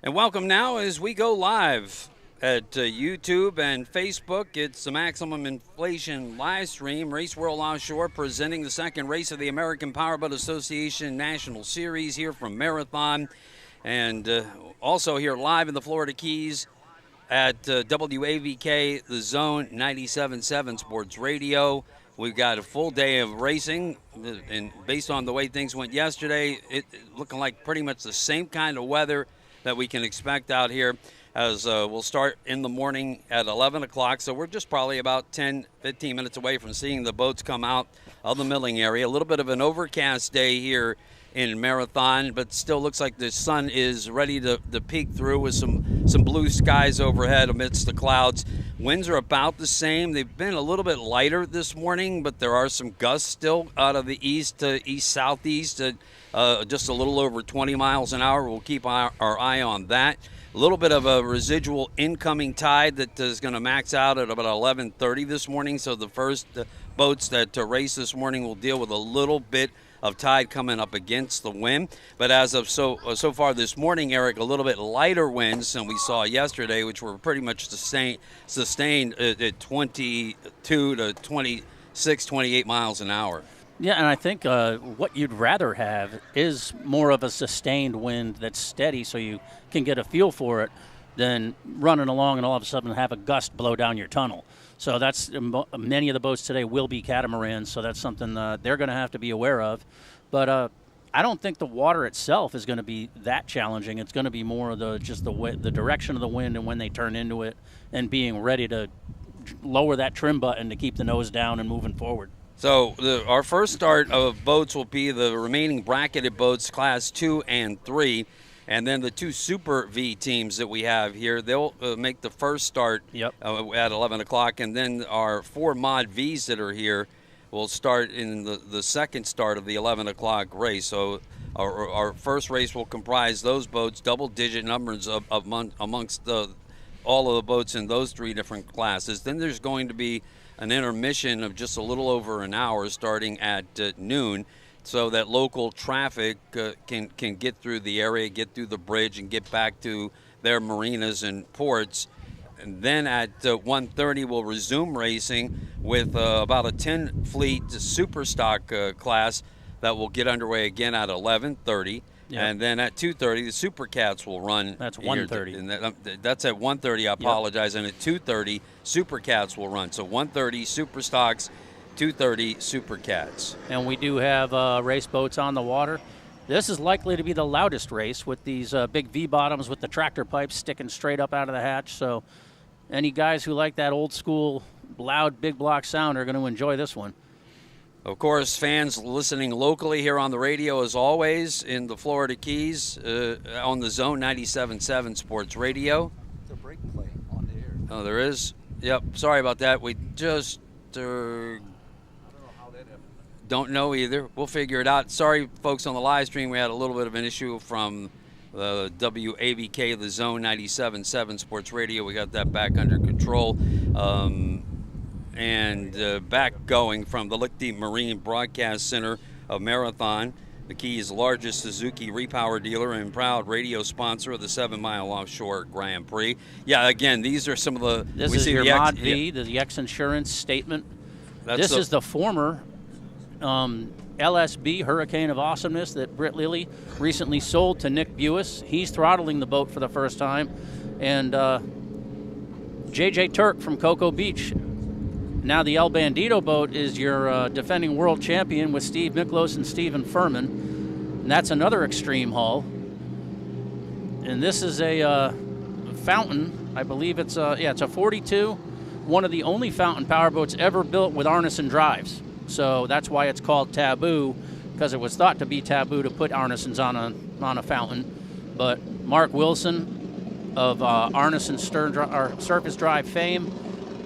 And welcome now as we go live at YouTube and Facebook. It's the Maximum Inflation live stream. Race World Offshore presenting the second race of the American Powerboat Association National Series here from Marathon. And also here live in the Florida Keys at WAVK, the Zone 97.7 Sports Radio. We've got a full day of racing, and based on the way things went yesterday, it looking like pretty much the same kind of weather that we can expect out here, as we'll start in the morning at 11 o'clock. So we're just probably about 10, 15 minutes away from seeing the boats come out of the milling area. A little bit of an overcast day here in Marathon, but still looks like the sun is ready to peek through with some blue skies overhead amidst the clouds. Winds are about the same. They've been a little bit lighter this morning, but there are some gusts still out of the east to east-southeast at just a little over 20 miles an hour. We'll keep our eye on that. A little bit of a residual incoming tide that is going to max out at about 11:30 this morning. So the first boats that race this morning will deal with a little bit of tide coming up against the wind. But as of so far this morning, Eric, a little bit lighter winds than we saw yesterday, which were pretty much sustained at 22 to 26, 28 miles an hour. Yeah, and I think what you'd rather have is more of a sustained wind that's steady so you can get a feel for it than running along and all of a sudden have a gust blow down your tunnel. So that's many of the boats today will be catamarans, so that's something they're going to have to be aware of. But I don't think the water itself is going to be that challenging. It's going to be more of the direction of the wind and when they turn into it and being ready to lower that trim button to keep the nose down and moving forward. So our first start of boats will be the remaining bracketed boats, Class 2 and 3. And then the two Super V teams that we have here, they'll make the first start at 11 o'clock. And then our four Mod Vs that are here will start in the second start of the 11 o'clock race. So our first race will comprise those boats, double-digit numbers amongst all of the boats in those three different classes. Then there's going to be an intermission of just a little over an hour starting at noon, so that local traffic can get through the area, get through the bridge, and get back to their marinas and ports. And then at 1:30, we'll resume racing with about a 10-fleet Superstock class that will get underway again at 11:30. Yep. And then at 2:30, the Supercats will run. That's 1:30. That's at 1:30, I apologize. Yep. And at 2:30, Supercats will run. So 1:30, Superstocks, 2:30 Supercats. And we do have race boats on the water. This is likely to be the loudest race with these big V-bottoms with the tractor pipes sticking straight up out of the hatch. So any guys who like that old school loud big block sound are going to enjoy this one. Of course, fans listening locally here on the radio, as always, in the Florida Keys on the Zone 97.7 Sports Radio. It's a break play on the air. Oh, there is? Yep, sorry about that. We just... don't know either. We'll figure it out. Sorry, folks, on the live stream, we had a little bit of an issue from the WAVK, the Zone 97.7 Sports Radio. We got that back under control. And back going from the Lichty Marine Broadcast Center of Marathon, the Keys' largest Suzuki repower dealer and proud radio sponsor of the 7 Mile Offshore Grand Prix. Yeah, again, these are some of the... This is your Mod V, the X Insurance statement. This is the former LSB Hurricane of Awesomeness that Britt Lilly recently sold to Nick Buis. He's throttling the boat for the first time. And JJ Turk from Cocoa Beach. Now the El Bandito boat is your defending world champion with Steve Miklos and Stephen Furman. And that's another extreme hull. And this is a fountain. I believe it's a 42. One of the only fountain powerboats ever built with Arneson drives. So that's why it's called Taboo, because it was thought to be taboo to put Arnesons on a fountain. But Mark Wilson of Arneson surface drive fame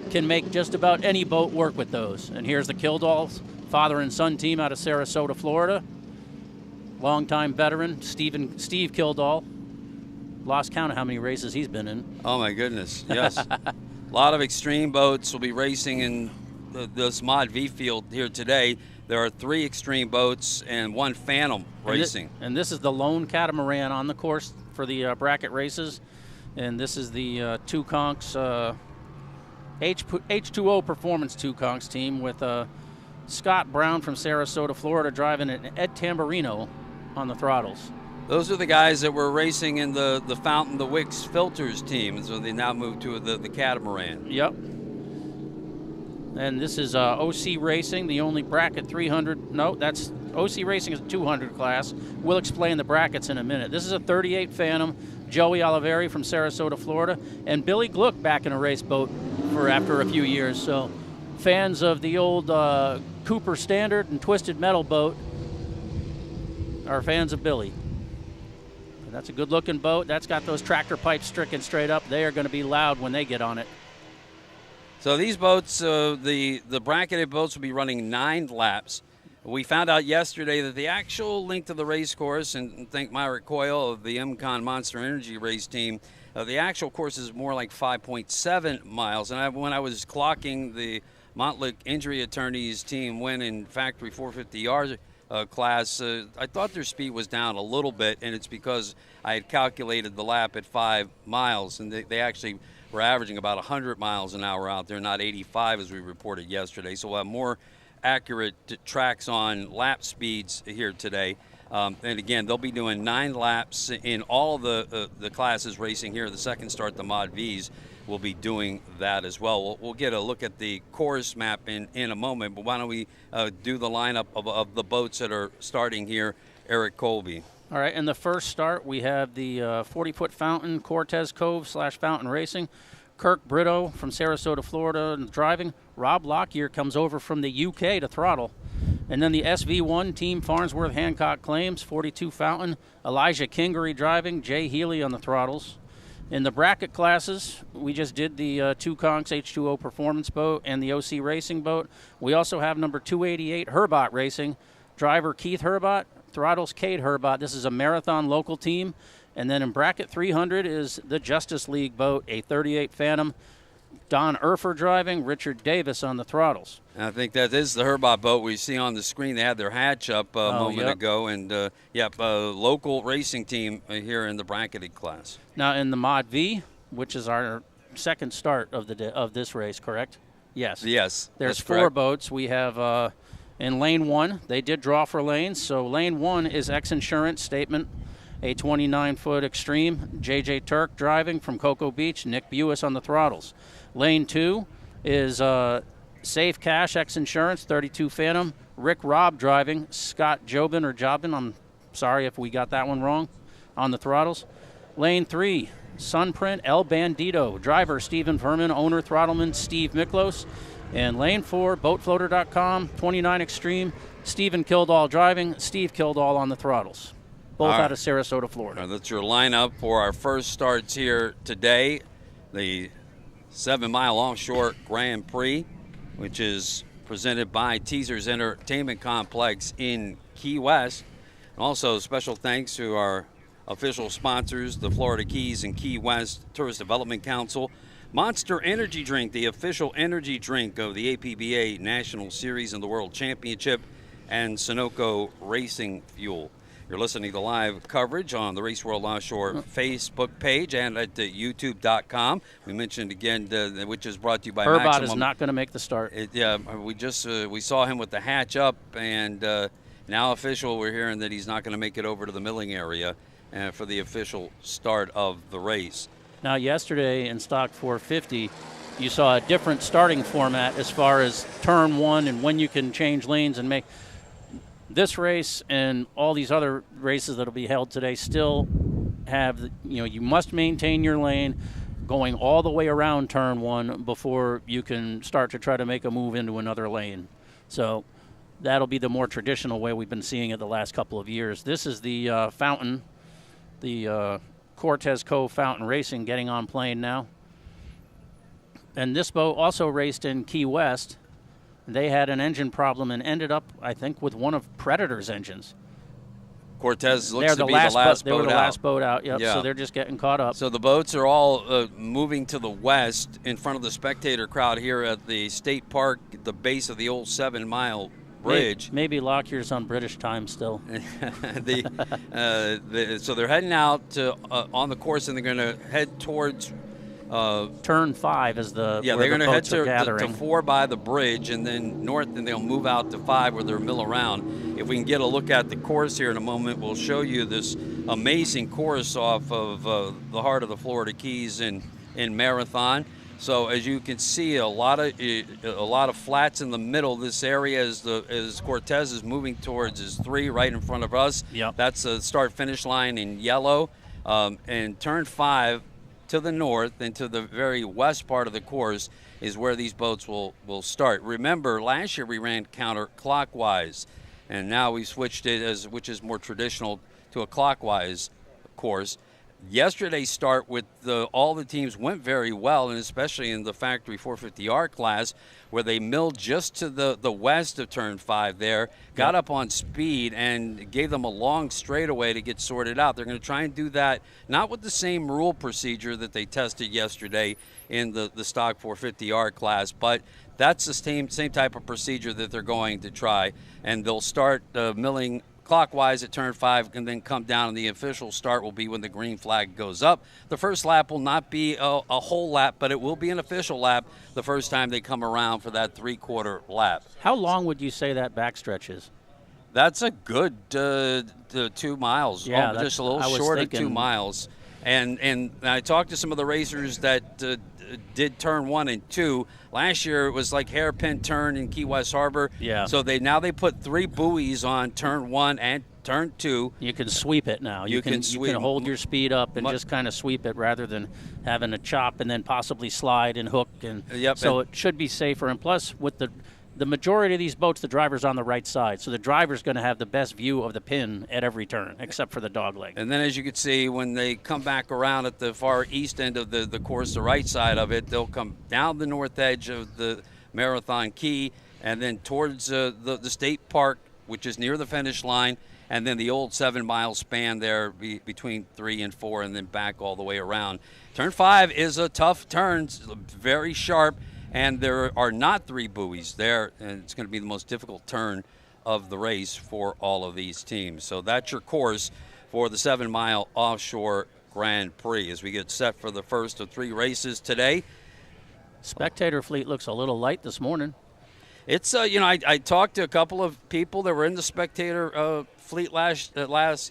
can make just about any boat work with those. And here's the Kildahl's father and son team out of Sarasota, Florida. Longtime veteran, Steve Kildahl. Lost count of how many races he's been in. Oh, my goodness, yes. A lot of extreme boats will be racing in this Mod V field here today, there are 3 extreme boats and 1 Phantom racing. And this is the lone catamaran on the course for the bracket races. And this is the Two Conks H2O Performance Two Conks team with Scott Brown from Sarasota, Florida, driving, and Ed Tamburino on the throttles. Those are the guys that were racing in the Fountain, the Wicks Filters team, so they now moved to the catamaran. Yep. And this is OC Racing, the only bracket 300. No, that's OC Racing is a 200 class. We'll explain the brackets in a minute. This is a 38 Phantom. Joey Oliveri from Sarasota, Florida, and Billy Gluck back in a race boat for after a few years. So fans of the old Cooper Standard and Twisted Metal boat are fans of Billy. And that's a good-looking boat. That's got those tractor pipes stricken straight up. They are going to be loud when they get on it. So these boats, the bracketed boats will be running 9 laps. We found out yesterday that the actual length of the race course, and thank Myrick Coyle of the MCON Monster Energy race team, the actual course is more like 5.7 miles. And when I was clocking the Montlick Injury Attorneys team win in factory 450 yard class, I thought their speed was down a little bit, and it's because I had calculated the lap at 5 miles, and they actually were averaging about 100 miles an hour out there, not 85 as we reported yesterday. So we'll have more accurate tracks on lap speeds here today. And again, they'll be doing 9 laps in all of the classes racing here. The second start, the Mod Vs, will be doing that as well. We'll get a look at the course map in a moment, but why don't we do the lineup of the boats that are starting here, Eric Colby. All right, in the first start, we have the 40-foot Fountain, Cortez Cove / Fountain Racing. Kirk Brito from Sarasota, Florida, driving. Rob Lockyer comes over from the UK to throttle. And then the SV1 team, Farnsworth Hancock Claims, 42 Fountain. Elijah Kingery driving. Jay Healy on the throttles. In the bracket classes, we just did the Two Conks H2O Performance boat and the OC Racing boat. We also have number 288 Herbot Racing. Driver Keith Herbot, throttles Cade Herbot. This is a marathon local team. And then in bracket 300 is the Justice League boat, a 38 Phantom. Don Erfer driving, Richard Davis on the throttles. And I think that is the Herbot boat we see on the screen. They had their hatch up a moment ago. And, local racing team here in the bracketed class. Now in the Mod V, which is our second start of this race, correct? Yes. Yes. There's 4 boats. We have in lane 1, they did draw for lanes. So lane 1 is X Insurance Statement, a 29-foot Extreme. J.J. Turk driving from Cocoa Beach. Nick Buis on the throttles. Lane 2 is Safe Cash X Insurance, 32 Phantom. Rick Robb driving. Scott Jobin or Jobin, I'm sorry if we got that one wrong, on the throttles. Lane 3, Sunprint El Bandito. Driver Stephen Verman, owner Throttleman Steve Miklos. And lane 4, boatfloater.com, 29 Extreme. Stephen Kildall driving. Steve Kildall on the throttles. Both out of Sarasota, Florida. That's your lineup for our first starts here today. The 7-mile Offshore Grand Prix, which is presented by Teasers Entertainment Complex in Key West. And also special thanks to our official sponsors, the Florida Keys and Key West Tourist Development Council. Monster Energy Drink, the official energy drink of the APBA National Series and the World Championship, and Sunoco Racing Fuel. You're listening to live coverage on the Race World Offshore Facebook page and at youtube.com. We mentioned again, which is brought to you by Herbot Maximum. is not going to make the start. We saw him with the hatch up, and now official, we're hearing that he's not going to make it over to the milling area for the official start of the race. Now, yesterday in Stock 450, you saw a different starting format as far as turn 1 and when you can change lanes and make. This race and all these other races that will be held today still have, you must maintain your lane going all the way around turn 1 before you can start to try to make a move into another lane. So that'll be the more traditional way we've been seeing it the last couple of years. This is the Fountain, the Cortez Cove Fountain Racing getting on plane now. And this boat also raced in Key West. They had an engine problem and ended up, I think, with one of Predator's engines. Cortez looks They're to be the last boat out. They were the last boat out, yep, Yeah. so they're just getting caught up. So the boats are all moving to the west in front of the spectator crowd here at the state park, the base of the old 7 Mile Bridge. Maybe Lockyer's on British time still. So they're heading out on the course, and they're going to head towards Turn 5 is they're where going the to head boats are gathering. to 4 by the bridge, and then north, and they'll move out to 5 where they'll mill around. If we can get a look at the course here in a moment, we'll show you this amazing course off of the heart of the Florida Keys in Marathon. So as you can see, a lot of flats in the middle. This area as Cortez is moving towards is 3 right in front of us. Yep. That's the start-finish line in yellow. And turn 5 to the north and to the very west part of the course is where these boats will start. Remember, last year we ran counterclockwise, and now we switched it, which is more traditional, to a clockwise course. Yesterday's start with all the teams went very well, and especially in the factory 450R class, where they milled just to the west of turn 5 there, got up on speed, and gave them a long straightaway to get sorted out. They're going to try and do that, not with the same rule procedure that they tested yesterday in the stock 450R class, but that's the same type of procedure that they're going to try, and they'll start milling clockwise at turn 5 and then come down, and the official start will be when the green flag goes up. The first lap will not be a whole lap, but it will be an official lap the first time they come around for that 3/4 lap. How long would you say that backstretch is? That's a good 2 miles, Yeah, just a little short of 2 miles. And I talked to some of the racers that did turn 1 and 2. Last year it was like hairpin turn in Key West Harbor. Yeah. So they put 3 buoys on turn 1 and turn 2. You can sweep it now. You can hold your speed up and just kind of sweep it rather than having a chop and then possibly slide and hook. And so it should be safer. And plus, with the majority of these boats, the driver's on the right side. So the driver's going to have the best view of the pin at every turn, except for the dogleg. And then as you can see, when they come back around at the far east end of the course, the right side of it, they'll come down the north edge of the Marathon Key and then towards the state park, which is near the finish line, and then the old 7 mile span there between 3 and 4, and then back all the way around. Turn 5 is a tough turn, very sharp. And there are not 3 buoys there, and it's going to be the most difficult turn of the race for all of these teams. So that's your course for the 7 Mile Offshore Grand Prix as we get set for the first of 3 races today. Spectator fleet looks a little light this morning. It's I talked to a couple of people that were in the spectator fleet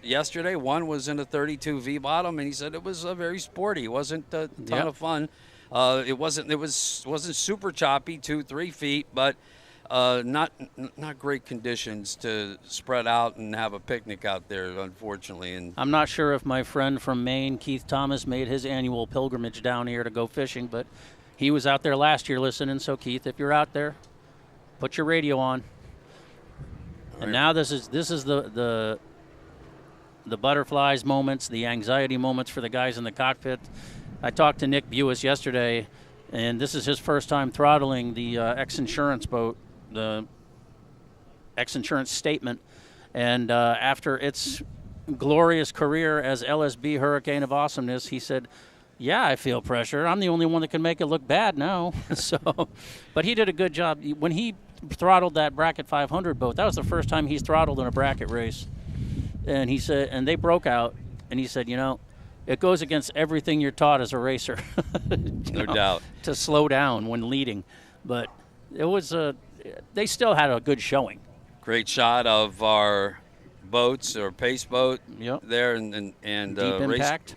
yesterday. One was in a 32 V bottom, and he said it was very sporty. It wasn't a ton of fun. It wasn't super choppy, 2-3 feet, but not great conditions to spread out and have a picnic out there, unfortunately. And I'm not sure if my friend from Maine, Keith Thomas, made his annual pilgrimage down here to go fishing, but he was out there last year listening. So Keith, if you're out there, put your radio on. And now this is the butterflies moments, the anxiety moments for the guys in the cockpit. I talked to Nick Buis yesterday, and this is his first time throttling the X-Insurance boat, the X-Insurance Statement. And after its glorious career as LSB Hurricane of Awesomeness, he said, yeah, I feel pressure. I'm the only one that can make it look bad now. But he did a good job. When he throttled that Bracket 500 boat, that was the first time he's throttled in a bracket race. And he said, and they broke out, and he said, it goes against everything you're taught as a racer. No doubt. To slow down when leading. But it was they still had a good showing. Great shot of our boats, or pace boat there, and Deep impact.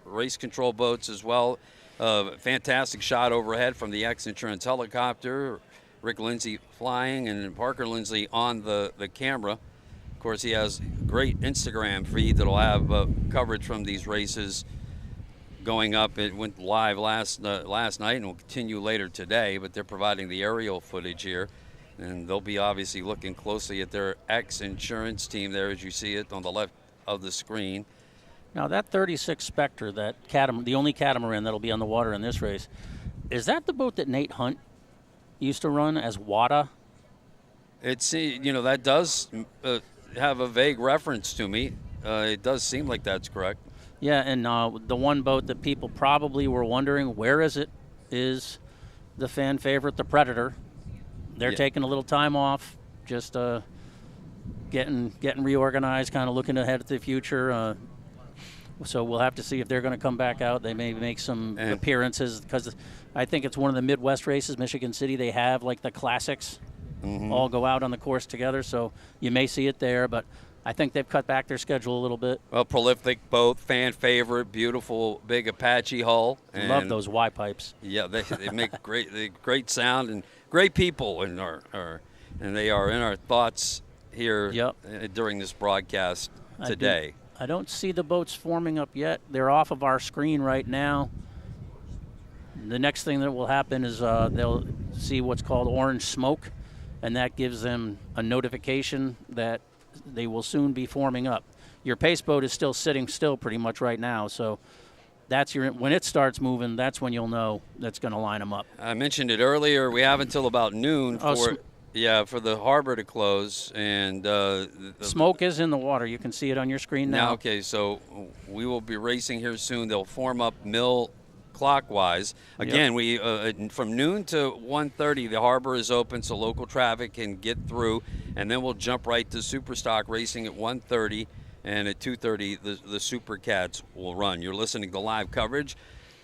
Race control boats as well. Fantastic shot overhead from the X-Insurance helicopter. Rick Lindsay flying and Parker Lindsley on the camera. Of course, he has great Instagram feed that'll have coverage from these races going up. It went live last night and will continue later today, but they're providing the aerial footage here. And they'll be obviously looking closely at their X-Insurance team there as you see it on the left of the screen. Now, that 36 Spectre, the only catamaran that'll be on the water in this race, is that the boat that Nate Hunt used to run as WADA? It's, that does have a vague reference to me. It does seem like that's correct. Yeah, and the one boat that people probably were wondering, where is it, is the fan favorite, the Predator. They're taking a little time off, just getting reorganized, kind of looking ahead at the future. So we'll have to see if they're going to come back out. They may make some appearances, because I think it's one of the Midwest races, Michigan City. They have like the classics all go out on the course together, so you may see it there. But I think they've cut back their schedule a little bit. Well, prolific boat, fan favorite, beautiful big Apache hull. And love those Y pipes. Yeah, they make great sound, and great people, and they are in our thoughts here during this broadcast today. I don't see the boats forming up yet. They're off of our screen right now. The next thing that will happen is they'll see what's called orange smoke, and that gives them a notification that they will soon be forming up. Your pace boat is still sitting still pretty much right now, so that's when it starts moving, that's when you'll know that's going to line them up. I mentioned it earlier. We have until about noon for the harbor to close, and the smoke is in the water. You can see it on your screen now. Okay, so we will be racing here soon. They'll form up mill clockwise. Again, we from noon to 1:30, the harbor is open, so local traffic can get through, and then we'll jump right to Superstock racing at 1:30, and at 2:30, the Supercats will run. You're listening to live coverage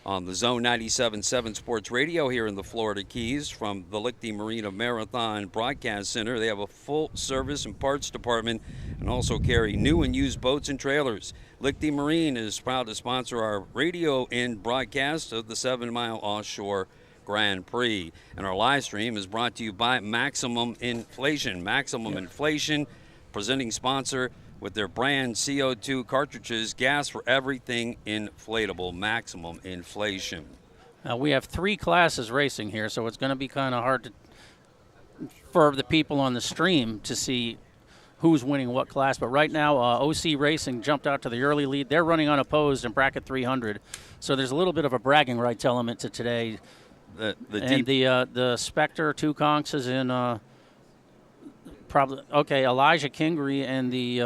on the Zone 97.7 Sports Radio here in the Florida Keys from the Lichty Marina Marathon Broadcast Center. They have a full service and parts department and also carry new and used boats and trailers. Lichty Marine is proud to sponsor our radio and broadcast of the 7 Mile Offshore Grand Prix. And our live stream is brought to you by Maximum Inflation. Maximum Inflation, presenting sponsor with their brand CO2 cartridges, gas for everything inflatable. Maximum Inflation. We have 3 classes racing here, so it's going to be kind of hard for the people on the stream to see who's winning what class. But right now, OC Racing jumped out to the early lead. They're running unopposed in bracket 300, so there's a little bit of a bragging rights element to today. The Spectre 2 conchs is in Elijah Kingery and the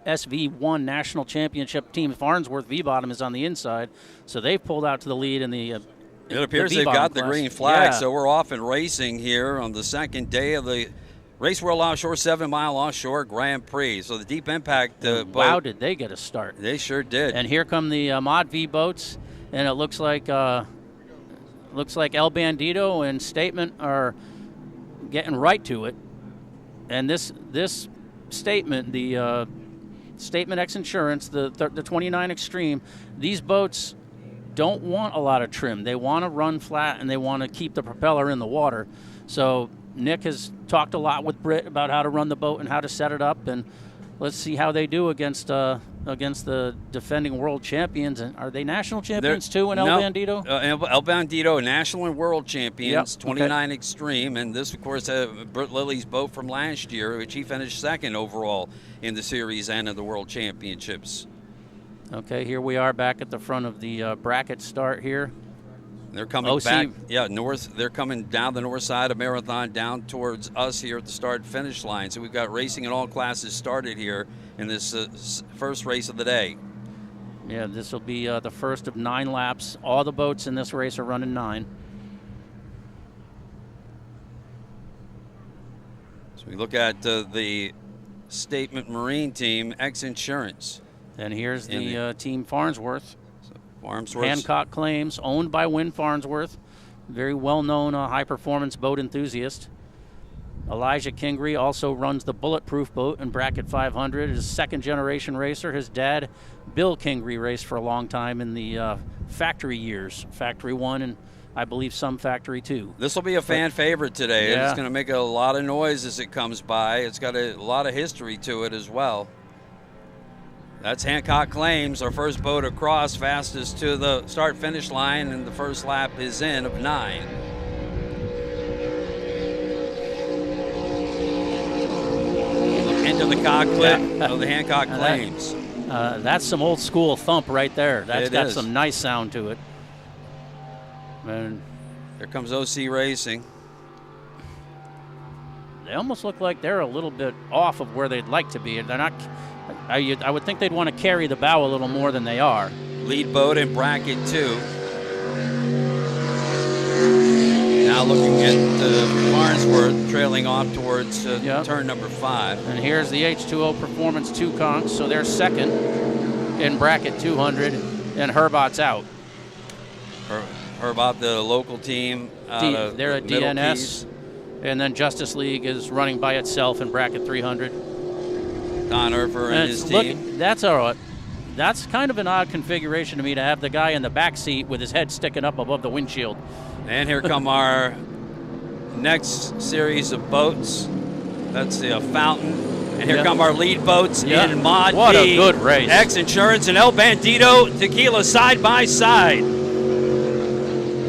SV1 National Championship team Farnsworth V-Bottom is on the inside, so they've pulled out to the lead in the it appears they've got the green flag, so we're off and racing here on the second day of the Race World Offshore 7 Mile Offshore Grand Prix. So the Deep Impact boat. Wow, did they get a start? They sure did. And here come the Mod V boats, and it looks like El Bandito and Statement are getting right to it. And this Statement, the Statement X Insurance, the 29 Extreme, these boats don't want a lot of trim. They want to run flat, and they want to keep the propeller in the water. So Nick has talked a lot with Britt about how to run the boat and how to set it up, and let's see how they do against the defending world champions. And are they national champions too in El Bandito? El Bandito, national and world champions, 29 Extreme, and this, of course, Britt Lilly's boat from last year, which he finished second overall in the series and in the world championships. Okay, here we are back at the front of the bracket start here. They're coming back, north. They're coming down the north side of Marathon, down towards us here at the start-finish line. So we've got racing in all classes started here in this first race of the day. Yeah, this will be the first of 9 laps. All the boats in this race are running 9. So we look at the Statement Marine team, X Insurance. And here's the team Farnsworth. Farnsworth. Hancock Claims, owned by Win Farnsworth, very well-known high-performance boat enthusiast. Elijah Kingery also runs the Bulletproof boat in bracket 500. Is a second-generation racer. His dad, Bill Kingery, raced for a long time in the factory years, Factory 1 and I believe some Factory 2. This will be a fan favorite today. Yeah. It's going to make a lot of noise as it comes by. It's got a lot of history to it as well. That's Hancock Claims, our first boat across, fastest to the start-finish line, and the first lap is in of 9. Look into the cockpit of the Hancock Claims. That's some old-school thump right there. That's got some nice sound to it. And here comes OC Racing. They almost look like they're a little bit off of where they'd like to be. They're not. I would think they'd want to carry the bow a little more than they are. Lead boat in bracket 2. Now looking at Farnsworth trailing off towards turn number 5. And here's the H2O Performance 2 conch, so they're second in bracket 200, and Herbot's out. Herbot, the local team. They're a DNS, Keys. And then Justice League is running by itself in bracket 300. Don Erfer and his team. That's all right. That's kind of an odd configuration to me to have the guy in the back seat with his head sticking up above the windshield. And here come our next series of boats. That's the Fountain. And here come our lead boats in Mod What B. a good race. X Insurance and El Bandito Tequila side by side.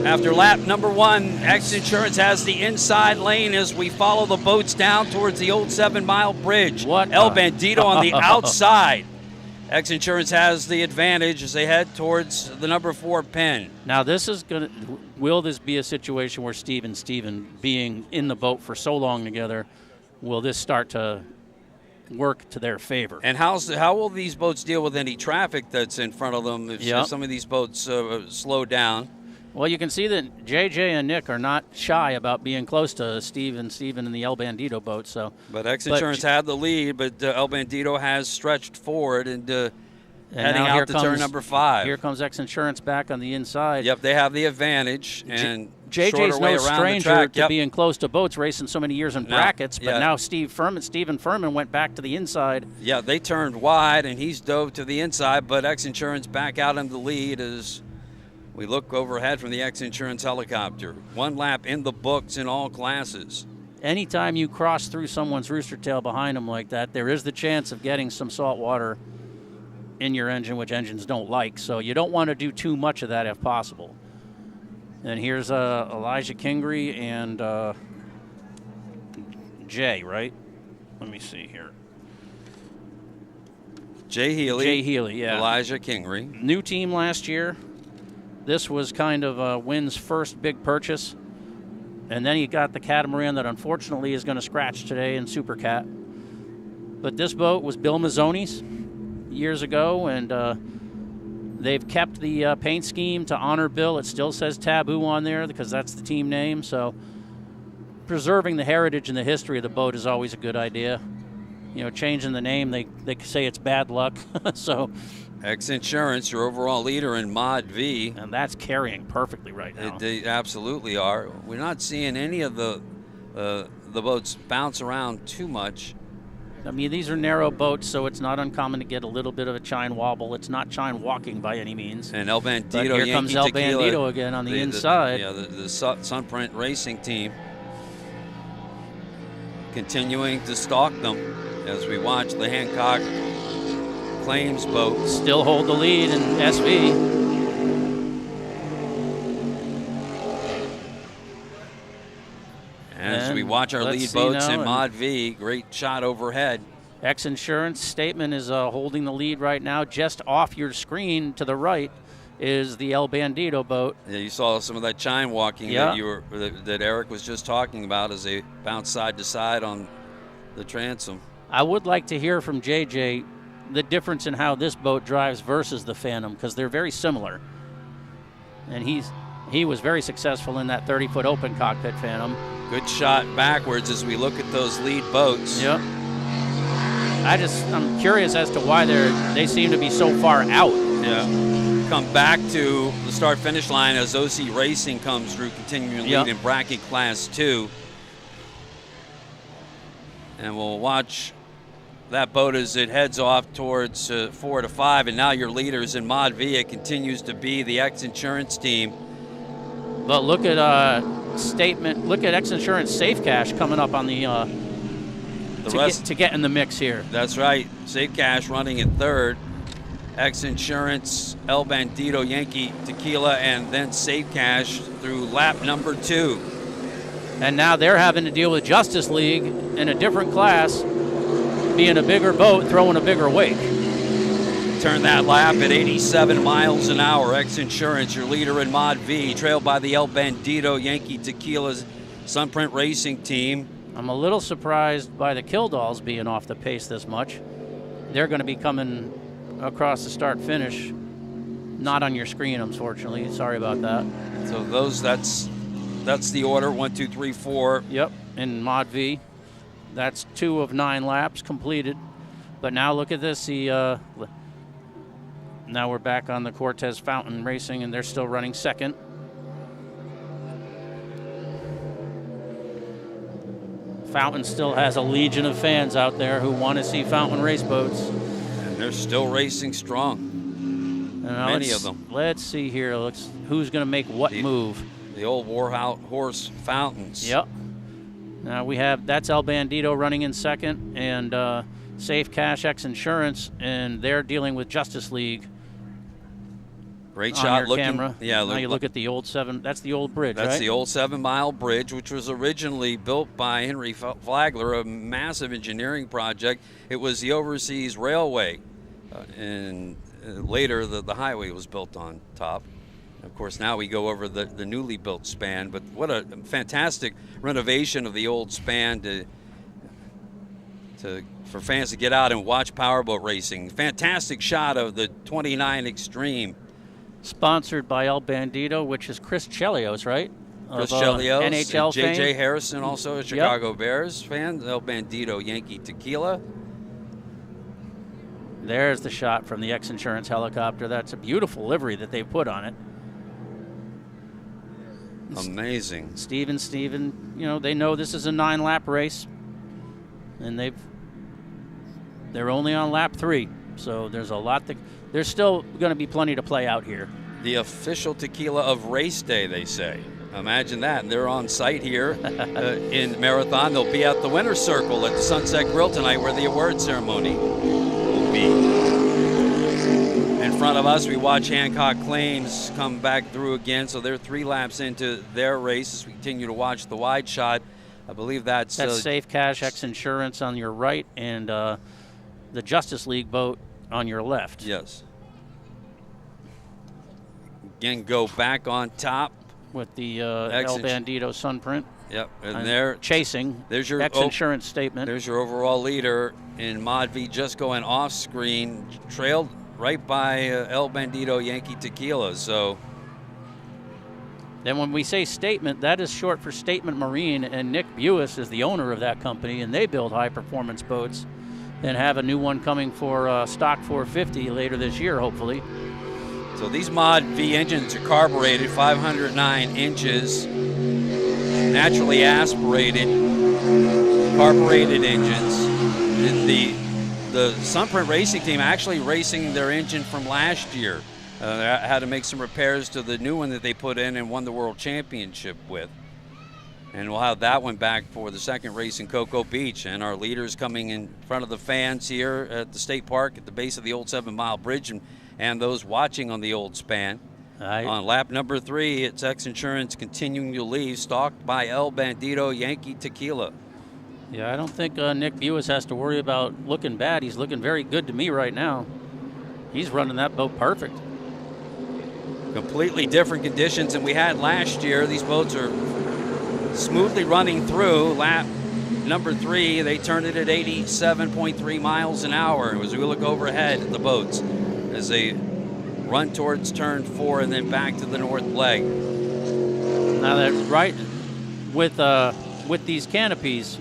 After lap number 1, X Insurance has the inside lane as we follow the boats down towards the old 7 Mile Bridge. El Bandito on the outside. X Insurance has the advantage as they head towards the number 4 pin. Now this is going to, will this be a situation where Steve and Steven being in the boat for so long together, will this start to work to their favor? And how will these boats deal with any traffic that's in front of them if some of these boats slow down? Well, you can see that JJ and Nick are not shy about being close to Steve and Steven in the El Bandito boat. But X Insurance had the lead, but El Bandito has stretched forward and heading out to turn number 5. Here comes X Insurance back on the inside. Yep, they have the advantage. And JJ's no stranger to being close to boats, racing so many years in brackets. But now Stephen Furman went back to the inside. Yeah, they turned wide, and he's dove to the inside. But X Insurance back out in the lead as we look overhead from the X Insurance helicopter. 1 lap in the books in all classes. Anytime you cross through someone's rooster tail behind them like that, there is the chance of getting some salt water in your engine, which engines don't like. So you don't want to do too much of that if possible. And here's Elijah Kingery and Jay, right? Let me see here. Jay Healy, yeah. Elijah Kingery. New team last year. This was kind of Wynn's first big purchase. And then he got the catamaran that unfortunately is going to scratch today in Supercat. But this boat was Bill Mazzoni's years ago, and they've kept the paint scheme to honor Bill. It still says Taboo on there because that's the team name. So preserving the heritage and the history of the boat is always a good idea. You know, changing the name, they say it's bad luck. So X Insurance, your overall leader in Mod V. And that's carrying perfectly right now. They absolutely are. We're not seeing any of the boats bounce around too much. I mean, these are narrow boats, so it's not uncommon to get a little bit of a chine wobble. It's not chine walking by any means. And El Bandito, but here comes El Bandito again on the inside. The Sunprint Racing team continuing to stalk them as we watch the Hancock Claims boat still hold the lead in SV. As we watch our lead boats in Mod V, great shot overhead. X Insurance Statement is holding the lead right now. Just off your screen to the right is the El Bandito boat. Yeah, you saw some of that chine walking that Eric was just talking about as they bounce side to side on the transom. I would like to hear from JJ the difference in how this boat drives versus the Phantom, because they're very similar. And he was very successful in that 30-foot open cockpit Phantom. Good shot backwards as we look at those lead boats. Yep. I'm curious as to why they seem to be so far out. Yeah. Come back to the start-finish line as OC Racing comes through, continuing lead in bracket class 2. And we'll watch that boat as it heads off towards 4 to 5. And now your leaders in Mod V, it continues to be the X Insurance team. But look at Look at X Insurance Safe Cash coming up on to get in the mix here. That's right. Safe Cash running in 3rd. X Insurance, El Bandito, Yankee Tequila, and then Safe Cash through lap number 2. And now they're having to deal with Justice League in a different class, being a bigger boat, throwing a bigger wake. Turn that lap at 87 miles an hour. X Insurance, your leader in Mod V, trailed by the El Bandito Yankee Tequila's Sunprint Racing team. I'm a little surprised by the Killdalls being off the pace this much. They're going to be coming across the start-finish. Not on your screen, unfortunately. Sorry about that. So that's the order, 1, 2, 3, 4. Yep, in Mod V. That's 2 of 9 laps completed. But now look at this. Now we're back on the Cortez Fountain Racing, and they're still running second. Fountain still has a legion of fans out there who want to see Fountain race boats. And they're still racing strong. Many of them. Let's see here. Who's going to make what move. The old Warhorse Fountains. Yep. Now that's El Bandito running in second, and Safe Cash X Insurance, and they're dealing with Justice League. Great on shot your looking. Camera. Yeah, now you look at the old 7. That's the old bridge, That's right? the old 7 Mile Bridge, which was originally built by Henry Flagler, a massive engineering project. It was the Overseas Railway, and later the highway was built on top. Of course, now we go over the newly built span, but what a fantastic renovation of the old span for fans to get out and watch powerboat racing. Fantastic shot of the 29 Extreme. Sponsored by El Bandito, which is Chris Chelios, right? Chris Chelios, NHL fame. J.J. Harrison, also a Chicago Bears fan. El Bandito Yankee Tequila. There's the shot from the X Insurance helicopter. That's a beautiful livery that they put on it. Amazing. Steven, they know this is a 9-lap race, and they're only on lap 3, so there's there's still going to be plenty to play out here. The official tequila of race day, they say. Imagine that. And they're on site here in Marathon. They'll be at the winner's circle at the Sunset Grill tonight, where the award ceremony will be. In front of us, we watch Hancock Claims come back through again, so they're 3 laps into their race as we continue to watch the wide shot. I believe that's Safe Cash X Insurance on your right, and the Justice League boat on your left. Yes. Again, go back on top with the El Bandito Sunprint. Yep, and they're chasing. There's your X Insurance statement. There's your overall leader in Mod V, just going off screen, trailed right by El Bandito Yankee Tequila. So then when we say statement, that is short for Statement Marine, and Nick Buis is the owner of that company, and they build high-performance boats and have a new one coming for Stock 450 later this year, hopefully. So these Mod V engines are carbureted, 509 inches, naturally aspirated, carbureted engines. And the Sunprint Racing team actually racing their engine from last year. Had to make some repairs to the new one that they put in and won the World Championship with. And we'll have that one back for the second race in Cocoa Beach. And our leaders coming in front of the fans here at the state park at the base of the old 7 Mile Bridge, and those watching on the old span. On lap number 3, it's X Insurance continuing to lead, stalked by El Bandito Yankee Tequila. Yeah, I don't think Nick Buis has to worry about looking bad. He's looking very good to me right now. He's running that boat perfect. Completely different conditions than we had last year. These boats are smoothly running through. Lap number 3, they turned it at 87.3 miles an hour as we look overhead at the boats as they run towards turn 4 and then back to the north leg. Now that right with these canopies,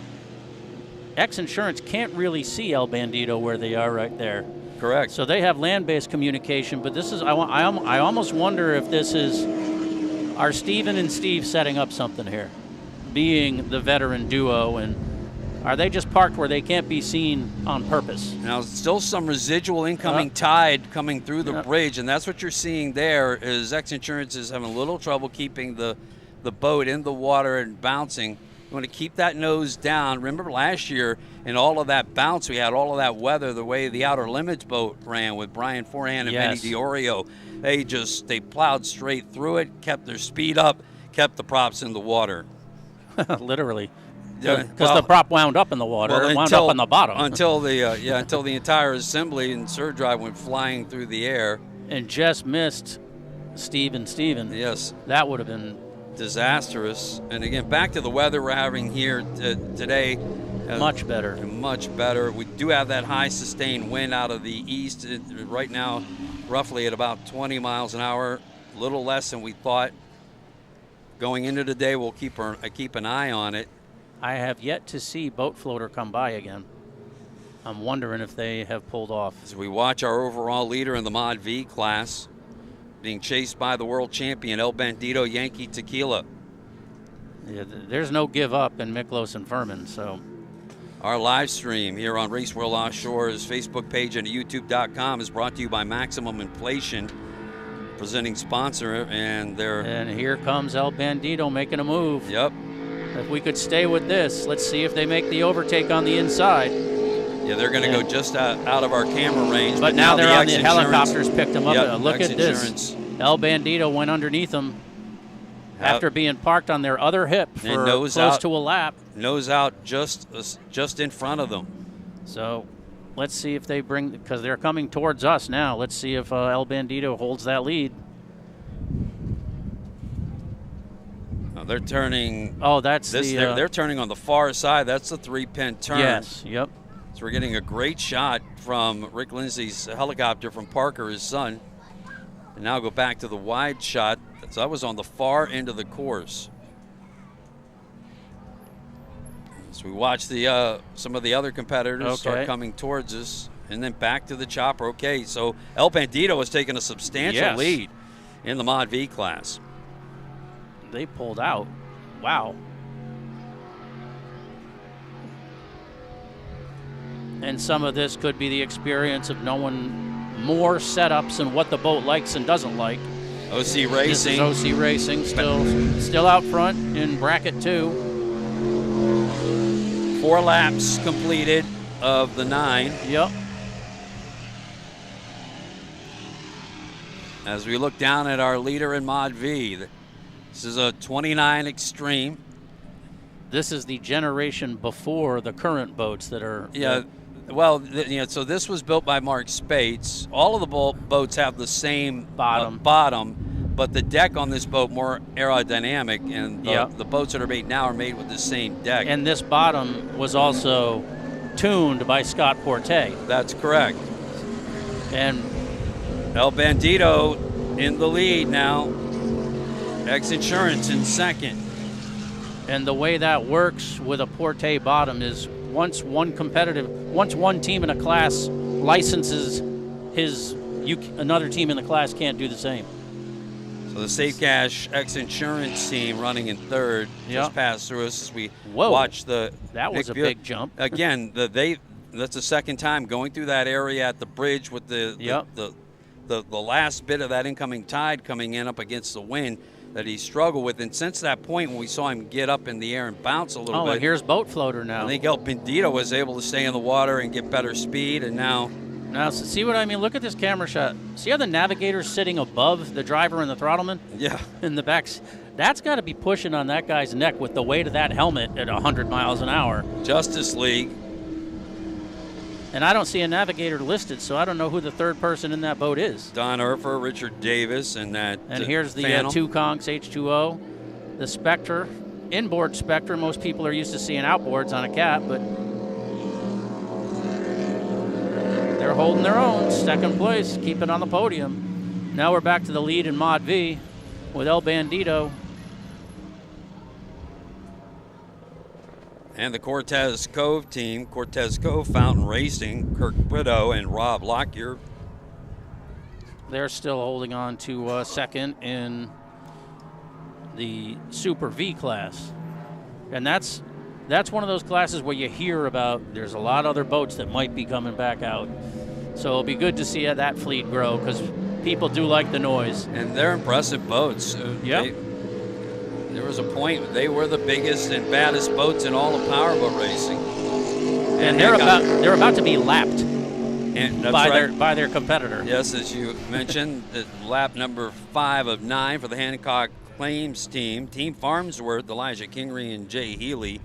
X Insurance can't really see El Bandito where they are right there. Correct. So they have land-based communication, but this is I almost wonder if this is are Steven and Steve setting up something here, being the veteran duo, and are they just parked where they can't be seen on purpose? Now, still some residual incoming tide coming through the bridge, and that's what you're seeing there is X Insurance is having a little trouble keeping the boat in the water and bouncing. You want to keep that nose down. Remember last year in all of that bounce, we had all of that weather, the way the Outer Limits boat ran with Brian Forehand and Benny DiOrio. They plowed straight through it, kept their speed up, kept the props in the water. Literally. Because the prop wound up in the water, it wound up on the bottom. Until the entire assembly and surge drive went flying through the air. And just missed Steven. Yes. That would have been disastrous. And again, back to the weather we're having here today. Much better. Much better. We do have that high sustained wind out of the east right now, roughly at about 20 miles an hour, a little less than we thought. Going into the day, we'll keep an eye on it. I have yet to see boat floater come by again. I'm wondering if they have pulled off. As we watch our overall leader in the Mod V class being chased by the world champion El Bandito Yankee Tequila. Yeah, there's no give up in Miklos and Furman, so. Our live stream here on Race World Offshore's Facebook page and YouTube.com is brought to you by Maximum Inflation, presenting sponsor, and here comes El Bandito making a move. Yep. If we could stay with this, let's see if they make the overtake on the inside. Yeah, they're going to go just out of our camera range. But now they're on the helicopters, picked them up. Yep, Look at this. El Bandito went underneath them after being parked on their other hip for close to a lap. Nose out just in front of them. So let's see if they bring, because they're coming towards us now. Let's see if El Bandito holds that lead. They're turning. Oh, that's they're turning on the far side. That's the 3-pin turn. Yes, yep. So we're getting a great shot from Rick Lindsay's helicopter from Parker, his son. And now go back to the wide shot. So that was on the far end of the course. So we watch some of the other competitors start coming towards us, and then back to the chopper. Okay, so El Bandito has taken a substantial lead in the Mod V class. They pulled out. Wow. And some of this could be the experience of knowing more setups and what the boat likes and doesn't like. OC Racing. This is OC Racing, still out front in bracket 2. 4 laps completed of the 9. Yep. As we look down at our leader in Mod V, this is a 29 Extreme. This is the generation before the current boats that are. Yeah. Well, so this was built by Mark Spates. All of the boats have the same bottom, but the deck on this boat more aerodynamic, and the boats that are made now are made with the same deck. And this bottom was also tuned by Scott Porte. That's correct. And El Bandito in the lead now. X Insurance in second. And the way that works with a Porte bottom is once one team in a class licenses another team in the class can't do the same. So the Safe Cash X Insurance team running in third just passed through us as we watch the. That was a big jump. Again, that's the second time going through that area at the bridge with the last bit of that incoming tide coming in up against the wind that he struggled with. And since that point when we saw him get up in the air and bounce a little bit. And here's boat floater now. I think El Bandito was able to stay in the water and get better speed, and now see what I mean? Look at this camera shot. See how the navigator's sitting above the driver and the throttleman? Yeah. In the back. That's got to be pushing on that guy's neck with the weight of that helmet at 100 miles an hour. Justice League. And I don't see a navigator listed, so I don't know who the third person in that boat is. Don Urfer, Richard Davis, and that. And here's the two conchs H2O, the Spectre, inboard Spectre. Most people are used to seeing outboards on a Cat, but they're holding their own, second place, keep it on the podium. Now we're back to the lead in Mod V with El Bandito. And the Cortez Cove team, Cortez Cove Fountain Racing, Kirk Brito and Rob Lockyer. They're still holding on to second in the Super V class. And that's one of those classes where you hear about there's a lot of other boats that might be coming back out. So it'll be good to see that fleet grow because people do like the noise. And they're impressive boats. There was a point they were the biggest and baddest boats in all of powerboat racing. And they're about to be lapped by their competitor. Yes, as you mentioned, lap number 5 of 9 for the Hancock Claims team. Team Farmsworth, Elijah Kingery and Jay Healy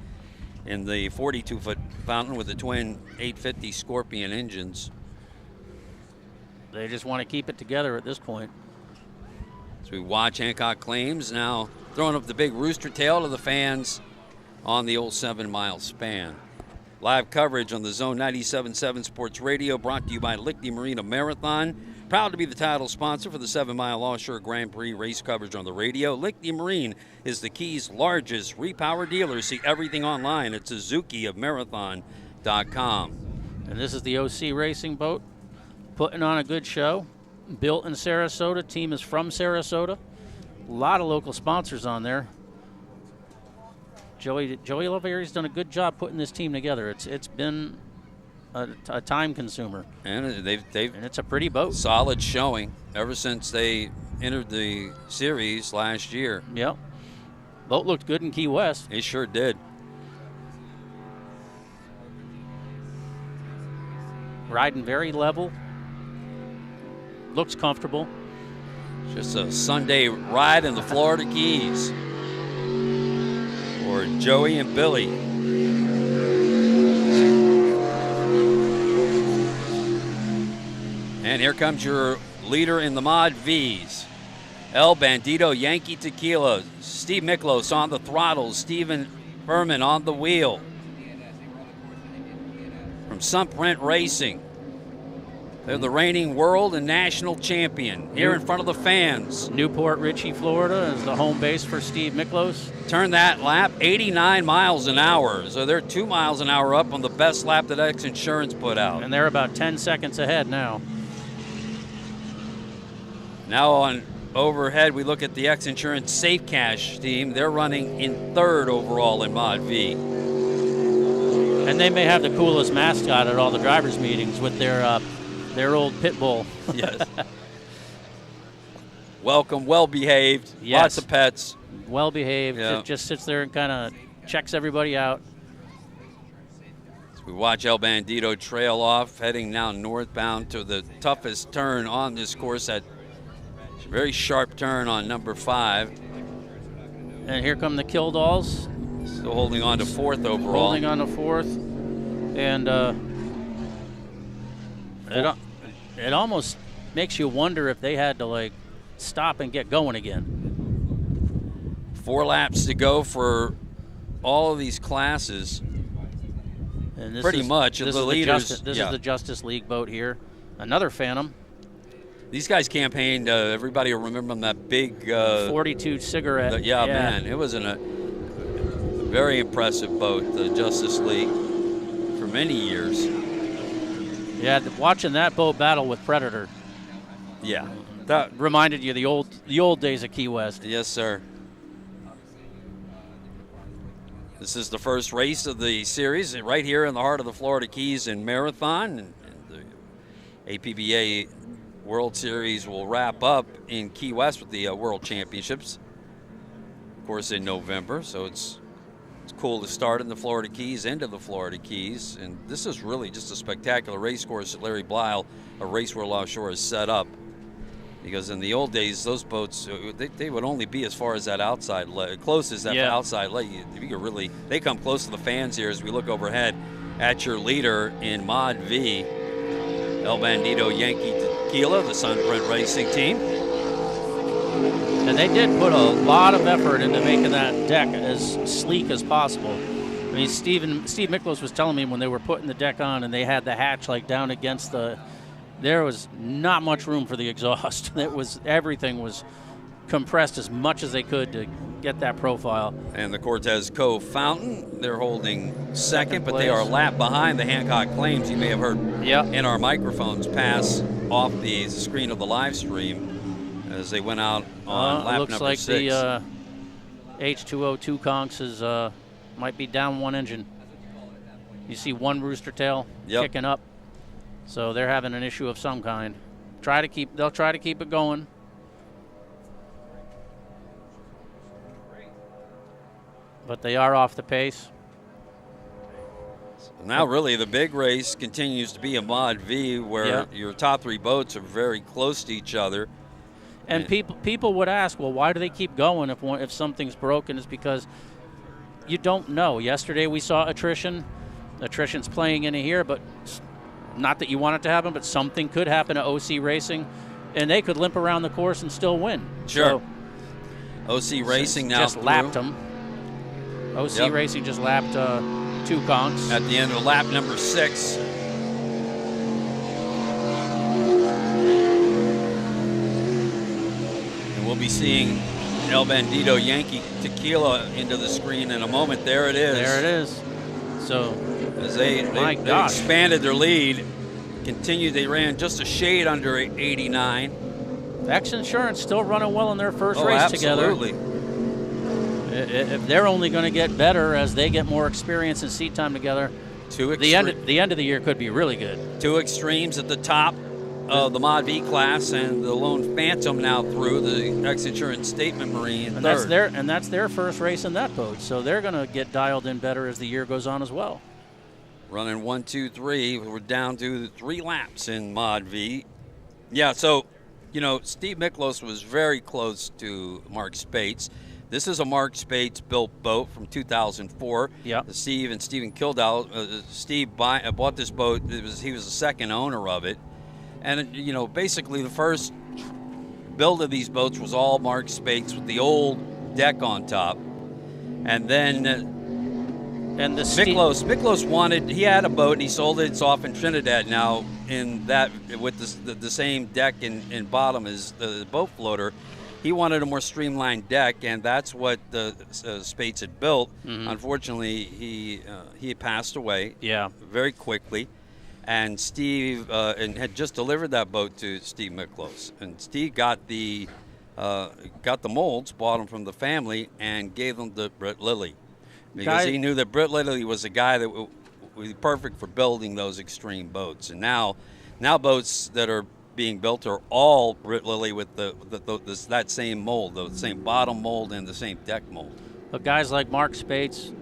in the 42-foot fountain with the twin 850 Scorpion engines. They just want to keep it together at this point. As we watch Hancock Claims now throwing up the big rooster tail to the fans on the old 7-mile span. Live coverage on the Zone 97.7 Sports Radio, brought to you by Lickney Marina Marathon. Proud to be the title sponsor for the 7-mile Offshore Grand Prix race coverage on the radio. Lickney Marine is the Keys' largest repower dealer. See everything online at Suzuki of Marathon.com. And this is the OC Racing boat, putting on a good show. Built in Sarasota, team is from Sarasota. A lot of local sponsors on there. Joey Laveri's done a good job putting this team together. It's been a time consumer. And and it's a pretty boat. Solid showing ever since they entered the series last year. Yep. Boat looked good in Key West. It sure did. Riding very level. Looks comfortable. Just a Sunday ride in the Florida Keys for Joey and Billy. And here comes your leader in the Mod Vs. El Bandito Yankee Tequila. Steve Miklos on the throttle. Steven Furman on the wheel. From Sunprint Racing. They're the reigning world and national champion here in front of the fans. Newport Richey, Florida is the home base for Steve Miklos. Turn that lap, 89 miles an hour. So they're 2 miles an hour up on the best lap that X Insurance put out. And they're about 10 seconds ahead now. Now on overhead, we look at the X Insurance Safe Cash team. They're running in third overall in Mod V. And they may have the coolest mascot at all the drivers' meetings with their old pit bull. Yes. Welcome, well-behaved, yes. Lots of pets. Well-behaved, Yeah. just sits there and kind of checks everybody out. So we watch El Bandito trail off, heading now northbound to the toughest turn on this course. That very sharp turn on number 5. And here come the Killdalls. Still holding on to 4th overall. Holding on to 4th. And it almost makes you wonder if they had to, like, stop and get going again. 4 laps to go for all of these classes. And this Pretty is, much. This, The is, leaders, this is the Justice League boat here. Another Phantom. These guys campaigned. Everybody will remember them, that big 42 cigarette. yeah, man, it was a very impressive boat, the Justice League, for many years. Yeah, watching that boat battle with Predator. Yeah, That reminded you of the old days of Key West. Yes, sir. This is the first race of the series right here in the heart of the Florida Keys in Marathon. And the APBA World Series will wrap up in Key West with the World Championships, of course, in November. So it's cool to start in the Florida Keys, into the Florida Keys. And this is really just a spectacular race course that Larry Blyle of Race World Offshore has set up. Because in the old days, those boats, they would only be as far as that outside leg, close as that outside leg. You could really, they come close to the fans here as we look overhead at your leader in Mod V, El Bandito Yankee Tequila, the Sunprint Racing team. And they did put a lot of effort into making that deck as sleek as possible. I mean, Steve Miklos was telling me when they were putting the deck on and they had the hatch like down against there was not much room for the exhaust. Everything was compressed as much as they could to get that profile. And the Cortez Cove Fountain, they're holding second, but they place. are a lap behind the Hancock Claims. You may have heard in our microphones pass off the screen of the live stream as they went out on lap looks number like 6. the H202 conchs is might be down one engine. You see one rooster tail kicking up. So they're having an issue of some kind. They'll try to keep it going. But they are off the pace. So now really the big race continues to be a Mod V where your top 3 boats are very close to each other. And people would ask, well, why do they keep going if something's broken? It's because you don't know. Yesterday we saw attrition. Attrition's playing into here, but not that you want it to happen, but something could happen to OC Racing, and they could limp around the course and still win. Sure. So, OC Racing now just through. lapped them. OC Yep. Racing just lapped 2 conks. At the end of lap number 6. And we'll be seeing El Bandito Yankee Tequila into the screen in a moment. There it is. There it is. So, As they expanded their lead, continued, they ran just a shade under 89. X Insurance still running well in their first Oh, race absolutely. together. If they're only going to get better as they get more experience and seat time together, the end of the year could be really good. 2 extremes at the top of the Mod V class, and the lone Phantom now through the X Insurance Statement Marine. And that's their first race in that boat, so they're going to get dialed in better as the year goes on as well. Running 1, 2, 3. We're down to 3 laps in Mod V. Yeah, so, Steve Miklos was very close to Mark Spates. This is a Mark Spates built boat from 2004. Yeah. Steve and Stephen Kildall. Steve bought this boat. He was the second owner of it. And, basically the first build of these boats was all Mark Spates with the old deck on top. And then and the Miklos wanted, he had a boat and he sold it. It's off in Trinidad now in that with the same deck in bottom as the boat floater. He wanted a more streamlined deck, and that's what the Spates had built. Mm-hmm. Unfortunately, he passed away very quickly, and Steve had just delivered that boat to Steve Miklos. And Steve got the molds, bought them from the family, and gave them to Britt Lilly. Because he knew that Britt Lilly was a guy that would be perfect for building those extreme boats. And now boats that are being built are all Britt Lilly with that same mold, the same bottom mold and the same deck mold. But guys like Mark Spates,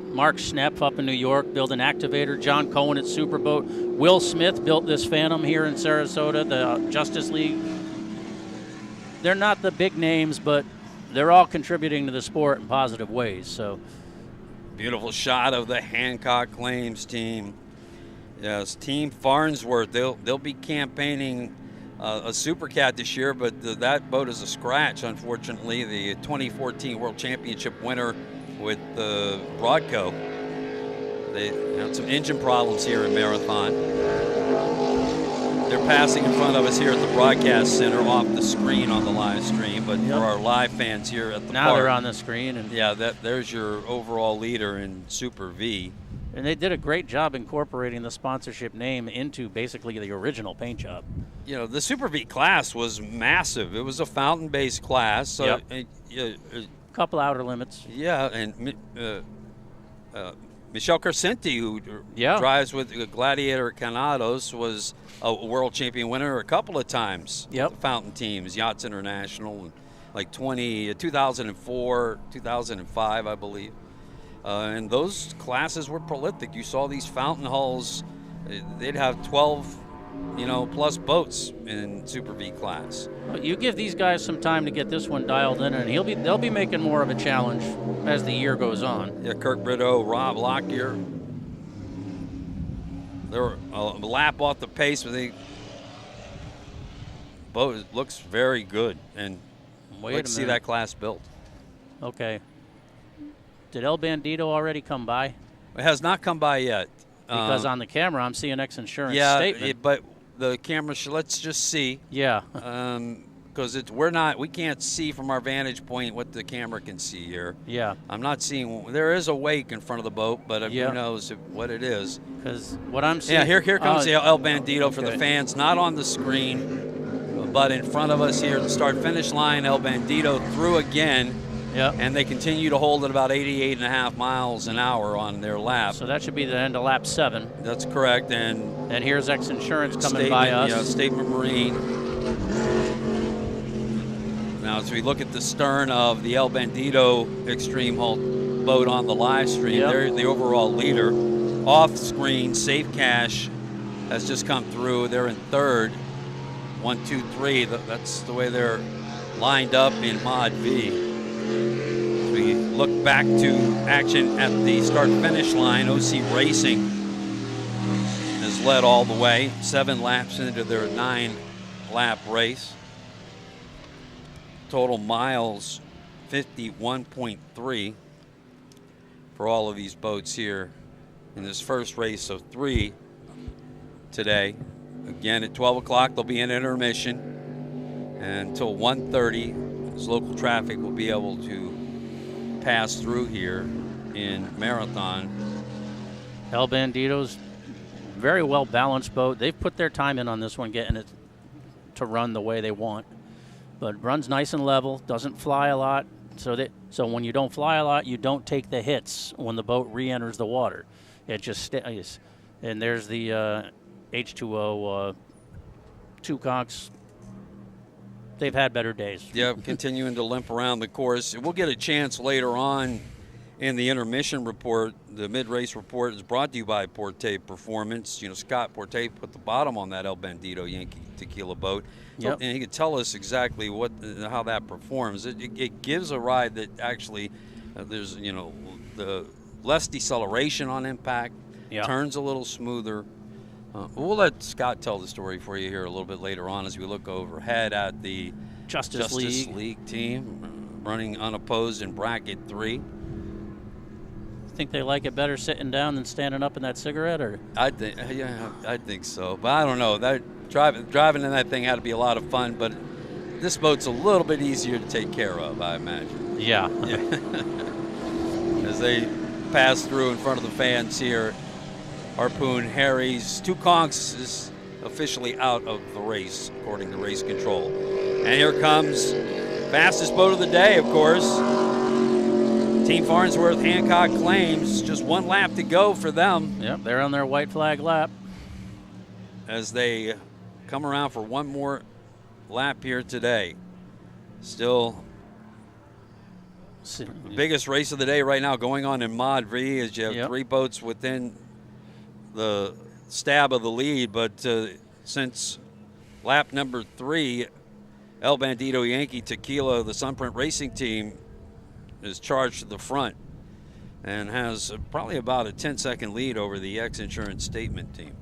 Mark Schnepp up in New York built an activator, John Cohen at Superboat, Will Smith built this Phantom here in Sarasota, the Justice League. They're not the big names, but they're all contributing to the sport in positive ways. So, beautiful shot of the Hancock Claims team. Yes, Team Farnsworth. They'll be campaigning a Supercat this year, but that boat is a scratch, unfortunately. The 2014 World Championship winner with Broadco. They had some engine problems here in Marathon. They're passing in front of us here at the broadcast center off the screen on the live stream, but for our live fans here at the now park, they're on the screen. And there's your overall leader in Super V. And they did a great job incorporating the sponsorship name into basically the original paint job. The Super V class was massive. It was a fountain-based class. So, couple outer limits. Yeah, and Michel Carcenti, who drives with Gladiator Canados, was a world champion winner a couple of times. Yep. With the fountain teams, Yachts International, like 2004, 2005, I believe. And those classes were prolific. You saw these fountain hulls. They'd have 12, plus boats in Super V class. Well, you give these guys some time to get this one dialed in, and they'll be making more of a challenge as the year goes on. Yeah, Kirk Brito, Rob Lockyer. They're a lap off the pace, but boat looks very good, and let's see that class built. Okay. Did El Bandito already come by? It has not come by yet. Because on the camera, I'm seeing X Insurance statement. But the camera, let's just see. Yeah. Because we can't see from our vantage point what the camera can see here. Yeah. I'm not seeing. There is a wake in front of the boat, but who knows what it is? Because what I'm seeing. Yeah, here comes the El Bandito for the fans, not on the screen, but in front of us here, the start-finish line. El Bandito through again. Yep. And they continue to hold at about 88.5 miles an hour on their lap. So that should be the end of lap 7. That's correct. And here's X Insurance coming by us. Yeah, Statement Marine. Now, as we look at the stern of the El Bandito Extreme Hull boat on the live stream, they're the overall leader. Off screen, Safe Cash has just come through. They're in third. 1, 2, 3. That's the way they're lined up in Mod V. We look back to action at the start-finish line. OC Racing has led all the way, 7 laps into their 9-lap race. Total miles 51.3 for all of these boats here in this first race of 3 today. Again, at 12 o'clock, there'll be an intermission. And until 1:30, as local traffic will be able to pass through here in Marathon. El Bandito's very well balanced boat. They've put their time in on this one, getting it to run the way they want. But runs nice and level, doesn't fly a lot. So when you don't fly a lot, you don't take the hits when the boat re-enters the water. It just stays. And there's the H2O two conchs. They've had better days. Yep, continuing to limp around the course. We'll get a chance later on in the intermission report. The mid-race report is brought to you by Porte Performance. You know, Scott Porte put the bottom on that El Bandito Yankee Tequila boat. Yep. And he could tell us exactly how that performs. It gives a ride that actually there's, you know, the less deceleration on impact, turns a little smoother. We'll let Scott tell the story for you here a little bit later on as we look overhead at the Justice League team running unopposed in bracket 3. Think they like it better sitting down than standing up in that cigarette, or? I think so, but I don't know. That driving in that thing had to be a lot of fun, but this boat's a little bit easier to take care of, I imagine. Yeah. As they pass through in front of the fans here, Harpoon Harry's two conchs is officially out of the race, according to race control. And here comes fastest boat of the day, of course. Team Farnsworth Hancock Claims, just one lap to go for them. Yep, they're on their white flag lap. As they come around for one more lap here today. Still the biggest race of the day right now going on in Mod V, as you have 3 boats within the stab of the lead, but since lap number 3, El Bandito Yankee Tequila, the Sunprint Racing team, is charged to the front and has probably about a 10-second lead over the X Insurance Statement team.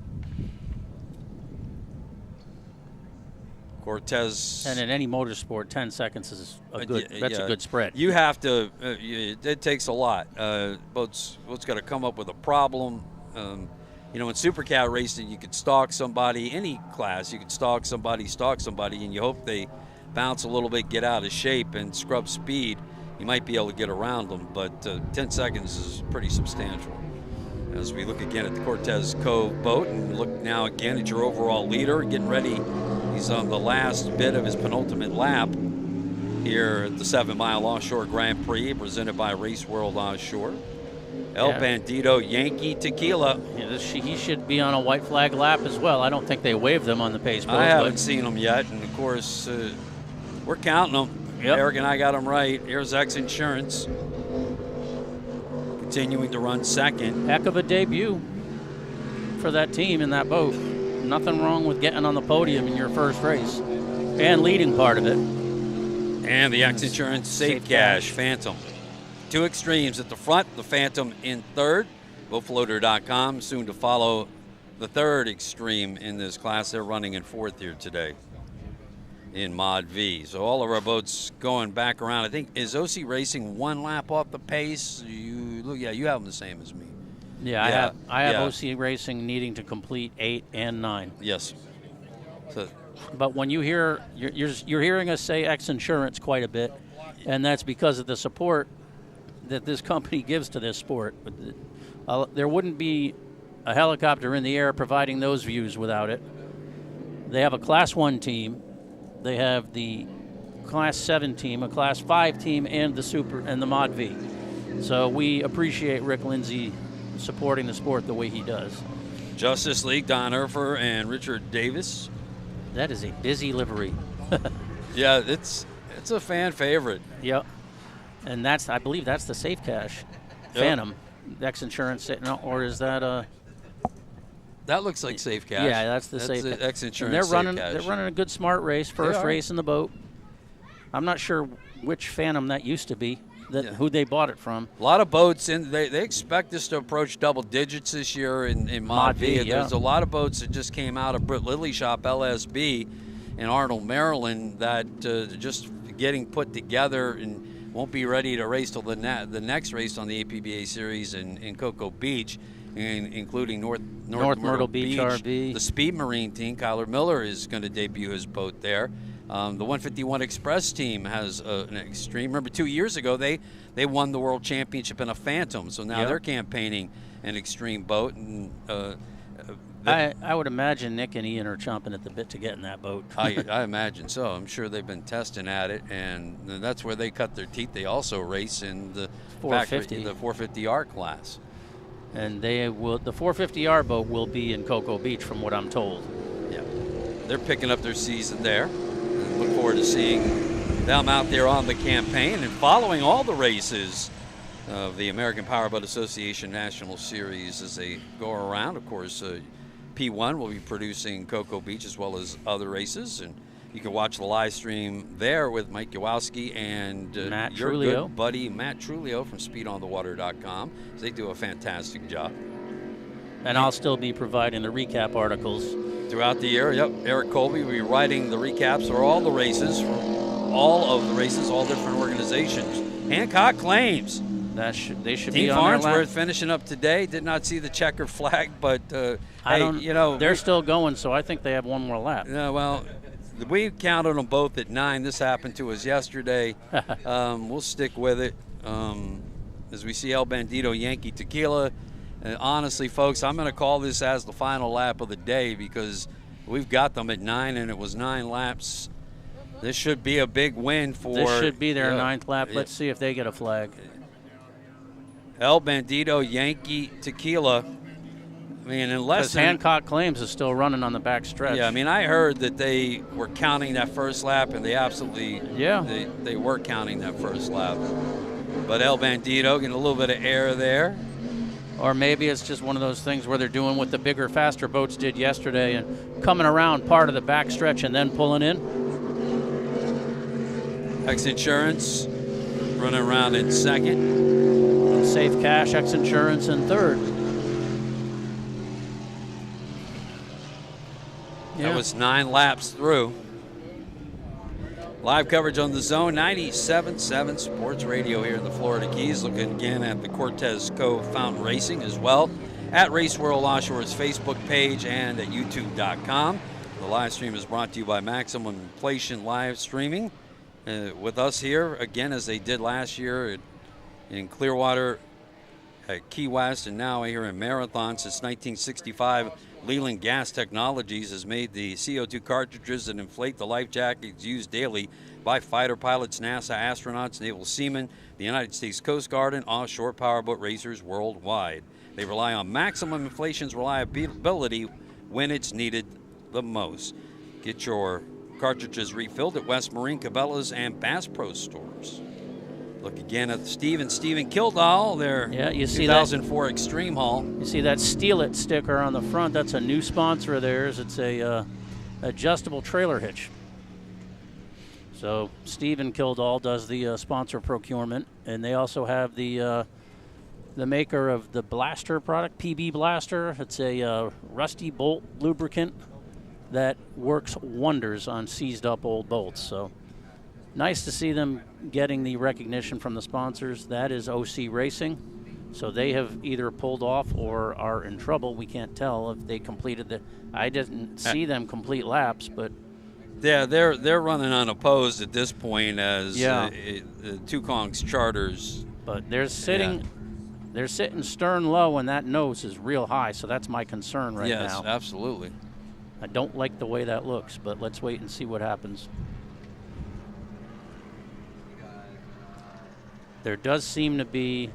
Cortez. And in any motorsport, 10 seconds is a good spread. You have to, it takes a lot. Boats got to come up with a problem. You know, in Supercat racing, you could stalk somebody, any class, you could stalk somebody, and you hope they bounce a little bit, get out of shape, and scrub speed. You might be able to get around them, but 10 seconds is pretty substantial. As we look again at the Cortez Cove boat and look now again at your overall leader, getting ready. He's on the last bit of his penultimate lap here at the 7 Mile Offshore Grand Prix, presented by Race World Offshore. El Bandito Yankee Tequila. Yeah, he should be on a white flag lap as well. I don't think they waved them on the pace boat. I haven't seen them yet, and of course, we're counting them. Yep. Eric and I got them right. Here's X Insurance, continuing to run second. Heck of a debut for that team in that boat. Nothing wrong with getting on the podium in your first race and leading part of it. And the X Insurance Safe Cash Phantom. 2 extremes at the front, the Phantom in third. BoatFloater.com, soon to follow the third extreme in this class. They're running in fourth here today in Mod V. So all of our boats going back around. I think, is OC Racing 1 lap off the pace? You have them the same as me. Yeah, I have OC Racing needing to complete 8 and 9. Yes. So, but when you hear, you're hearing us say X Insurance quite a bit, and that's because of the support that this company gives to this sport. There wouldn't be a helicopter in the air providing those views without it. They have a Class 1 team. They have the Class 7 team, a Class 5 team, and the Mod V. So we appreciate Rick Lindsay supporting the sport the way he does. Justice League, Don Erfer and Richard Davis. That is a busy livery. Yeah, it's a fan favorite. Yep. And I believe that's the Safe Cash Phantom. X Insurance, or is that that looks like Safe Cash. Yeah, that's the Safe Cash. X Insurance They're running a good smart race, first race in the boat. I'm not sure which Phantom that used to be, who they bought it from. A lot of boats, they expect us to approach double digits this year in Mod V. There's a lot of boats that just came out of Britt Lilly Shop, LSB, in Arnold, Maryland, that just getting put together and won't be ready to race till the next race on the APBA series in Cocoa Beach, including North Myrtle Beach RV. The Speed Marine team, Kyler Miller, is going to debut his boat there. The 151 Express team has an extreme. Remember, 2 years ago they won the World Championship in a Phantom, so now they're campaigning an extreme boat. And I would imagine Nick and Ian are chomping at the bit to get in that boat. I imagine so. I'm sure they've been testing at it, and that's where they cut their teeth. They also race in the 450R class. And the 450R boat will be in Cocoa Beach, from what I'm told. Yeah, they're picking up their season there. And look forward to seeing them out there on the campaign and following all the races of the American Powerboat Association National Series as they go around. Of course, P1 will be producing Cocoa Beach as well as other races, and you can watch the live stream there with Mike Kowalski and your good buddy Matt Trulio from SpeedOnTheWater.com. They do a fantastic job. And I'll still be providing the recap articles throughout the year. Yep, Eric Colby will be writing the recaps for all the races, all different organizations. Hancock Claims. They should Team be on their Farnsworth finishing up today. Did not see the checker flag, but they're still going, so I think they have one more lap. Yeah, well, we counted them both at 9. This happened to us yesterday. We'll stick with it. As we see El Bandito Yankee Tequila. And honestly, folks, I'm going to call this as the final lap of the day because we've got them at 9, and it was 9 laps. This should be a big win for. This should be their 9th lap. Let's see if they get a flag. El Bandito Yankee Tequila. I mean, unless Hancock Claims is still running on the back stretch. Yeah, I mean, I heard that they were counting that first lap, and they absolutely they were counting that first lap. But El Bandito getting a little bit of air there. Or maybe it's just one of those things where they're doing what the bigger, faster boats did yesterday and coming around part of the back stretch and then pulling in. X Insurance running around in 2nd. Safe Cash, X Insurance in 3rd. That was 9 laps through. Live coverage on the Zone 97.7 Sports Radio here in the Florida Keys. Looking again at the Cortez Cove Fountain Racing as well at Race World Offshore's Facebook page and at YouTube.com. The live stream is brought to you by Maximum Inflation Live Streaming. With us here again, as they did last year in Clearwater, at Key West, and now here in Marathon. Since 1965, Leland Gas Technologies has made the CO2 cartridges that inflate the life jackets used daily by fighter pilots, NASA astronauts, naval seamen, the United States Coast Guard, and offshore powerboat racers worldwide. They rely on Maximum Inflation's reliability when it's needed the most. Get your cartridges refilled at West Marine, Cabela's, and Bass Pro stores. Look again at Stephen Kildall, their 2004 Extreme Haul. You see that Steal It sticker on the front. That's a new sponsor of theirs. It's a adjustable trailer hitch. So Stephen Kildall does the sponsor procurement, and they also have the maker of the Blaster product, PB Blaster. It's a rusty bolt lubricant that works wonders on seized up old bolts. So nice to see them getting the recognition from the sponsors. That is OC Racing. So they have either pulled off or are in trouble. We can't tell if they completed the. I didn't see them complete laps, but yeah, they're running unopposed at this point as Two Kongs charters. But they're sitting stern low, and that nose is real high. So that's my concern now. Yes, absolutely. I don't like the way that looks, but let's wait and see what happens. There does seem to be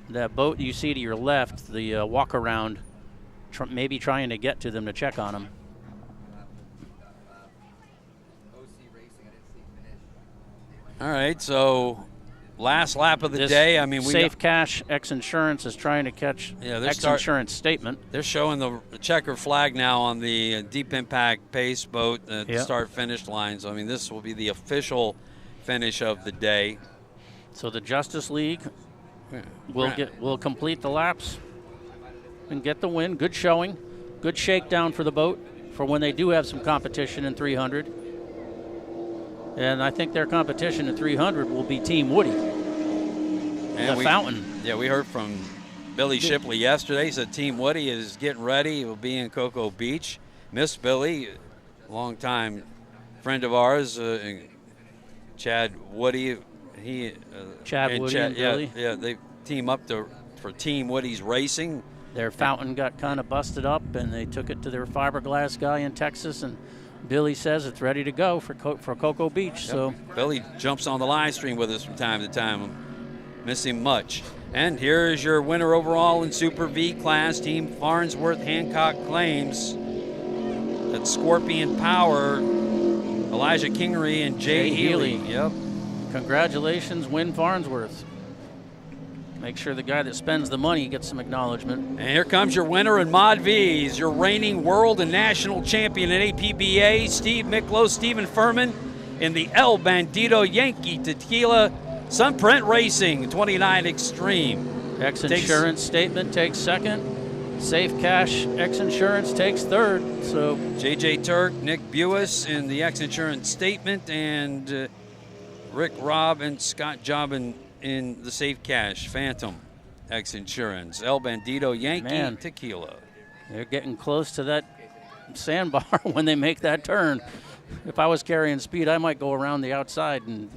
that boat you see to your left, the walk around, maybe trying to get to them to check on them. All right, so last lap of the day. I mean, Safe Cash X Insurance is trying to catch X Insurance statement. They're showing the checker flag now on the Deep Impact Pace boat at the start-finish line. So I mean, this will be the official finish of the day. So the Justice League will complete the laps and get the win. Good showing, good shakedown for the boat for when they do have some competition in 300. And I think their competition at 300 will be Team Woody. And the Fountain. Yeah, we heard from Billy Shipley yesterday. He said Team Woody is getting ready. He will be in Cocoa Beach. Miss Billy, longtime friend of ours, Chad Woody. Chad Woody and Billy. Yeah, they team up for Team Woody's Racing. Their fountain got kind of busted up, and they took it to their fiberglass guy in Texas, and Billy says it's ready to go for Cocoa Beach. Yep. So Billy jumps on the live stream with us from time to time. Miss him much. And here is your winner overall in Super V class, Team Farnsworth Hancock Claims. That's Scorpion Power, Elijah Kingery, and Jay Healy. Yep. Congratulations, Win Farnsworth. Make sure the guy that spends the money gets some acknowledgement. And here comes your winner in Mod V's, your reigning world and national champion in APBA, Steve Miklos, Stephen Furman, in the El Bandito Yankee Tequila Sunprint Racing 29 Extreme. X Insurance Statement takes second. Safe Cash X Insurance takes third. So JJ Turk, Nick Buis in the X Insurance Statement, and Rick Robb and Scott Jobbin in the Safe Cash Phantom X Insurance. El Bandito Yankee Tequila. They're getting close to that sandbar when they make that turn. If I was carrying speed, I might go around the outside and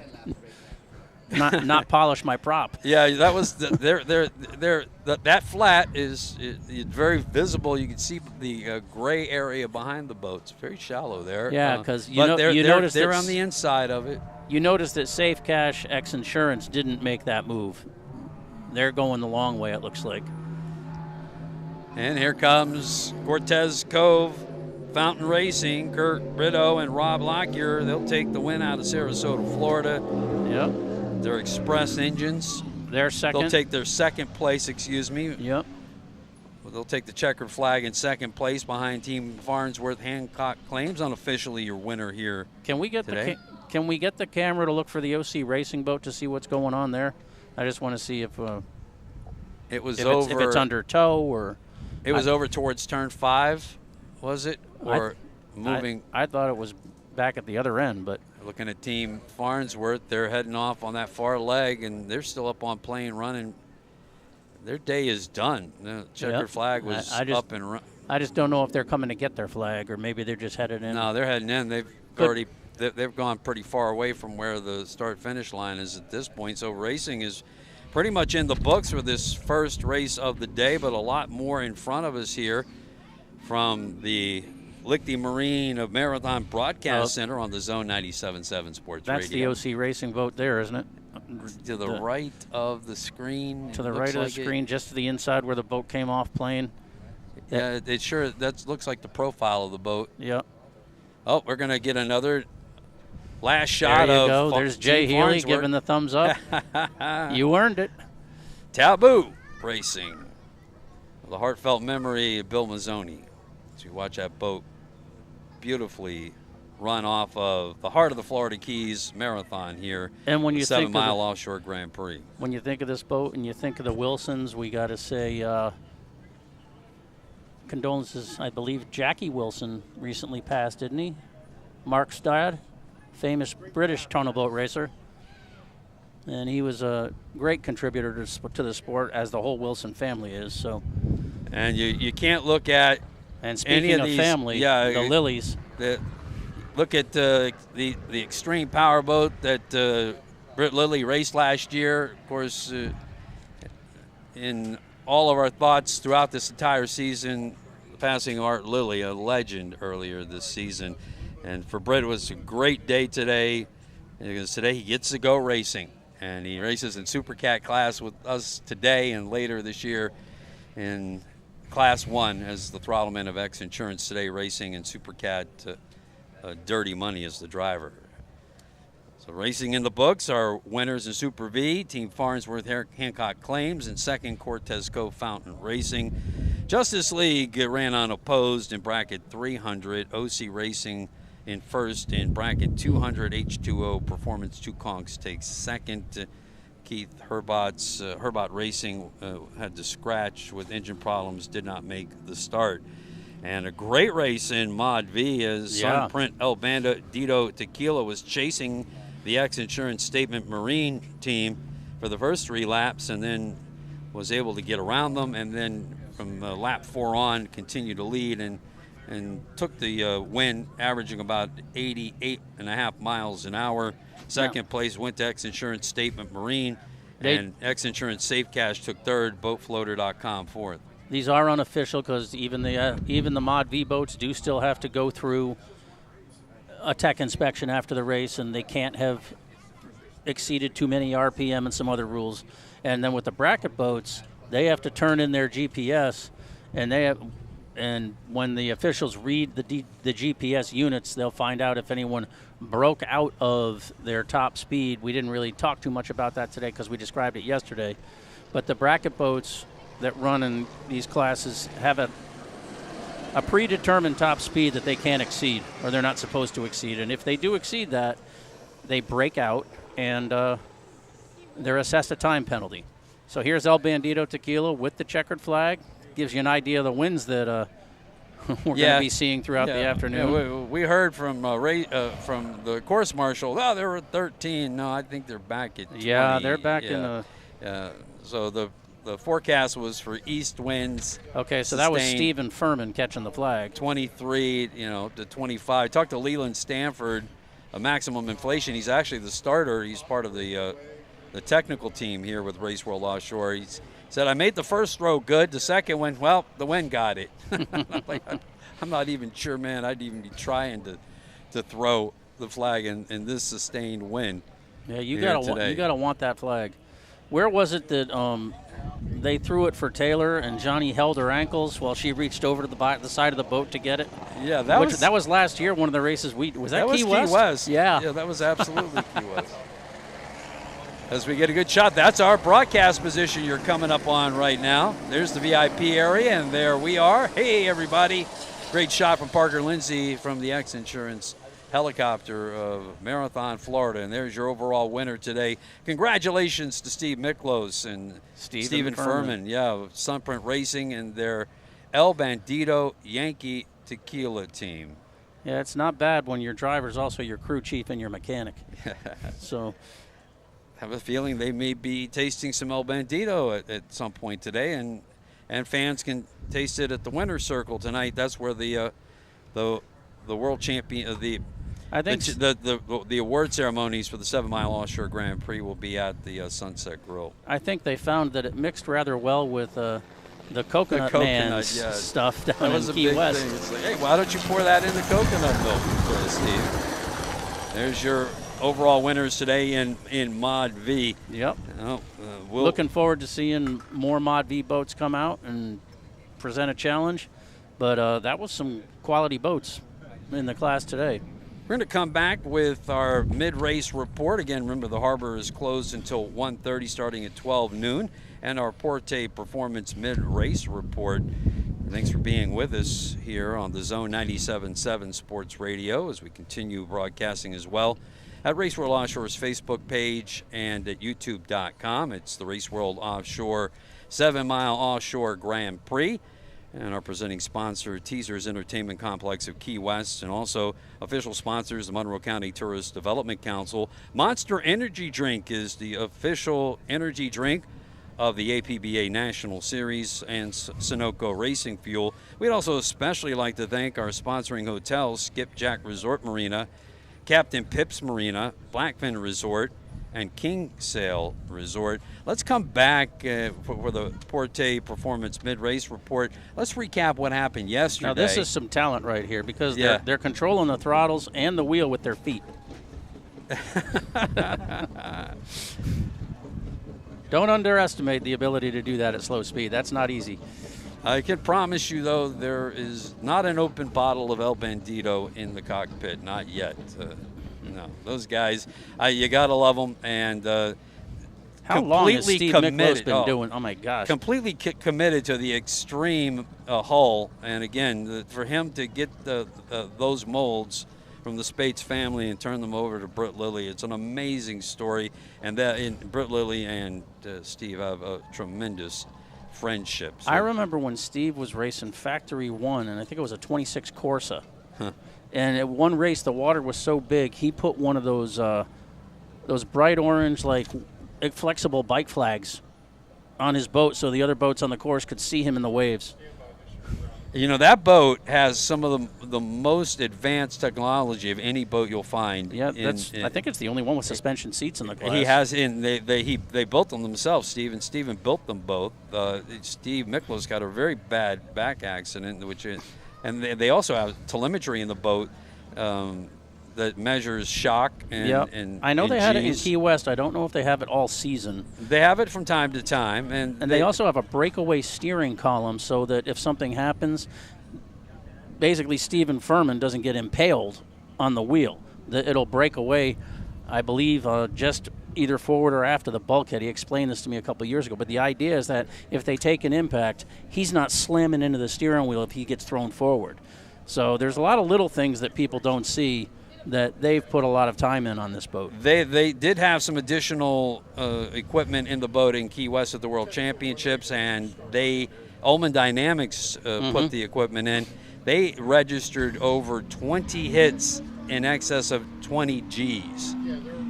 not polish my prop. Yeah, that was that flat is very visible. You can see the gray area behind the boat. It's very shallow there. Yeah, because they're on the inside of it. You notice that Safe Cash X Insurance didn't make that move. They're going the long way, it looks like. And here comes Cortez Cove Fountain Racing. Kurt Brito and Rob Lockyer. They'll take the win out of Sarasota, Florida. Yep. Their Express engines. They're second. They'll take their second place, excuse me. Yep. They'll take the checkered flag in second place behind Team Farnsworth Hancock Claims. Unofficially your winner here Can we get today. Can we get the camera to look for the OC Racing boat to see what's going on there? I just want to see if it was if over. If it's under tow or. It was over towards turn 5, was it? Or moving? I thought it was back at the other end, but. Looking at Team Farnsworth, they're heading off on that far leg, and they're still up on plane running. Their day is done. The checkered flag was up and running. I just don't know if they're coming to get their flag, or maybe they're just headed in. No, they're heading in. They've gone pretty far away from where the start-finish line is at this point. So racing is pretty much in the books for this first race of the day, but a lot more in front of us here from the Lichty Marine of Marathon Broadcast Center on the Zone 97.7 Sports Radio. That's the OC Racing boat there, isn't it? To the right of the screen. To the right of the screen, just to the inside where the boat came off plane. Yeah, it sure looks like the profile of the boat. Yeah. Oh, we're going to get another last shot there you of go. There's Jay Healy giving the thumbs up. You earned it. Taboo Racing. The heartfelt memory of Bill Mazzoni. As you watch that boat beautifully run off of the heart of the Florida Keys Marathon here. And when you think 7 Mile Offshore Grand Prix. When you think of this boat and you think of the Wilsons, we got to say condolences. I believe Jackie Wilson recently passed, didn't he? Mark's dad, famous British tonal boat racer. And he was a great contributor to the sport, as the whole Wilson family is. So. And you can't look at and speaking of family, the Lilies. Look at the extreme power boat that Britt Lilly raced last year. Of course, in all of our thoughts throughout this entire season, the passing of Art Lilly, a legend earlier this season. And for Britt, it was a great day today, because today he gets to go racing. And he races in Supercat class with us today and later this year in Class 1 as the throttleman of X Insurance today, racing in Supercat. Dirty Money is the driver. So racing in the books, our winners in Super V, Team Farnsworth Hancock Claims, and second Cortez Cove Fountain Racing. Justice League ran unopposed in bracket 300. OC Racing in first in bracket 200. H2O Performance 2 Conks takes second. Keith Herbot Racing had to scratch with engine problems, did not make the start. And a great race in Mod V as Yeah. Sunprint El Bandito Tequila was chasing the X Insurance Statement Marine team for the first 3 laps and then was able to get around them, and then from lap 4 on continued to lead and took the win, averaging about 88.5 miles an hour. Second place went to X Insurance Statement Marine, and X Insurance Safe Cash took third, BoatFloater.com fourth. These are unofficial because even the Mod V boats do still have to go through a tech inspection after the race, and they can't have exceeded too many RPM and some other rules. And then with the bracket boats, they have to turn in their GPS, and when the officials read the GPS units, they'll find out if anyone broke out of their top speed. We didn't really talk too much about that today because we described it yesterday. But the bracket boats that run in these classes have a predetermined top speed that they can't exceed, or they're not supposed to exceed. And if they do exceed that, they break out, and they're assessed a time penalty. So here's El Bandito Tequila with the checkered flag. Gives you an idea of the winds that we're going to be seeing throughout the afternoon. Yeah, we heard from the course marshal, there were 13. No, I think they're back at 20. Yeah, they're back in the... So the forecast was for east winds. Okay, so that was Stephen Furman catching the flag. 23, to 25. Talked to Leland Stanford, a Maximum Inflation. He's actually the starter. He's part of the technical team here with Race World Offshore. He said, I made the first throw good. The second one, well, the wind got it. I'm not even sure, man, I'd even be trying to throw the flag in this sustained wind. Yeah, you gotta want that flag. Where was it that they threw it for Taylor and Johnny held her ankles while she reached over to the side of the boat to get it? Yeah, that was last year. One of the races was that Key West? Key West. Yeah, that was absolutely Key West. As we get a good shot, that's our broadcast position you're coming up on right now. There's the VIP area, and there we are. Hey, everybody. Great shot from Parker Lindsay from the X Insurance helicopter of Marathon, Florida. And there's your overall winner today. Congratulations to Steve Miklos and Stephen Furman. Yeah, Sunprint Racing and their El Bandito Yankee Tequila team. Yeah, it's not bad when your driver's also your crew chief and your mechanic. So... have a feeling they may be tasting some El Bandito at some point today, and fans can taste it at the winner's circle tonight. That's where the world champion the award ceremonies for the 7 Mile Offshore Grand Prix will be at the Sunset Grill. I think they found that it mixed rather well with the coconut man's stuff down in Key West. Thing. It's like, hey, why don't you pour that in the coconut milk, Steve? There's your overall winners today in Mod V. Yep. Looking forward to seeing more Mod V boats come out and present a challenge. But that was some quality boats in the class today. We're going to come back with our mid-race report. Again, remember the harbor is closed until 1:30 starting at 12 noon. And our Porte Performance mid-race report. Thanks for being with us here on the Zone 97.7 Sports Radio as we continue broadcasting as well at Race World Offshore's Facebook page and at YouTube.com. It's the Race World Offshore 7 Mile Offshore Grand Prix. And our presenting sponsor, Teasers Entertainment Complex of Key West, and also official sponsors, the Monroe County Tourist Development Council. Monster Energy Drink is the official energy drink of the APBA National Series and Sunoco Racing Fuel. We'd also especially like to thank our sponsoring hotels, Skipjack Resort Marina, Captain Pips Marina, Blackfin Resort, and Kingsale Resort. Let's come back for the Porte Performance Mid-Race Report. Let's recap what happened yesterday. Now, this is some talent right here because they're controlling the throttles and the wheel with their feet. Don't underestimate the ability to do that at slow speed. That's not easy. I can promise you, though, there is not an open bottle of El Bandito in the cockpit. Not yet. No, those guys, you got to love them. And how long has Steve Miklos been doing? Oh, my gosh. Completely committed to the extreme hull. And, again, for him to get those molds from the Spates family and turn them over to Britt Lilly, it's an amazing story. And Britt Lilly and Steve have a tremendous friendships. I remember when Steve was racing Factory 1, and I think it was a 26 Corsa. And at one race, the water was so big, he put one of those bright orange, like, flexible bike flags on his boat so the other boats on the course could see him in the waves. You know, that boat has some of the most advanced technology of any boat you'll find. Yeah, I think it's the only one with suspension seats in the class. He has, they built them themselves. Steven built them both. Steve Miklos got a very bad back accident, and they also have telemetry in the boat that measures shock and I know and they had it in Gs. Key West. I don't know if they have it all season. They have it from time to time, and they also have a breakaway steering column so that if something happens, basically Stephen Furman doesn't get impaled on the wheel. It'll break away, I believe, just either forward or after the bulkhead. He explained this to me a couple of years ago. But the idea is that if they take an impact, he's not slamming into the steering wheel if he gets thrown forward. So there's a lot of little things that people don't see that they've put a lot of time in on this boat. They did have some additional equipment in the boat in Key West at the World Championships, and Ullman Dynamics put the equipment in. They registered over 20 hits in excess of 20 Gs,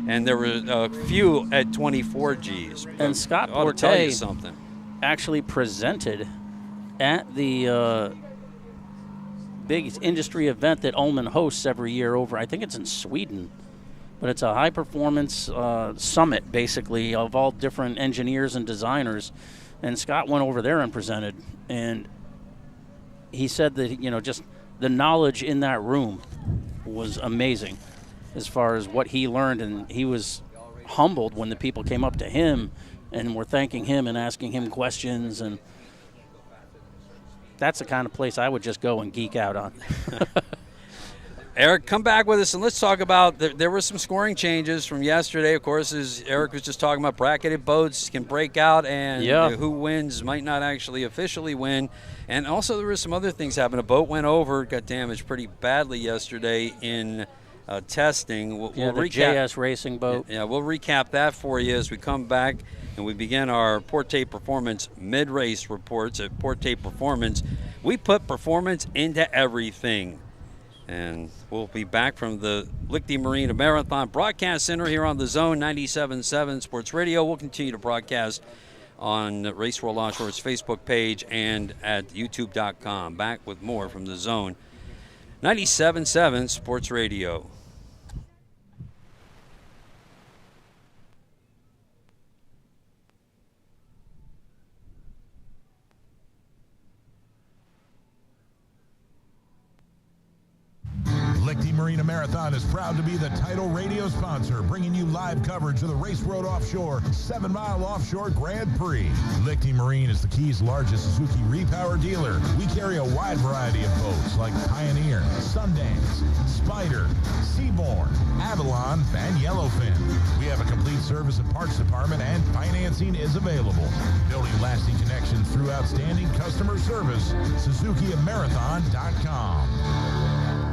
and there were a few at 24 Gs. And Scott Porte actually presented at the big industry event that Ullman hosts every year over, I think it's in Sweden, but it's a high-performance summit, basically, of all different engineers and designers. And Scott went over there and presented, and he said that, just the knowledge in that room was amazing as far as what he learned, and he was humbled when the people came up to him and were thanking him and asking him questions, and that's the kind of place I would just go and geek out on. Eric, come back with us, and let's talk about, there were some scoring changes from yesterday. Of course, as Eric was just talking about, bracketed boats can break out, and who wins might not actually officially win. And also there were some other things happening. A boat went over, got damaged pretty badly yesterday in testing. We'll the recap, JS Racing boat. Yeah, we'll recap that for you as we come back and we begin our Porte Performance mid-race reports. At Porte Performance, we put performance into everything. And we'll be back from the Lichty Marina Marathon Broadcast Center here on the Zone 97.7 Sports Radio. We'll continue to broadcast on Race World Offshore's Facebook page and at youtube.com. Back with more from the Zone 97.7 Sports Radio. Lichty Marina Marathon is proud to be the title radio sponsor, bringing you live coverage of the Race Road Offshore 7-mile offshore Grand Prix. Lichty Marine is the Keys' largest Suzuki repower dealer. We carry a wide variety of boats like Pioneer, Sundance, Spider, Seabourn, Avalon, and Yellowfin. We have a complete service and parts department, and financing is available. Building lasting connections through outstanding customer service. SuzukiAmarathon.com.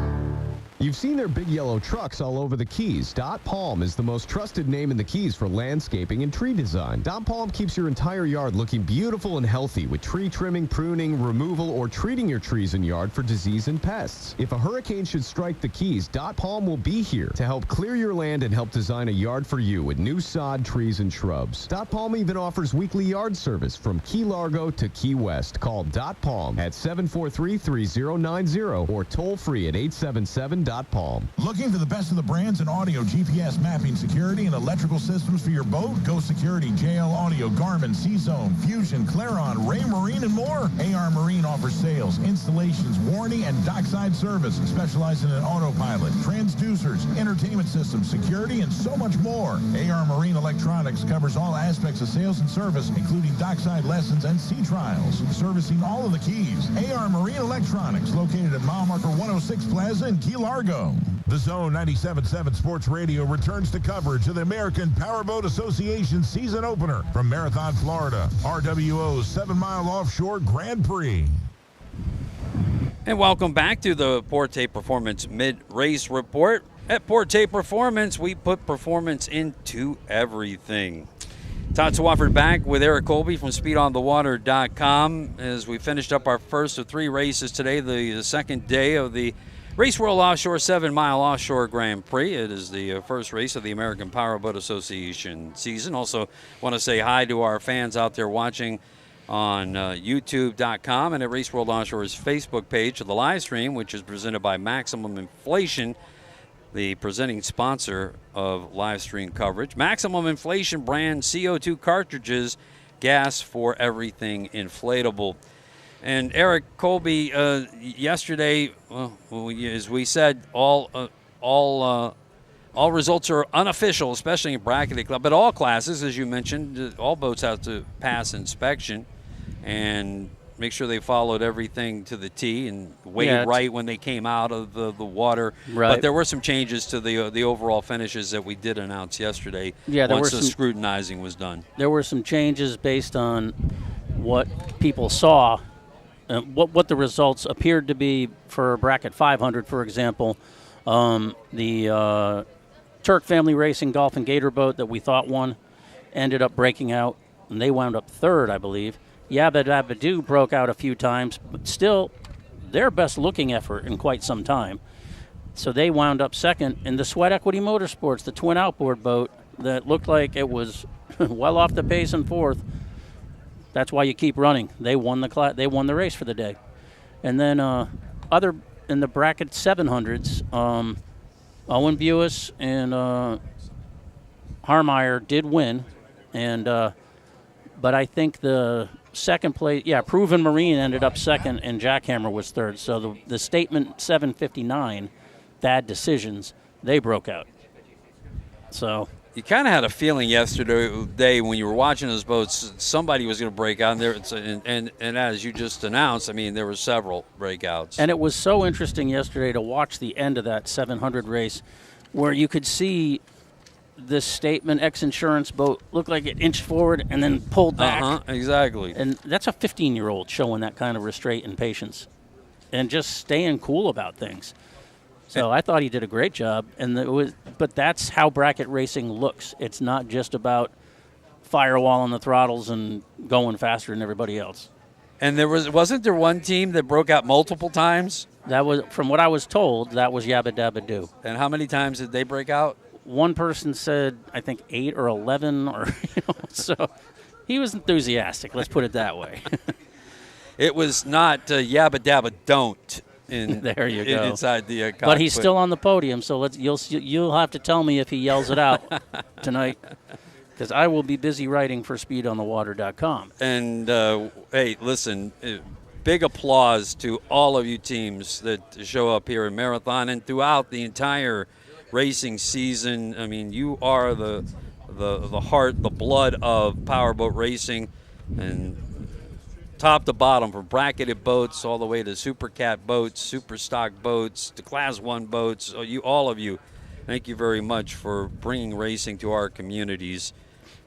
You've seen their big yellow trucks all over the Keys. Dot Palm is the most trusted name in the Keys for landscaping and tree design. Dot Palm keeps your entire yard looking beautiful and healthy with tree trimming, pruning, removal, or treating your trees and yard for disease and pests. If a hurricane should strike the Keys, Dot Palm will be here to help clear your land and help design a yard for you with new sod, trees, and shrubs. Dot Palm even offers weekly yard service from Key Largo to Key West. Call Dot Palm at 743-3090 or toll free at 877 Palm. Looking for the best of the brands in audio, GPS mapping, security, and electrical systems for your boat? Go Security, JL Audio, Garmin, C-Zone, Fusion, Claron, Ray Marine, and more. AR Marine offers sales, installations, warranty, and dockside service, specializing in autopilot, transducers, entertainment systems, security, and so much more. AR Marine Electronics covers all aspects of sales and service, including dockside lessons and sea trials, servicing all of the Keys. AR Marine Electronics, located at mile marker 106 Plaza in Key Largo. The Zone 97.7 Sports Radio returns to coverage of the American Powerboat Association season opener from Marathon, Florida, RWO's 7-mile offshore Grand Prix. And welcome back to the Porte Performance mid-race report. At Porte Performance, we put performance into everything. Todd Swafford back with Eric Colby from SpeedOnTheWater.com as we finished up our first of 3 races today, the second day of the Race World Offshore 7-mile Offshore Grand Prix. It is the first race of the American Powerboat Association season. Also want to say hi to our fans out there watching on YouTube.com and at Race World Offshore's Facebook page of the live stream, which is presented by Maximum Inflation, the presenting sponsor of live stream coverage. Maximum Inflation brand CO2 cartridges, gas for everything inflatable. And Eric Colby, yesterday, as we said, all results are unofficial, especially in bracketed club, but all classes, as you mentioned, all boats have to pass inspection and make sure they followed everything to the T and weighed right when they came out of the water. Right. But there were some changes to the overall finishes that we did announce yesterday. Yeah, once the scrutinizing was done. There were some changes based on what people saw, what the results appeared to be for bracket 500, for example. The Turk Family Racing Golf and Gator boat that we thought won ended up breaking out, and they wound up third, I believe. Yabba Dabba Doo broke out a few times, but still their best looking effort in quite some time. So they wound up second. In the Sweat Equity Motorsports, the twin outboard boat that looked like it was well off the pace in fourth, that's why you keep running. They won the race for the day. And then other in the bracket 700s, Owen Buis and Harmeyer did win, and but I think the second place, Proven Marine ended up second, and Jackhammer was third. So the Statement 759, Bad Decisions, they broke out. So you kind of had a feeling yesterday when you were watching those boats, somebody was going to break out. And as you just announced, I mean, there were several breakouts. And it was so interesting yesterday to watch the end of that 700 race where you could see this Statement X Insurance boat look like it inched forward and then pulled back. Exactly. And that's a 15-year-old showing that kind of restraint and patience and just staying cool about things. So I thought he did a great job, but that's how bracket racing looks. It's not just about firewalling the throttles and going faster than everybody else. And wasn't there one team that broke out multiple times? That was, from what I was told, that was Yabba Dabba Doo. And how many times did they break out? One person said, I think 8 or 11, or so he was enthusiastic. Let's put it that way. It was not Yabba Dabba Don't. There you go. Inside the cockpit. But he's still on the podium, so you'll have to tell me if he yells it out tonight, because I will be busy writing for SpeedOnTheWater.com. And hey, listen, big applause to all of you teams that show up here in Marathon and throughout the entire racing season. I mean, you are the heart, the blood of powerboat racing, and top to bottom, from bracketed boats all the way to Supercat boats, Superstock boats, to Class 1 boats. All of you, thank you very much for bringing racing to our communities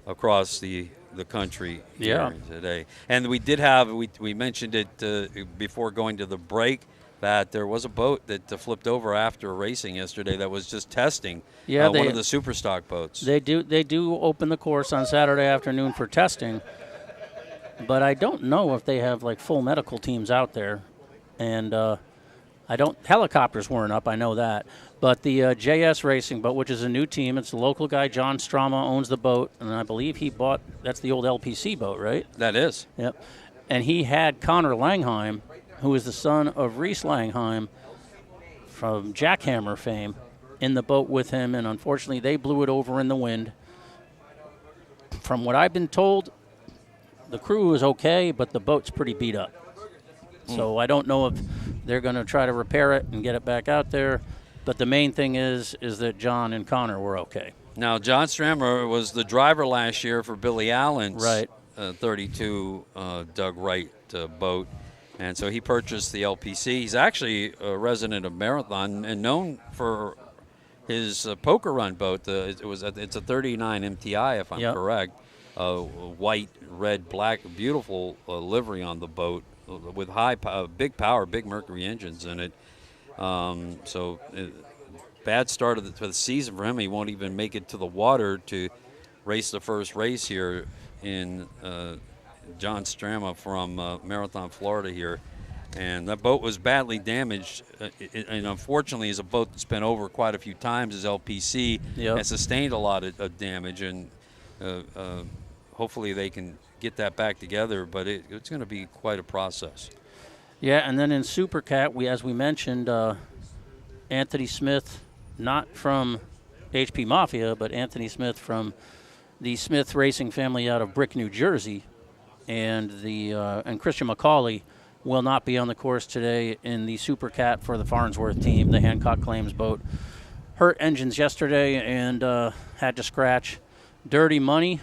across the country here today. And we did have, we mentioned it before going to the break, that there was a boat that flipped over after racing yesterday that was just testing one of the Superstock boats. They do open the course on Saturday afternoon for testing, but I don't know if they have like full medical teams out there, and helicopters weren't up, I know that. But the JS Racing boat, which is a new team, it's a local guy, John Strama, owns the boat, and I believe that's the old LPC boat, right? That is. Yep. And he had Connor Langheim, who is the son of Reese Langheim from Jackhammer fame, in the boat with him, and unfortunately they blew it over in the wind. From what I've been told, the crew is okay, but the boat's pretty beat up. So I don't know if they're going to try to repair it and get it back out there. But the main thing is that John and Connor were okay. Now, John Strammer was the driver last year for Billy Allen's 32 Doug Wright boat. And so he purchased the LPC. He's actually a resident of Marathon and known for his poker run boat. It's a 39 MTI, if I'm correct. White, red, black, beautiful livery on the boat with big power, big Mercury engines in it. Bad start for the season for him. He won't even make it to the water to raced the first race here in John Strama from Marathon, Florida here. And that boat was badly damaged, and unfortunately, is a boat that's been over quite a few times as LPC. Yep. Has sustained a lot of damage, and hopefully they can get that back together. But it's going to be quite a process. Yeah, and then in Supercat, as we mentioned, Anthony Smith, not from HP Mafia, but Anthony Smith from the Smith Racing family out of Brick, New Jersey, and Christian McCauley will not be on the course today in the Supercat for the Farnsworth team, the Hancock Claims boat. Hurt engines yesterday and had to scratch. Dirty Money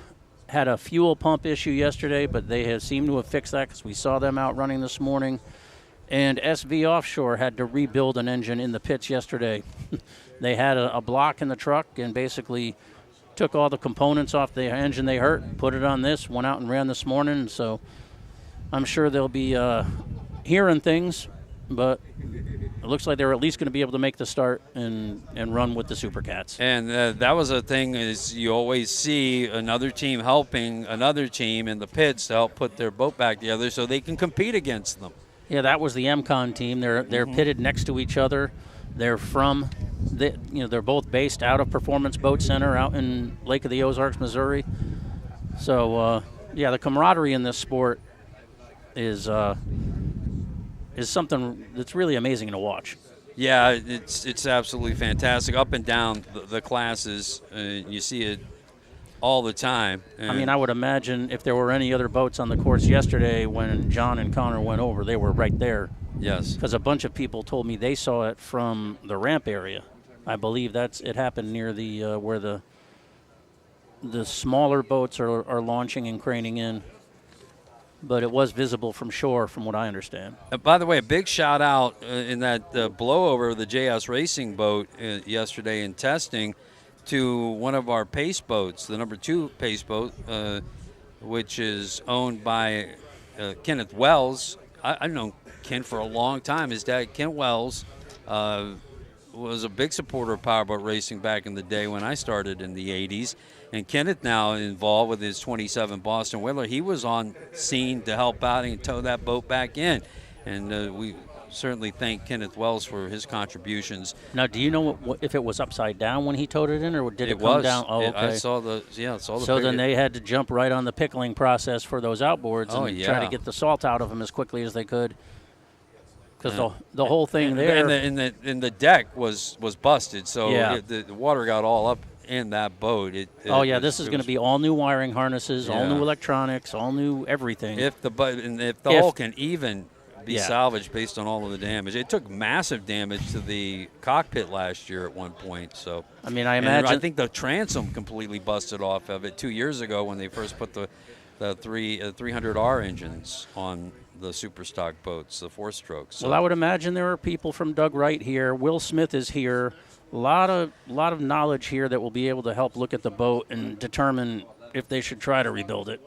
had a fuel pump issue yesterday, but they have seemed to have fixed that because we saw them out running this morning. And SV Offshore had to rebuild an engine in the pits yesterday. They had a block in the truck and basically took all the components off the engine they hurt, put it on this, went out and ran this morning. So I'm sure they'll be hearing things, but it looks like they're at least going to be able to make the start and run with the Supercats. And that was a thing, is you always see another team helping another team in the pits to help put their boat back together so they can compete against them. Yeah, that was the MCON team. They're pitted next to each other. They're they're both based out of Performance Boat Center out in Lake of the Ozarks, Missouri. So the camaraderie in this sport is something that's really amazing to watch. Yeah, it's absolutely fantastic. Up and down the classes, you see it all the time. I mean, I would imagine if there were any other boats on the course yesterday when John and Connor went over, they were right there. Yes. Because a bunch of people told me they saw it from the ramp area. I believe it happened near the where the smaller boats are launching and craning in. But it was visible from shore, from what I understand. By the way, a big shout out in that blowover of the JS Racing boat yesterday in testing to one of our pace boats, the number 2 pace boat, which is owned by Kenneth Wells. I've known Ken for a long time. His dad, Kent Wells, was a big supporter of powerboat racing back in the day when I started in the 80s. And Kenneth now involved with his 27 Boston Whaler. He was on scene to help out and tow that boat back in. And we certainly thank Kenneth Wells for his contributions. Now, do you know if it was upside down when he towed it in, or did it come was down? Oh, okay. I saw the So then they had to jump right on the pickling process for those outboards and try to get the salt out of them as quickly as they could. Because the whole thing there, and the deck was busted, so the water got all up in that boat. This is going to be all new wiring harnesses, all new electronics, all new everything. If the hull can even be salvaged based on all of the damage. It took massive damage to the cockpit last year at one point. So I mean, I imagine. I think the transom completely busted off of it 2 years ago when they first put the 300R engines on the Superstock boats, the 4-stroke. So. Well, I would imagine there are people from Doug Wright here. Will Smith is here. A lot of knowledge here that will be able to help look at the boat and determine if they should try to rebuild it.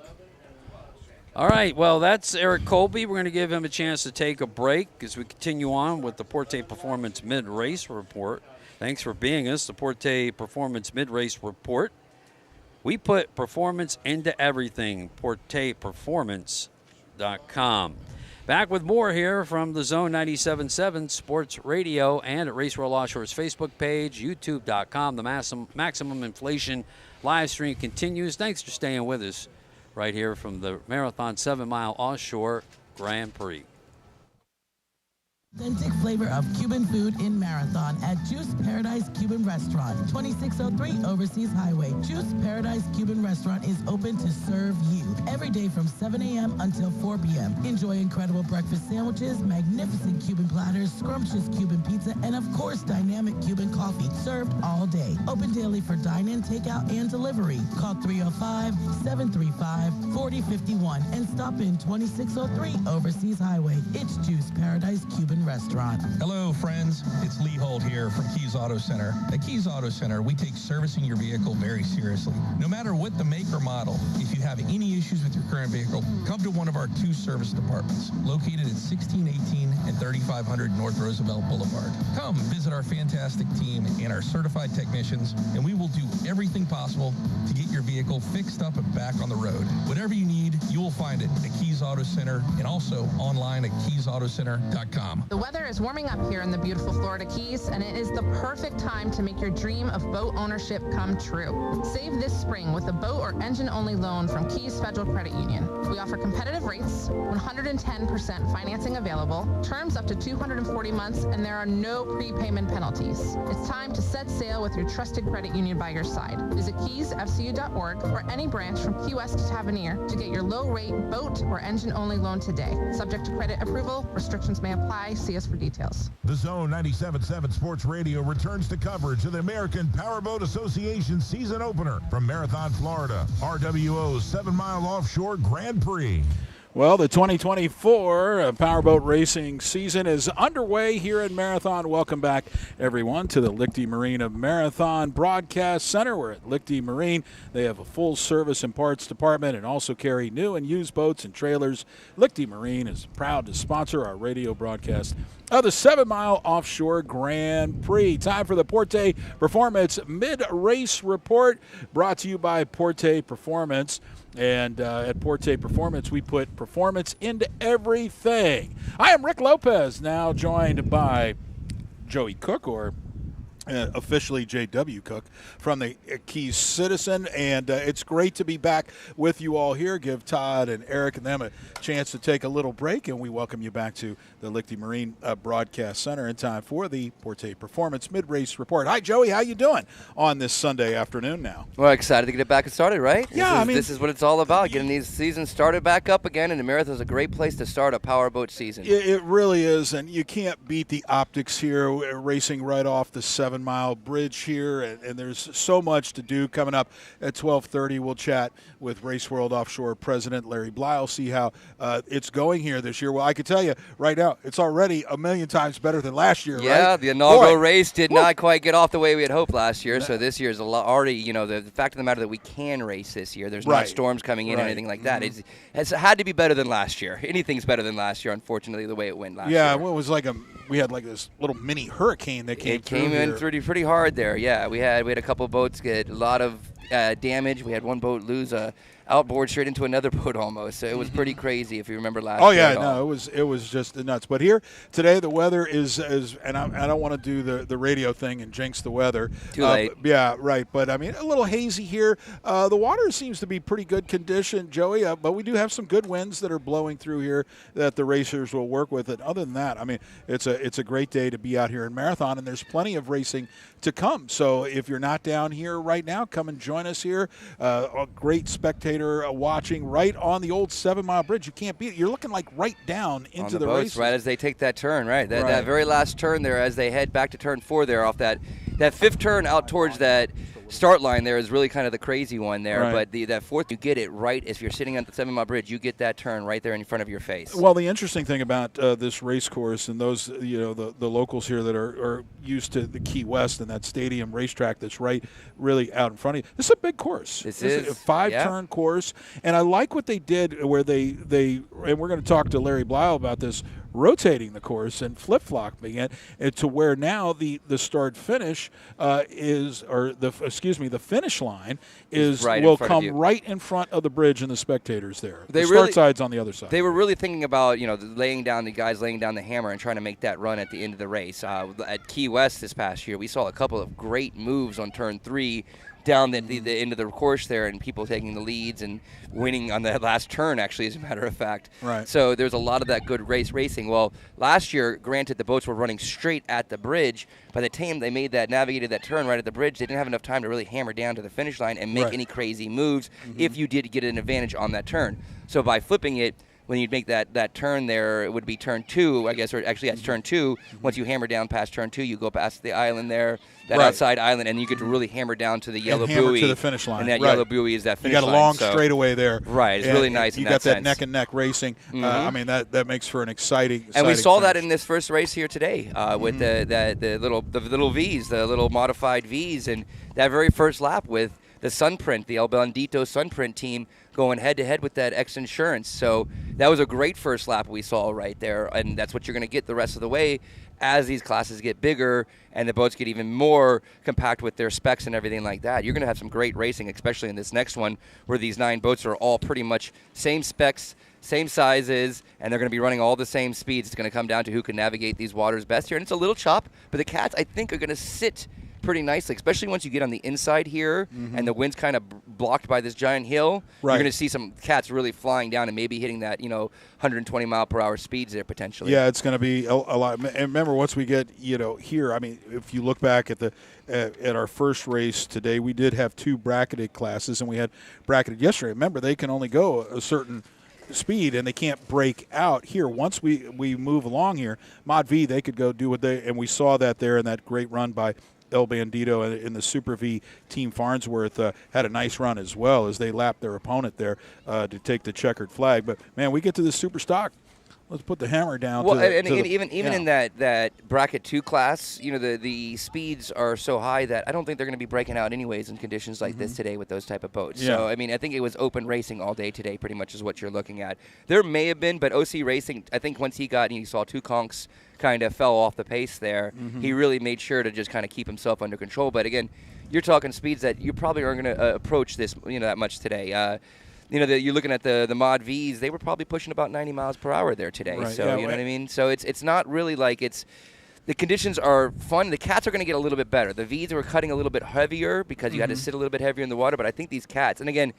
All right, well, that's Eric Colby. We're going to give him a chance to take a break as we continue on with the Porte Performance Mid-Race Report. Thanks for being us, the Porte Performance Mid-Race Report. We put performance into everything, porteperformance.com. Back with more here from the Zone 97.7 Sports Radio and at Race World Offshore's Facebook page, youtube.com. The Maximum Inflation live stream continues. Thanks for staying with us right here from the Marathon 7-Mile Offshore Grand Prix. Authentic flavor of Cuban food in Marathon at Juice Paradise Cuban Restaurant, 2603 Overseas Highway. Juice Paradise Cuban Restaurant is open to serve you every day from 7 a.m. until 4 p.m. Enjoy incredible breakfast sandwiches, magnificent Cuban platters, scrumptious Cuban pizza, and of course, dynamic Cuban coffee served all day. Open daily for dine-in, takeout, and delivery. Call 305-735-4051 and stop in 2603 Overseas Highway. It's Juice Paradise Cuban Cuban Restaurant. Hello, friends. It's Lee Holt here from Keys Auto Center. At Keys Auto Center, we take servicing your vehicle very seriously. No matter what the make or model, if you have any issues with your current vehicle, come to one of our 2 service departments located at 1618 and 3500 North Roosevelt Boulevard. Come visit our fantastic team and our certified technicians, and we will do everything possible to get your vehicle fixed up and back on the road. Whatever you need, you will find it at Keys Auto Center and also online at keysautocenter.com. The weather is warming up here in the beautiful Florida Keys, and it is the perfect time to make your dream of boat ownership come true. Save this spring with a boat or engine-only loan from Keys Federal Credit Union. We offer competitive rates, 110% financing available, terms up to 240 months, and there are no prepayment penalties. It's time to set sail with your trusted credit union by your side. Visit keysfcu.org or any branch from Key West to Tavernier to get your low-rate boat or engine-only loan today. Subject to credit approval, restrictions may apply. See us for details. The Zone 97.7 Sports Radio returns to coverage of the American Powerboat Association season opener from Marathon, Florida, RWO's 7-mile offshore Grand Prix. Well, the 2024 powerboat racing season is underway here in Marathon. Welcome back, everyone, to the Lichty Marine Marathon Broadcast Center. We're at Lichty Marine. They have a full service and parts department and also carry new and used boats and trailers. Lichty Marine is proud to sponsor our radio broadcast of the 7-mile offshore Grand Prix. Time for the Porte Performance Mid-Race Report, brought to you by Porte Performance. And at Porte Performance, we put performance into everything. I am Rick Lopez, now joined by Joey Cook, or officially J.W. Cook, from the Keys Citizen, and it's great to be back with you all here. Give Todd and Eric and them a chance to take a little break, and we welcome you back to the Lichty Marine Broadcast Center in time for the Porte Performance Mid-Race Report. Hi, Joey. How you doing on this Sunday afternoon now? Well, excited to get it back and started, right? Yeah, this is what it's all about, getting these seasons started back up again, and the Marathon is a great place to start a powerboat season. It really is, and you can't beat the optics here, racing right off the 7-mile bridge here, and there's so much to do. Coming up at 12:30, we'll chat with Race World Offshore President Larry Blyle, see how it's going here this year. Well, I can tell you right now, it's already a million times better than last year, yeah, right? The inaugural race did not quite get off the way we had hoped last year, so this year is a lot already, the fact of the matter that we can race this year. There's not storms coming in or anything like that. It has had to be better than last year. Anything's better than last year, unfortunately, the way it went last year. Yeah, well, it was like we had like this little mini hurricane that came through. It came in pretty hard there. Yeah, we had a couple boats get a lot of damage. We had one boat lose a outboard straight into another boat almost. So it was pretty crazy if you remember last year. Oh yeah, no, it was just nuts. But here today the weather is and I don't want to do the radio thing and jinx the weather. Too late. Yeah, right. But I mean, a little hazy here. The water seems to be pretty good condition, Joey. But we do have some good winds that are blowing through here that the racers will work with. And other than that, I mean, it's a great day to be out here in Marathon, and there's plenty of racing to come. So if you're not down here right now, come and join us here. A great spectator watching right on the old 7-mile bridge. You can't beat it. You're looking like right down into the race. Right as they take that turn, right? That very last turn there as they head back to turn 4 there off that fifth turn out towards that start line there is really kind of the crazy one there. Right. But that fourth, you get it right. If you're sitting on the 7-mile bridge, you get that turn right there in front of your face. Well, the interesting thing about this race course and those, the locals here that are used to the Key West and that stadium racetrack that's really out in front of you, this is a big course. This is a 5-turn course. And I like what they did where they and we're going to talk to Larry Blyle about this, rotating the course and flip-flopping it to where now the start-finish the finish line will come right in front of the bridge and the spectators there. The start side's on the other side. They were really thinking about laying down the hammer and trying to make that run at the end of the race. At Key West this past year, we saw a couple of great moves on turn 3 down the end of the course there, and people taking the leads and winning on that last turn, actually, as a matter of fact. Right. So there's a lot of that good racing. Well, last year, granted, the boats were running straight at the bridge. By the time they navigated that turn right at the bridge, they didn't have enough time to really hammer down to the finish line and make any crazy moves if you did get an advantage on that turn. So by flipping it, when you make that turn there, it would be turn 2, I guess, or actually that's turn 2. Once you hammer down past turn 2, you go past the island there, that outside island, and you get to really hammer down to the yellow buoy. To the finish line. And that yellow buoy is that finish line. You got a long straightaway there. Right, it's really nice. You got that neck-and-neck racing. I mean, that makes for an exciting And we saw finish. that in this first race here today with the little Vs, the little modified Vs, and that very first lap with the Sunprint, the El Bandito Sunprint team going head-to-head with that X Insurance. So that was a great first lap we saw right there, and that's what you're going to get the rest of the way as these classes get bigger and the boats get even more compact with their specs and everything like that. You're going to have some great racing, especially in this next one where these 9 boats are all pretty much same specs, same sizes, and they're going to be running all the same speeds. It's going to come down to who can navigate these waters best here. And it's a little chop, but the Cats, I think, are going to sit pretty nicely, especially once you get on the inside here and the wind's kind of blocked by this giant hill. You're going to see some Cats really flying down and maybe hitting that 120 mile per hour speeds there potentially. Yeah, it's going to be a lot. And remember, once we get here, I mean, if you look back at at our first race today, we did have 2 bracketed classes, and we had bracketed yesterday. Remember, they can only go a certain speed and they can't break out here. Once we move along here, Mod V, they could go do what they, and we saw that there in that great run by El Bandito in the Super V. Team Farnsworth had a nice run as well as they lapped their opponent there to take the checkered flag. But man, we get to the Superstock. Let's put the hammer down. Well, even in that bracket 2 class, the speeds are so high that I don't think they're going to be breaking out anyways in conditions like this today with those type of boats. Yeah. So I mean, I think it was open racing all day today, pretty much is what you're looking at. There may have been, but OC Racing, I think once he saw 2 conchs kind of fell off the pace there, he really made sure to just kind of keep himself under control. But again, you're talking speeds that you probably aren't going to approach this that much today. You're looking at the Mod Vs, they were probably pushing about 90 miles per hour there today. Right, so, you know what I mean? So it's not really like the conditions are fun. The Cats are going to get a little bit better. The Vs were cutting a little bit heavier because you had to sit a little bit heavier in the water, but I think these Cats, and again,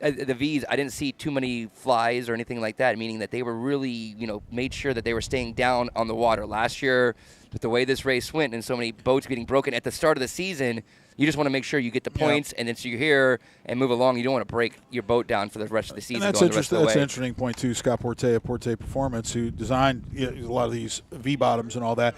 the Vs, I didn't see too many flies or anything like that, meaning that they were really, made sure that they were staying down on the water. Last year, with the way this race went and so many boats getting broken at the start of the season, you just want to make sure you get the points, and then so you're here and move along. You don't want to break your boat down for the rest of the season. And that's interesting. That's an interesting point too. Scott Porte of Porte Performance, who designed a lot of these V bottoms and all that.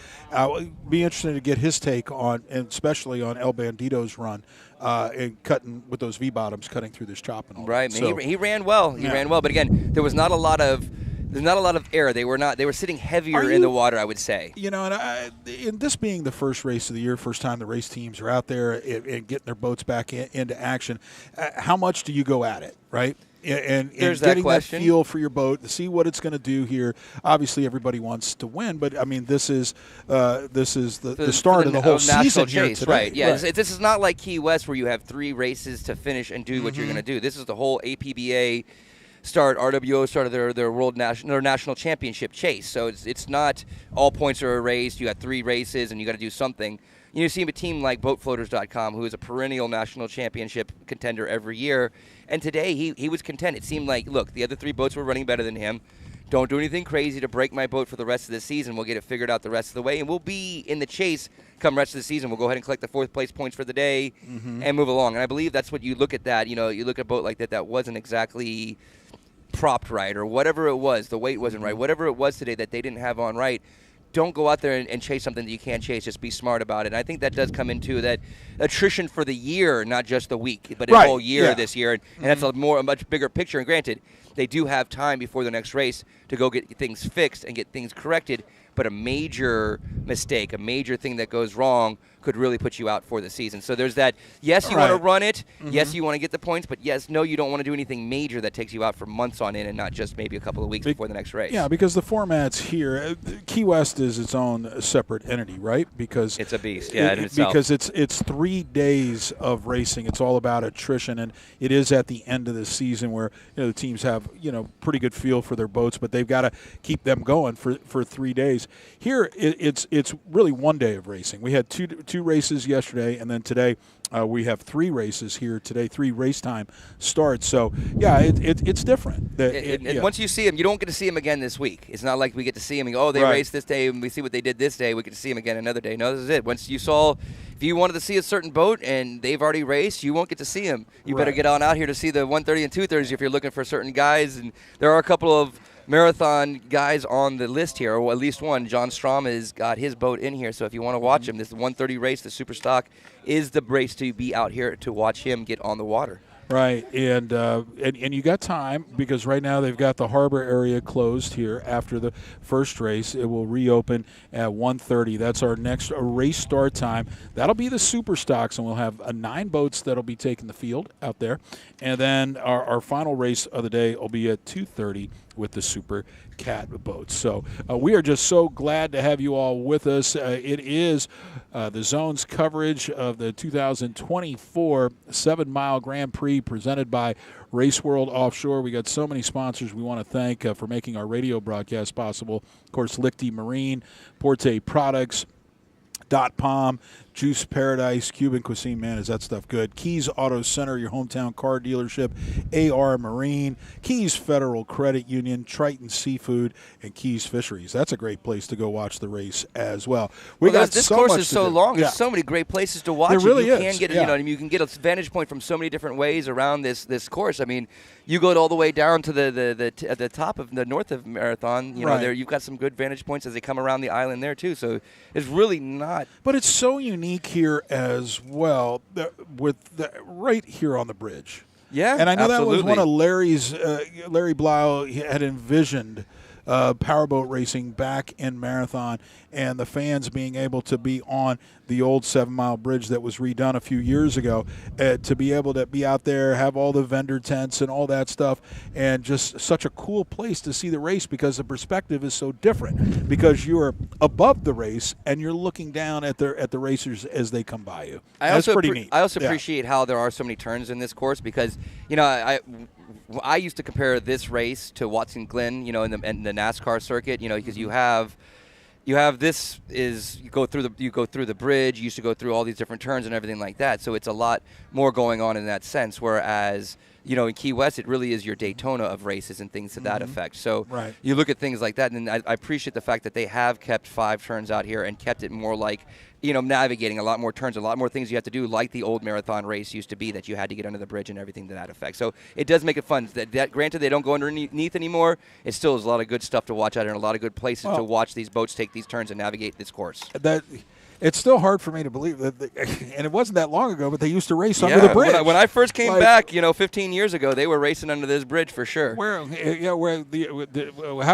Be interesting to get his take on, and especially on El Bandito's run and cutting with those V bottoms, cutting through this chop and all. Right. That. So, he ran well. He ran well, but again, there was not a lot of. There's not a lot of air. They were sitting heavier in the water, I would say. And this being the first race of the year, first time the race teams are out there and getting their boats back into action, how much do you go at it, right? And getting that feel for your boat to see what it's going to do here. Obviously, everybody wants to win, but I mean, this is the start of the whole season here today. Right? Yeah, right. This is not like Key West where you have 3 races to finish and do what you're going to do. This is the whole APBA. RWO started their national championship chase. So it's not all points are erased. You got 3 races and you got to do something. You see a team like BoatFloaters.com, who is a perennial national championship contender every year. And today he was content. It seemed like, look, the other 3 boats were running better than him. Don't do anything crazy to break my boat for the rest of the season. We'll get it figured out the rest of the way, and we'll be in the chase come rest of the season. We'll go ahead and collect the 4th place points for the day and move along. And I believe that's what you look at that. You look at a boat like that wasn't exactly propped right, or whatever it was, the weight wasn't right, whatever it was today that they didn't have on right. Don't go out there and chase something that you can't chase. Just be smart about it. And I think that does come into that attrition for the year, not just the week, but a whole year this year. And that's a much bigger picture. And granted, they do have time before the next race to go get things fixed and get things corrected. But a major mistake, a major thing that goes wrong could really put you out for the season. So there's that, yes, you want to run it. Yes, you want to get the points. But yes, no, you don't want to do anything major that takes you out for months on end and not just maybe a couple of weeks before the next race. Yeah, because the formats here, Key West is its own separate entity, right? Because it's a beast, in itself. Because it's 3 days of racing. It's all about attrition, and it is at the end of the season where the teams have pretty good feel for their boats, but they've got to keep them going for 3 days. Here, it's really 1 day of racing. We had two races yesterday, and then today we have 3 races here today, 3 race time starts. So, yeah, it's different. Once you see them, you don't get to see them again this week. It's not like we get to see them and go, they raced this day, and we see what they did this day. We get to see them again another day. No, this is it. Once you saw, if you wanted to see a certain boat and they've already raced, you won't get to see them. You better get on out here to see the 130 and 230s if you're looking for certain guys. And there are a couple of marathon guys on the list here, or at least one. John Strom has got his boat in here, so if you want to watch him, this 130 race, the Superstock, is the race to be out here to watch him get on the water. Right, and you got time, because right now they've got the harbor area closed here after the first race. It will reopen at 1:30. That's our next race start time. That'll be the Superstocks, and we'll have 9 boats that'll be taking the field out there. And then our final race of the day will be at 2:30 with the Supercat boats. So we are just so glad to have you all with us. It is the Zone's coverage of the 2024 7-mile Grand Prix presented by Race World Offshore. We got so many sponsors we want to thank for making our radio broadcast possible. Of course, Lichty Marine, Porte Products, .Palm, Juice Paradise, Cuban Cuisine, man, is that stuff good. Keys Auto Center, your hometown car dealership, AR Marine, Keys Federal Credit Union, Triton Seafood, and Keys Fisheries. That's a great place to go watch the race as well. This course is so long. There's so many great places to watch. There really you is. Can get, you can get a vantage point from so many different ways around this course. I mean, you go all the way down to the top of the north of Marathon. You know, there you've got some good vantage points as they come around the island there too. So it's really not. But it's so unique here as well, right here on the bridge. Yeah, and I know absolutely. that was one of Larry Blau had envisioned powerboat racing back in Marathon, and the fans being able to be on the old 7-mile bridge that was redone a few years ago, to be able to be out there, have all the vendor tents and all that stuff, and just such a cool place to see the race, because the perspective is so different, because you're above the race and you're looking down at the racers as they come by you. That's pretty neat. I also appreciate how there are so many turns in this course, because I used to compare this race to Watson Glen, in the NASCAR circuit, because you have this is you go through the bridge. You used to go through all these different turns and everything like that. So it's a lot more going on in that sense. Whereas in Key West, it really is your Daytona of races and things to that effect. So you look at things like that, and I appreciate the fact that they have kept 5 turns out here and kept it more like navigating a lot more turns, a lot more things you have to do, like the old Marathon race used to be, that you had to get under the bridge and everything to that effect. So it does make it fun. That granted, they don't go underneath anymore. It still is a lot of good stuff to watch out there, and a lot of good places to watch these boats take these turns and navigate this course. It's still hard for me to believe that, and it wasn't that long ago, but they used to race under the bridge. When I first came back, 15 years ago, they were racing under this bridge for sure. How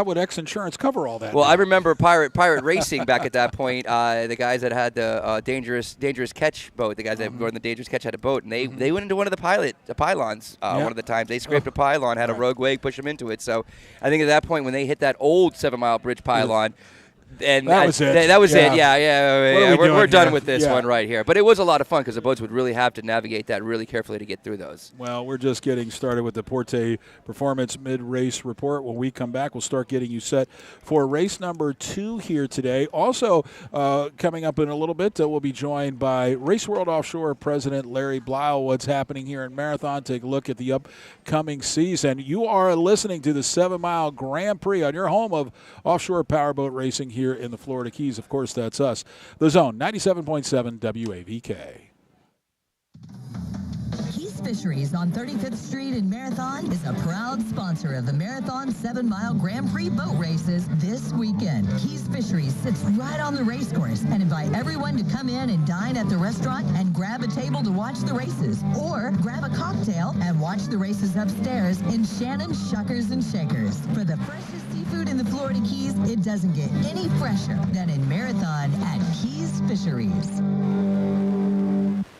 would X Insurance cover all that? Well, I remember Pirate Racing back at that point. The guys that had the dangerous catch boat, the guys that were in the dangerous catch had a boat, and they went into one of the pylons one of the times. They scraped a pylon, had a rogue wave push them into it. So I think at that point when they hit that old 7-mile bridge pylon. And that was it. We're done with this one right here. But it was a lot of fun, because the boats would really have to navigate that really carefully to get through those. Well, we're just getting started with the Porte Performance Mid-Race Report. When we come back, we'll start getting you set for race number 2 here today. Also, coming up in a little bit, we'll be joined by Race World Offshore President Larry Blau. What's happening here in Marathon? Take a look at the upcoming season. You are listening to the 7-mile Grand Prix on your home of offshore powerboat racing here in the Florida Keys. Of course, that's us. The Zone, 97.7 WAVK. Keys Fisheries on 35th Street in Marathon is a proud sponsor of the Marathon 7-mile Grand Prix boat races this weekend. Keys Fisheries sits right on the race course and invite everyone to come in and dine at the restaurant and grab a table to watch the races, or grab a cocktail and watch the races upstairs in Shannon's Shuckers and Shakers. For the freshest seafood in the Florida Keys, it doesn't get any fresher than in Marathon at Keys Fisheries.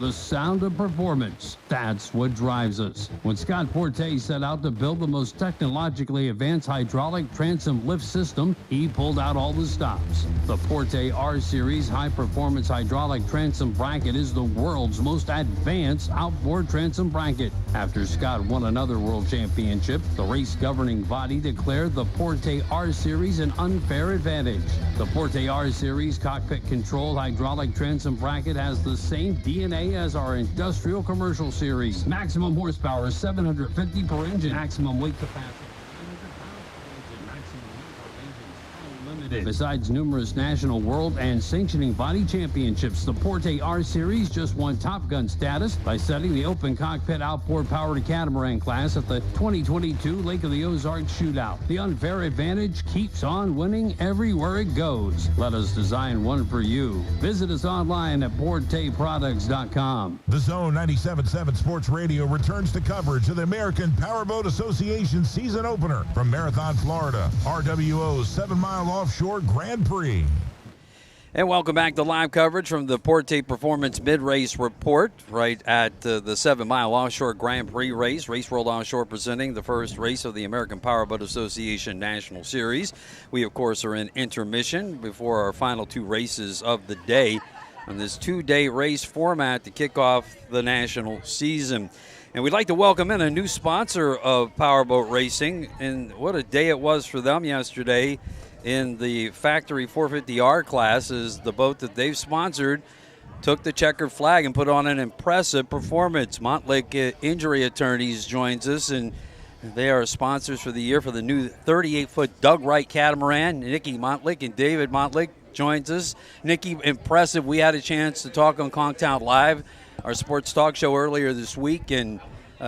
The sound of performance, that's what drives us. When Scott Porte set out to build the most technologically advanced hydraulic transom lift system, he pulled out all the stops. The Porte R-Series high-performance hydraulic transom bracket is the world's most advanced outboard transom bracket. After Scott won another world championship, the race governing body declared the Porte R-Series an unfair advantage. The Porte R-Series cockpit-controlled hydraulic transom bracket has the same DNA as our industrial commercial series. Maximum horsepower 750 per engine. Maximum weight capacity 900 pounds per engine. Maximum weight per engine. Besides numerous national, world, and sanctioning body championships, the Porte R Series just won Top Gun status by setting the open cockpit outboard powered catamaran class at the 2022 Lake of the Ozarks Shootout. The unfair advantage keeps on winning everywhere it goes. Let us design one for you. Visit us online at PorteProducts.com. The Zone 97.7 Sports Radio returns to coverage of the American Powerboat Association season opener from Marathon, Florida, RWO's 7-mile offshore Grand Prix. And welcome back to live coverage from the Porte Performance Mid-Race Report right at the 7-mile offshore Grand Prix race. Race World Offshore presenting the first race of the American Powerboat Association National Series. We, of course, are in intermission before our final two races of the day on this two-day race format to kick off the national season. And we'd like to welcome in a new sponsor of Powerboat Racing, and what a day it was for them yesterday in the Factory 450R class, is the boat that they've sponsored took the checkered flag and put on an impressive performance. Montlick Injury Attorneys joins us, and they are sponsors for the year for the new 38-foot Doug Wright catamaran. Nikki Montlick and David Montlick joins us. Nikki, impressive. We had a chance to talk on Conktown Live, our sports talk show, earlier this week, and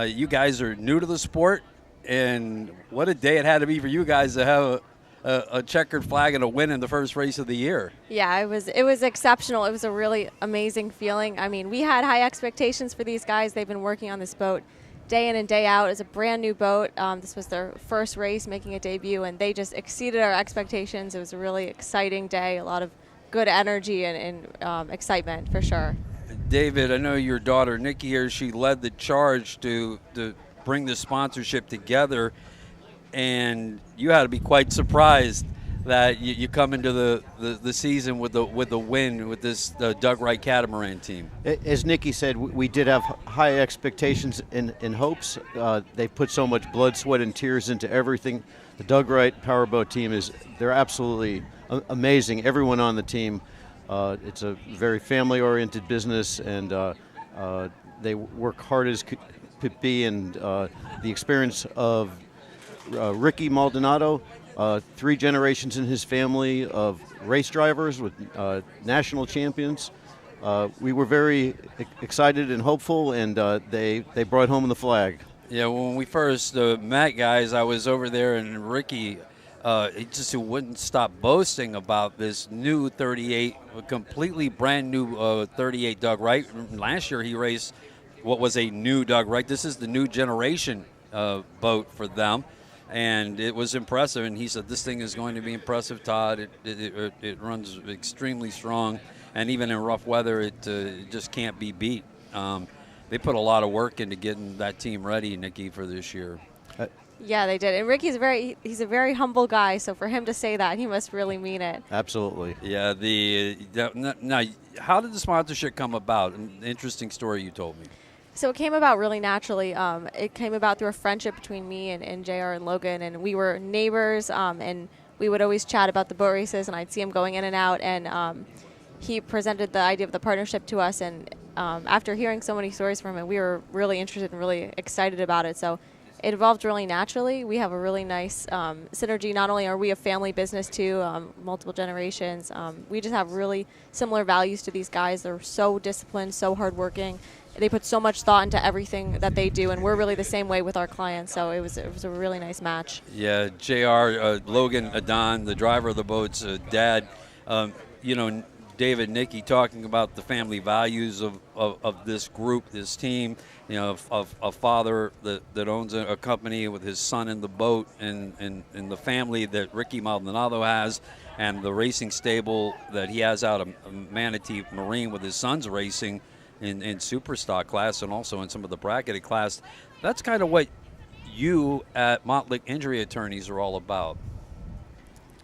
you guys are new to the sport, and what a day it had to be for you guys to have a checkered flag and a win in the first race of the year. Yeah, it was exceptional. It was a really amazing feeling. I mean, we had high expectations for these guys. They've been working on this boat day in and day out. It's a brand new boat. This was their first race, making a debut, and they just exceeded our expectations. It was a really exciting day, a lot of good energy and excitement for sure. David, I know your daughter Nikki here, she led the charge to bring the sponsorship together, and you had to be quite surprised that you come into the season with the win with this Doug Wright catamaran team. As Nikki said, we did have high expectations and hopes. They put so much blood, sweat, and tears into everything. The Doug Wright Powerboat team they're absolutely amazing. Everyone on the team. It's a very family-oriented business, and they work hard as could be. And the experience of Ricky Maldonado, 3 generations in his family of race drivers with national champions. We were very excited and hopeful, and they brought home the flag. Yeah, when we first met, guys, I was over there, and Ricky, he just wouldn't stop boasting about this new 38, a completely brand new 38 Doug Wright. Last year he raced what was a new Doug Wright. This is the new generation boat for them, and it was impressive. And he said, this thing is going to be impressive, Todd. It runs extremely strong, and even in rough weather, it just can't be beat. They put a lot of work into getting that team ready, Nikki, for this year. Yeah, they did. And Ricky's he's a very humble guy, so for him to say that, he must really mean it. Absolutely. Yeah, now, how did the sponsorship come about? An interesting story you told me. So it came about really naturally. It came about through a friendship between me and JR and Logan, and we were neighbors, and we would always chat about the boat races, and I'd see him going in and out, and he presented the idea of the partnership to us, and after hearing so many stories from him, we were really interested and really excited about it. So it evolved really naturally. We have a really nice synergy. Not only are we a family business too, multiple generations, we just have really similar values to these guys. They're so disciplined, so hardworking. They put so much thought into everything that they do, and we're really the same way with our clients. So it was a really nice match. Yeah, JR, Logan Adon, the driver of the boat's dad, David, Nikki, talking about the family values of this group, this team, of a father that owns a company with his son in the boat, and the family that Ricky Maldonado has, and the racing stable that he has out of Manatee Marine with his sons racing in Superstock class and also in some of the bracketed class. That's kind of what you at Montlick Injury Attorneys are all about,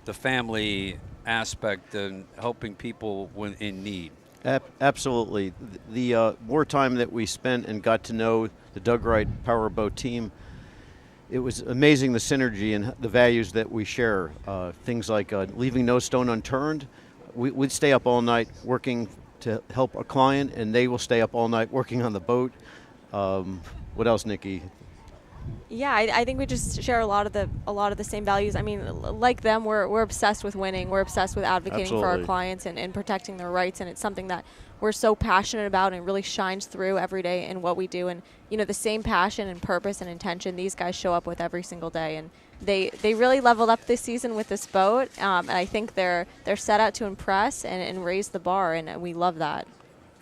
the family aspect and helping people when in need. Absolutely. The more time that we spent and got to know the Doug Wright Powerboat team, it was amazing, the synergy and the values that we share. Things like leaving no stone unturned. We'd stay up all night working to help a client, and they will stay up all night working on the boat. What else, Nikki? Yeah, I think we just share a lot of the same values. I mean, like them, we're obsessed with winning. We're obsessed with advocating for our clients and protecting their rights, and it's something that we're so passionate about and really shines through every day in what we do. And the same passion and purpose and intention these guys show up with every single day, and they really leveled up this season with this boat. And I think they're set out to impress and raise the bar, and we love that.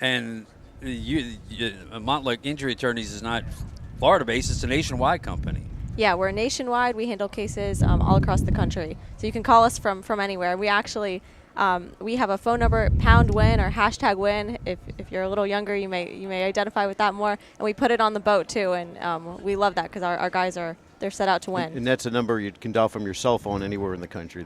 And Montlick Injury Attorneys is not Florida-based; it's a nationwide company. Yeah, we're nationwide. We handle cases all across the country, so you can call us from anywhere. We actually we have a phone number, #win or #win. If you're a little younger, you may identify with that more, and we put it on the boat too. And we love that because our guys they're set out to win. And that's a number you can dial from your cell phone anywhere in the country.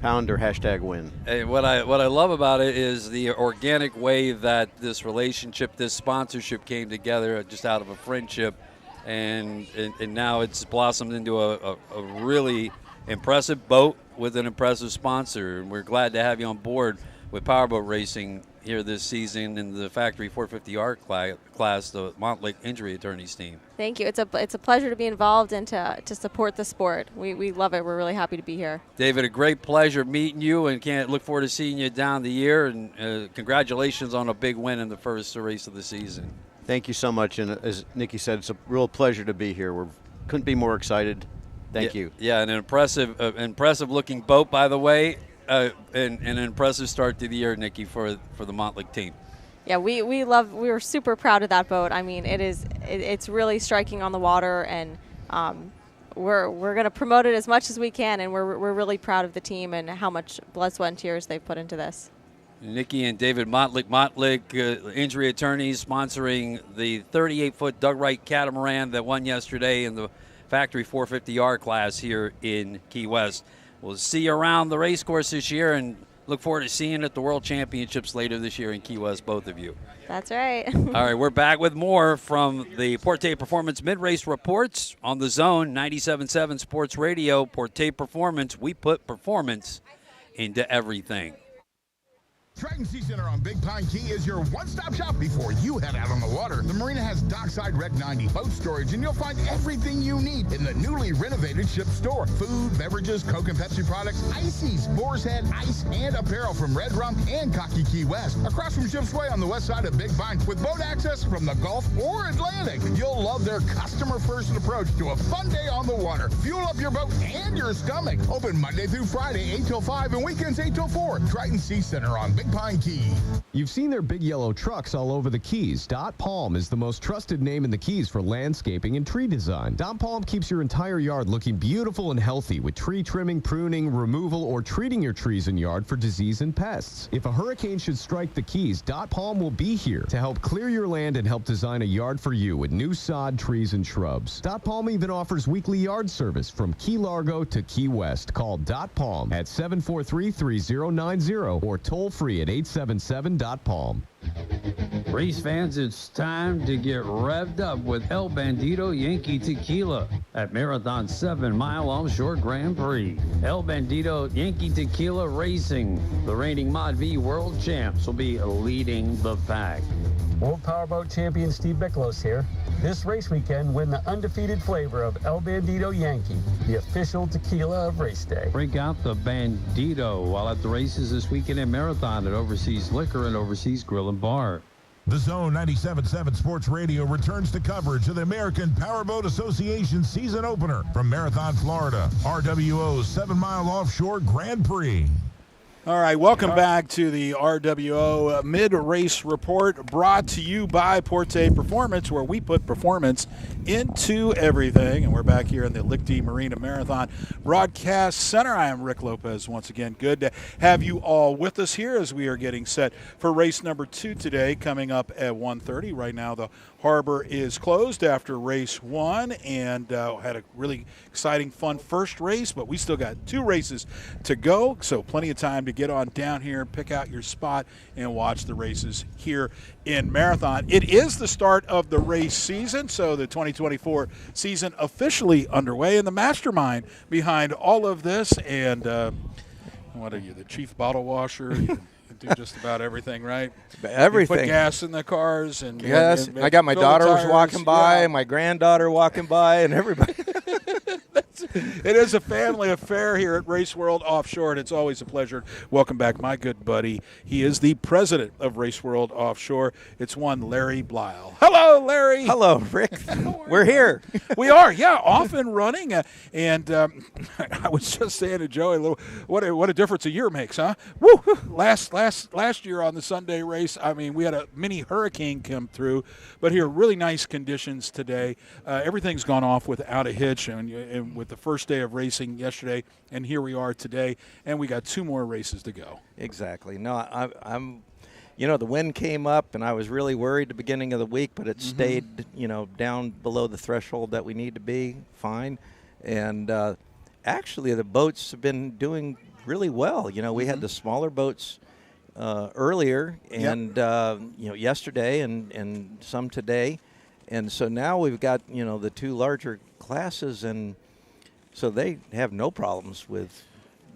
Pound or #win. Hey, what I love about it is the organic way that this relationship, this sponsorship came together just out of a friendship, and now it's blossomed into a really impressive boat with an impressive sponsor. And we're glad to have you on board with Powerboat Racing here this season in the Factory 450R class, the Montlick Injury Attorneys team. Thank you. It's a pleasure to be involved and to support the sport. We love it. We're really happy to be here. David, a great pleasure meeting you, and can't look forward to seeing you down the year. And congratulations on a big win in the first race of the season. Thank you so much. And as Nikki said, it's a real pleasure to be here. We couldn't be more excited. Thank you. Yeah, an impressive looking boat, by the way, and an impressive start to the year, Nikki, for the Montlick team. Yeah, we were super proud of that boat. I mean, it's really striking on the water, and we're going to promote it as much as we can, and we're really proud of the team and how much blood, sweat, and tears they've put into this. Nikki and David Montlick Injury Attorneys, sponsoring the 38-foot Doug Wright catamaran that won yesterday in the Factory 450R class here in Key West. We'll see you around the race course this year, and look forward to seeing you at the World Championships later this year in Key West, both of you. That's right. All right, we're back with more from the Porte Performance mid-race reports on the Zone 97.7 Sports Radio. Porte Performance, we put performance into everything. Triton Sea Center on Big Pine Key is your one-stop shop before you head out on the water. The marina has dockside Rec 90 boat storage, and you'll find everything you need in the newly renovated ship store. Food, beverages, Coke and Pepsi products, ices, Boar's Head, ice, and apparel from Red Rum and Cocky Key West. Across from Ship's Way on the west side of Big Pine, with boat access from the Gulf or Atlantic. You'll love their customer-first approach to a fun day on the water. Fuel up your boat and your stomach. Open Monday through Friday, 8 till 5, and weekends 8 till 4. Triton Sea Center on Big Pine Key. You've seen their big yellow trucks all over the Keys. Dot Palm is the most trusted name in the Keys for landscaping and tree design. Dot Palm keeps your entire yard looking beautiful and healthy with tree trimming, pruning, removal, or treating your trees and yard for disease and pests. If a hurricane should strike the Keys, Dot Palm will be here to help clear your land and help design a yard for you with new sod, trees, and shrubs. Dot Palm even offers weekly yard service from Key Largo to Key West. Call Dot Palm at 743-3090 or toll free at 877-DOT-PALM. Race fans, it's time to get revved up with El Bandito Yankee Tequila at Marathon 7 Mile Offshore Grand Prix. El Bandito Yankee Tequila Racing, the reigning Mod V World Champs, will be leading the pack. World Powerboat Champion Steve Miklos here. This race weekend, win the undefeated flavor of El Bandito Yankee, the official tequila of race day. Break out the Bandito while at the races this weekend in Marathon at Overseas Liquor and Overseas Grill and Bar. The Zone 97.7 Sports Radio returns to coverage of the American Powerboat Association season opener from Marathon, Florida, RWO's 7 Mile Offshore Grand Prix. All right, welcome back to the RWO Mid-Race Report, brought to you by Porte Performance, where we put performance into everything. And we're back here in the Lichty Marina Marathon Broadcast Center. I am Rick Lopez once again. Good to have you all with us here as we are getting set for race number 2 today, coming up at 1:30. Right now, the harbor is closed after race 1, and had a really exciting, fun first race, but we still got 2 races to go, so plenty of time to get on down here, pick out your spot, and watch the races here in Marathon. It is the start of the race season, so the 2024 season officially underway, and the mastermind behind all of this, and what are you, the chief bottle washer? do just about everything, right? Everything. You put gas in the cars, and yes, and I got my fill the daughters tires. walking by, Yeah. my granddaughter walking by, and everybody. It is a family affair here at Race World Offshore, and it's always a pleasure. Welcome back, my good buddy. He is the president of Race World Offshore. It's one Larry Blyle. Hello, Larry. Hello, Rick. We're here. We are, yeah, off and running. And I was just saying to Joey, what a difference a year makes, huh? Woo! Last year on the Sunday race, I mean, we had a mini hurricane come through, but here, really nice conditions today. Everything's gone off without a hitch, and with the first day of racing yesterday, and here we are today, and we got 2 more races to go. Exactly. No, I'm. You know, the wind came up, and I was really worried at the beginning of the week, but it stayed, down below the threshold that we need to be, fine. And actually, the boats have been doing really well. You know, we had the smaller boats earlier, and, yesterday and some today. And so now we've got, the 2 larger classes, and so they have no problems with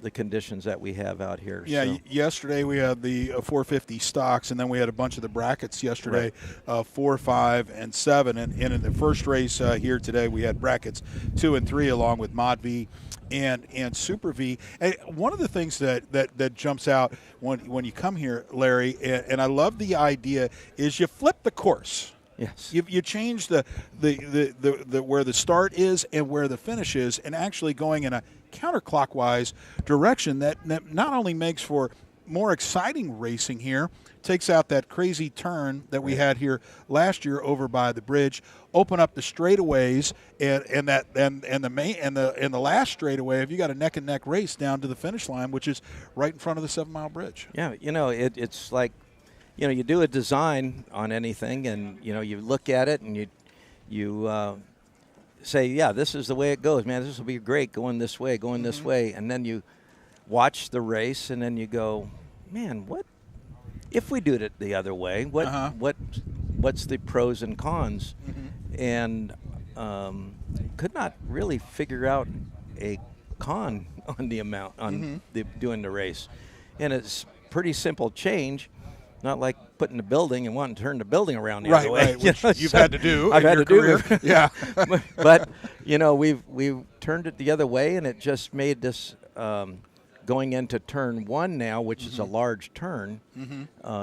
the conditions that we have out here. Yeah, so. Yesterday we had the 450 stocks, and then we had a bunch of the brackets yesterday, 4, 5, and 7. And in the first race here today, we had brackets 2 and 3 along with Mod V and Super V. And one of the things that jumps out when you come here, Larry, and I love the idea, is you flip the course. Yes. You change the where the start is and where the finish is, and actually going in a counterclockwise direction that not only makes for more exciting racing here, takes out that crazy turn that we had here last year over by the bridge, open up the straightaways, and the last straightaway, if you got a neck and neck race down to the finish line, which is right in front of the 7 Mile Bridge. Yeah, it's like, you do a design on anything, and you look at it and you say, yeah, this is the way it goes, man. This will be great going this way, and then you watch the race, and then you go, man, what if we do it the other way? What's the pros and cons? And could not really figure out a con on the amount on doing the race, and it's pretty simple change. Not like putting the building and wanting to turn the building around the other way. Right, which you've had to do. I've had to do. Yeah. But we've turned it the other way, and it just made this going into turn 1 now, which is a large turn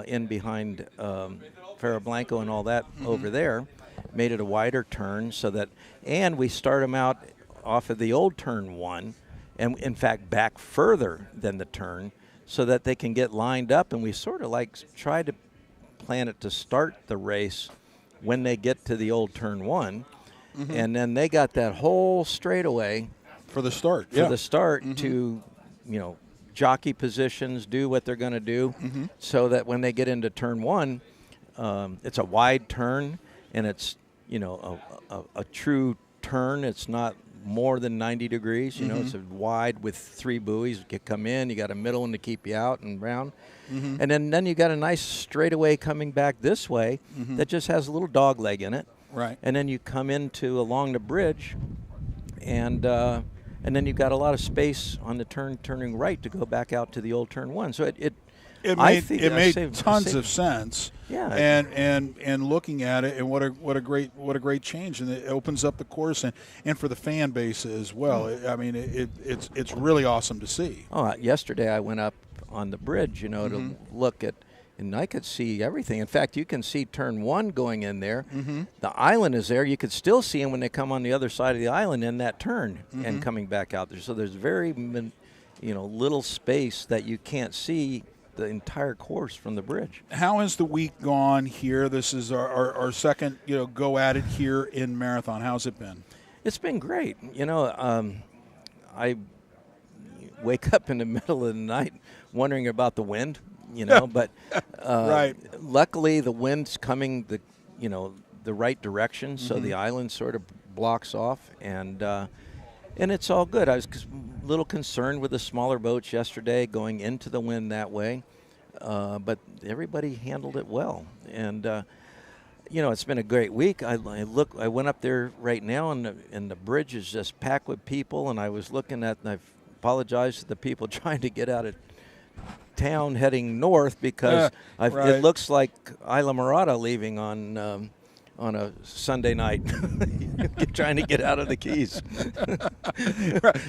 in behind Ferrablanco and all that over there, made it a wider turn so that, and we start them out off of the old turn 1, and in fact back further than the turn, so that they can get lined up, and we sort of like try to plan it to start the race when they get to the old turn 1, and then they got that whole straightaway for the start. To jockey positions, do what they're going to do, so that when they get into turn 1, it's a wide turn, and it's a true turn. It's not more than 90 degrees. It's a wide with 3 buoys. You come in, you got a middle one to keep you out and round. And then you got a nice straightaway coming back this way that just has a little dog leg in it. Right. And then you come into along the bridge, and then you've got a lot of space on the turning right to go back out to the old turn 1. So it made tons of sense. Yeah. And looking at it, and what a great change, and it opens up the course and for the fan base as well. It's really awesome to see. Oh, yesterday I went up on the bridge, to look at, and I could see everything. In fact, you can see turn 1 going in there. The island is there. You could still see them when they come on the other side of the island in that turn and coming back out there. So there's very little space that you can't see the entire course from the bridge. How has the week gone here? This is our second go at it here in Marathon. How's it been? It's been great. I wake up in the middle of the night wondering about the wind, but right. Luckily the wind's coming the right direction, so the island sort of blocks off, and it's all good. I was a little concerned with the smaller boats yesterday going into the wind that way, but everybody handled it well. And, it's been a great week. I went up there right now, and the bridge is just packed with people, and I was looking at, and I apologize to the people trying to get out of town heading north because it looks like Isla Mirada leaving on a Sunday night, trying to get out of the Keys.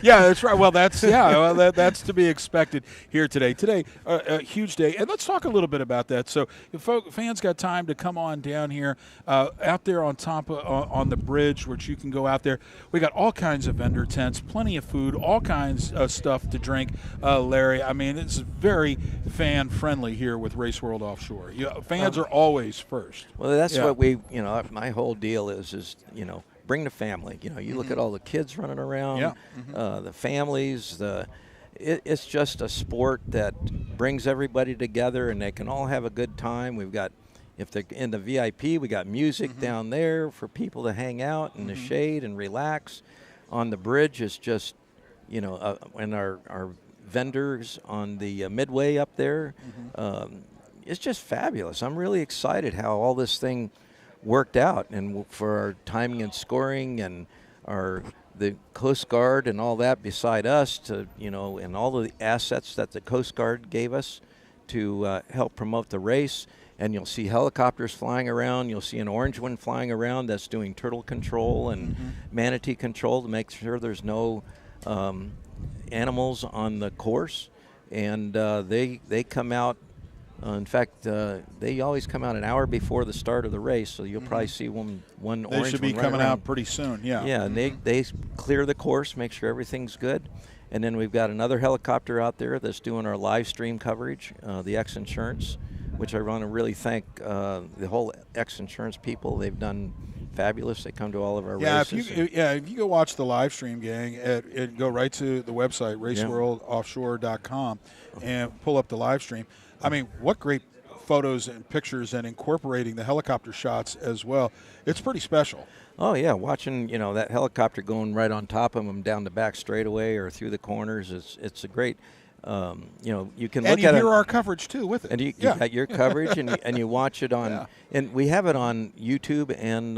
Yeah, that's right. Well, that's that's to be expected here today. Today, a huge day, and let's talk a little bit about that. So, if fans got time to come on down here, out there on top on the bridge, which you can go out there. We got all kinds of vendor tents, plenty of food, all kinds of stuff to drink. Larry, I mean, it's very fan friendly here with Race World Offshore. Fans are always first. Well, that's what we, my whole deal is bring the family. You look at all the kids running around, the families. It's just a sport that brings everybody together, and they can all have a good time. We've got, if they're in the VIP, we got music down there for people to hang out in the shade and relax. On the bridge is just, and our vendors on the midway up there. It's just fabulous. I'm really excited how all this thing worked out, and for our timing and scoring and the Coast Guard and all that beside us to, and all of the assets that the Coast Guard gave us to help promote the race. And you'll see helicopters flying around. You'll see an orange one flying around that's doing turtle control and manatee control to make sure there's no animals on the course. And they come out. In fact, they always come out an hour before the start of the race, so you'll probably see one orange. They should be coming out pretty soon. Yeah. Yeah, and they clear the course, make sure everything's good, and then we've got another helicopter out there that's doing our live stream coverage, the X Insurance, which I want to really thank the whole X Insurance people. They've done fabulous. They come to all of our races. If you go watch the live stream, gang, go right to the website raceworldoffshore.com and pull up the live stream. I mean, what great photos and pictures, and incorporating the helicopter shots as well. It's pretty special. Oh, yeah. Watching, that helicopter going right on top of them down the back straightaway or through the corners, it's a great, you can look at it. And you hear our coverage, too, with it. And you got your coverage, and you watch it on, and we have it on YouTube and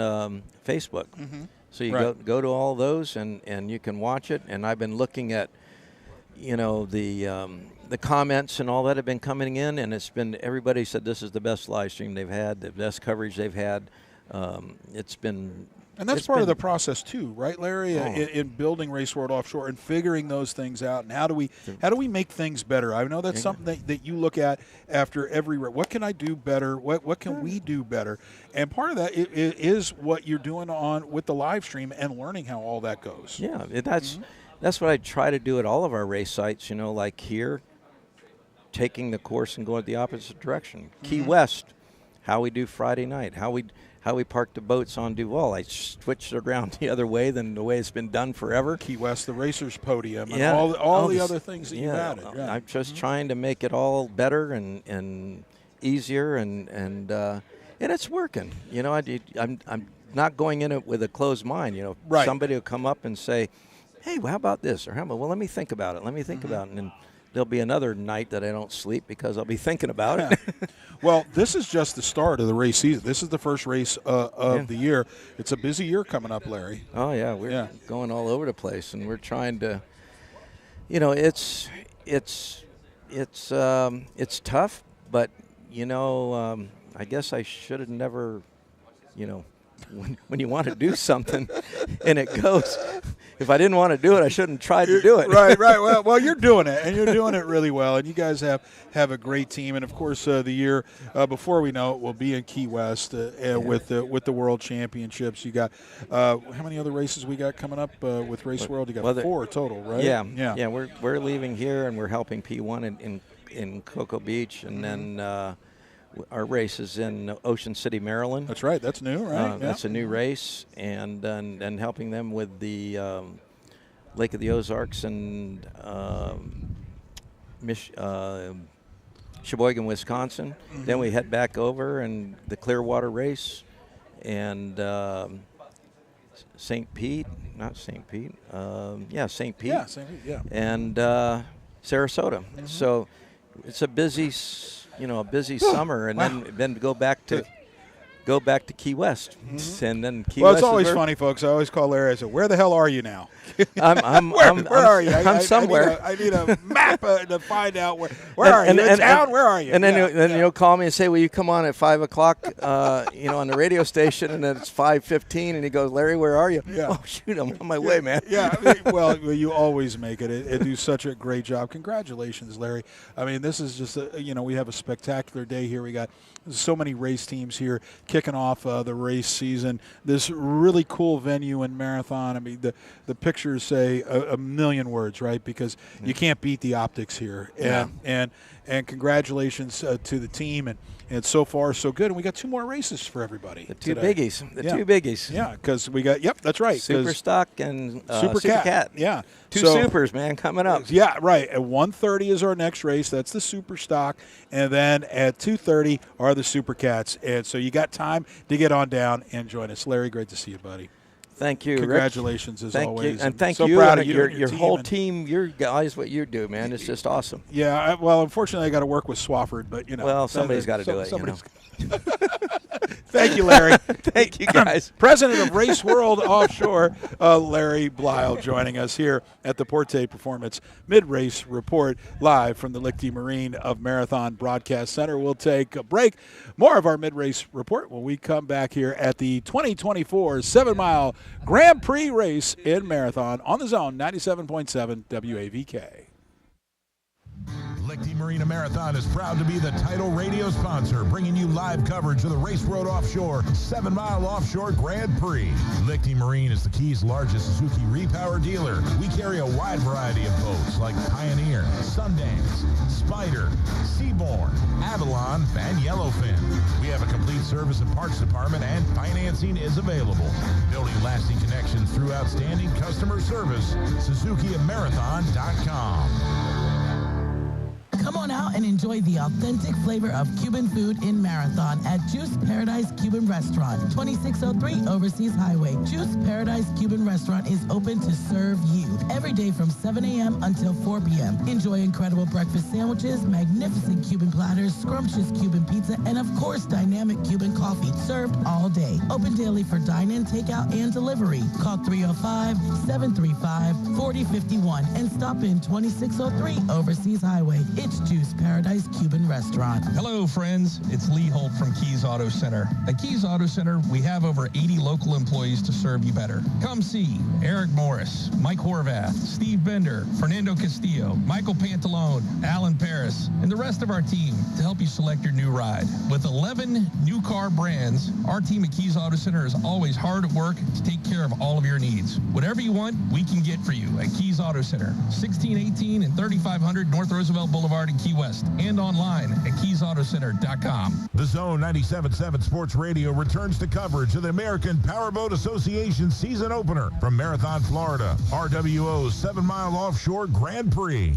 Facebook. So you go to all those, and you can watch it. And I've been looking at, the comments and all that have been coming in, and everybody said this is the best live stream they've had, the best coverage they've had. It's been, and that's part of the process too, right, Larry? In building Race World Offshore and figuring those things out, and how do we make things better? I know that's something that you look at after every race. What can I do better? What can we do better? And part of that is what you're doing with the live stream and learning how all that goes. Yeah, that's what I try to do at all of our race sites. Like here, taking the course and going the opposite direction. Key West, how we do Friday night, how we park the boats on Duval. I switched it around the other way than the way it's been done forever. Key West, the Racers Podium, and all the other things that you've added. Yeah. I'm just trying to make it all better and easier, and it's working. I'm not going in it with a closed mind. Somebody will come up and say, "Hey, well, how about this?" Or well, let me think about it. Let me think about it. And there'll be another night that I don't sleep because I'll be thinking about it. Well, this is just the start of the race season. This is the first race of the year. It's a busy year coming up, Larry. Oh, yeah. We're going all over the place, and we're trying to, it's tough, but, I guess I should have never, when you want to do something and it goes, if I didn't want to do it, I shouldn't try to do it. Right. Well, you're doing it, and you're doing it really well. And you guys have a great team. And of course, the year before we know it, we'll be in Key West with the World Championships. You got how many other races we got coming up with Race World? You got 4 total, right? Yeah. We're leaving here, and we're helping P1 in Cocoa Beach, and then. Our race is in Ocean City, Maryland. That's right. That's new, right? That's a new race, and helping them with the Lake of the Ozarks and Sheboygan, Wisconsin. Then we head back over and the Clearwater race, and St. Pete, St. Pete, and Sarasota. So it's a busy summer, and then go back go back to Key West, and then Key Well, West. it's always funny, folks. I always call Larry. I say, "Where the hell are you now?" Where are you? I'm somewhere. I need a map to find out where are you? In town? Where are you? And then you'll call me and say, "Will you come on at 5 o'clock?" On the radio station, and then it's 5:15, and he goes, "Larry, where are you?" Yeah. Oh shoot, I'm on my way, man. Yeah. Well, you always make it. It do such a great job. Congratulations, Larry. I mean, this is just we have a spectacular day here. We got so many race teams here kicking off the race season. This really cool venue in Marathon. I mean, the pictures say a million words, right? Because you can't beat the optics here. And congratulations to the team. And so far, so good. And we got 2 more races for everybody. The two today. biggies. Yeah, because we got, that's right. Superstock and Supercat. Yeah. Two supers, man, coming up. Yeah, right. At 1:30 is our next race. That's the Superstock. And then at 2:30 are the Supercats. And so you got time to get on down and join us. Larry, great to see you, buddy. Thank you, Congratulations, Rick. as always. And thank so you, proud of your whole team, your guys, what you do, man. It's just awesome. Yeah, well, unfortunately, I got to work with Swafford, but, Well, somebody's got to do it, Thank you, Larry. Thank you, guys. President of Race World Offshore, Larry Blyle, joining us here at the Porte Performance Mid-Race Report, live from the Lichty Marine of Marathon Broadcast Center. We'll take a break. More of our Mid-Race Report when we come back here at the 2024 7-mile Grand Prix race in Marathon on the Zone 97.7 WAVK. Lichty Marina Marathon is proud to be the title radio sponsor, bringing you live coverage of the Race Road Offshore 7-mile Offshore Grand Prix. Lichty Marine is the Keys' largest Suzuki repower dealer. We carry a wide variety of boats like Pioneer, Sundance, Spider, Seabourn, Avalon, and Yellowfin. We have a complete service and parts department, and financing is available. Building lasting connections through outstanding customer service. SuzukiMarathon.com. Come on out and enjoy the authentic flavor of Cuban food in Marathon at Juice Paradise Cuban Restaurant, 2603 Overseas Highway. Juice Paradise Cuban Restaurant is open to serve you every day from 7 a.m. until 4 p.m. Enjoy incredible breakfast sandwiches, magnificent Cuban platters, scrumptious Cuban pizza, and of course, dynamic Cuban coffee served all day. Open daily for dine-in, takeout, and delivery. Call 305-735-4051 and stop in 2603 Overseas Highway. It's Juice Paradise Cuban Restaurant. Hello, friends. It's Lee Holt from Keys Auto Center. At Keys Auto Center, we have over 80 local employees to serve you better. Come see Eric Morris, Mike Horvath, Steve Bender, Fernando Castillo, Michael Pantalone, Alan Paris, and the rest of our team to help you select your new ride. With 11 new car brands, our team at Keys Auto Center is always hard at work to take care of all of your needs. Whatever you want, we can get for you at Keys Auto Center, 1618 and 3500 North Roosevelt Boulevard in Key West, and online at keysautocenter.com. The Zone 97.7 Sports Radio returns to coverage of the American Powerboat Association season opener from Marathon, Florida, RWO's 7-mile Offshore Grand Prix.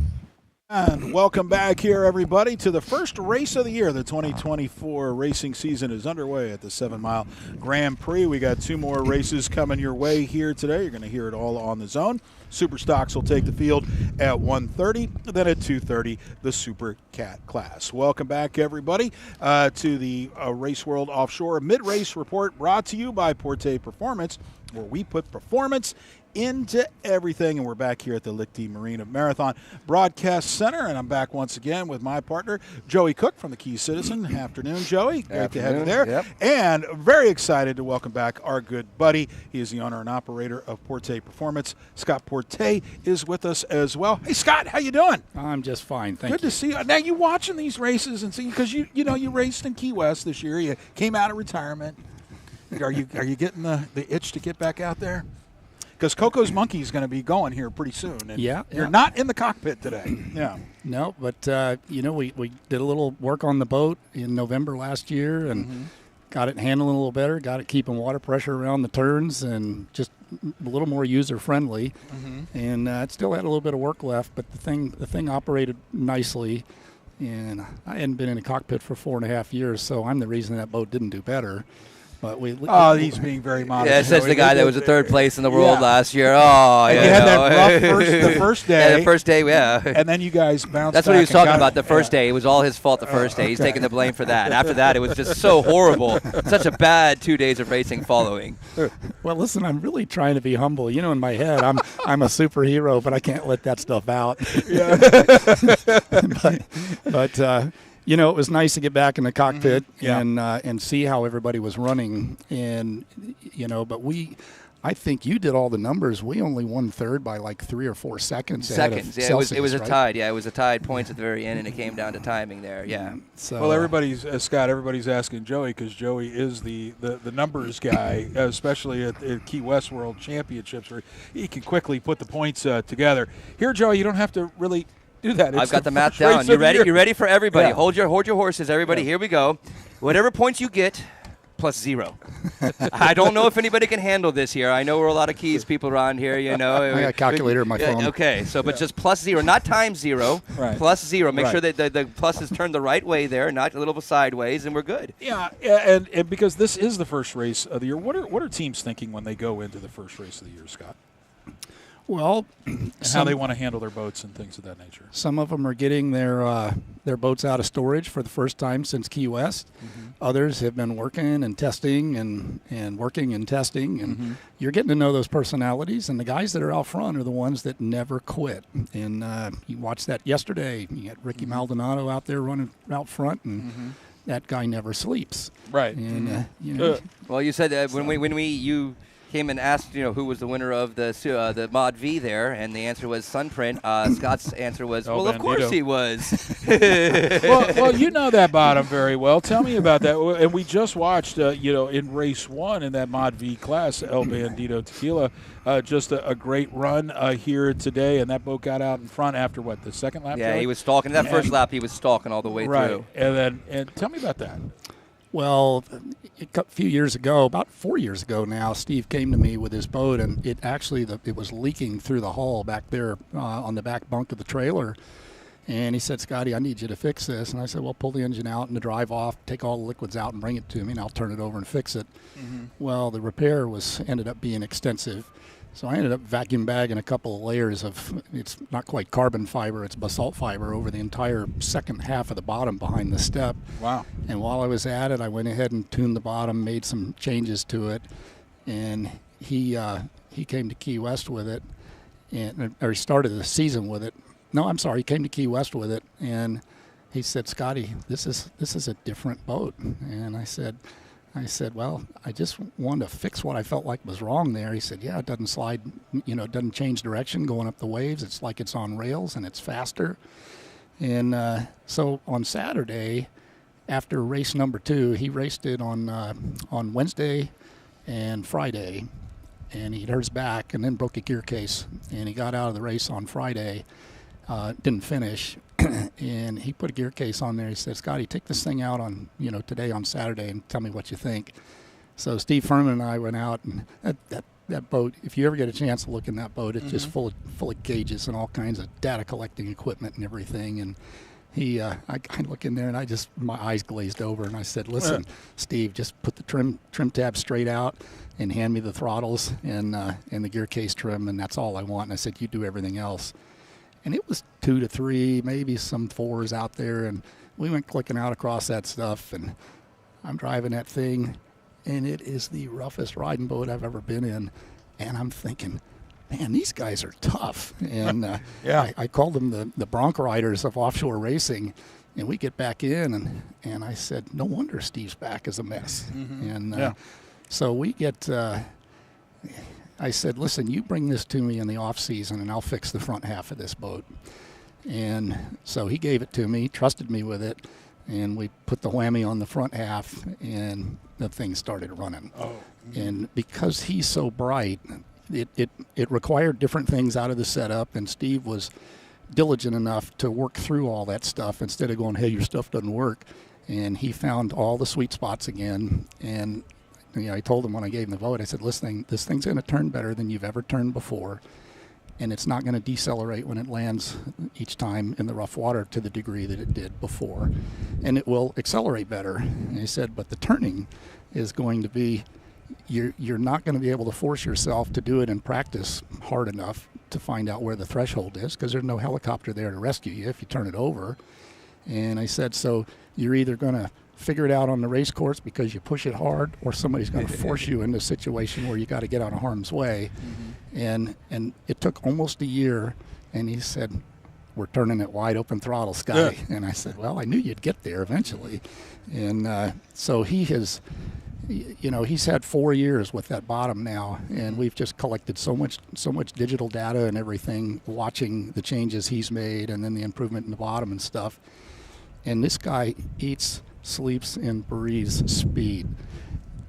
And welcome back here, everybody, to the first race of the year. The 2024 racing season is underway at the 7-mile Grand Prix. We got 2 more races coming your way here today. You're going to hear it all on the Zone. Superstocks will take the field at 1:30, then at 2:30, the Supercat class. Welcome back, everybody, to the Race World Offshore Mid-Race Report, brought to you by Porte Performance, where we put performance into everything. And we're back here at the Lichty Marina Marathon Broadcast Center, and I'm back once again with my partner, Joey Cook from the Key Citizen. Afternoon, Joey. Great to have you there. Yep. And very excited to welcome back our good buddy. He is the owner and operator of Porte Performance. Scott Porte is with us as well. Hey, Scott, how you doing? I'm just fine, thank you. Good to see you. Now, you watching these races and see, because you raced in Key West this year. You came out of retirement. Are you getting the itch to get back out there? Because Coco's Monkey is going to be going here pretty soon. And you're not in the cockpit today. Yeah. No, but, we did a little work on the boat in November last year and got it handling a little better, got it keeping water pressure around the turns and just a little more user-friendly. And it still had a little bit of work left, but the thing operated nicely. And I hadn't been in a cockpit for 4.5 years, so I'm the reason that boat didn't do better. But he's being very modest. Yeah, says the guy that was in third place in the world last year. Oh, and you had that rough first day. Yeah, the first day, yeah. And then you guys bounced That's back what he was talking about it. the first day. It was all his fault the first day. He's taking the blame for that. After that, it was just so horrible. Such a bad 2 days of racing following. Well, listen, I'm really trying to be humble. You know, in my head, I'm a superhero, but I can't let that stuff out. Yeah. but you know, it was nice to get back in the cockpit and see how everybody was running. And, you know, but I think you did all the numbers. We only won third by like 3 or 4 seconds. Seconds, yeah. Celsius, it was a right? tied. Yeah, it was a tied points at the very end, and it came down to timing there. Yeah. So, well, everybody's Scott. Everybody's asking Joey because Joey is the numbers guy, especially at Key West World Championships, where he can quickly put the points together. Here, Joey, you don't have to really do that. I've got the math down. You ready? You ready for everybody? Yeah. Hold your horses, everybody. Yeah. Here we go. Whatever points you get, plus 0. I don't know if anybody can handle this here. I know we're a lot of Keys people around here, you know. I got a calculator on my phone. Okay, so but just plus 0, not times 0, plus 0. Make sure that the plus is turned the right way there, not a little sideways, and we're good. Yeah, and because this is the first race of the year, what are teams thinking when they go into the first race of the year, Scott? Well, and how they want to handle their boats and things of that nature. Some of them are getting their boats out of storage for the first time since Key West. Mm-hmm. Others have been working and testing and working and testing. And you're getting to know those personalities. And the guys that are out front are the ones that never quit. And you watched that yesterday. You got Ricky Maldonado out there running out front, and that guy never sleeps. Right. And you know, well, you said that when you came and asked, you know, who was the winner of the Mod V there, and the answer was Sunprint. Scott's answer was, well, of course he was. well, you know that bottom very well. Tell me about that. And we just watched, you know, in race 1 in that Mod V class, El Bandito Tequila, just a great run here today, and that boat got out in front after what, the second lap? Yeah, he was stalking. That first lap, he was stalking all the way through. And tell me about that. Well, a few years ago, about 4 years ago now, Steve came to me with his boat, and it actually it was leaking through the hull back there on the back bunk of the trailer. And he said, Scotty, I need you to fix this. And I said, well, pull the engine out and the drive off, take all the liquids out and bring it to me, and I'll turn it over and fix it. Well, the repair ended up being extensive. So I ended up vacuum bagging a couple of layers of, it's not quite carbon fiber, it's basalt fiber over the entire second half of the bottom behind the step. Wow. And while I was at it, I went ahead and tuned the bottom, made some changes to it, and he came to Key West with it, or he started the season with it. No, I'm sorry, he came to Key West with it, and he said, Scotty, this is a different boat. And I said, well, I just wanted to fix what I felt like was wrong there. He said, yeah, it doesn't slide, you know, it doesn't change direction going up the waves. It's like it's on rails and it's faster. And so on Saturday, after race number 2, he raced it on Wednesday and Friday. And he hurt his back and then broke a gear case. And he got out of the race on Friday, didn't finish. And he put a gear case on there. He said, Scotty, take this thing out on, you know, today on Saturday and tell me what you think. So Steve Furman and I went out, and that boat, if you ever get a chance to look in that boat, it's just full of gauges and all kinds of data collecting equipment and everything. And I look in there and my eyes glazed over, and I said, listen, Steve, just put the trim tab straight out and hand me the throttles and the gear case trim, and that's all I want. And I said, you do everything else. And it was 2 to 3, maybe some 4s out there, and we went clicking out across that stuff, and I'm driving that thing, and it is the roughest riding boat I've ever been in. And I'm thinking, man, these guys are tough. And I called them the bronc riders of offshore racing, and we get back in, and I said, no wonder Steve's back is a mess. And so we get... I said, listen, you bring this to me in the off season and I'll fix the front half of this boat. And so he gave it to me, trusted me with it, and we put the whammy on the front half, and the thing started running. And because he's so bright, it required different things out of the setup, and Steve was diligent enough to work through all that stuff instead of going, hey, your stuff doesn't work. And he found all the sweet spots again, and you know, I told him when I gave him the vote, I said, listen, this thing's going to turn better than you've ever turned before, and it's not going to decelerate when it lands each time in the rough water to the degree that it did before, and it will accelerate better. And he said, but the turning is going to be you're not going to be able to force yourself to do it in practice hard enough to find out where the threshold is, because there's no helicopter there to rescue you if you turn it over. And I said, so you're either going to figure it out on the race course because you push it hard, or somebody's going to force you into a situation where you got to get out of harm's way. And it took almost a year, and he said, we're turning it wide open throttle, Scotty. Yeah. And I said, well, I knew you'd get there eventually. And so he has, he's had 4 years with that bottom now, and we've just collected so much digital data and everything, watching the changes he's made and then the improvement in the bottom and stuff. And this guy eats, sleeps, and breathes speed.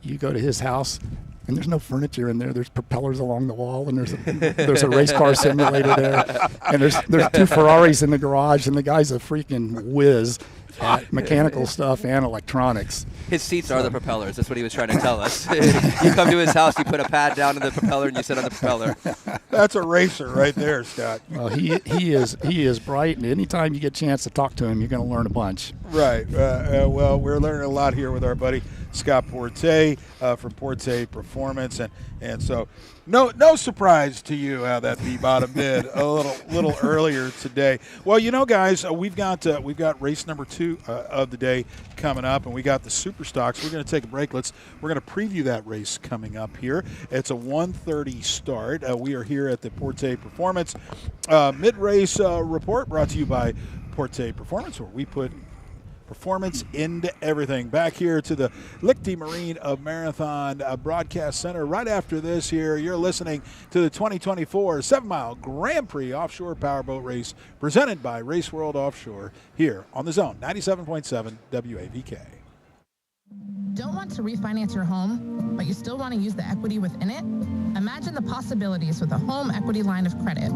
You go to his house, and there's no furniture in there. There's propellers along the wall, and there's a race car simulator there, and there's 2 Ferraris in the garage, and the guy's a freaking whiz at mechanical stuff and electronics. His seats are the propellers. That's what he was trying to tell us. You come to his house, you put a pad down in the propeller, and you sit on the propeller. That's a racer right there, Scott. Well, he is bright, and anytime you get a chance to talk to him, you're going to learn a bunch. Right. Well, we're learning a lot here with our buddy Scott Porte from Porte Performance, and so no surprise to you how that V-bottom did a little earlier today. Well, guys, we've got race number 2 of the day coming up, and we got the Superstock. So we're going to take a break. We're going to preview that race coming up here. It's a 1:30 start. We are here at the Porte Performance mid-race report, brought to you by Porte Performance, where we put performance into everything. Back here to the Lichty Marine of Marathon Broadcast Center. Right after this here, you're listening to the 2024 7-mile Grand Prix Offshore Powerboat Race presented by Race World Offshore here on the Zone 97.7 WAVK. Don't want to refinance your home, but you still want to use the equity within it? Imagine the possibilities with a home equity line of credit.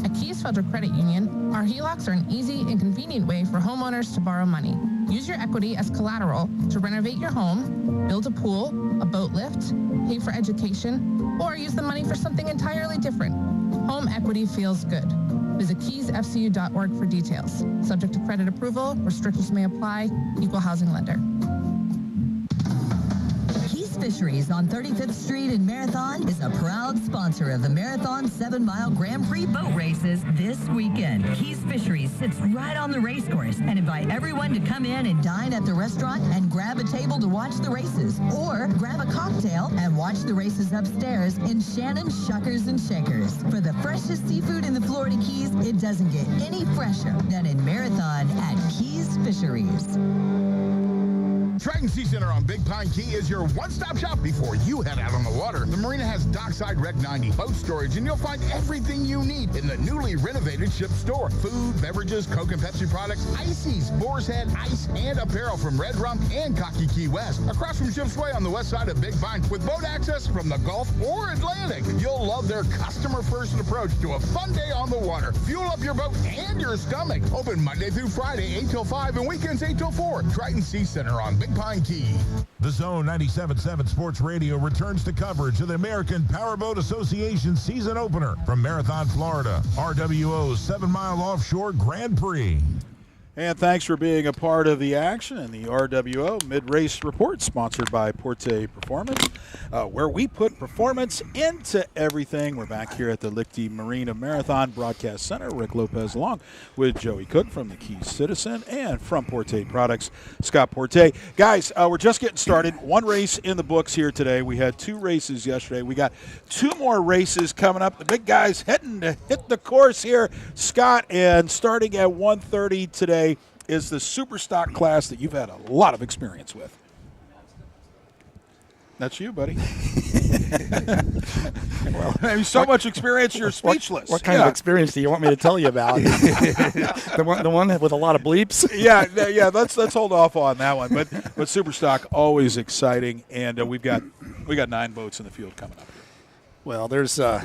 At Keys Federal Credit Union, our HELOCs are an easy and convenient way for homeowners to borrow money. Use your equity as collateral to renovate your home, build a pool, a boat lift, pay for education, or use the money for something entirely different. Home equity feels good. Visit keysfcu.org for details. Subject to credit approval, restrictions may apply, equal housing lender. Fisheries on 35th Street in Marathon is a proud sponsor of the Marathon 7-mile Grand Prix boat races this weekend. Keys Fisheries sits right on the race course and invite everyone to come in and dine at the restaurant and grab a table to watch the races, or grab a cocktail and watch the races upstairs in Shannon's Shuckers and Shakers. For the freshest seafood in the Florida Keys, it doesn't get any fresher than in Marathon at Keys Fisheries. Triton Sea Center on Big Pine Key is your one-stop shop before you head out on the water. The marina has dockside Rec 90, boat storage, and you'll find everything you need in the newly renovated ship store. Food, beverages, Coke and Pepsi products, ices, Boar's Head, ice, and apparel from Red Rum and Cocky Key West. Across from Ship's Way on the west side of Big Pine, with boat access from the Gulf or Atlantic. You'll love their customer-first approach to a fun day on the water. Fuel up your boat and your stomach. Open Monday through Friday, 8 till 5, and weekends 8 till 4. Triton Sea Center on Big Pine Key. The Zone 97.7 Sports Radio returns to coverage of the American Powerboat Association season opener from Marathon, Florida. RWO's 7-mile offshore Grand Prix. And thanks for being a part of the action in the RWO Mid-Race Report, sponsored by Porte Performance, where we put performance into everything. We're back here at the Lichty Marine of Marathon Broadcast Center. Rick Lopez along with Joey Cook from the Keys Citizen, and from Porte Products, Scott Porte. Guys, we're just getting started. One race in the books here today. We had 2 races yesterday. We got 2 more races coming up. The big guys heading to hit the course here, Scott, and starting at 1:30 today is the Superstock class that you've had a lot of experience with. That's you, buddy. Well, I mean, so much experience, you're speechless. What kind of experience do you want me to tell you about? the one with a lot of bleeps? Yeah. Let's hold off on that one. But Superstock, always exciting, and we got 9 boats in the field coming up. Well, there's a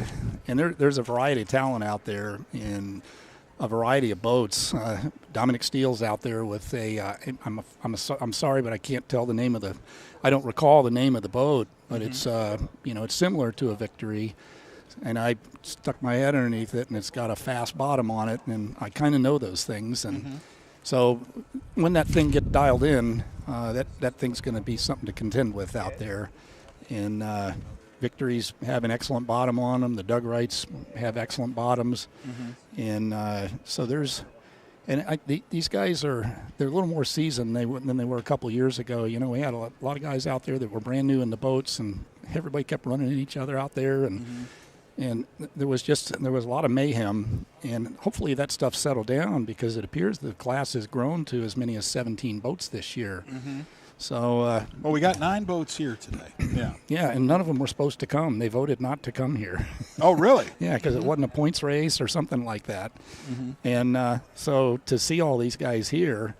variety of talent out there in a variety of boats. Dominic Steele's out there with I'm sorry, but I can't tell the name of I don't recall the name of the boat, but it's it's similar to a Victory, and I stuck my head underneath it, and it's got a fast bottom on it, and I kind of know those things, and So when that thing gets dialed in, that thing's going to be something to contend with out there. And Victories have an excellent bottom on them. The Dugrights have excellent bottoms. And so there's, and these guys they're a little more seasoned than they were a couple of years ago. You know, we had a lot of guys out there that were brand new in the boats, and everybody kept running at each other out there, and there was a lot of mayhem, and hopefully that stuff settled down, because it appears the class has grown to as many as 17 boats this year. So well, we got 9 boats here today. Yeah. Yeah, and none of them were supposed to come. They voted not to come here. Oh, really? Yeah, because it wasn't a points race or something like that. And so to see all these guys here,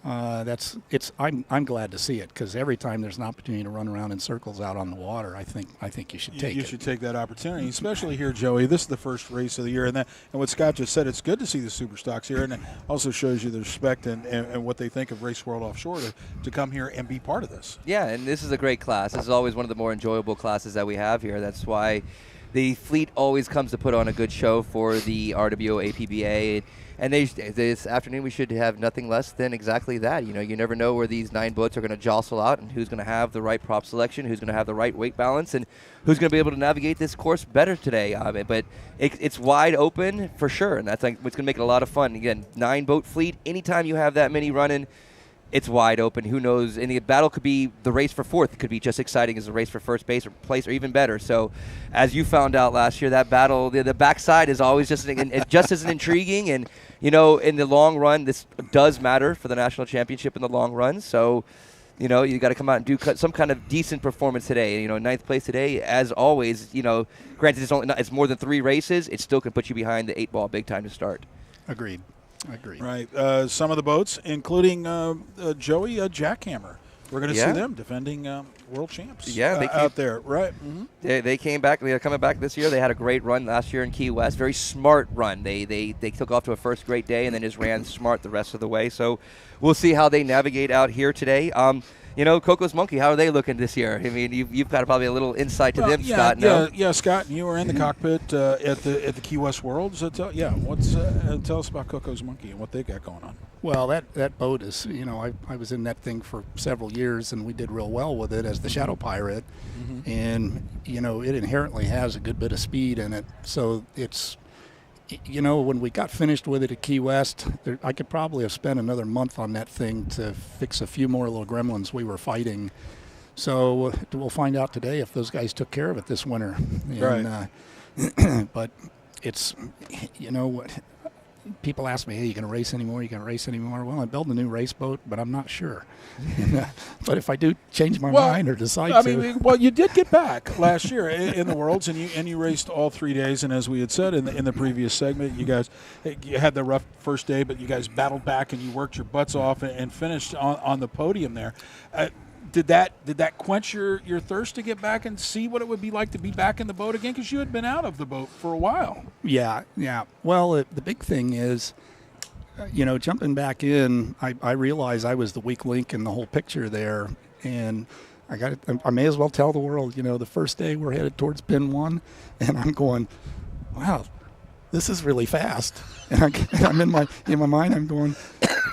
I'm glad to see it, because every time there's an opportunity to run around in circles out on the water, I think you should take it. You should take that opportunity, especially here, Joey. This is the first race of the year, and what Scott just said, it's good to see the Superstocks here, and it also shows you the respect and what they think of Race World Offshore to come here and be part of this. Yeah, and this is a great class. This is always one of the more enjoyable classes that we have here. That's why the fleet always comes to put on a good show for the RWO APBA. And this afternoon we should have nothing less than exactly that. You know, you never know where these 9 boats are going to jostle out, and who's going to have the right prop selection, who's going to have the right weight balance, and who's going to be able to navigate this course better today. But it's wide open for sure, and that's what's going to make it a lot of fun. Again, 9 boat fleet. Anytime you have that many running, it's wide open. Who knows? And the battle could be the race for 4th. It could be just exciting as the race for first base or place, or even better. So, as you found out last year, that battle, the backside is always just as intriguing. And you know, in the long run, this does matter for the national championship in the long run. So, you know, you got to come out and do some kind of decent performance today. You know, 9th place today, as always. You know, granted, it's more than 3 races. It still can put you behind the 8 ball big time to start. Agreed. Right. Some of the boats, including Joey Jackhammer. We're going to see them defending world champs. Yeah, they out there, right? They came back. They are coming back this year. They had a great run last year in Key West. Very smart run. They took off to a first great day and then just ran smart the rest of the way. So we'll see how they navigate out here today. You know, Coco's Monkey, how are they looking this year? I mean, you've got probably a little insight to them, Scott. No? Yeah, Scott, you were in the cockpit at the Key West Worlds. Tell us about Coco's Monkey and what they got going on. Well, that boat is, you know, I was in that thing for several years, and we did real well with it as the Shadow Pirate. And, you know, it inherently has a good bit of speed in it. So it's, you know, when we got finished with it at Key West, I could probably have spent another month on that thing to fix a few more little gremlins we were fighting. So we'll find out today if those guys took care of it this winter. And, right. But it's, you know, what people ask me, hey, you going to race anymore? You going to race anymore? Well, I'm building a new race boat, but I'm not sure. But if I do change my mind or decide to. Well, you did get back last year in the Worlds, and you raced all 3 days. And as we had said in the previous segment, you had the rough first day, but you guys battled back and you worked your butts off and finished on the podium there. Did that quench your thirst to get back and see what it would be like to be back in the boat again? Because you had been out of the boat for a while. Yeah. Well, the big thing is, you know, jumping back in, I realized I was the weak link in the whole picture there. And I may as well tell the world, you know, the first day we're headed towards pin 1, and I'm going, wow, this is really fast. And I'm in my mind, I'm going,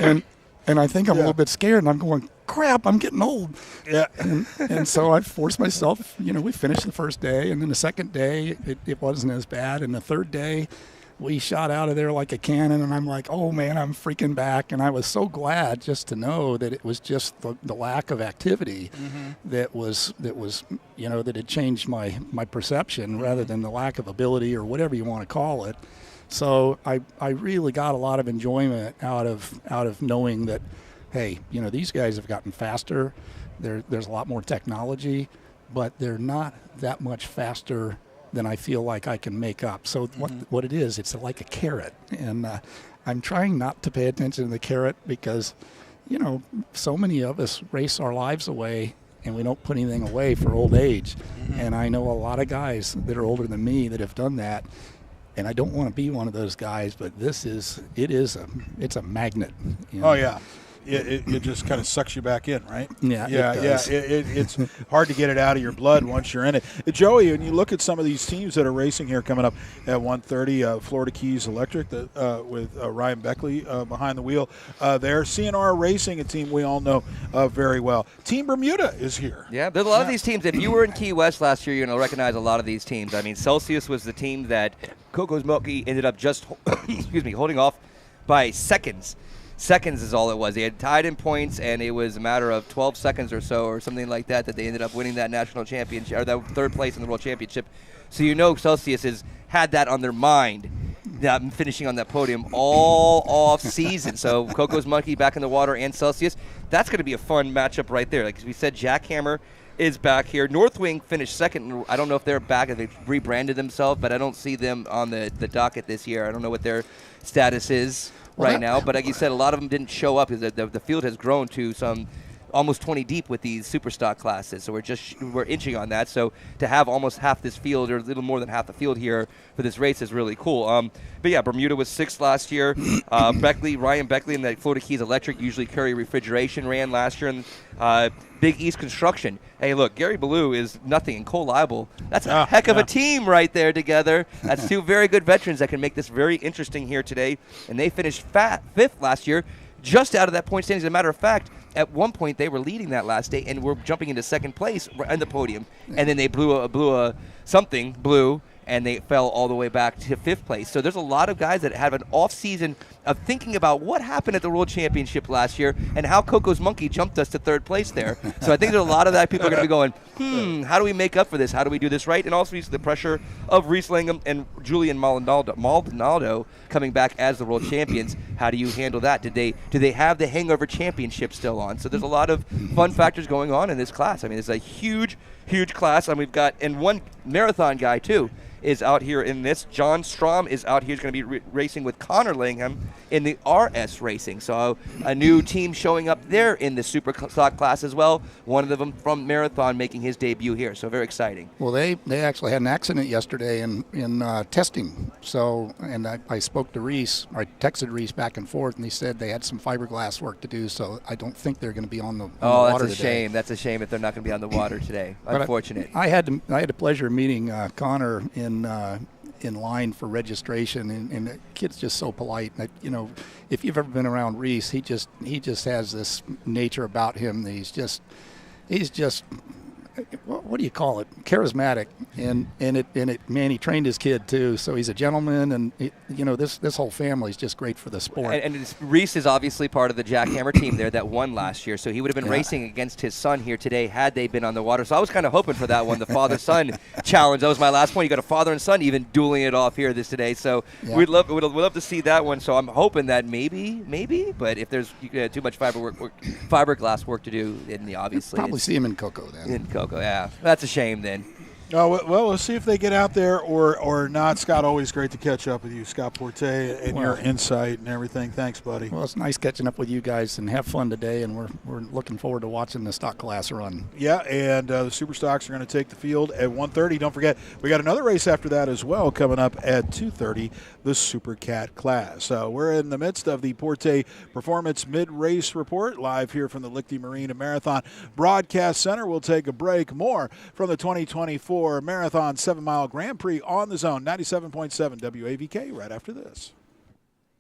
and I think I'm a little bit scared, and I'm going, crap, I'm getting old. Yeah. And so I forced myself, you know, we finished the first day, and then the second day, it wasn't as bad. And the third day, we shot out of there like a cannon, and I'm like, oh, man, I'm freaking back. And I was so glad just to know that it was just the lack of activity that was, you know, that had changed my perception rather than the lack of ability or whatever you want to call it. So I really got a lot of enjoyment out of knowing that, hey, you know, these guys have gotten faster. There's a lot more technology, but they're not that much faster than I feel like I can make up. So what it is, it's like a carrot. And I'm trying not to pay attention to the carrot because, you know, so many of us race our lives away and we don't put anything away for old age. And I know a lot of guys that are older than me that have done that. And I don't want to be one of those guys, but it's a magnet. You know? Oh, yeah. it just kind of sucks you back in, right? Yeah, yeah, it does. It's hard to get it out of your blood once you're in it. Joey, when you look at some of these teams that are racing here coming up at 1:30, Florida Keys Electric with Ryan Beckley behind the wheel. They're CNR Racing, a team we all know very well. Team Bermuda is here. Yeah, there's a lot of these teams. If you were in Key West last year, you're going to recognize a lot of these teams. I mean, Celsius was the team that Coco's Milky ended up just holding off by seconds. Seconds is all it was. They had tied in points, and it was a matter of 12 seconds or so or something like that they ended up winning that national championship, or that third place in the world championship. So Celsius has had that on their mind, finishing on that podium all off season. So Coco's Monkey back in the water and Celsius, that's going to be a fun matchup right there. Like we said, Jackhammer is back here. Northwing finished second. I don't know if they're back, if they've rebranded themselves, but I don't see them on the docket this year. I don't know what their status is right now. But like you said, a lot of them didn't show up because the field has grown to some almost 20 deep with these Superstock classes. So we're inching on that. So to have almost half this field, or a little more than half the field here for this race is really cool. But yeah, Bermuda was 6th last year. Ryan Beckley and the Florida Keys Electric, usually Curry Refrigeration, ran last year. And Big East Construction. Hey, look, Gary Ballou is nothing, and Cole Leibel. That's a heck of a team right there together. That's two very good veterans that can make this very interesting here today. And they finished 5th last year, just out of that point standings. As a matter of fact, at one point they were leading that last day and were jumping into 2nd place on the podium. And then they blew, and they fell all the way back to 5th place. So there's a lot of guys that have an off season of thinking about what happened at the World Championship last year and how Coco's Monkey jumped us to 3rd place there. So I think there's a lot of that people are going to be going, how do we make up for this? How do we do this right? And also the pressure of Reese Langham and Julian Maldonado coming back as the world champions. How do you handle that? Do they have the Hangover Championship still on? So there's a lot of fun factors going on in this class. I mean, it's a huge class, and we've got, and one marathon guy too is out here in this. John Strom is out here. He's going to be racing with Connor Langham in the RS Racing. So a new team showing up there in the Superstock class as well. One of them from Marathon making his debut here. So very exciting. Well, they actually had an accident yesterday in testing. So, and I spoke to Reese. I texted Reese back and forth, and he said they had some fiberglass work to do. So I don't think they're going to be on the water today. That's a shame. That's a shame if they're not going to be on the water today. Unfortunate. I had the pleasure of meeting Connor in line for registration, and the kid's just so polite. If you've ever been around Reese, he just has this nature about him that he's just what do you call it? Charismatic, and man, he trained his kid too, so he's a gentleman, and this whole family is just great for the sport. And Reese is obviously part of the Jackhammer team there that won last year, so he would have been racing against his son here today had they been on the water. So I was kind of hoping for that one, the father-son challenge. That was my last point. You got a father and son even dueling it off here today, so we'd love to see that one. So I'm hoping that maybe, but if there's too much fiberglass work to do, then obviously probably see him in Coco then. In Coco. Yeah, that's a shame then. Oh, well, we'll see if they get out there or not. Scott, always great to catch up with you, Scott Porte, and your insight and everything. Thanks, buddy. Well, it's nice catching up with you guys, and have fun today, and we're looking forward to watching the stock class run. Yeah, and the Superstocks are going to take the field at 1:30. Don't forget, we got another race after that as well coming up at 2:30, the Supercat class. So we're in the midst of the Porte Performance Mid-Race Report, live here from the Lichty Marine and Marathon Broadcast Center. We'll take a break. More from the 2024 Marathon 7-Mile Grand Prix on the Zone, 97.7 WAVK, right after this.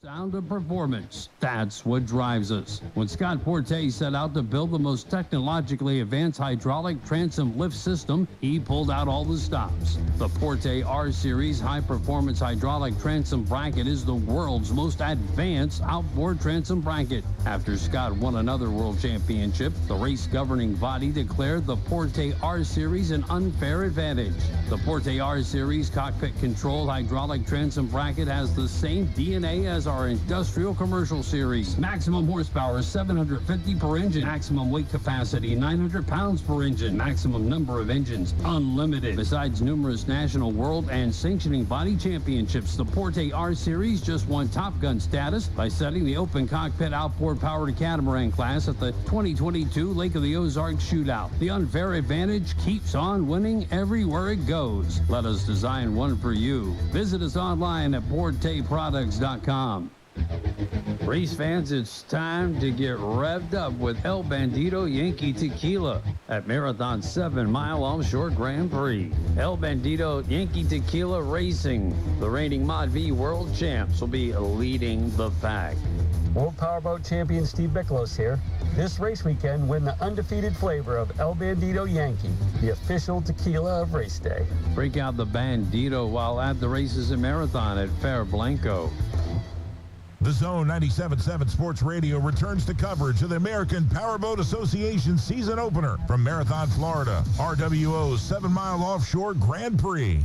Sound of performance. That's what drives us. When Scott Porte set out to build the most technologically advanced hydraulic transom lift system, he pulled out all the stops. The Porte R-Series high-performance hydraulic transom bracket is the world's most advanced outboard transom bracket. After Scott won another world championship, the race governing body declared the Porte R-Series an unfair advantage. The Porte R-Series cockpit-controlled hydraulic transom bracket has the same DNA as our industrial commercial series. Maximum horsepower 750 per engine. Maximum weight capacity 900 pounds per engine. Maximum number of engines unlimited. Besides numerous national, world, and sanctioning body championships, the Porte R Series just won Top Gun status by setting the open cockpit outboard powered catamaran class at the 2022 Lake of the Ozarks Shootout. The unfair advantage keeps on winning everywhere it goes. Let us design one for you. Visit us online at PorteProducts.com. Race fans, it's time to get revved up with El Bandito Yankee Tequila at Marathon 7 Mile Offshore Grand Prix. El Bandito Yankee Tequila Racing, the reigning Mod V World Champs, will be leading the pack. World Powerboat Champion Steve Miklos here. This race weekend, win the undefeated flavor of El Bandito Yankee, the official tequila of race day. Break out the Bandito while at the races in Marathon at Fair Blanco. The Zone 97.7 Sports Radio returns to coverage of the American Powerboat Association season opener from Marathon, Florida, RWO's 7 Mile Offshore Grand Prix.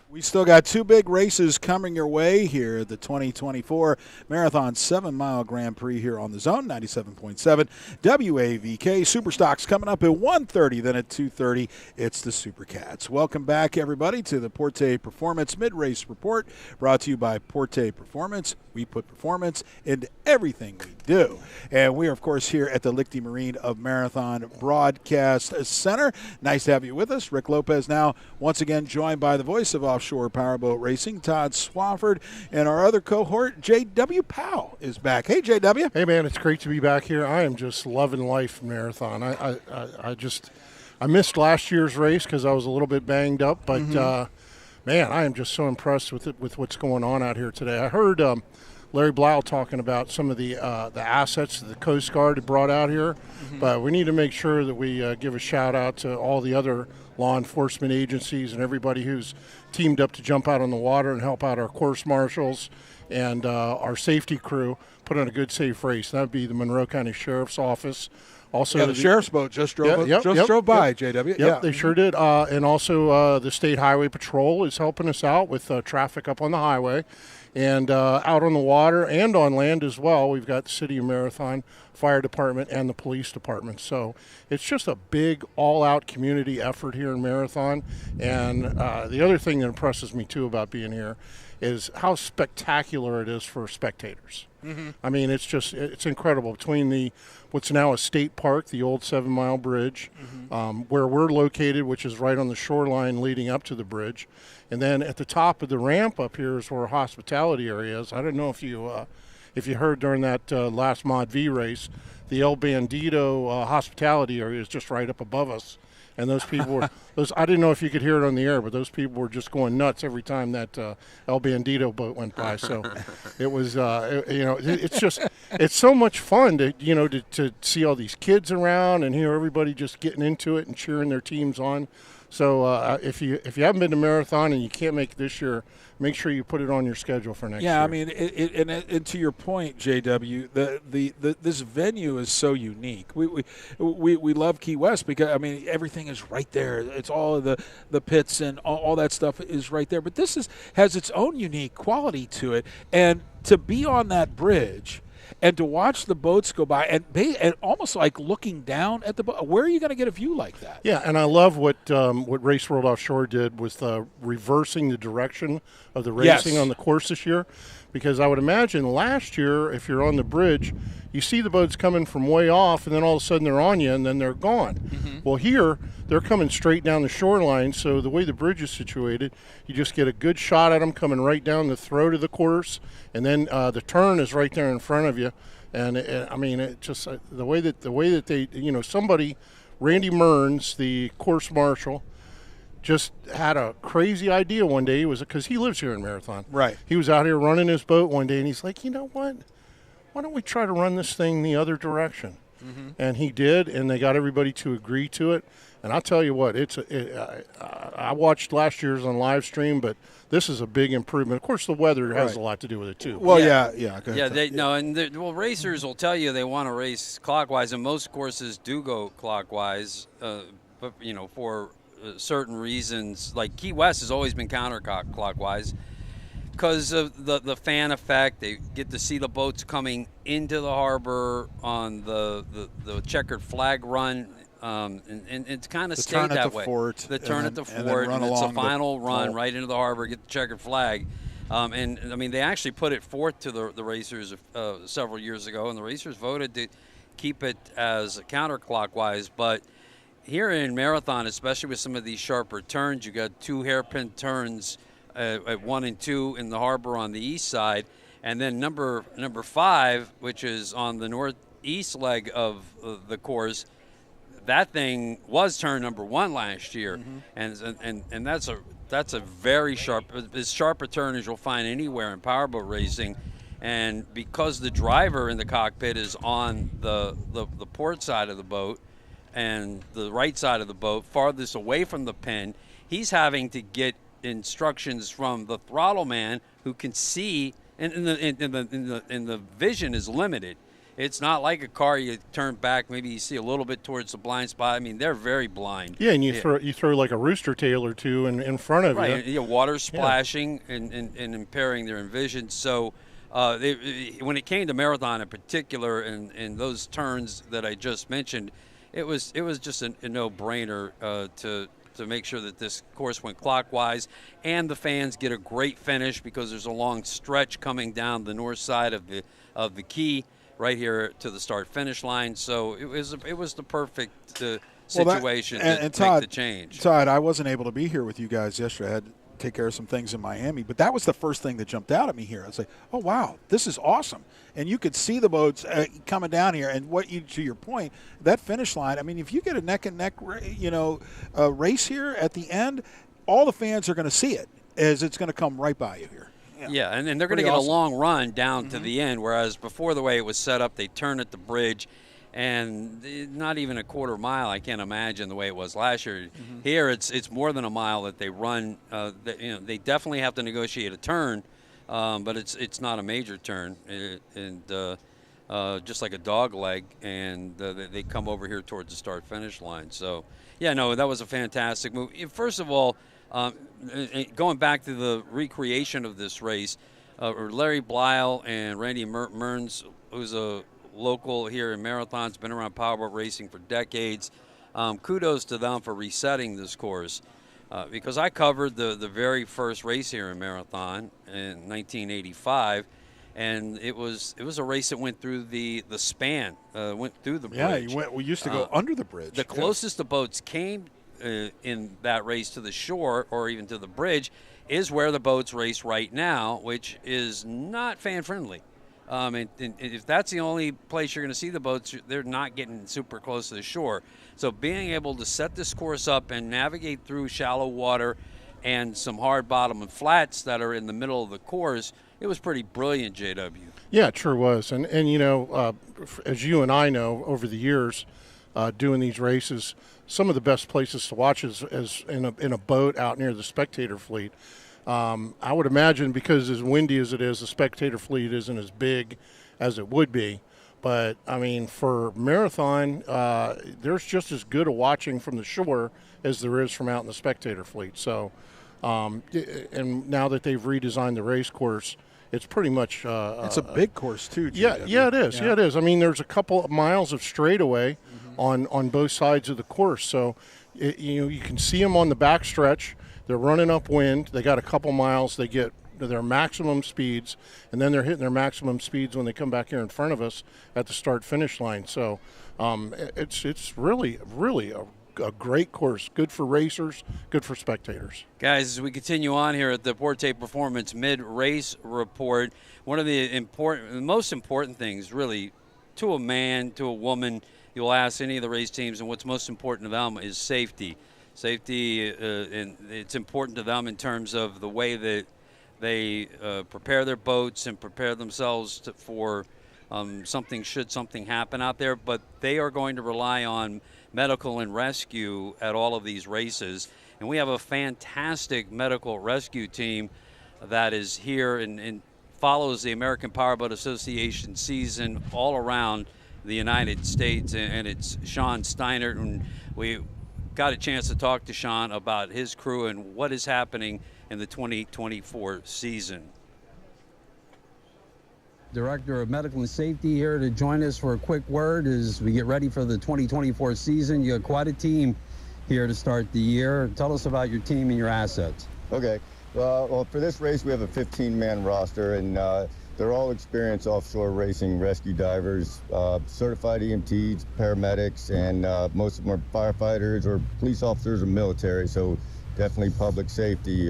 We still got two big races coming your way here at the 2024 Marathon 7 Mile Grand Prix here on the Zone 97.7 WAVK. Superstock's coming up at 1:30, then at 2:30 it's the Supercats. Welcome back, everybody, to the Porte Performance Mid-Race Report, brought to you by Porte Performance. We put performance into everything we do. And we are, of course, here at the Lichty Marine of Marathon Broadcast Center. Nice to have you with us. Rick Lopez now once again joined by the voice of Offshore Powerboat Racing, Todd Swafford, and our other cohort, J.W. Powell, is back. Hey, J.W. Hey, man, it's great to be back here. I am just loving life marathon. I missed last year's race because I was a little bit banged up, but man, I am just so impressed with what's going on out here today. I heard Larry Blau talking about some of the assets that the Coast Guard had brought out here, but we need to make sure that we give a shout out to all the other law enforcement agencies and everybody who's teamed up to jump out on the water and help out our course marshals and our safety crew put on a good, safe race. That would be the Monroe County Sheriff's Office. Also, the sheriff's boat just drove by, JW. Yep, they sure did. And also the State Highway Patrol is helping us out with traffic up on the highway. And out on the water and on land as well, we've got the City of Marathon Fire Department and the Police Department. So it's just a big all-out community effort here in Marathon. And the other thing that impresses me, too, about being here is how spectacular it is for spectators. I mean, it's incredible. Between what's now a state park, the old 7 Mile Bridge, where we're located, which is right on the shoreline leading up to the bridge. And then at the top of the ramp up here is where our hospitality area is. I don't know if you heard during that last Mod V race, the El Bandito hospitality area is just right up above us. And those people were I didn't know if you could hear it on the air, but those people were just going nuts every time that El Bandito boat went by. So it was, it's so much fun to see all these kids around and hear everybody just getting into it and cheering their teams on. So if you haven't been to Marathon and you can't make it this year, make sure you put it on your schedule for next year. Yeah, I mean, and to your point, JW, this venue is so unique. We love Key West because, I mean, everything is right there. It's all of the pits and all that stuff is right there. But this has its own unique quality to it. And to be on that bridge and to watch the boats go by and almost like looking down at the boat, where are you going to get a view like that? Yeah, and I love what Race World Offshore did with reversing the direction of the racing on the course this year. Because I would imagine last year, if you're on the bridge, you see the boats coming from way off, and then all of a sudden they're on you, and then they're gone. Well, here, they're coming straight down the shoreline, so the way the bridge is situated, you just get a good shot at them coming right down the throat of the course, and then the turn is right there in front of you. And, I mean, it just the way that they, somebody, Randy Mearns, the course marshal, just had a crazy idea one day. Because he lives here in Marathon. Right. He was out here running his boat one day, and he's like, you know what? Why don't we try to run this thing the other direction? And he did, and they got everybody to agree to it. And I'll tell you what, I watched last year's on live stream, but this is a big improvement. Of course, the weather has a lot to do with it too. Well, racers will tell you they want to race clockwise, and most courses do go clockwise. But for certain reasons, like Key West has always been counterclockwise because of the fan effect. They get to see the boats coming into the harbor on the checkered flag run, and it's kind of stayed that way. The turn at the fort, and it's a final run right into the harbor, get the checkered flag. And I mean, they actually put it forth to the racers several years ago, and the racers voted to keep it as counterclockwise, but here in Marathon, especially with some of these sharper turns, you got two hairpin turns at 1 and 2 in the harbor on the east side, And then number 5, which is on the northeast leg of the course, that thing was turn number 1 last year, and that's a very sharp, as sharp a turn as you'll find anywhere in powerboat racing. And because the driver in the cockpit is on the port side of the boat and the right side of the boat, farthest away from the pin, he's having to get instructions from the throttle man who can see, and the vision is limited. It's not like a car you turn back, maybe you see a little bit towards the blind spot. I mean, they're very blind. Yeah, and you throw like a rooster tail or two in front of right, you. Right, water splashing and impairing their vision. So when it came to marathon in particular, and those turns that I just mentioned, it was just a no-brainer to make sure that this course went clockwise, and the fans get a great finish because there's a long stretch coming down the north side of the key right here to the start-finish line. So it was the perfect situation to make the change. Todd, I wasn't able to be here with you guys yesterday. I had to take care of some things in Miami, but that was the first thing that jumped out at me here. I was like, oh, wow, this is awesome. And you could see the boats coming down here. And to your point, that finish line, I mean, if you get a neck-and-neck race here at the end, all the fans are going to see it as it's going to come right by you here. Yeah, and they're going to get a long run down to the end, whereas before, the way it was set up, they turn at the bridge, and not even a quarter mile, I can't imagine the way it was last year. Here, it's more than a mile that they run. They definitely have to negotiate a turn, but it's not a major turn, just like a dog leg, and they come over here towards the start-finish line. So, yeah, no, that was a fantastic move. First of all, going back to the recreation of this race, Larry Blyle and Randy Mearns, who's a local here in Marathon's been around powerboat racing for decades. Kudos to them for resetting this course, because I covered the very first race here in Marathon in 1985, and it was a race that went through the span, went through the bridge. Yeah, we used to go under the bridge. The closest the boats came in that race to the shore or even to the bridge is where the boats race right now, which is not fan-friendly. And if that's the only place you're going to see the boats, they're not getting super close to the shore. So being able to set this course up and navigate through shallow water and some hard bottom and flats that are in the middle of the course, it was pretty brilliant, JW. Yeah, it sure was. And as you and I know over the years doing these races, some of the best places to watch is in a boat out near the spectator fleet. I would imagine because as windy as it is, the spectator fleet isn't as big as it would be. But, I mean, for marathon, there's just as good a watching from the shore as there is from out in the spectator fleet. So, and now that they've redesigned the race course, it's pretty much it's a big course, too. Yeah, it is. Yeah, it is. I mean, there's a couple of miles of straightaway on both sides of the course. So, you can see them on the back stretch. They're running upwind. They got a couple miles. They get their maximum speeds, and then they're hitting their maximum speeds when they come back here in front of us at the start-finish line. So it's really a great course. Good for racers, good for spectators. Guys, as we continue on here at the Porte Performance Mid-Race Report, one of the most important things, really, to a man, to a woman, you'll ask any of the race teams, and what's most important to them is safety. Safety, and it's important to them in terms of the way that they prepare their boats and prepare themselves for something should something happen out there. But they are going to rely on medical and rescue at all of these races. And we have a fantastic medical rescue team that is here and follows the American Powerboat Association season all around the United States. And it's Sean Steinert, and we got a chance to talk to Sean about his crew and what is happening in the 2024 season. Director of Medical and Safety here to join us for a quick word as we get ready for the 2024 season. You have quite a team here to start the year. Tell us about your team and your assets. Okay. Well, for this race, we have a 15-man roster, and they're all experienced offshore racing rescue divers, certified EMTs, paramedics, and most of them are firefighters or police officers or military, so definitely public safety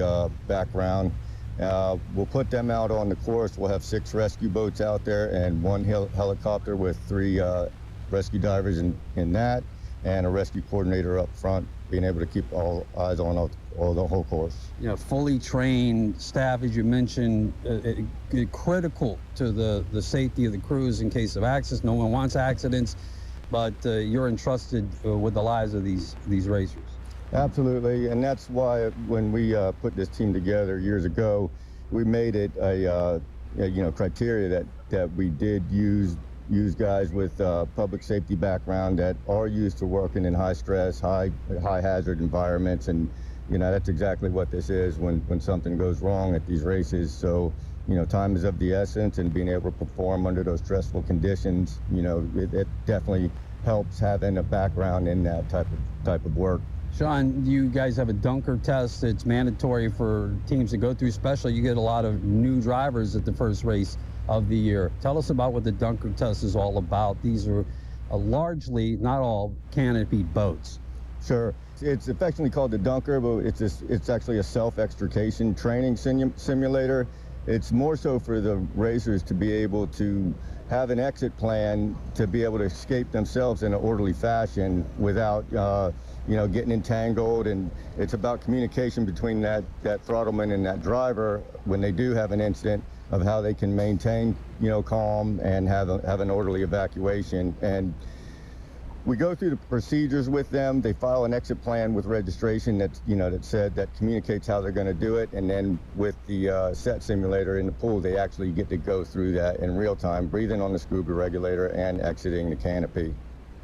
background. We'll put them out on the course. We'll have 6 rescue boats out there and 1 helicopter with 3 rescue divers in that, and a rescue coordinator up front, being able to keep all eyes on all the whole course. You know, fully trained staff, as you mentioned, critical to the safety of the crews in case of accidents. No one wants accidents, but you're entrusted with the lives of these racers. Absolutely, and that's why when we put this team together years ago, we made it a criteria that we did use guys with public safety background that are used to working in high stress, high hazard environments, and that's exactly what this is when something goes wrong at these races. So time is of the essence, and being able to perform under those stressful conditions, it definitely helps having a background in that type of work. Sean, you guys have a dunker test. It's mandatory for teams to go through, especially you get a lot of new drivers at the first race of the year. Tell us about what the dunker test is all about. These are largely, not all, canopy boats. Sure. It's affectionately called the dunker, but it's actually a self-extrication training simulator. It's more so for the racers to be able to have an exit plan to be able to escape themselves in an orderly fashion without getting entangled. And it's about communication between that throttleman and that driver when they do have an incident, of how they can maintain calm and have an orderly evacuation. And we go through the procedures with them. They file an exit plan with registration that communicates how they're going to do it. And then with the set simulator in the pool, they actually get to go through that in real time, breathing on the scuba regulator and exiting the canopy.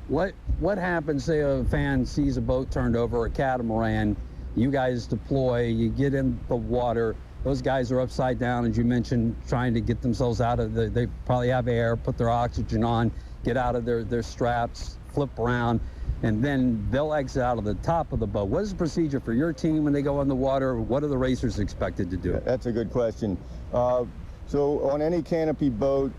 What happens, say a fan sees a boat turned over, a catamaran, you guys deploy, you get in the water, those guys are upside down, as you mentioned, trying to get themselves out of they probably have air, put their oxygen on, get out of their straps, flip around, and then they'll exit out of the top of the boat. What is the procedure for your team when they go in the water? What are the racers expected to do? That's a good question. So on any canopy boat,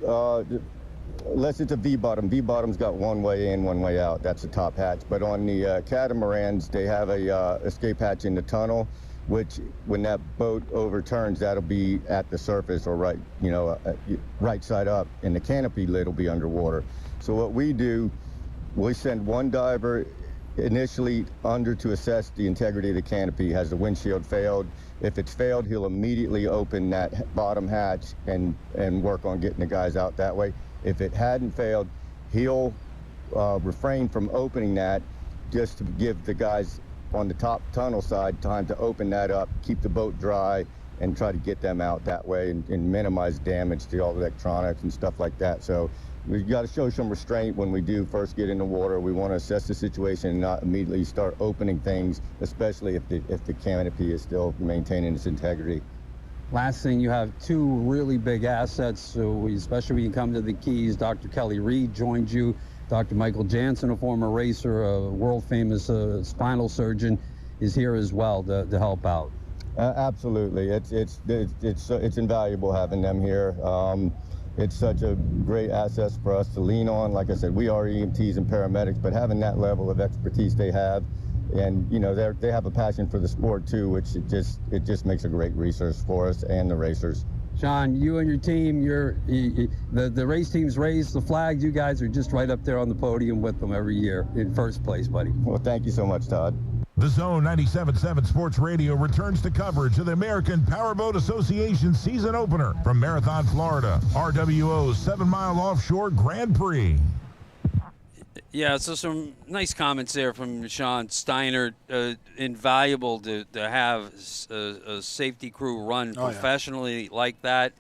unless it's a V-bottom. V-bottom's got one way in, one way out. That's the top hatch. But on the catamarans, they have a escape hatch in the tunnel, which when that boat overturns, that'll be at the surface or right side up, and the canopy lid will be underwater. So what we do, we send one diver initially under to assess the integrity of the canopy. Has the windshield failed? If it's failed, he'll immediately open that bottom hatch and work on getting the guys out that way. If it hadn't failed, he'll refrain from opening that just to give the guys on the top tunnel side time to open that up, keep the boat dry, and try to get them out that way and minimize damage to all the electronics and stuff like that. So we've got to show some restraint when we do first get in the water. We want to assess the situation and not immediately start opening things, especially if the canopy is still maintaining its integrity. Last thing, you have 2 really big assets, so especially when you come to the Keys. Dr. Kelly Reed joined you. Dr. Michael Jansen, a former racer, a world-famous spinal surgeon, is here as well to help out. Absolutely. It's invaluable having them here. It's such a great asset for us to lean on. Like I said, we are EMTs and paramedics, but having that level of expertise they have, and they have a passion for the sport too, which it just makes a great resource for us and the racers. Sean, you and your team, the race teams raise the flags. You guys are just right up there on the podium with them every year in first place, buddy. Well, thank you so much, Todd. The Zone 97.7 Sports Radio returns to coverage of the American Powerboat Association season opener from Marathon, Florida, RWO's 7-mile offshore Grand Prix. Yeah, so some nice comments there from Sean Steiner. Invaluable to have a safety crew run professionally like that.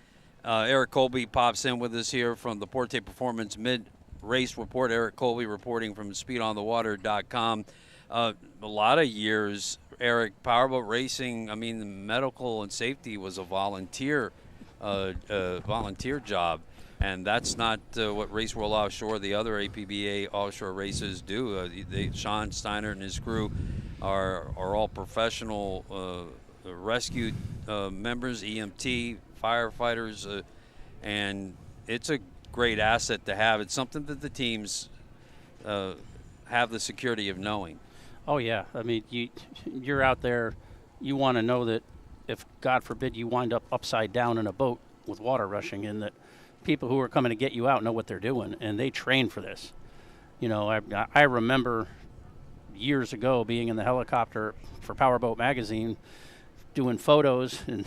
Eric Colby pops in with us here from the Porte Performance Mid-Race Report. Eric Colby reporting from SpeedOnTheWater.com. A lot of years, Eric, powerboat racing, I mean, the medical and safety was a volunteer job. And that's not what Race World Offshore, the other APBA offshore races do. Sean Steiner and his crew are all professional rescue members, EMT, firefighters, and it's a great asset to have. It's something that the teams have the security of knowing. Oh, yeah. I mean, you're out there, you want to know that if God forbid you wind up upside down in a boat with water rushing in, that people who are coming to get you out know what they're doing, and they train for this. You know, I remember years ago being in the helicopter for Powerboat magazine doing photos, and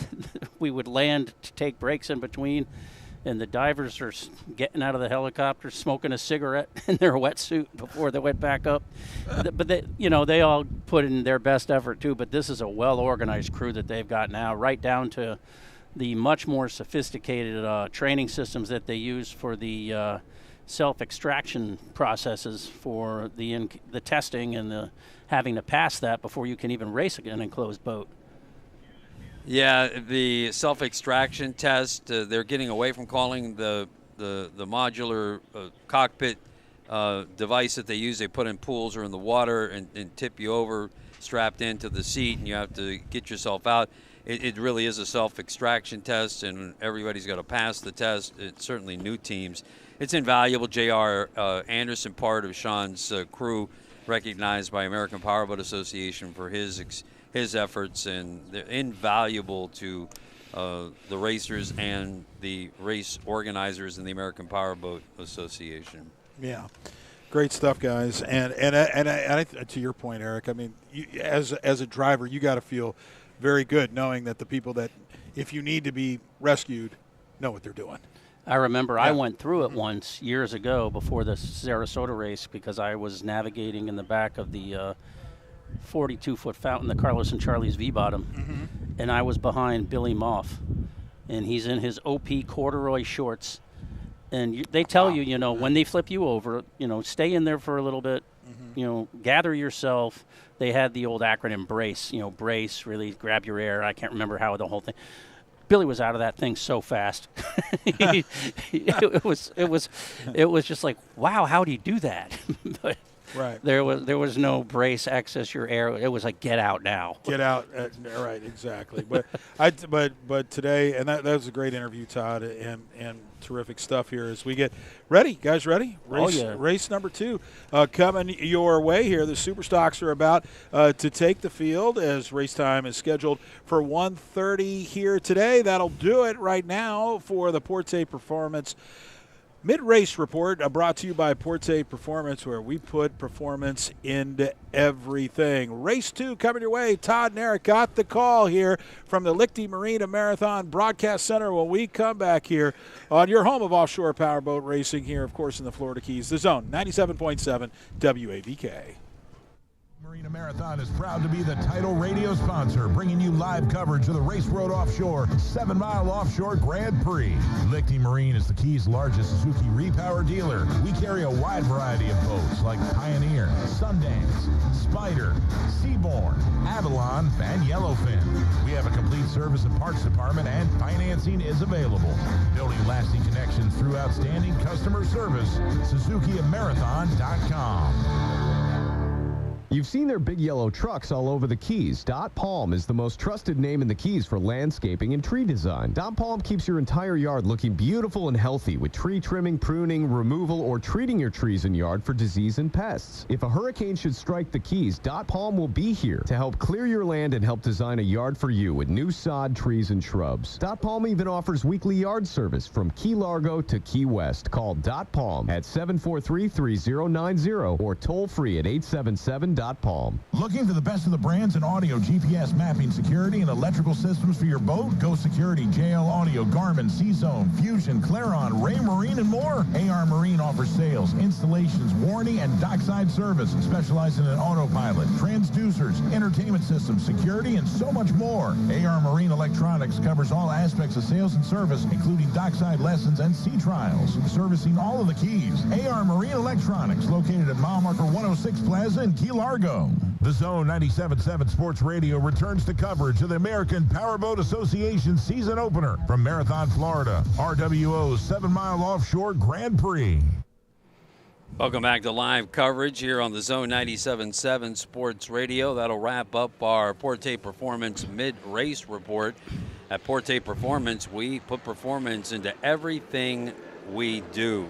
we would land to take breaks in between, and the divers are getting out of the helicopter smoking a cigarette in their wetsuit before they went back up. But they, you know, they all put in their best effort too, but this is a well-organized crew that they've got now, right down to the much more sophisticated training systems that they use for the self-extraction processes for the testing and the having to pass that before you can even race an enclosed boat. Yeah, the self-extraction test, they're getting away from calling the modular cockpit device that they use. They put in pools or in the water and tip you over, strapped into the seat, and you have to get yourself out. It really is a self-extraction test, and everybody's got to pass the test. It's certainly new teams. It's invaluable. J.R. Anderson, part of Sean's crew, recognized by American Powerboat Association for his efforts, and they're invaluable to the racers and the race organizers in the American Powerboat Association. Yeah, great stuff, guys. And to your point, Eric, I mean, as a driver, you got to feel very good knowing that the people that, if you need to be rescued, know what they're doing. I remember I went through it once years ago before the Sarasota race because I was navigating in the back of the 42-foot fountain, the Carlos and Charlie's V-bottom, and I was behind Billy Moff, and he's in his OP corduroy shorts, and they tell you, you know, when they flip you over, you know, stay in there for a little bit, you know, gather yourself. They had the old acronym BRACE, you know, brace, really grab your air. I can't remember how the whole thing. Billy was out of that thing so fast. It was just like, wow, how do you do that? But right. There was no brace, access your air. It was like, get out now. Get out. Right, exactly. But today, and that was a great interview, Todd, and terrific stuff here as we get ready. Guys, ready? Race number 2 coming your way here. The Superstocks are about to take the field as race time is scheduled for 1:30 here today. That'll do it right now for the Porte Performance Mid-Race Report, brought to you by Porte Performance, where we put performance into everything. Race 2 coming your way. Todd and Eric got the call here from the Lichty Marina Marathon Broadcast Center when we come back here on your home of offshore powerboat racing here, of course, in the Florida Keys. The Zone, 97.7 WAVK. Marina Marathon is proud to be the title radio sponsor, bringing you live coverage of the Race Road Offshore 7-mile offshore Grand Prix. Lichty Marine is the Keys' largest Suzuki repower dealer. We carry a wide variety of boats like Pioneer, Sundance, Spider, Seabourn, Avalon, and Yellowfin. We have a complete service and parts department, and financing is available. Building lasting connections through outstanding customer service. SuzukiMarathon.com. You've seen their big yellow trucks all over the Keys. Dot Palm is the most trusted name in the Keys for landscaping and tree design. Dot Palm keeps your entire yard looking beautiful and healthy with tree trimming, pruning, removal, or treating your trees and yard for disease and pests. If a hurricane should strike the Keys, Dot Palm will be here to help clear your land and help design a yard for you with new sod, trees, and shrubs. Dot Palm even offers weekly yard service from Key Largo to Key West. Call Dot Palm at 743-3090 or toll free at 877 Palm. Looking for the best of the brands in audio, GPS mapping, security, and electrical systems for your boat? Go Security, JL Audio, Garmin, C-Zone, Fusion, Claron, Ray Marine, and more. AR Marine offers sales, installations, warranty, and dockside service, specializing in autopilot, transducers, entertainment systems, security, and so much more. AR Marine Electronics covers all aspects of sales and service, including dockside lessons and sea trials, servicing all of the Keys. AR Marine Electronics, located at mile marker 106 Plaza in Key Largo. The Zone 97.7 Sports Radio returns to coverage of the American Powerboat Association season opener from Marathon, Florida, RWO's 7-mile offshore Grand Prix. Welcome back to live coverage here on the Zone 97.7 Sports Radio. That'll wrap up our Porte Performance mid-race report. At Porte Performance, we put performance into everything we do.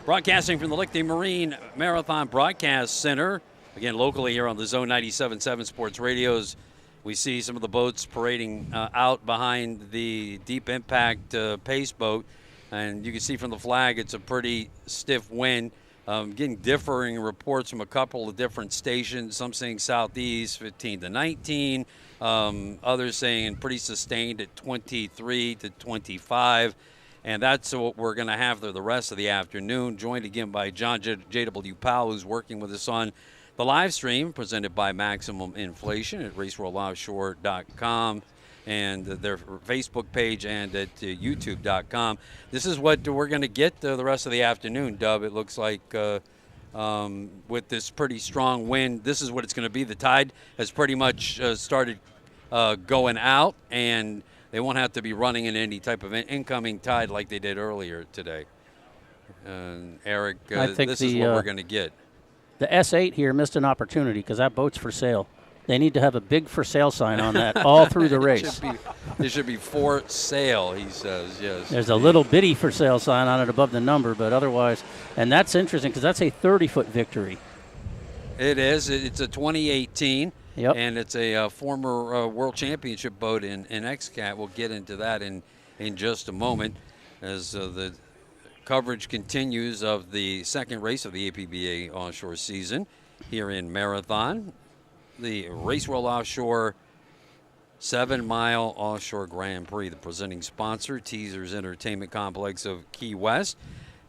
Broadcasting from the Lichty Marine Marathon Broadcast Center. Again, locally here on the Zone 97.7 Sports Radio's we see some of the boats parading out behind the Deep Impact pace boat. And you can see from the flag it's a pretty stiff wind. Getting differing reports from a couple of different stations. Some saying southeast 15 to 19. Others saying pretty sustained at 23 to 25. And that's what we're going to have there the rest of the afternoon. Joined again by John J.W. Powell, who's working with us on the live stream presented by Maximum Inflation at raceworldoffshore.com and their Facebook page and at youtube.com. This is what we're going to get the rest of the afternoon, Dub. It looks like with this pretty strong wind, this is what it's going to be. The tide has pretty much started going out, and they won't have to be running in any type of incoming tide like they did earlier today. Eric, I think this is what we're going to get. The S8 here missed an opportunity because that boat's for sale. They need to have a big for sale sign on that all through the race. It should be for sale, he says, yes. There's a little bitty for sale sign on it above the number, but otherwise, and that's interesting because that's a 30-foot victory. It is. It's a 2018. Yep. And it's a former World Championship boat in XCAT. We'll get into that in just a moment as the coverage continues of the second race of the APBA Offshore season here in Marathon. The Race World Offshore 7-mile Offshore Grand Prix, the presenting sponsor, Teasers Entertainment Complex of Key West.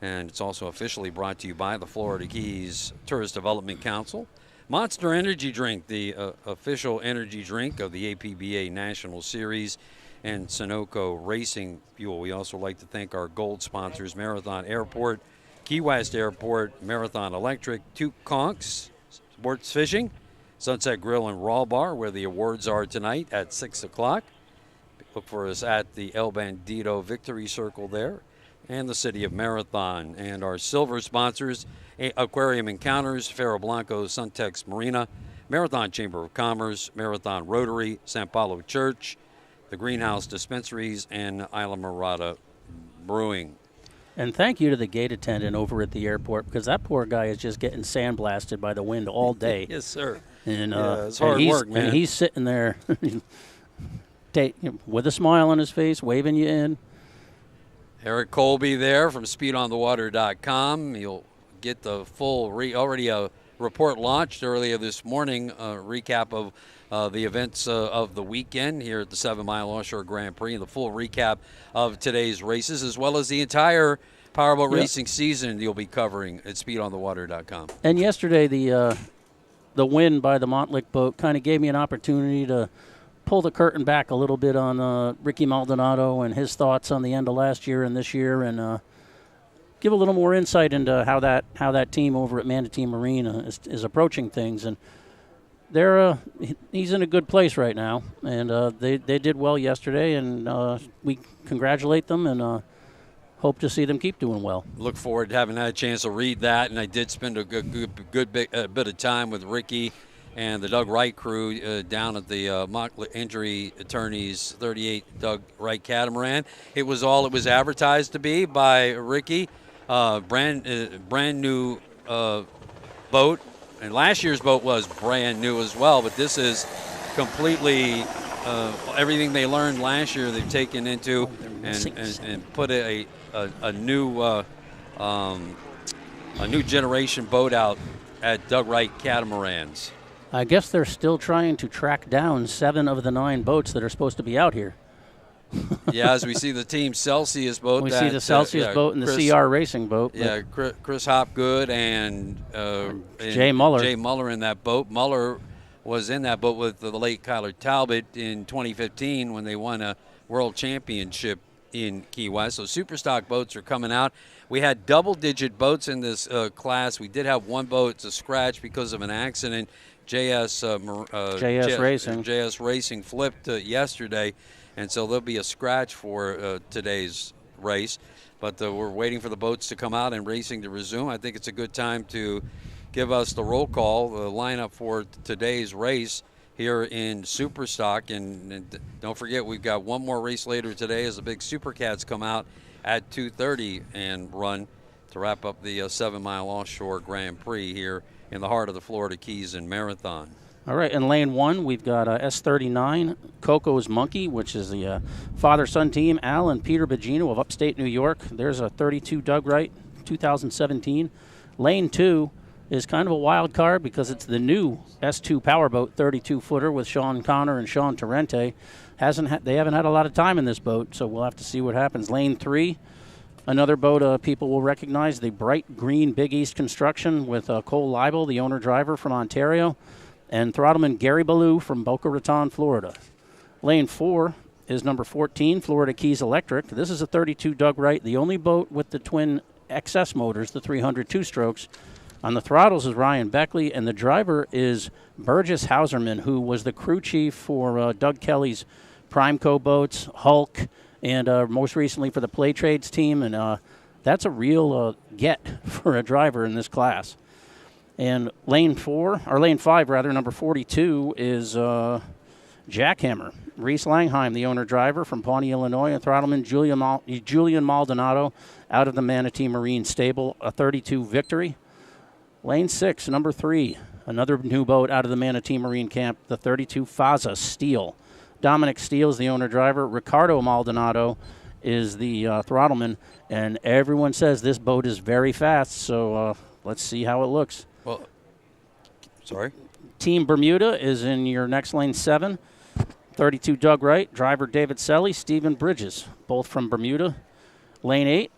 And it's also officially brought to you by the Florida Keys Tourist Development Council. Monster Energy Drink, the official energy drink of the APBA National Series, and Sunoco Racing Fuel. We also like to thank our gold sponsors, Marathon Airport, Key West Airport, Marathon Electric, Two Conks, Sports Fishing, Sunset Grill and Raw Bar, where the awards are tonight at 6 o'clock. Look for us at the El Bandito Victory Circle there, and the City of Marathon. And our silver sponsors, Aquarium Encounters, Ferro Blanco, Suntex Marina, Marathon Chamber of Commerce, Marathon Rotary, San Paulo Church, the Greenhouse Dispensaries, and Isla Mirada Brewing. And thank you to the gate attendant over at the airport because that poor guy is just getting sandblasted by the wind all day. Yes, sir. And it's hard work, man. And he's sitting there with a smile on his face, waving you in. Eric Colby there from speedonthewater.com. You'll get the full already a report launched earlier this morning, a recap of the events of the weekend here at the 7-mile Offshore Grand Prix, and the full recap of today's races, as well as the entire powerboat racing season you'll be covering at speedonthewater.com. And yesterday, the win by the Montlick boat kind of gave me an opportunity to pull the curtain back a little bit on Ricky Maldonado and his thoughts on the end of last year and this year, and give a little more insight into how that team over at Manatee Marine is approaching things. And he's in a good place right now, and they did well yesterday, and we congratulate them and hope to see them keep doing well. Look forward to having had a chance to read that, and I did spend a good bit of time with Ricky and the Doug Wright crew down at the Mock Injury Attorneys 38 Doug Wright catamaran. It was all it was advertised to be by Ricky. Brand new boat, and last year's boat was brand new as well, but this is completely everything they learned last year they've taken into and put a new generation boat out at Doug Wright Catamarans. I guess they're still trying to track down 7 of the 9 boats that are supposed to be out here. Yeah, as we see the Team Celsius boat. We see the Celsius boat and the CR Racing boat. Yeah, Chris Hopgood and Jay Muller. Jay Muller in that boat. Muller was in that boat with the late Kyler Talbot in 2015 when they won a world championship in Key West. So Superstock boats are coming out. We had double-digit boats in this class. We did have one boat to scratch because of an accident. JS Racing flipped yesterday, and so there'll be a scratch for today's race. But we're waiting for the boats to come out and racing to resume. I think it's a good time to give us the roll call, the lineup for today's race here in Superstock. And don't forget, we've got one more race later today as the big Supercats come out at 2:30 and run to wrap up the 7-mile Offshore Grand Prix here in the heart of the Florida Keys and Marathon. All right, in lane 1, we've got S39, Coco's Monkey, which is the father-son team, Al and Peter Bogino of upstate New York. There's a 32 Doug Wright, 2017. Lane 2 is kind of a wild card because it's the new S2 Powerboat 32-footer with Sean Connor and Sean Torrente. They haven't had a lot of time in this boat, so we'll have to see what happens. Lane 3, another boat people will recognize, the bright green Big East Construction with Cole Leibel, the owner-driver from Ontario, and throttleman Gary Ballou from Boca Raton, Florida. Lane 4 is number 14, Florida Keys Electric. This is a 32 Doug Wright, the only boat with the twin XS motors, the 300 two-strokes. On the throttles is Ryan Beckley, and the driver is Burgess Hauserman, who was the crew chief for Doug Kelly's Primeco boats, Hulk, and most recently for the Play Trades team. And that's a real get for a driver in this class. And lane 5, number 42, is Jackhammer. Reese Langheim, the owner-driver from Pawnee, Illinois, and throttleman Julian Maldonado out of the Manatee Marine Stable, a 32 victory. Lane 6, number 3, another new boat out of the Manatee Marine Camp, the 32 Faza Steel. Dominic Steele is the owner-driver. Ricardo Maldonado is the throttleman, and everyone says this boat is very fast, so let's see how it looks. Well, sorry? Team Bermuda is in your next lane 7. 32 Doug Wright, driver David Selly, Stephen Bridges, both from Bermuda. Lane 8,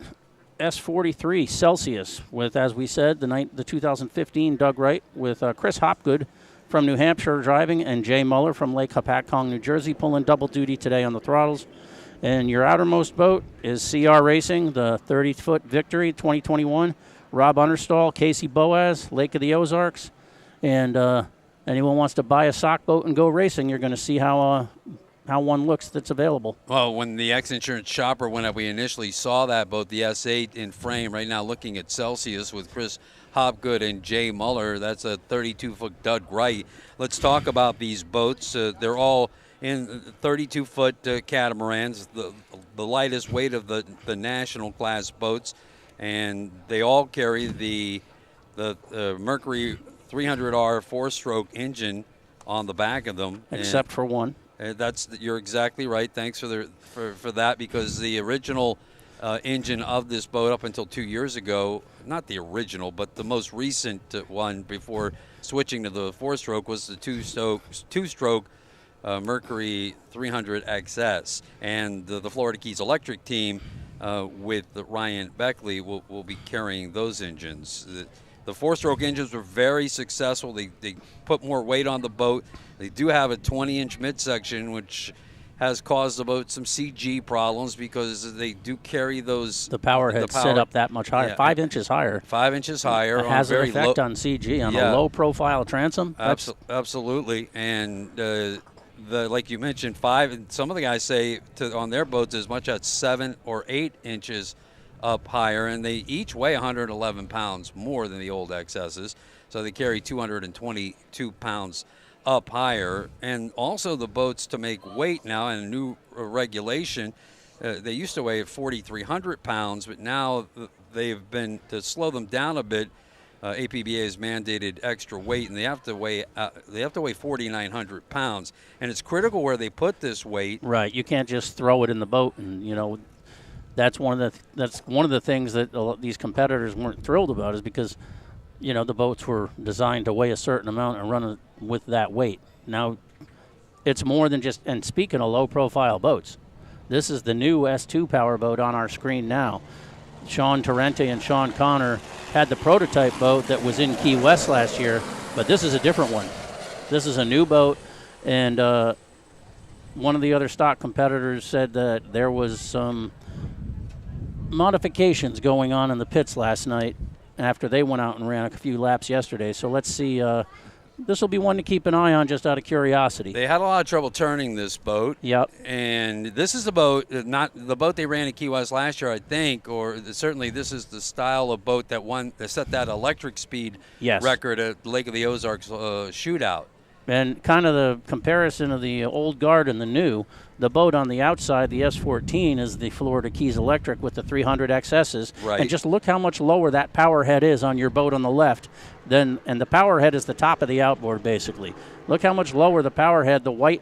S43 Celsius with, as we said, the 2015 Doug Wright with Chris Hopgood from New Hampshire driving and Jay Muller from Lake Hopatcong, New Jersey, pulling double duty today on the throttles. And your outermost boat is CR Racing, the 30-foot Victory 2021. Rob Understall, Casey Boaz, Lake of the Ozarks. And anyone wants to buy a sock boat and go racing, you're going to see how one looks that's available. Well, when the X-Insurance Shopper went up, we initially saw that boat, the S8 in frame. Right now looking at Celsius with Chris Hopgood and Jay Muller. That's a 32-foot Doug Wright. Let's talk about these boats. They're all in 32-foot catamarans, the lightest weight of the national class boats. And they all carry the Mercury 300R 4-stroke engine on the back of them. Except for one. You're exactly right. Thanks for that, because the original engine of this boat up until 2 years ago, not the original, but the most recent one before switching to the 4-stroke, was the two-stroke Mercury 300 XS. And the Florida Keys Electric team with Ryan Beckley will be carrying those engines. The 4-stroke engines were very successful. They put more weight on the boat. They do have a 20-inch midsection, which has caused the boat some CG problems because they do carry those. The power heads sit up that much higher, 5 inches higher. 5 inches higher. It has an effect on CG, on a low-profile transom. Absolutely. And like you mentioned, 5, and some of the guys say on their boats as much as 7 or 8 inches up higher, and they each weigh 111 pounds more than the old XSs, so they carry 222 pounds up higher. And also the boats, to make weight now, and a new regulation, they used to weigh 4,300 pounds, but now they've been, to slow them down a bit, APBA has mandated extra weight, and they have to weigh 4,900 pounds. And it's critical where they put this weight. Right, you can't just throw it in the boat, and that's one of the things that these competitors weren't thrilled about, is because the boats were designed to weigh a certain amount and run with that weight. Now it's more than just, and speaking of low profile boats, this is the new S2 powerboat on our screen now. Sean Torrente and Sean Connor had the prototype boat that was in Key West last year, but this is a different one. This is a new boat, and one of the other stock competitors said that there was some modifications going on in the pits last night after they went out and ran a few laps yesterday. So let's see. This will be one to keep an eye on, just out of curiosity. They had a lot of trouble turning this boat. Yep. And this is the boat, not the boat they ran at Key West last year, I think, or certainly this is the style of boat that set that electric speed record at Lake of the Ozarks shootout. And kind of the comparison of the old guard and the new, the boat on the outside, the S14, is the Florida Keys Electric with the 300 XSs. Right. And just look how much lower that power head is on your boat on the left. And the power head is the top of the outboard, basically. Look how much lower the power head, the white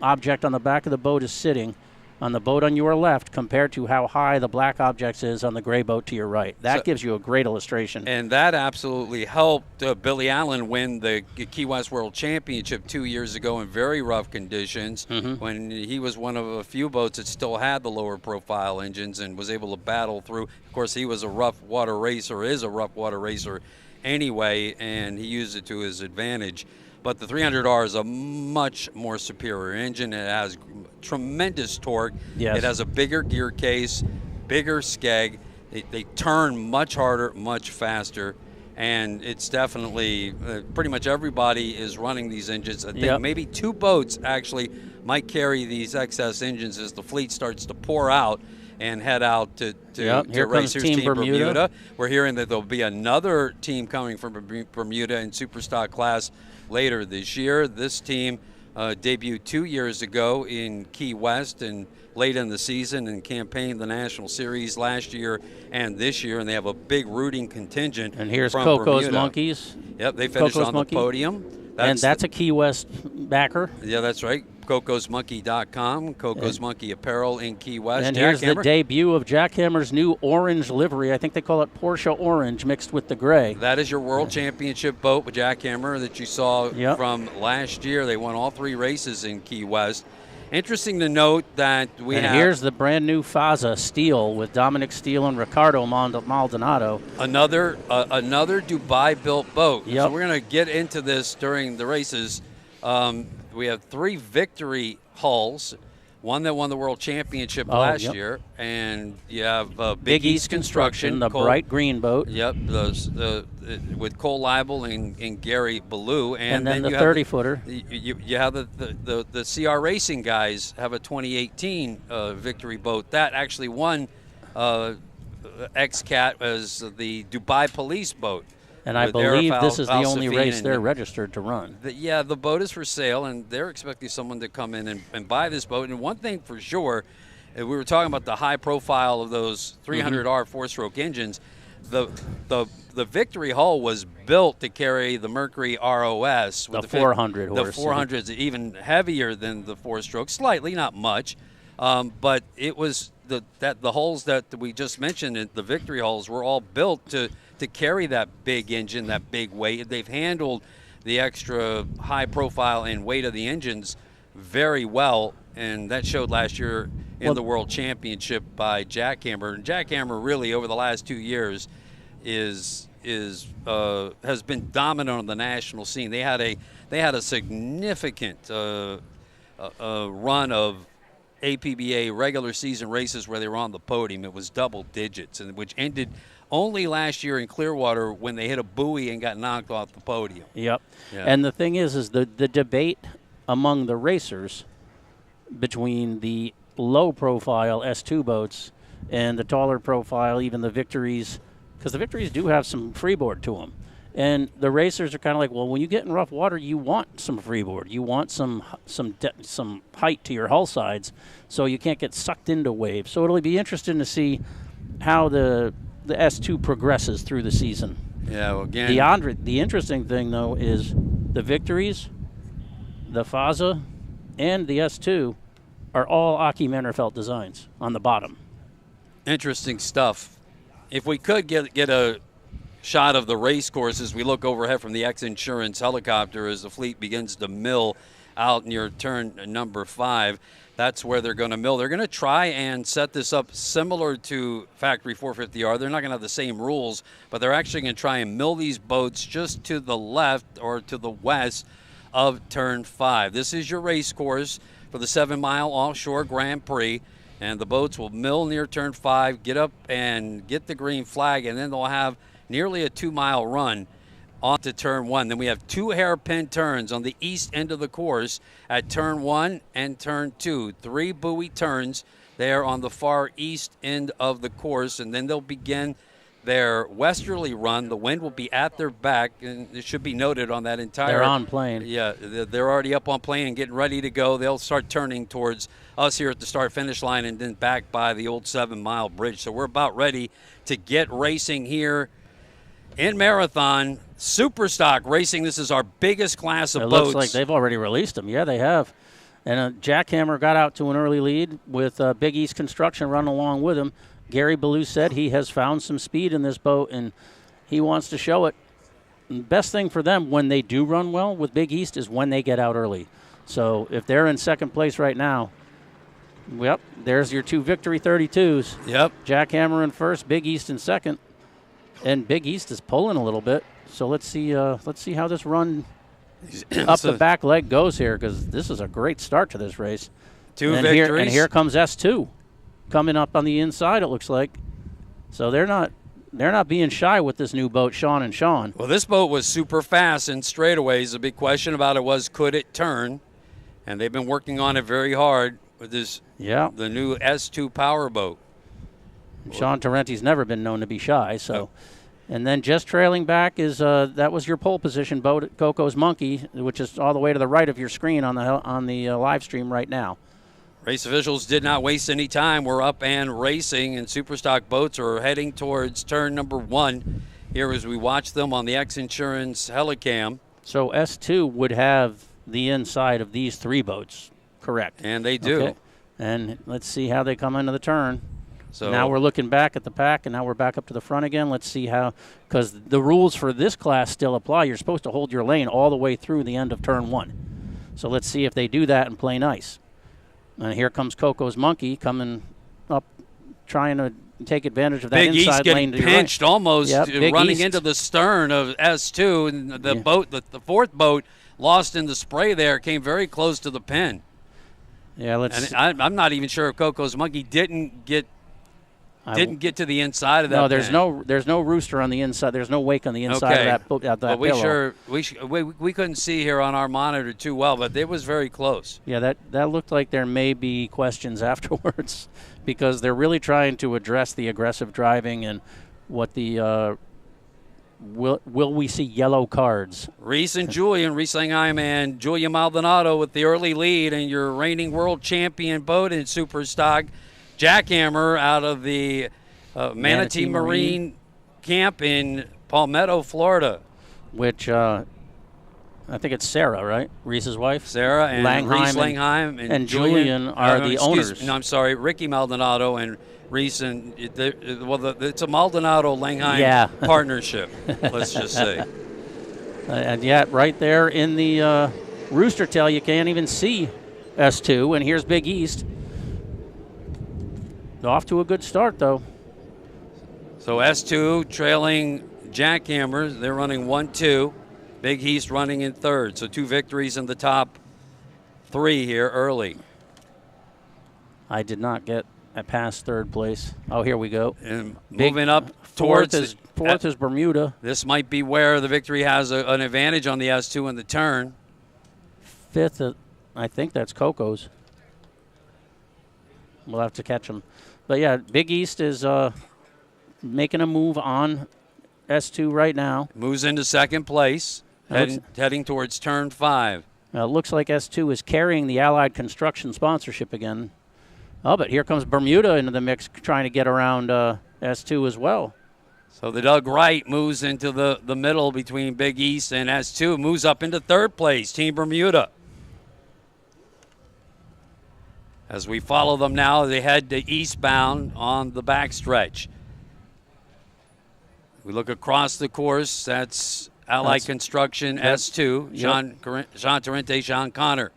object on the back of the boat, is sitting on the boat on your left compared to how high the black object is on the gray boat to your right. That gives you a great illustration. And that absolutely helped Billy Allen win the Key West World Championship 2 years ago in very rough conditions when he was one of a few boats that still had the lower profile engines and was able to battle through. Of course, he was a rough water racer, is a rough water racer anyway, and he used it to his advantage. But the 300R is a much more superior engine. It has tremendous torque. Yes. It has a bigger gear case, bigger skeg. They turn much harder, much faster. And it's definitely, pretty much everybody is running these engines. I think maybe 2 boats actually might carry these XS engines as the fleet starts to pour out and head out to Racers Team Bermuda. We're hearing that there'll be another team coming from Bermuda in Superstock class later this year. This team debuted 2 years ago in Key West and late in the season and campaigned the National Series last year and this year, and they have a big rooting contingent. And here's from Coco's Bermuda. Monkeys. Yep, they finished Coco's on Monkey. the podium. That's a Key West backer. Yeah, that's right. CocosMonkey.com, Coco's Monkey Apparel in Key West. And Jack here's Hammer. the debut of Jackhammer's new orange livery. I think they call it Porsche Orange mixed with the gray. That is your World Championship boat with Jackhammer that you saw from last year. They won all 3 races in Key West. Interesting to note that here's the brand new Faza Steel with Dominic Steele and Ricardo Maldonado. Another Dubai-built boat. So we're going to get into this during the races. We have 3 victory hulls, one that won the World Championship last year, and you have Big East Construction, the bright green boat. Yep, with Cole Leibel and Gary Ballou, and then the 30-footer. You have the CR Racing guys have a 2018 victory boat that actually won XCAT as the Dubai Police boat. And I believe this is the only race they're registered to run. The boat is for sale, and they're expecting someone to come in and buy this boat. And one thing for sure, we were talking about the high profile of those 300R 4-stroke engines. The Victory hull was built to carry the Mercury ROS. With the 400 The horse. 400 is even heavier than the 4-stroke, slightly, not much. But it was the hulls that we just mentioned, the Victory hulls, were all built to carry that big engine, that big weight. They've handled the extra high profile and weight of the engines very well, and that showed last year in the World Championship by Jackhammer. And Jackhammer really over the last 2 years has been dominant on the national scene. They had a significant run of APBA regular season races where they were on the podium. It was double digits, and which ended only last year in Clearwater when they hit a buoy and got knocked off the podium. Yep. Yeah. And the thing is the debate among the racers between the low-profile S2 boats and the taller profile, even the Victories, because the Victories do have some freeboard to them. And the racers are kind of like, well, when you get in rough water, you want some freeboard. You want some height to your hull sides so you can't get sucked into waves. So it'll be interesting to see how the S2 progresses through the season. Yeah, well, again. The interesting thing, though, is the Victories, the Faza, and the S2 are all Aki Mannerfeld designs on the bottom. Interesting stuff. If we could get a shot of the race course as we look overhead from the X-Insurance helicopter as the fleet begins to mill out near turn number 5. That's where they're going to mill. They're going to try and set this up similar to Factory 450R. They're not going to have the same rules, but they're actually going to try and mill these boats just to the left or to the west of turn 5. This is your race course for the 7-mile Offshore Grand Prix, and the boats will mill near turn 5, get up and get the green flag, and then they'll have nearly a 2-mile run onto turn 1. Then we have 2 hairpin turns on the east end of the course at turn 1 and turn 2. 3 buoy turns there on the far east end of the course, and then they'll begin their westerly run. The wind will be at their back, and it should be noted on that entire. They're on plane. Yeah, they're already up on plane and getting ready to go. They'll start turning towards us here at the start-finish line and then back by the old 7 Mile Bridge. So we're about ready to get racing here in Marathon. Superstock Racing, this is our biggest class of boats. It looks like they've already released them. Yeah, they have. And Jackhammer got out to an early lead with Big East Construction running along with him. Gary Ballou said he has found some speed in this boat, and he wants to show it. And the best thing for them when they do run well with Big East is when they get out early. So if they're in second place right now, yep, there's your 2 victory 32s. Yep. Jackhammer in first, Big East in second. And Big East is pulling a little bit. So let's see how this run up the back leg goes here, because this is a great start to this race. 2 victories. And here comes S2 coming up on the inside, it looks like. So they're not being shy with this new boat, Sean and Sean. Well, this boat was super fast in straightaways. The big question about it was, could it turn? And they've been working on it very hard with this, the new S2 power boat. Sean Tarenti's never been known to be shy, so. And then just trailing back is that was your pole position boat at Coco's Monkey, which is all the way to the right of your screen on the live stream right now. Race officials did not waste any time. We're up and racing, and Superstock boats are heading towards turn number 1 here as we watch them on the X Insurance Helicam. So S2 would have the inside of these 3 boats, correct? And they do. Okay. And let's see how they come into the turn. So now we're looking back at the pack, and now we're back up to the front again. Let's see how, because the rules for this class still apply. You're supposed to hold your lane all the way through the end of turn 1. So let's see if they do that and play nice. And here comes Coco's Monkey coming up, trying to take advantage of that Big inside East lane. getting pinched almost, running East. into the stern of S2. And the boat, the 4th boat, lost in the spray there, came very close to the pin. Yeah, let's. And I'm not even sure if Coco's Monkey didn't get to the inside of that. No, pin. there's no rooster on the inside. There's no wake on the inside of that boat. But we couldn't see here on our monitor too well, but it was very close. Yeah, that looked like there may be questions afterwards, because they're really trying to address the aggressive driving and what the will we see yellow cards. Reese and Julian, Reese Langheim and Julia Maldonado with the early lead, and your reigning world champion boat in Superstock, Jackhammer out of the Manatee Marine Camp in Palmetto, Florida. Which I think it's Sarah, right? Reese's wife? Sarah and Reese Langheim and Julian are the owners. No, I'm sorry, Ricky Maldonado and Reese. And it's a Maldonado-Langheim partnership, let's just say. And yet right there in the rooster tail, you can't even see S2. And here's Big East. Off to a good start, though. So S2 trailing Jackhammer. They're running 1-2. Big East running in third. So 2 victories in the top 3 here early. I did not get past third place. Oh, here we go. And moving up towards fourth is Bermuda. This might be where the victory has an advantage on the S2 in the turn. 5th, I think that's Coco's. We'll have to catch them. But, yeah, Big East is making a move on S2 right now. Moves into second place, heading towards turn 5. It looks like S2 is carrying the Allied Construction sponsorship again. Oh, but here comes Bermuda into the mix, trying to get around S2 as well. So the Doug Wright moves into the middle between Big East and S2, moves up into third place, Team Bermuda. As we follow them now, they head to eastbound on the backstretch. We look across the course. That's Allied Construction S2. Yep. Jean Torrente, Sean Connor.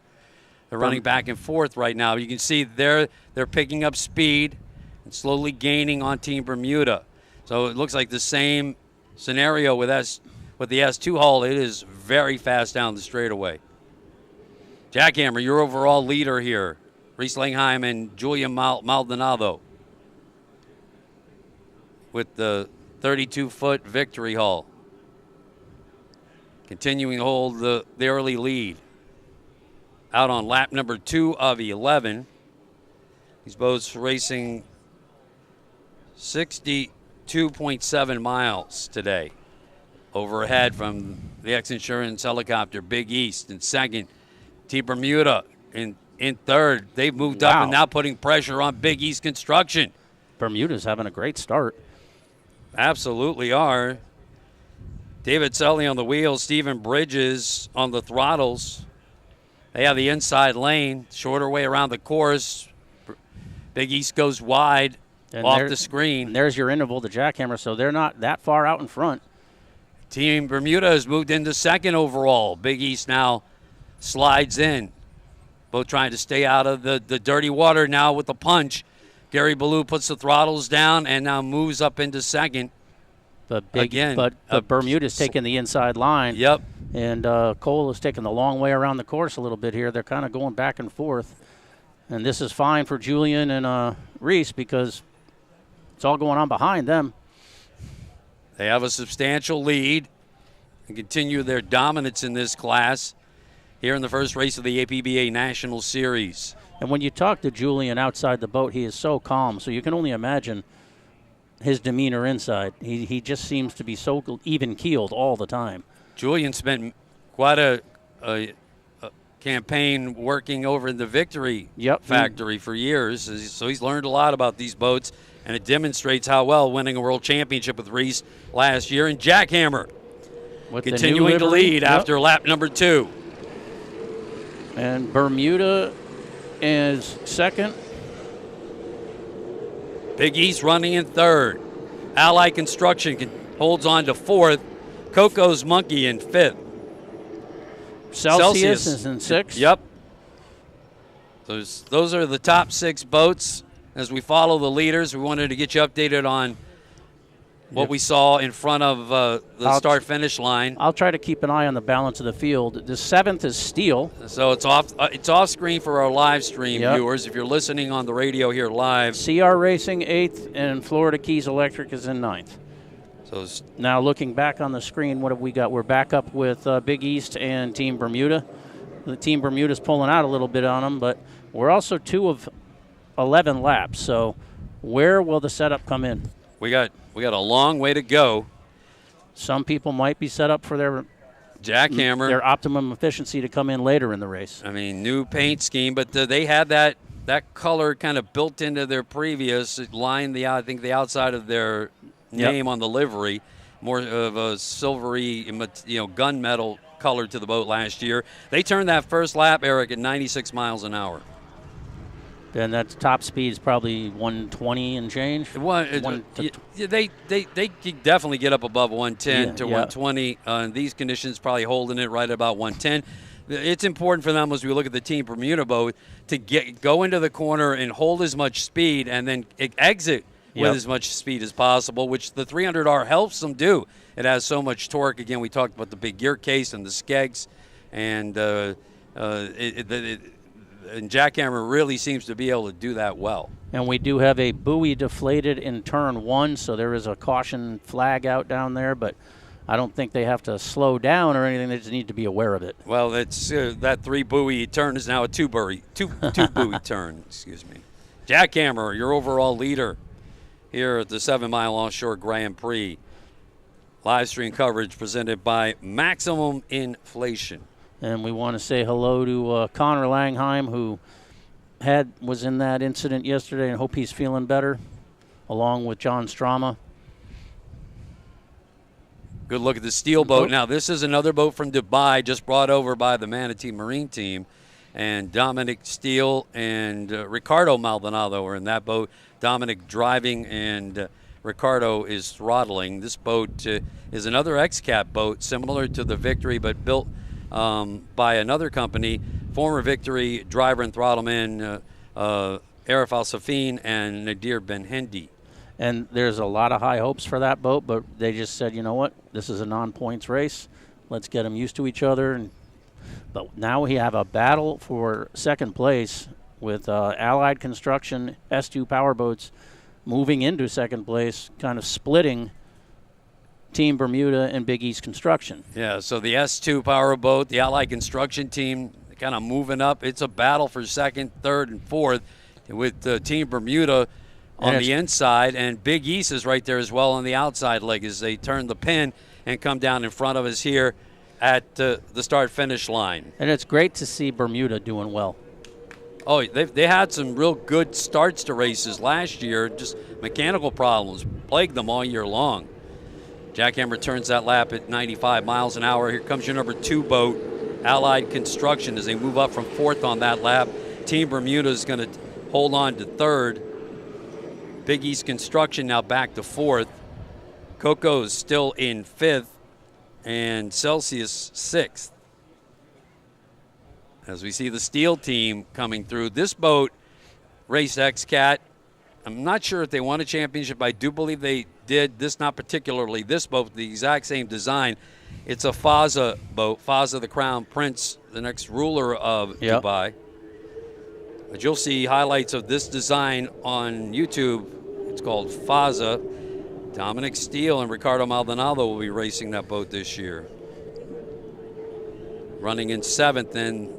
They're running back and forth right now. You can see they're picking up speed and slowly gaining on Team Bermuda. So it looks like the same scenario with the S2 hull. It is very fast down the straightaway. Jackhammer, your overall leader here. Reese Langheim and Julia Maldonado with the 32-foot victory hull. Continuing to hold the early lead. Out on lap number 2 of 11. These boats racing 60 2.7 miles today. Overhead from the X-Insurance helicopter, Big East in second. Team Bermuda in third. They've moved up and now putting pressure on Big East Construction. Bermuda's having a great start. Absolutely are. David Sully on the wheels, Stephen Bridges on the throttles. They have the inside lane, shorter way around the course. Big East goes wide off the screen. And there's your interval, the jackhammer, so they're not that far out in front. Team Bermuda has moved into second overall. Big East now slides in. Both trying to stay out of the dirty water now with the punch. Gary Ballou puts the throttles down and now moves up into second. But Bermuda's taking the inside line. Yep. And Cole is taking the long way around the course a little bit here. They're kind of going back and forth. And this is fine for Julian and Reese because it's all going on behind them. They have a substantial lead and continue their dominance in this class here in the first race of the APBA National Series. And when you talk to Julian outside the boat, he is so calm. So you can only imagine his demeanor inside. He just seems to be so even-keeled all the time. Julian spent quite a campaign working over in the Victory factory for years, so he's learned a lot about these boats, and it demonstrates how well winning a world championship with Reese last year. And Jackhammer continuing to lead after lap number 2. And Bermuda is second. Big East running in third. Ally Construction holds on to fourth. Coco's Monkey in fifth. Celsius is in sixth. Yep. Those are the top 6 boats. As we follow the leaders, we wanted to get you updated on what we saw in front of the start-finish line. I'll try to keep an eye on the balance of the field. The 7th is Steele. So it's off screen for our live stream viewers. If you're listening on the radio here live. CR Racing 8th, and Florida Keys Electric is in 9th. So now looking back on the screen, what have we got? We're back up with Big East and Team Bermuda. The Team Bermuda's pulling out a little bit on them, but we're also 2 of 11 laps. So where will the setup come in? We got a long way to go. Some people might be set up for their jackhammer, their optimum efficiency to come in later in the race. I mean, new paint scheme, but they had that color kind of built into their previous. It lined the outside of their name on the livery, more of a silvery, gunmetal color to the boat last year. They turned that first lap, Eric, at 96 miles an hour. And that top speed is probably 120 and change. They could definitely get up above 110 to 120. In these conditions, probably holding it right about 110. It's important for them as we look at the Team Bermuda boat to go into the corner and hold as much speed and then exit with as much speed as possible, which the 300R helps them do. It has so much torque. Again, we talked about the big gear case and the skegs, and Jackhammer really seems to be able to do that well. And we do have a buoy deflated in turn 1, so there is a caution flag out down there, but I don't think they have to slow down or anything. They just need to be aware of it. Well, that's that 3 buoy turn is now a 2 buoy turn. Excuse me. Jackhammer, your overall leader here at the 7 Mile Offshore Grand Prix. Live stream coverage presented by Maximum Inflation. And we want to say hello to Connor Langheim, who was in that incident yesterday, and hope he's feeling better, along with John Strama. Good look at the steel boat. Now, this is another boat from Dubai, just brought over by the Manatee Marine Team. And Dominic Steele and Ricardo Maldonado are in that boat. Dominic driving and Ricardo is throttling. This boat is another X-Cap boat, similar to the Victory, but built by another company. Former Victory driver and throttleman Arif Al-Safin and Nadir Ben-Hindi. And there's a lot of high hopes for that boat, but they just said, you know what, this is a non-points race. Let's get them used to each other. But now we have a battle for second place with Allied Construction S2 powerboats moving into second place, kind of splitting Team Bermuda and Big East Construction. Yeah, so the S2 powerboat, the Allied Construction team kind of moving up. It's a battle for second, third, and fourth with Team Bermuda on the inside, and Big East is right there as well on the outside leg as they turn the pin and come down in front of us here at the start-finish line. And it's great to see Bermuda doing well. Oh, they had some real good starts to races last year. Just mechanical problems plagued them all year long. Jackhammer turns that lap at 95 miles an hour. Here comes your number 2 boat, Allied Construction, as they move up from 4th on that lap. Team Bermuda is going to hold on to 3rd. Big East Construction now back to 4th. Coco is still in 5th, and Celsius 6th. As we see the Steel team coming through. This boat, Race X-Cat, I'm not sure if they won a championship. I do believe they did. This, not particularly this boat, the exact same design. It's a Faza boat. Faza, the Crown Prince, the next ruler of Dubai. But you'll see highlights of this design on YouTube. It's called Faza. Dominic Steele and Ricardo Maldonado will be racing that boat this year. Running in 7th, and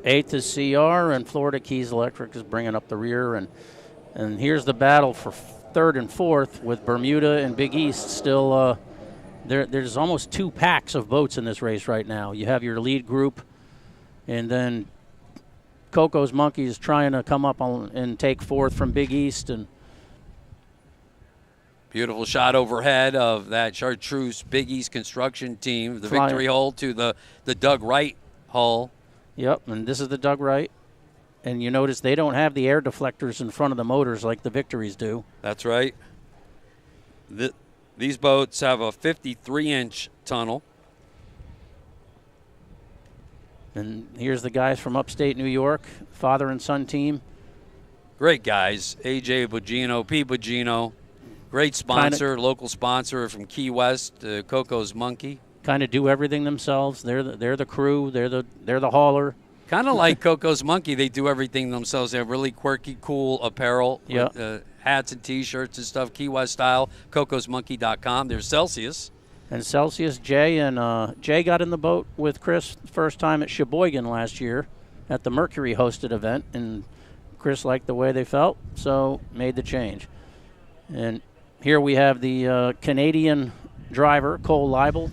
8th is CR, and Florida Keys Electric is bringing up the rear. And here's the battle for 3rd and 4th with Bermuda and Big East still. There's almost 2 packs of boats in this race right now. You have your lead group, and then Coco's Monkeys trying to come up and take 4th from Big East. And beautiful shot overhead of that Chartreuse Big East Construction team. The victory hull to the Doug Wright hull. Yep, and this is the Doug Wright. And you notice they don't have the air deflectors in front of the motors like the Victories do. That's right. These boats have a 53-inch tunnel. And here's the guys from upstate New York, father and son team. Great guys. AJ Bugino, P. Bugino. Great sponsor, local sponsor from Key West, Coco's Monkey. Kind of do everything themselves. They're the crew. They're the hauler. Kind of like Coco's Monkey. They do everything themselves. They have really quirky, cool apparel. Yep. Hats and T-shirts and stuff, Key West style. CocosMonkey.com. There's Celsius. And Celsius, Jay got in the boat with Chris first time at Sheboygan last year at the Mercury hosted event, and Chris liked the way they felt, so made the change. And here we have the Canadian driver, Cole Leibel.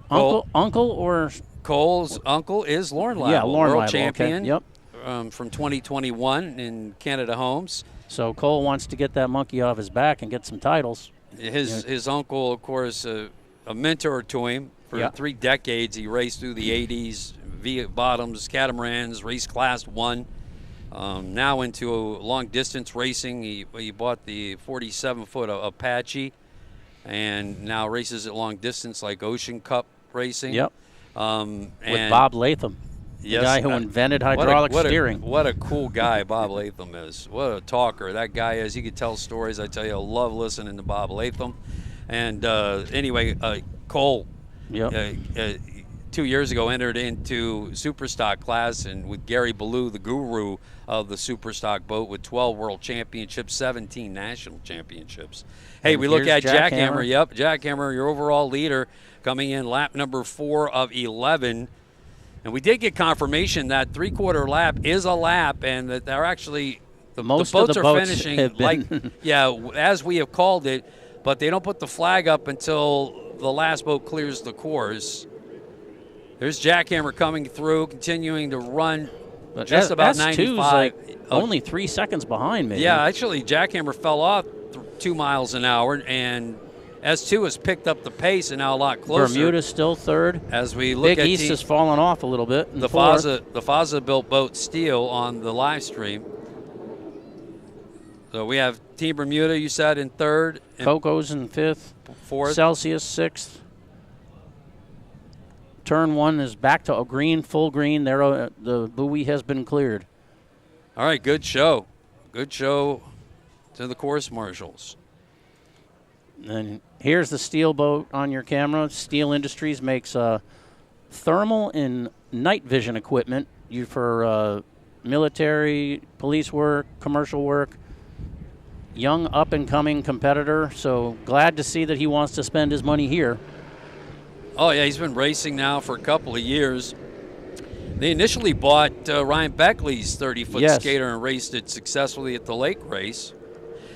Uncle or Cole's uncle is Lauren Leibel, yeah, Lauren world Leibel, champion. Okay. Yep. From 2021 in Canada Homes. So Cole wants to get that monkey off his back and get some titles. His uncle, of course, a mentor to him for 3 decades. He raced through the 80s, via bottoms, catamarans, raced Class 1. Now into long-distance racing. He bought the 47-foot Apache and now races at long distance like Ocean Cup racing. Yep. With Bob Latham, the guy who invented hydraulic steering. What a cool guy Bob Latham is. What a talker that guy is. He could tell stories. I tell you, I love listening to Bob Latham. And anyway, Cole, 2 years ago, entered into Superstock class, and with Gary Ballou, the guru of the Superstock boat, with 12 world championships, 17 national championships. Hey, we look at Jackhammer. Yep, Jackhammer, your overall leader, coming in lap number 4 of 11. And we did get confirmation that 3/4 lap is a lap, and that they're actually the boats are finishing as we have called it, but they don't put the flag up until the last boat clears the course. There's Jackhammer coming through, continuing to run just about 95. Like only 3 seconds behind me. Yeah, actually, Jackhammer fell off 2 miles an hour, and S2 has picked up the pace and now a lot closer. Bermuda's still 3rd. As we look Big East has fallen off a little bit. The Faza built boat Steel on the live stream. So we have Team Bermuda, you said, in 3rd. Coco's in 5th. 4th. Celsius 6th. Turn 1 is back to a green, full green. There, the buoy has been cleared. All right, good show. Good show to the course marshals. And here's the Steel boat on your camera. Steel Industries makes thermal and night vision equipment for military, police work, commercial work. Young, up-and-coming competitor, so glad to see that he wants to spend his money here. Oh, yeah, he's been racing now for a couple of years. They initially bought Ryan Beckley's 30-foot skater and raced it successfully at the lake race.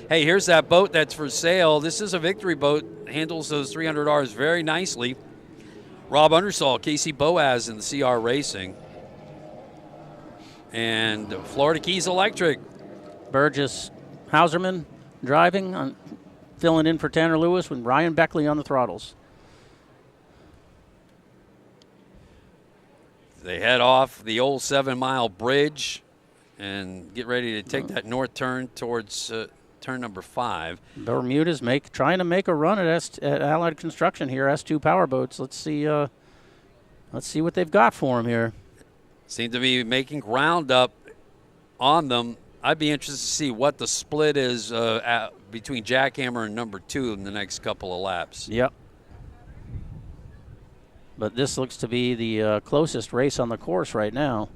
Hey, here's that boat that's for sale. This is a victory boat. Handles those 300 Rs very nicely. Rob Undersall, Casey Boaz in the CR Racing. And Florida Keys Electric. Burgess Hauserman driving, filling in for Tanner Lewis with Ryan Beckley on the throttles. They head off the old 7 Mile bridge and get ready to take that north turn towards turn number 5. Bermuda's trying to make a run at Allied Construction here, S2 powerboats. Let's see what they've got for them here. Seem to be making ground up on them. I'd be interested to see what the split is between Jackhammer and number 2 in the next couple of laps. Yep. But this looks to be the closest race on the course right now.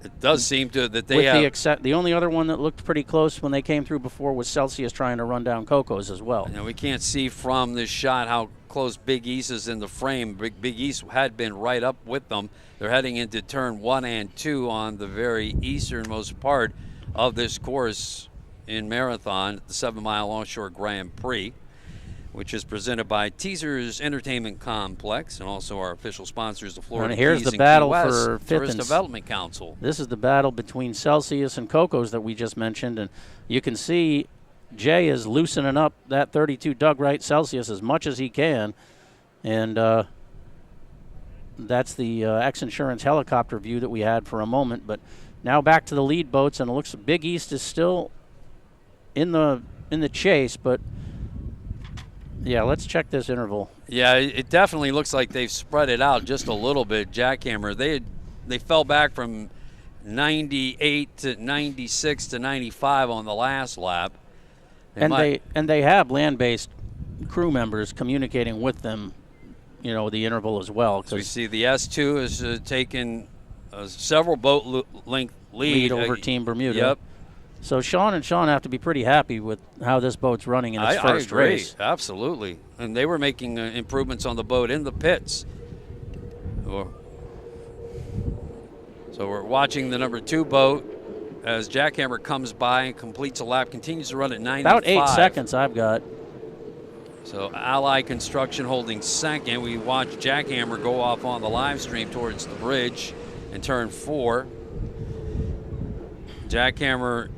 It does seem to that they have. The only other one that looked pretty close when they came through before was Celsius trying to run down Coco's as well. We can't see from this shot how close Big East is in the frame. Big East had been right up with them. They're heading into turn 1 and 2 on the very easternmost part of this course in Marathon, the 7 Mile Offshore Grand Prix, which is presented by Teasers Entertainment Complex and also our official sponsors, the Florida and here's Keys the battle Key West for fifth Tourist Development Council. This is the battle between Celsius and Coco's that we just mentioned, and you can see Jay is loosening up that 32 Doug Wright Celsius as much as he can, and that's the X-Insurance helicopter view that we had for a moment. But now back to the lead boats, and it looks Big East is still in the chase, but yeah, let's check this interval. Yeah, it definitely looks like they've spread it out just a little bit. Jackhammer, they fell back from 98 to 96 to 95 on the last lap. They have land-based crew members communicating with them, the interval as well. So we see the S2 is taking several boat length lead over Team Bermuda. Yep. So Sean have to be pretty happy with how this boat's running in its first I agree. race. Absolutely. And they were making improvements on the boat in the pits. So we're watching the number 2 boat as Jackhammer comes by and completes a lap, continues to run at 95. About 8 seconds I've got. So Ally Construction holding second. We watch Jackhammer go off on the live stream towards the bridge in turn 4. Jackhammer,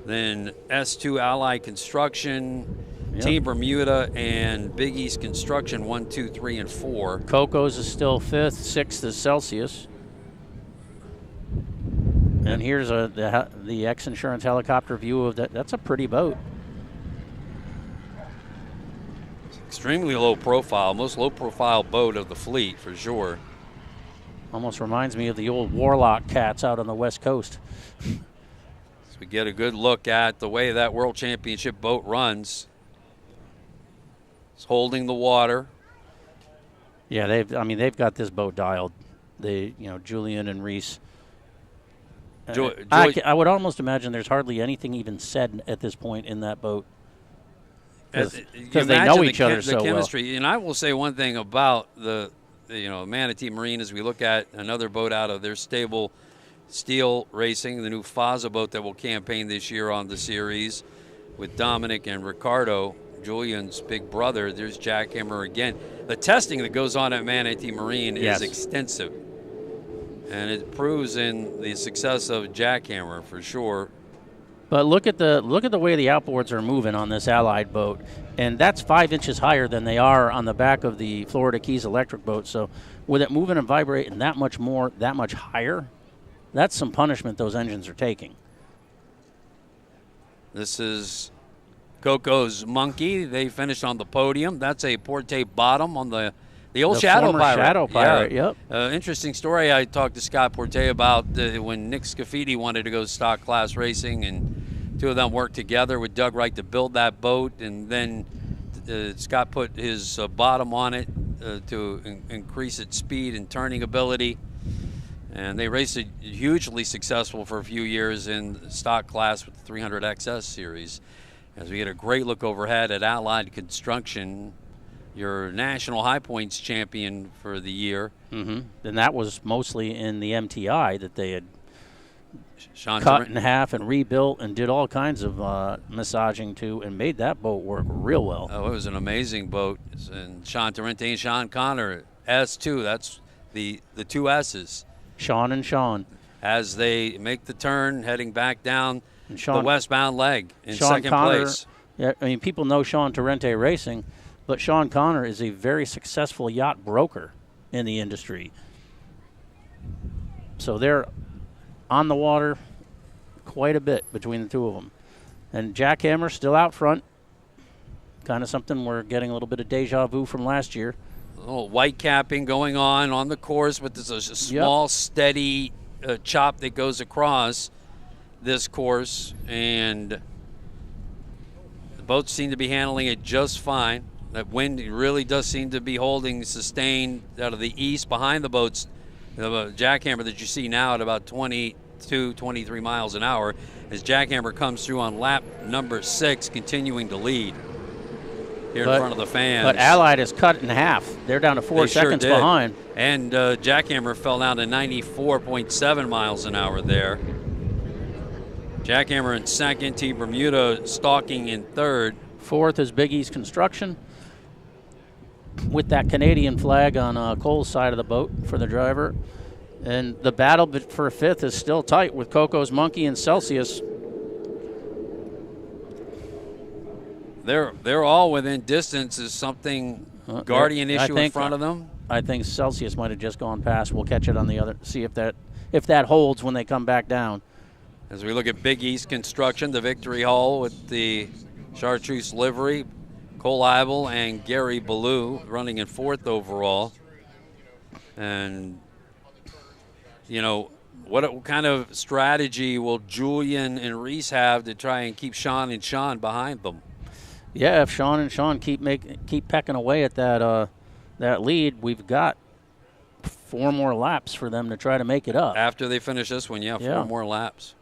then S2 Ally Construction, Team Bermuda, and Big East Construction 1, 2, 3, and 4. Coco's is still 5th, 6th is Celsius. And here's the X-Insurance helicopter view of that. That's a pretty boat. Extremely low profile, most low profile boat of the fleet for sure. Almost reminds me of the old Warlock cats out on the West Coast. So we get a good look at the way that World Championship boat runs. It's holding the water. Yeah, they've got this boat dialed. Julian and Reese. I would almost imagine there's hardly anything even said at this point in that boat. Because they know each other so well. The chemistry, and I will say one thing about the Manatee Marine as we look at another boat out of their stable, Steel Racing, the new Faza boat that will campaign this year on the series with Dominic and Ricardo, Julian's big brother. There's Jackhammer again. The testing that goes on at Manatee Marine is extensive, and it proves in the success of Jackhammer for sure. But look at the way the outboards are moving on this Allied boat, and that's 5 inches higher than they are on the back of the Florida Keys electric boat. So with it moving and vibrating that much more, that much higher, that's some punishment those engines are taking. This is Coco's Monkey. They finished on the podium. That's a Porte bottom on the old Shadow Pirate. Shadow Pirate, yep. Interesting story I talked to Scott Porte about when Nick Scafidi wanted to go stock class racing, and two of them worked together with Doug Wright to build that boat, and then Scott put his bottom on it to increase its speed and turning ability. And they raced it hugely successful for a few years in stock class with the 300XS series. As we get a great look overhead at Allied Construction, your national high points champion for the year. Mm-hmm. And that was mostly in the MTI that they had cut in half and rebuilt and did all kinds of massaging to and made that boat work real well. Oh, it was an amazing boat. And Sean Torrente and Sean Connor, S2, that's the two S's. Sean and Sean. As they make the turn, heading back down Sean, the westbound leg in Sean second Connor, place. Yeah, I mean, people know Sean Torrente Racing, but Sean Connor is a very successful yacht broker in the industry. So they're on the water quite a bit between the two of them. And Jackhammer still out front. Kind of something we're getting a little bit of deja vu from last year. A little white capping going on the course, but there's a small, steady chop that goes across this course, and the boats seem to be handling it just fine. That wind really does seem to be holding sustained out of the east behind the boats. The Jackhammer that you see now at about 22, 23 miles an hour, as Jackhammer comes through on lap number 6, continuing to lead here in front of the fans. But Allied is cut in half. They're down to 4 seconds behind. And Jackhammer fell down to 94.7 miles an hour there. Jackhammer in second, Team Bermuda stalking in third. Fourth is Big East Construction with that Canadian flag on Cole's side of the boat for the driver. And the battle for fifth is still tight with Coco's Monkey and Celsius. They're all within distance. Is something Guardian issue in front of them? I think Celsius might have just gone past. We'll catch it on the other, see if that holds when they come back down. As we look at Big East Construction, the Victory Hull with the Chartreuse livery, Cole Eibel and Gary Ballou running in fourth overall. And, you know, what kind of strategy will Julian and Reese have to try and keep Sean and Sean behind them? Yeah, if Sean and Sean keep pecking away at that lead, we've got 4 more laps for them to try to make it up. After they finish this one, 4 more laps.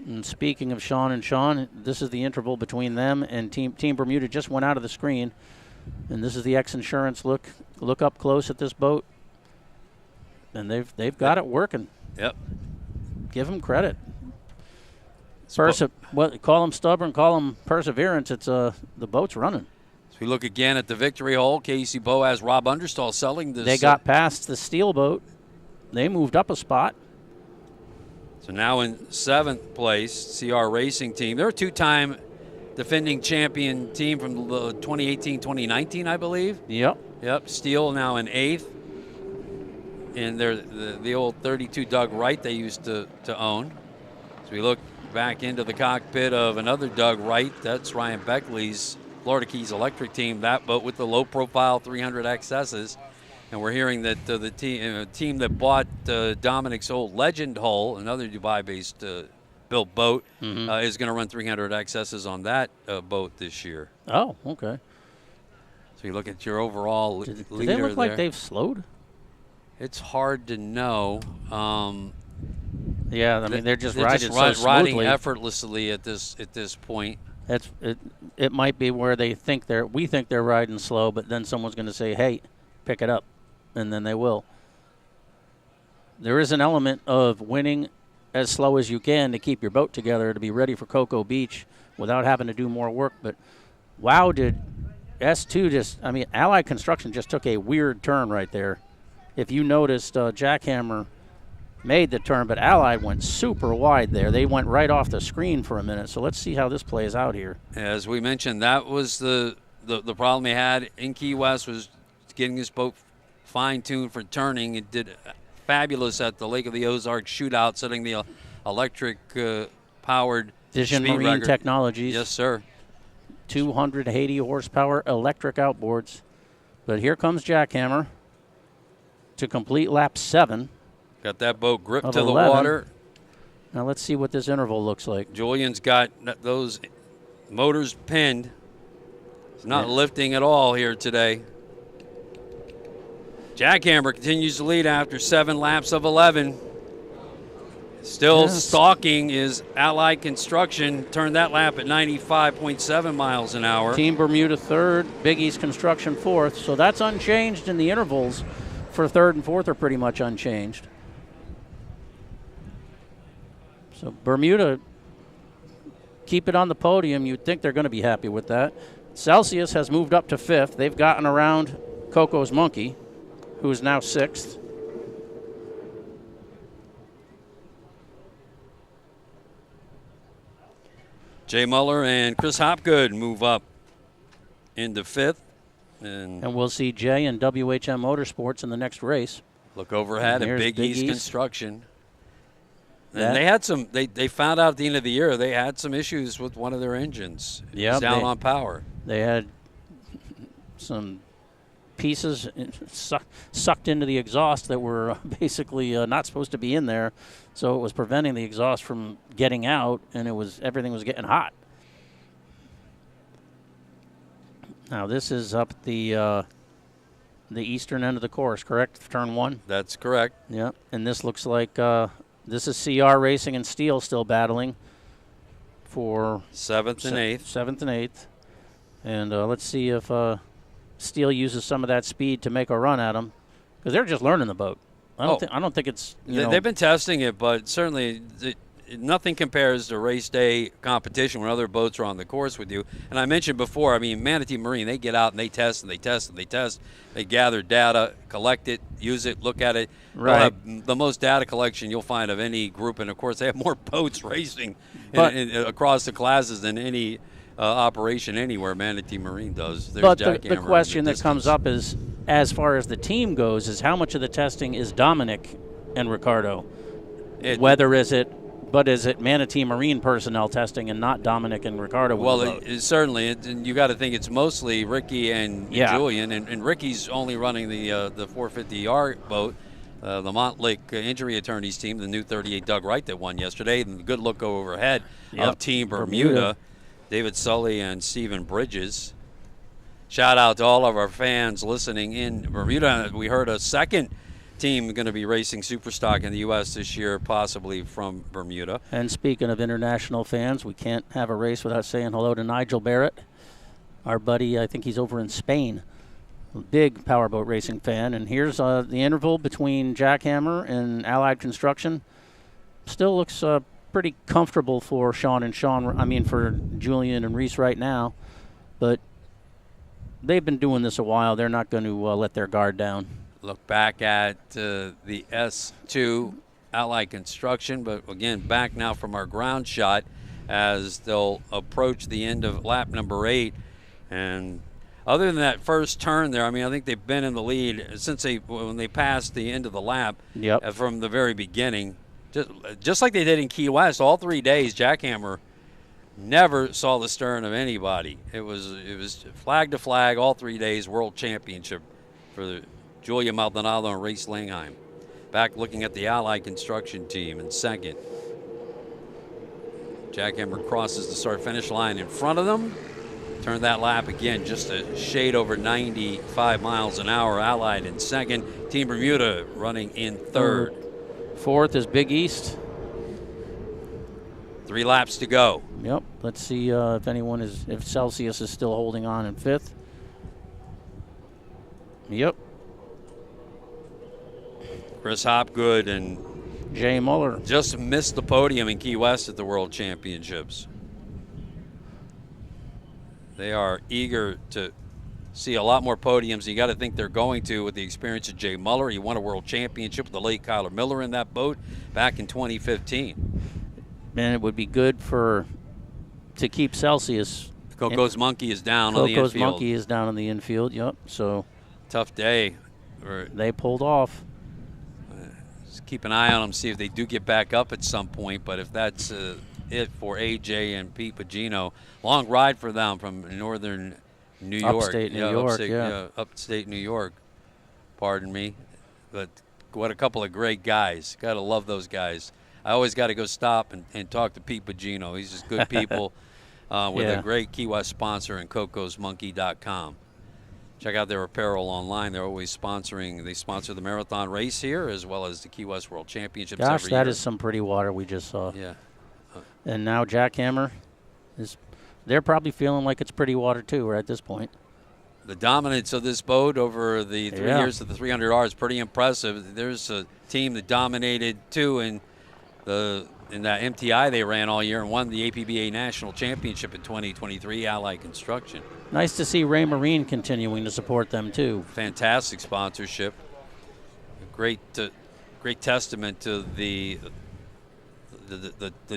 And speaking of Sean and Sean, this is the interval between them and Team Bermuda just went out of the screen. And this is the X-Insurance look up close at this boat. And they've got it working. Yep. Give them credit. Call them stubborn, call them perseverance. It's the boat's running. So we look again at the Victory Hull. Casey Boaz, Rob Understall selling this. They got past the steel boat. They moved up a spot. So now in 7th place, CR Racing Team. They're a 2-time defending champion team from 2018-2019, I believe. Yep. Steel now in 8th. And they're the old 32 Doug Wright they used to own. So we look back into the cockpit of another Doug Wright. That's Ryan Beckley's Florida Keys Electric team. That boat with the low-profile 300 XSs. And we're hearing that the team that bought Dominic's old Legend Hull, another Dubai-based built boat, is going to run 300 XSs on that boat this year. Oh, okay. So you look at your overall leader there. Do they look like they've slowed? It's hard to know. Yeah, I mean they're just riding effortlessly at this point. It might be where we think they're riding slow, but then someone's going to say, "Hey, pick it up," and then they will. There is an element of winning as slow as you can to keep your boat together to be ready for Cocoa Beach without having to do more work. But wow, did S2 Allied Construction just took a weird turn right there. If you noticed, Jackhammer made the turn, but Allied went super wide there. They went right off the screen for a minute. So let's see how this plays out here. As we mentioned, that was the problem he had in Key West, was getting his boat fine-tuned for turning. It did fabulous at the Lake of the Ozarks shootout, setting the electric-powered Vision speed Marine record. Technologies. Yes, sir. 280 horsepower electric outboards. But here comes Jackhammer to complete lap 7. Got that boat gripped to 11. the water. Now let's see what this interval looks like. Julian's got those motors pinned. It's not lifting at all here today. Jackhammer continues to lead after 7 laps of 11. Still stalking is Allied Construction. Turned that lap at 95.7 miles an hour. Team Bermuda 3rd, Big East Construction 4th. So that's unchanged, in the intervals for 3rd and 4th are pretty much unchanged. So Bermuda, keep it on the podium. You'd think they're going to be happy with that. Celsius has moved up to 5th. They've gotten around Coco's Monkey, who is now 6th. Jay Muller and Chris Hopgood move up into 5th. And we'll see Jay and WHM Motorsports in the next race. Look overhead at Here's Big East East Construction. And they had some. They found out at the end of the year they had some issues with one of their engines. It was down on power. They had some pieces sucked into the exhaust that were basically not supposed to be in there, so it was preventing the exhaust from getting out, and everything was getting hot. Now this is up the eastern end of the course, correct? Turn 1. That's correct. Yeah, and this looks like this is CR Racing and Steel still battling for 7th and 8th. 7th and 8th. And let's see if Steel uses some of that speed to make a run at them, because they're just learning the boat. I don't think it's. They've been testing it, but certainly nothing compares to race day competition when other boats are on the course with you. And I mentioned before, I mean, Manatee Marine, they get out and they test and they test and they test. They gather data, collect it, use it, look at it. Right. They'll have the most data collection you'll find of any group, and of course they have more boats racing across the classes than any operation anywhere Manatee Marine does. There's but the question that comes up is, as far as the team goes, is how much of the testing is Dominic and Ricardo? Is it Manatee Marine personnel testing and not Dominic and Ricardo? Well, certainly, and you got to think it's mostly Ricky and Julian, and Ricky's only running the 450R boat. The Montlick Injury Attorneys team, the new 38 Doug Wright that won yesterday, and good look overhead of Team Bermuda. David Sully and Stephen Bridges. Shout out to all of our fans listening in Bermuda. We heard a second team going to be racing Superstock in the U.S. this year, possibly from Bermuda. And speaking of international fans, we can't have a race without saying hello to Nigel Barrett, our buddy. I think he's over in Spain. Big powerboat racing fan. And here's the interval between Jackhammer and Allied Construction. Still looks pretty comfortable for for Julian and Reese right now, but they've been doing this a while. They're not going to let their guard down. Look back at the S2 Allied Construction, but again, back now from our ground shot as they'll approach the end of lap number 8. And other than that first turn there, I mean, I think they've been in the lead since when they passed the end of the lap from the very beginning. Just like they did in Key West, all 3 days, Jackhammer never saw the stern of anybody. It was flag to flag all 3 days, world championship for Julia Maldonado and Reese Langheim. Back looking at the Allied Construction team in second. Jackhammer crosses the start-finish line in front of them. Turned that lap again, just a shade over 95 miles an hour. Allied in second. Team Bermuda running in third. Fourth is Big East. 3 laps to go. Yep. Let's see if Celsius is still holding on in 5th. Yep. Chris Hopgood and Jay Muller just missed the podium in Key West at the World Championships. They are eager to see a lot more podiums. You got to think they're going to with the experience of Jay Muller. He won a World Championship with the late Kyler Miller in that boat back in 2015. Man, it would be good to keep Celsius. Coco's Monkey is down on the infield. Coco's Monkey is down on the infield, yep. So tough day. They pulled off. Just keep an eye on them, see if they do get back up at some point. But if that's it for AJ and Pete Pagino, long ride for them from northern New York. Upstate New York, upstate New York, pardon me. But what a couple of great guys. Got to love those guys. I always got to go stop and talk to Pete Pagino. He's just good people with a great Key West sponsor and cocosmonkey.com. Check out their apparel online. They're always sponsoring. They sponsor the marathon race here as well as the Key West World Championships every year. Gosh, that is some pretty water we just saw. Yeah. And now Jackhammer they're probably feeling like it's pretty water too, right at this point. The dominance of this boat over the 3 years of the 300R is pretty impressive. There's a team that dominated too in the in that MTI they ran all year and won the APBA National Championship in 2023, Allied Construction. Nice to see Ray Marine continuing to support them, too. Fantastic sponsorship. Great testament to the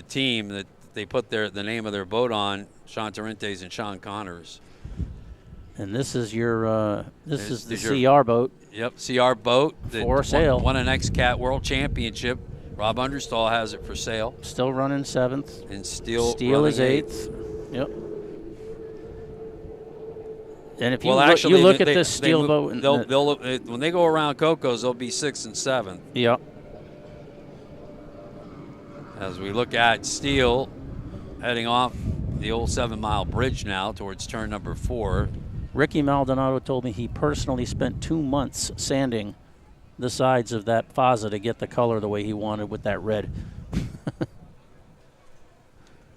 team that they put the name of their boat on, Sean Torrentes and Sean Connors. And this is your this is the CR boat. Yep, CR boat. For sale. Won an XCAT World Championship. Rob Understall has it for sale. Still running 7th. And Steel is 8th. Yep. And if you look at this steel boat, when they go around Coco's, they'll be 6th and 7th. Yep. As we look at Steel heading off the old 7 Mile Bridge now towards turn number 4. Ricky Maldonado told me he personally spent 2 months sanding the sides of that Faza to get the color the way he wanted with that red.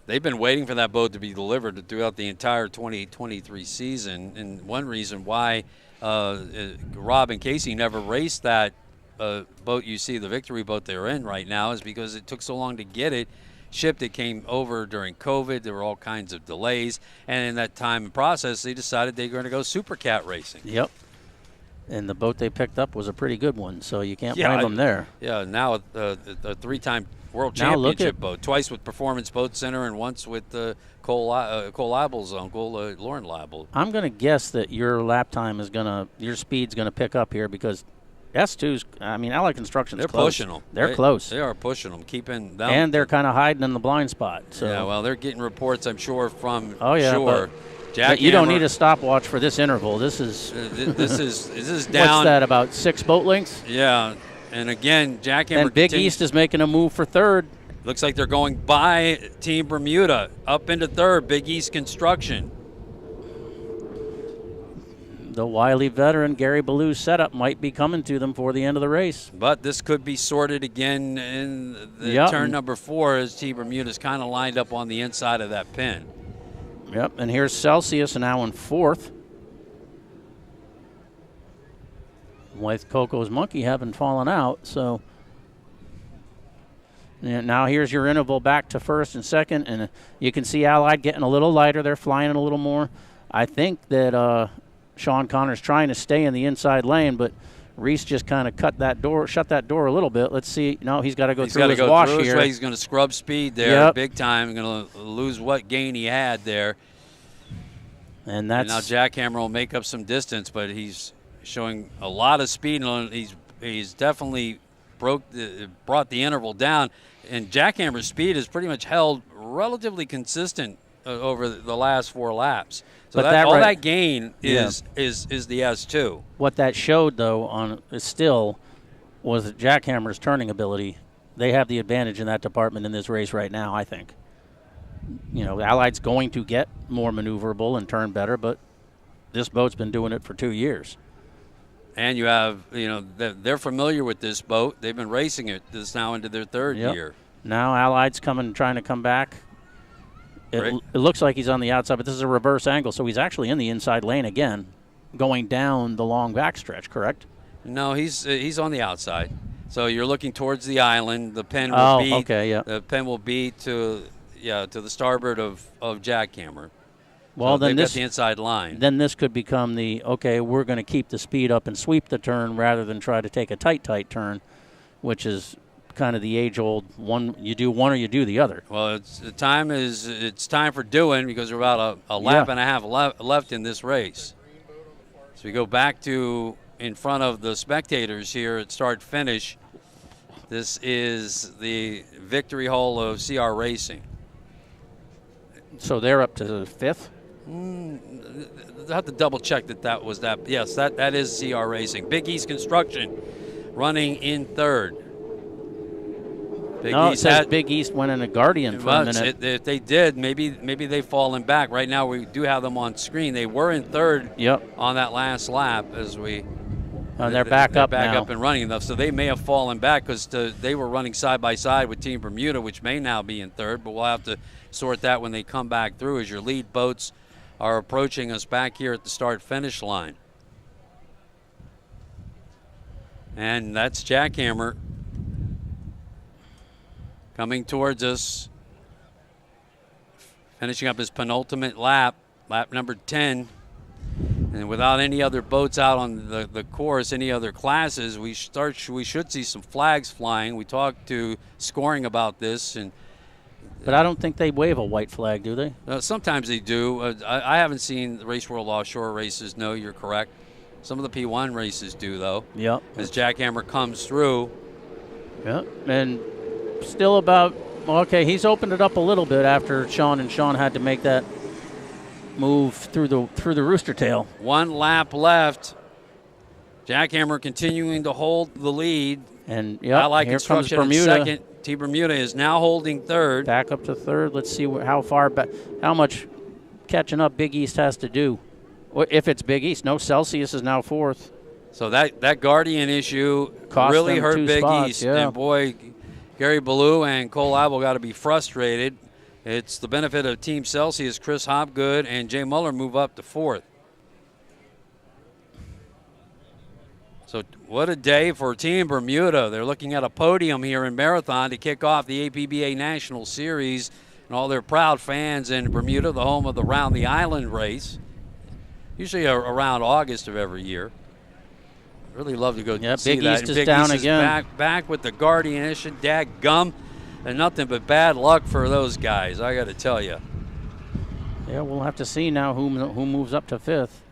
They've been waiting for that boat to be delivered throughout the entire 2023 season, and one reason why Rob and Casey never raced that boat you see, the Victory boat they're in right now, is because it took so long to get it shipped. It came over during COVID. There were all kinds of delays, and in that time and process, they decided they were going to go Supercat racing. Yep. And the boat they picked up was a pretty good one, so you can't blame them there. Yeah, now a 3-time World Championship boat, twice with Performance Boat Center and once with Cole Leibel's uncle, Lauren Leibel. I'm going to guess that your lap time is your speed's going to pick up here because S2's, Allied Construction's they're close. Pushing them. They're close. They are pushing them, keeping them. And they're kind of hiding in the blind spot. So. Yeah, well, they're getting reports, I'm sure, from shore. But you don't need a stopwatch for this interval. This is this is down. What's that, about 6 boat lengths? Yeah, and again, Jackhammer. And Big East is making a move for 3rd. Looks like they're going by Team Bermuda up into 3rd. Big East Construction. The wily veteran Gary Ballou's setup might be coming to them for the end of the race. But this could be sorted again in the turn number 4 as Team Bermuda's kind of lined up on the inside of that pin. Yep, and here's Celsius now in 4th. With Coco's Monkey having fallen out, so now here's your interval back to 1st and 2nd, and you can see Allied getting a little lighter. They're flying it a little more. I think that Sean Connor's trying to stay in the inside lane, but Reese just kind of shut that door a little bit. Let's see. No, he's got to go through his wash here. He's going to scrub speed there big time. Going to lose what gain he had there. And now Jackhammer will make up some distance, but he's showing a lot of speed. He's definitely brought the interval down. And Jackhammer's speed has pretty much held relatively consistent over the last 4 laps. So that gain is the S2. What that showed, though, was that Jackhammer's turning ability. They have the advantage in that department in this race right now, I think. Allied's going to get more maneuverable and turn better, but this boat's been doing it for 2 years. And you have, they're familiar with this boat. They've been racing it. This is now into their 3rd year. Now Allied's trying to come back. It looks like he's on the outside, but this is a reverse angle, so he's actually in the inside lane again, going down the long backstretch, correct? No, he's on the outside. So you're looking towards the island. The pen will the pen will be to the starboard of Jackhammer. Well, so then they've got the inside line. Then this could become we're going to keep the speed up and sweep the turn rather than try to take a tight turn, which is kind of the age-old one. You do one or you do the other. Well, it's time for doing because we're about a lap and a half left in this race. So we go back to in front of the spectators here at start-finish. This is the Victory Hall of CR Racing. So they're up to the 5th? I have to double-check that was that. Yes, that is CR Racing. Big East Construction running in 3rd. Big East went in a Guardian for a minute. If they did, maybe they've fallen back. Right now we do have them on screen. They were in 3rd on that last lap as we they're back up and running enough. So they may have fallen back because they were running side by side with Team Bermuda, which may now be in 3rd, but we'll have to sort that when they come back through as your lead boats are approaching us back here at the start-finish line. And that's Jackhammer. coming towards us, finishing up his penultimate lap number 10. And without any other boats out on the course, any other classes, we should see some flags flying. We talked to scoring about this, but I don't think they wave a white flag, do they? Sometimes they do. I haven't seen the Race World Offshore races. No, you're correct. Some of the P1 races do, though. Yep. As Jackhammer comes through. Yep. And still about, okay, he's opened it up a little bit after Sean had to make that move through the rooster tail. 1 lap left. Jackhammer continuing to hold the lead. And yeah, Allied here comes Construction in Bermuda. second. Team Bermuda is now holding third. Back up to third. Let's see how far back, how much catching up Big East has to do. If it's Big East, no, Celsius is now fourth. So that Guardian issue Cost really them hurt 2 Big spots, East. yeah. And boy, Gary Ballou and Cole Abel got to be frustrated. It's the benefit of Team Celsius. Chris Hopgood and Jay Muller move up to fourth. So what a day for Team Bermuda. They're looking at a podium here in Marathon to kick off the APBA National Series. And all their proud fans in Bermuda, the home of the Round the Island race. Usually around August of every year. Really love to go see Big that. East And is Big down East again. Is back with the Guardian-ish. Daggum. And nothing but bad luck for those guys, I got to tell you. Yeah, we'll have to see now who moves up to fifth.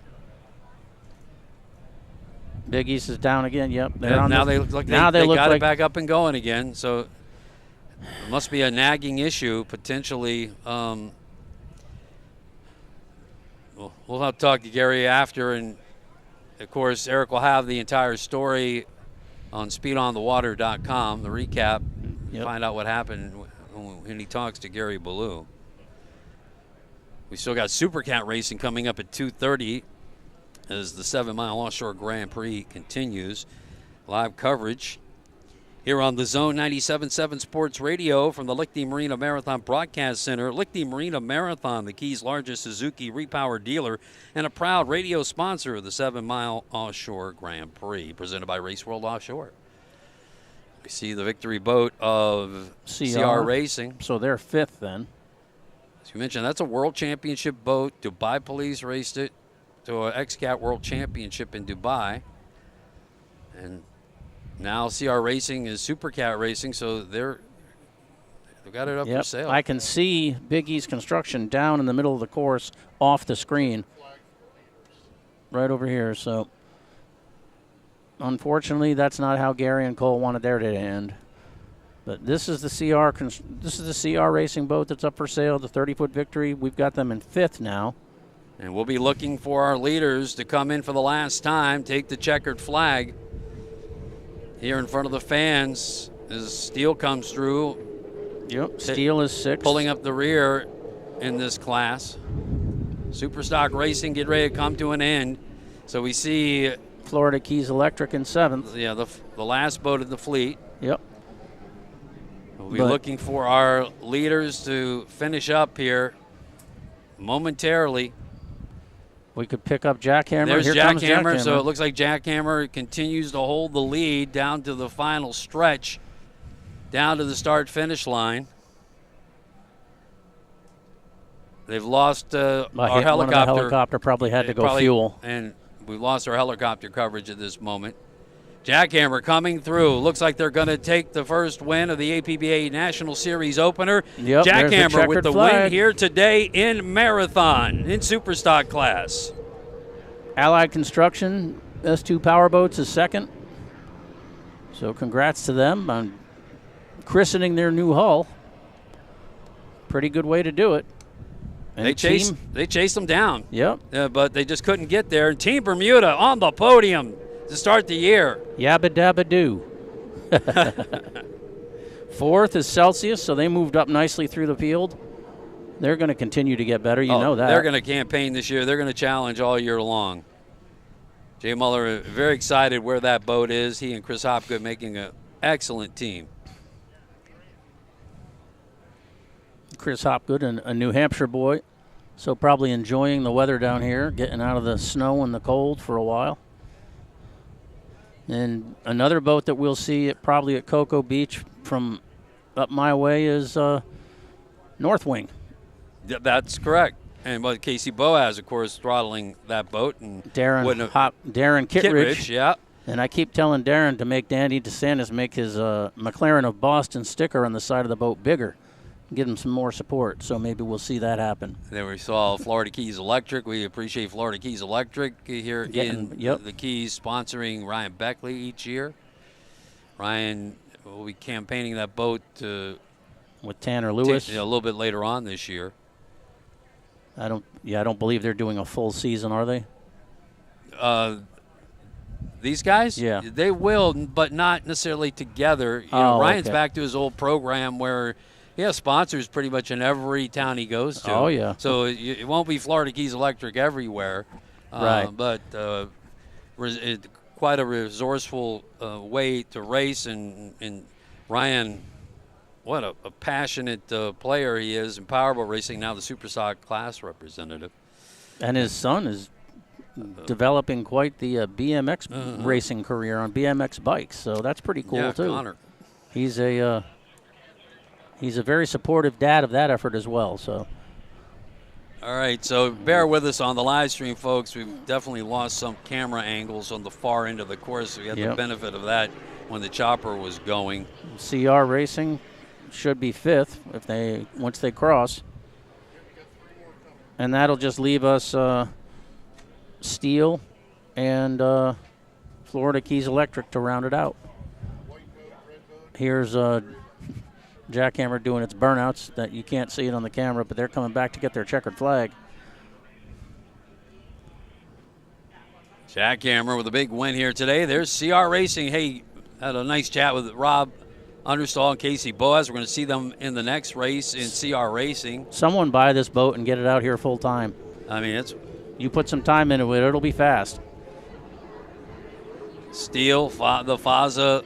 Big East is down again. Yep. Now they look like they got it back up and going again. So it must be a nagging issue potentially. We'll have to talk to Gary after, and of course Eric will have the entire story on speedonthewater.com, the recap. Find out what happened when he talks to Gary Ballou. We still got Supercat racing coming up at 2:30 as the 7-mile Offshore Grand Prix continues. Live coverage here on the Zone 97.7 Sports Radio from the Lichty Marina Marathon Broadcast Center. Lichty Marina Marathon, the Keys' largest Suzuki repower dealer and a proud radio sponsor of the 7-mile Offshore Grand Prix, presented by Race World Offshore. We see the victory boat of CR Racing. So they're fifth then. As you mentioned, that's a World Championship boat. Dubai Police raced it to an XCAT World Championship in Dubai. And now CR Racing is Supercat Racing, so they've got it up for sale. I can see Big East Construction down in the middle of the course off the screen. Right over here, so unfortunately, that's not how Gary and Cole wanted their day to end. But this is the CR Racing boat that's up for sale, the 30-foot Victory. We've got them in fifth now. And we'll be looking for our leaders to come in for the last time, take the checkered flag here in front of the fans as Steele comes through. Yep, Steele is sixth. Pulling up the rear in this class. Superstock Racing get ready to come to an end. So we see Florida Keys Electric in seventh. Yeah, the last boat of the fleet. Yep. We'll be looking for our leaders to finish up here momentarily. We could pick up Jackhammer. There's Here comes Jackhammer, so it looks like Jackhammer continues to hold the lead down to the final stretch, down to the start-finish line. They've lost our helicopter. One of the helicopter probably had to go fuel. And we've lost our helicopter coverage at this moment. Jackhammer coming through. Looks like they're going to take the first win of the APBA National Series opener. Yep, Jackhammer with the flag. win here today in Marathon in Superstock class. Allied Construction, S2 Powerboats is second. So congrats to them on christening their new hull. Pretty good way to do it. And They chased them down. Yep. But they just couldn't get there. And Team Bermuda on the podium to start the year. Yabba dabba doo. Fourth is Celsius, so they moved up nicely through the field. They're going to continue to get better. You know that. They're going to campaign this year. They're going to challenge all year long. Jay Muller very excited where that boat is. He and Chris Hopgood making an excellent team. Chris Hopgood, a New Hampshire boy, so probably enjoying the weather down here, getting out of the snow and the cold for a while. And another boat that we'll see probably at Cocoa Beach from up my way is North Wing. That's correct. And but Casey Boaz, of course, throttling that boat. And Darren Kittredge. Yeah. And I keep telling Darren to make Danny DeSantis make his McLaren of Boston sticker on the side of the boat bigger. Give him some more support, so maybe we'll see that happen. Then we saw Florida Keys Electric. We appreciate Florida Keys Electric here in the Keys, sponsoring Ryan Beckley each year. Ryan will be campaigning that boat with Tanner Lewis a little bit later on this year. I don't believe they're doing a full season, are they? These guys? Yeah. They will, but not necessarily together. Ryan's back to his old program where he has sponsors pretty much in every town he goes to. Oh, yeah. So it won't be Florida Keys Electric everywhere. Right. But quite a resourceful way to race. And Ryan, what a passionate player he is in powerboat racing, now the Superstock class representative. And his son is developing quite the BMX racing career on BMX bikes. So that's pretty cool, too. Connor. He's a very supportive dad of that effort as well. So, all right, so bear with us on the live stream, folks. We've definitely lost some camera angles on the far end of the course. We had the benefit of that when the chopper was going. CR Racing should be 5th once they cross, and that'll just leave us Steel and Florida Keys Electric to round it out. Here's Jackhammer doing its burnouts that you can't see it on the camera, but they're coming back to get their checkered flag. Jackhammer with a big win here today. There's CR Racing. Hey, had a nice chat with Rob Understall and Casey Boaz. We're going to see them in the next race in CR Racing. Someone buy this boat and get it out here full time. I mean, you put some time into it, it'll be fast. Steel, the Faza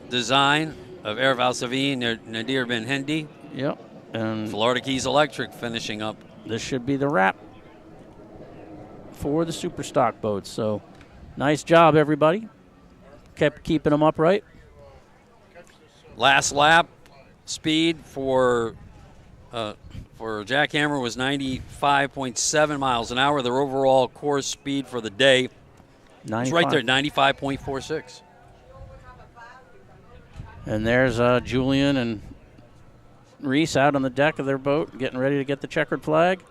design of Erval Savine, Nadir Ben Hindi. Yep. And Florida Keys Electric finishing up. This should be the wrap for the Superstock boats. So nice job, everybody. Kept keeping them upright. Last lap speed for Jackhammer was 95.7 miles an hour. Their overall course speed for the day was right there, 95.46. And there's Julian and Reese out on the deck of their boat getting ready to get the checkered flag.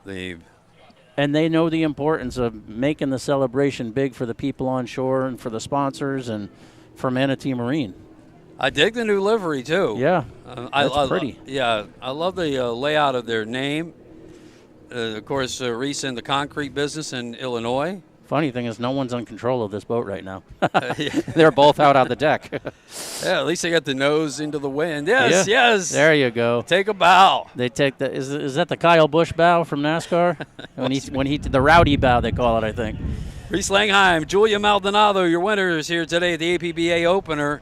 And they know the importance of making the celebration big for the people on shore and for the sponsors and for Manatee Marine. I dig the new livery, too. Yeah, that's pretty. I love the layout of their name. Of course, Reese in the concrete business in Illinois. Funny thing is, no one's in control of this boat right now. They're both out on the deck. Yeah, at least they got the nose into the wind. Yes, yeah. yes. There you go. Take a bow. They take the is that the Kyle Busch bow from NASCAR? when he the rowdy bow they call it, I think. Reese Langheim, Julia Maldonado, your winners here today at the APBA opener.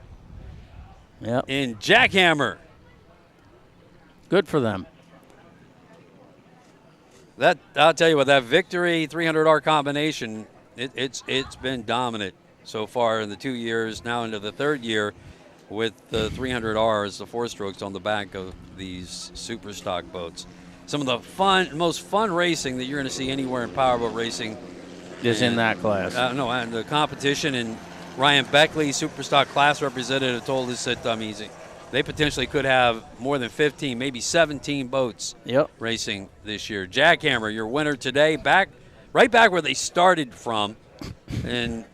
Yep. In Jackhammer. Good for them. That I'll tell you what, that victory 300R combination, it's been dominant so far in the 2 years, now into the third year with the 300Rs, the 4-strokes on the back of these Superstock boats. Some of the most fun racing that you're going to see anywhere in powerboat racing is in that class. And the competition, and Ryan Beckley, Superstock class representative, told us that they potentially could have more than 15, maybe 17 boats racing this year. Jackhammer, your winner today, right back where they started from, and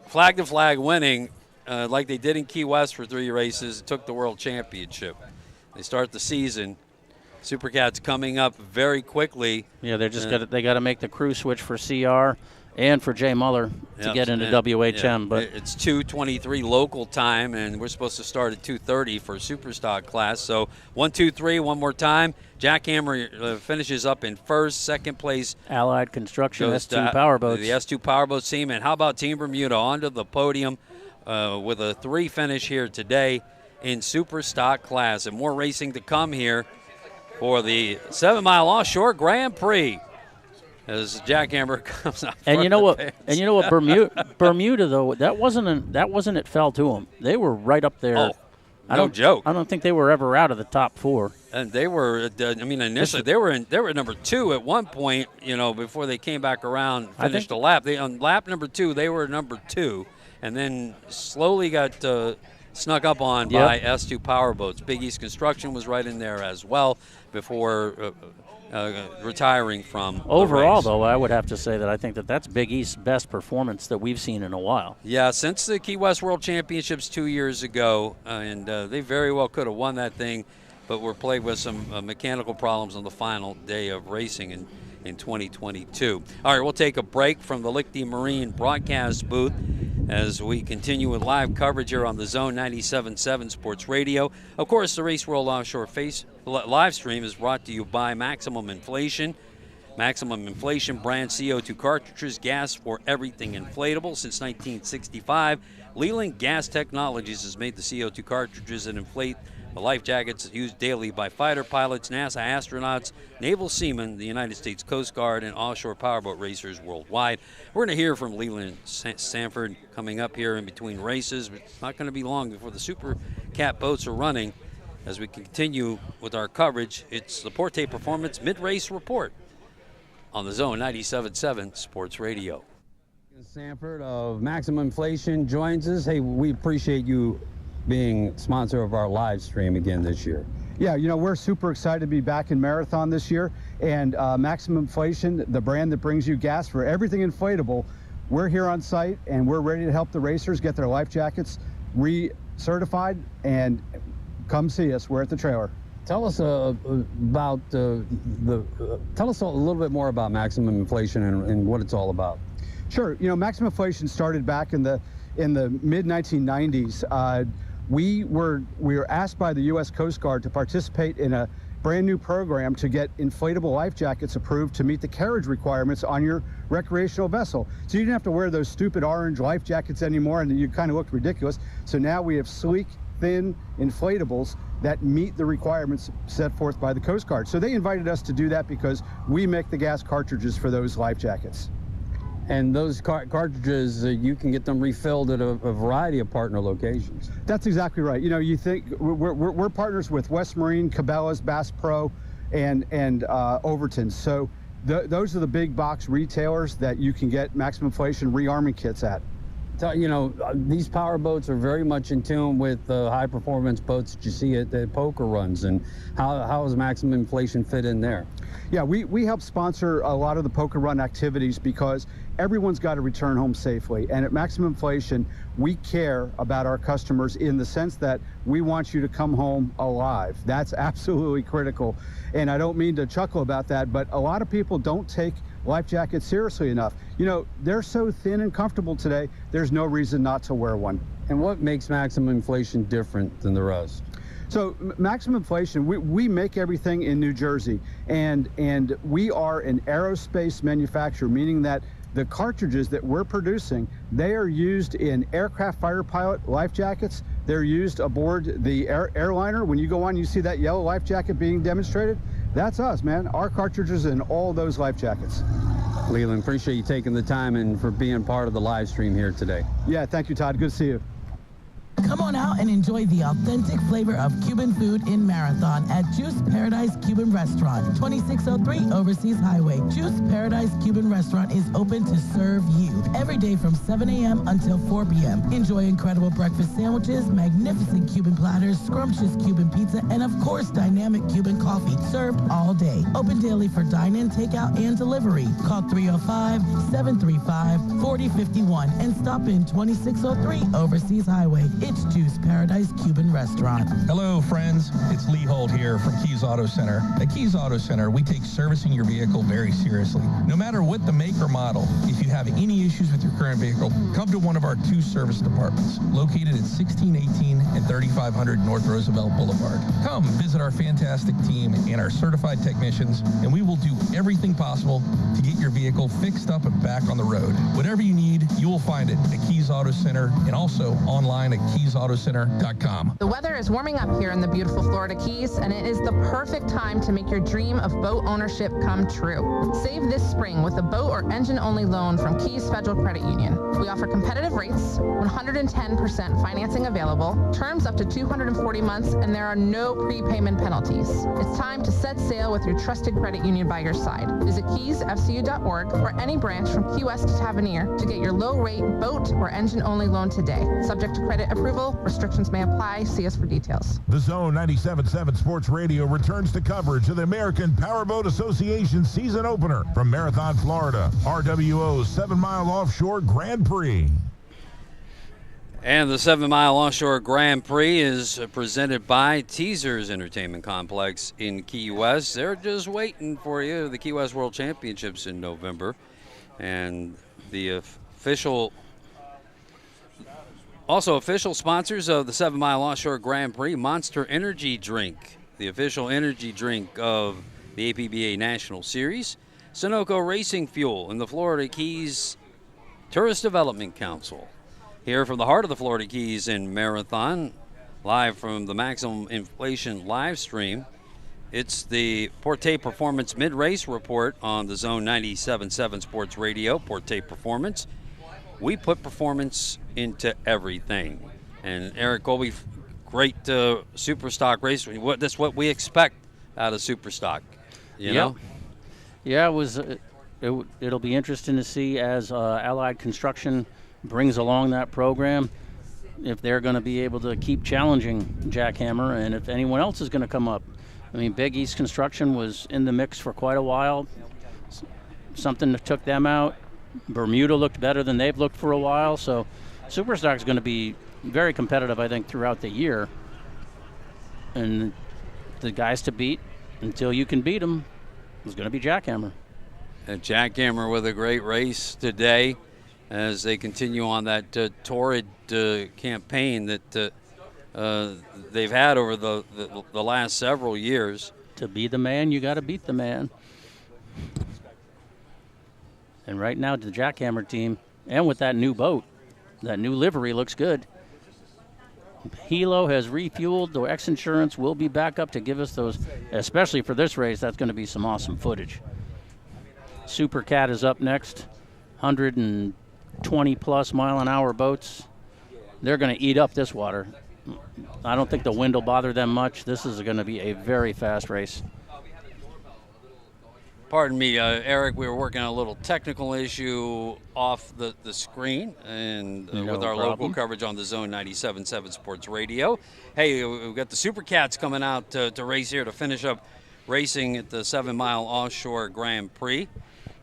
flag to flag winning like they did in Key West for 3 races, took the World Championship. They start the season. Supercat's coming up very quickly. Yeah, they got to make the crew switch for CR and for Jay Muller to get into WHM. But it's 2:23 local time, and we're supposed to start at 2:30 for Superstock class. So 1, 2, 3, one more time. Jackhammer finishes up in first. Second place, Allied Construction S2 Powerboats. The S2 Powerboats team. And how about Team Bermuda onto the podium with a 3 finish here today in Superstock class. And more racing to come here for the 7 Mile Offshore Grand Prix. as Jackhammer comes up. And you know what? And you know what? Bermuda though, that wasn't it fell to them. They were right up there. Oh, no joke. I don't think they were ever out of the top 4. And they were. I mean, initially they were number 2 at one point. You know, before they came back around, finished a lap. They on lap number 2, they were number 2, and then slowly got snuck up on by S2 Powerboats. Big East Construction was right in there as well before retiring from overall, the race. though, I would have to say that I think that's Big East's best performance that we've seen in a while. Yeah, since the Key West World Championships 2 years ago, and they very well could have won that thing, but were plagued with some mechanical problems on the final day of racing in 2022. All right, we'll take a break from the Lichty Marine broadcast booth as we continue with live coverage here on the Zone 97.7 Sports Radio. Of course, the Race World Offshore live stream is brought to you by Maximum Inflation. Maximum Inflation brand CO2 cartridges, gas for everything inflatable. Since 1965, Leland Gas Technologies has made the CO2 cartridges that inflate the life jackets used daily by fighter pilots, NASA astronauts, naval seamen, the United States Coast Guard, and offshore powerboat racers worldwide. We're going to hear from Leland Sanford coming up here in between races. It's not going to be long before the Supercat boats are running. As we continue with our coverage, it's the Porte Performance Mid-Race Report on the Zone 97.7 Sports Radio. Sanford of Maximum Inflation joins us. Hey, we appreciate you being sponsor of our live stream again this year. Yeah, you know, we're super excited to be back in Marathon this year, and Maximum Inflation, the brand that brings you gas for everything inflatable, we're here on site and we're ready to help the racers get their life jackets recertified, and come see us. We're at the trailer. Tell us about tell us a little bit more about Maximum Inflation and what it's all about. Sure. You know, Maximum Inflation started back in the mid 1990s. We were asked by the U.S. Coast Guard to participate in a brand new program to get inflatable life jackets approved to meet the carriage requirements on your recreational vessel. So you didn't have to wear those stupid orange life jackets anymore, and you kind of looked ridiculous. So now we have sleek, thin inflatables that meet the requirements set forth by the Coast Guard. So they invited us to do that because we make the gas cartridges for those life jackets. And those cartridges, you can get them refilled at a variety of partner locations. That's exactly right. You know, you think we're partners with West Marine, Cabela's, Bass Pro, and Overton. So those are the big box retailers that you can get Maximum Inflation rearming kits at. You know, these power boats are very much in tune with the high performance boats that you see at the poker runs. And how does Maximum Inflation fit in there? Yeah, we help sponsor a lot of the poker run activities because everyone's got to return home safely. And at Maximum Inflation, we care about our customers in the sense that we want you to come home alive. That's absolutely critical. And I don't mean to chuckle about that, but a lot of people don't take life jackets seriously enough. You know, they're so thin and comfortable today, there's no reason not to wear one. And what makes Maximum Inflation different than the rest? So Maximum Inflation, we make everything in New Jersey, and we are an aerospace manufacturer, meaning that the cartridges that we're producing, they are used in aircraft fighter pilot life jackets. They're used aboard the airliner. When you go on, you see that yellow life jacket being demonstrated. That's us, man. Our cartridges in all those life jackets. Leland, appreciate you taking the time and for being part of the live stream here today. Yeah, thank you, Todd. Good to see you. Come on out and enjoy the authentic flavor of Cuban food in Marathon at Juice Paradise Cuban Restaurant, 2603 Overseas Highway. Juice Paradise Cuban Restaurant is open to serve you every day from 7 a.m. until 4 p.m. Enjoy incredible breakfast sandwiches, magnificent Cuban platters, scrumptious Cuban pizza, and of course, dynamic Cuban coffee served all day. Open daily for dine-in, takeout, and delivery. Call 305-735-4051 and stop in 2603 Overseas Highway. It's Juice Paradise Cuban Restaurant. Hello, friends. It's Lee Holt here from Keys Auto Center. At Keys Auto Center, we take servicing your vehicle very seriously. No matter what the make or model, if you have any issues with your current vehicle, come to one of our 2 service departments located at 1618 and 3500 North Roosevelt Boulevard. Come visit our fantastic team and our certified technicians, and we will do everything possible to get your vehicle fixed up and back on the road. Whatever you need, you will find it at Keys Auto Center and also online at keys KeysAutoCenter.com. The weather is warming up here in the beautiful Florida Keys, and it is the perfect time to make your dream of boat ownership come true. Save this spring with a boat or engine-only loan from Keys Federal Credit Union. We offer competitive rates, 110% financing available, terms up to 240 months, and there are no prepayment penalties. It's time to set sail with your trusted credit union by your side. Visit keysfcu.org or any branch from Key West to Tavernier to get your low-rate boat or engine-only loan today. Subject to credit approval, restrictions may apply. See us for details. The Zone 97.7 Sports Radio returns to coverage of the American Powerboat Association season opener from Marathon, Florida, RWO's 7-mile offshore Grand Prix. And the 7-mile offshore Grand Prix is presented by Teasers Entertainment Complex in Key West. They're just waiting for you. The Key West World Championships in November. And the official sponsors of the 7-mile offshore Grand Prix, Monster Energy Drink, the official energy drink of the APBA National Series, Sunoco Racing Fuel, and the Florida Keys Tourist Development Council. Here from the heart of the Florida Keys in Marathon, live from the Maximum Inflation live stream, it's the Porte Performance Mid-Race Report on the Zone 97.7 Sports Radio, Porte Performance. We put performance into everything. And Eric Colby, great Superstock race. That's what we expect out of Superstock, you know? Yeah, it'll be interesting to see as Allied Construction brings along that program, if they're going to be able to keep challenging Jackhammer and if anyone else is going to come up. I mean, Big East Construction was in the mix for quite a while. Something that took them out. Bermuda looked better than they've looked for a while. So Superstock is going to be very competitive, I think, throughout the year. And the guys to beat, until you can beat them, is going to be Jackhammer. And Jackhammer with a great race today as they continue on that torrid campaign that they've had over the last several years. To be the man, you got to beat the man. And right now, the Jackhammer team, and with that new boat, that new livery looks good. Hilo has refueled. The X Insurance will be back up to give us those, especially for this race. That's going to be some awesome footage. Supercat is up next. 120-plus mile-an-hour boats. They're going to eat up this water. I don't think the wind will bother them much. This is going to be a very fast race. Pardon me, Eric, we were working on a little technical issue off the screen and with our local coverage on the Zone 97.7 Sports Radio. Hey, we've got the Supercats coming out to race here to finish up racing at the 7-mile offshore Grand Prix.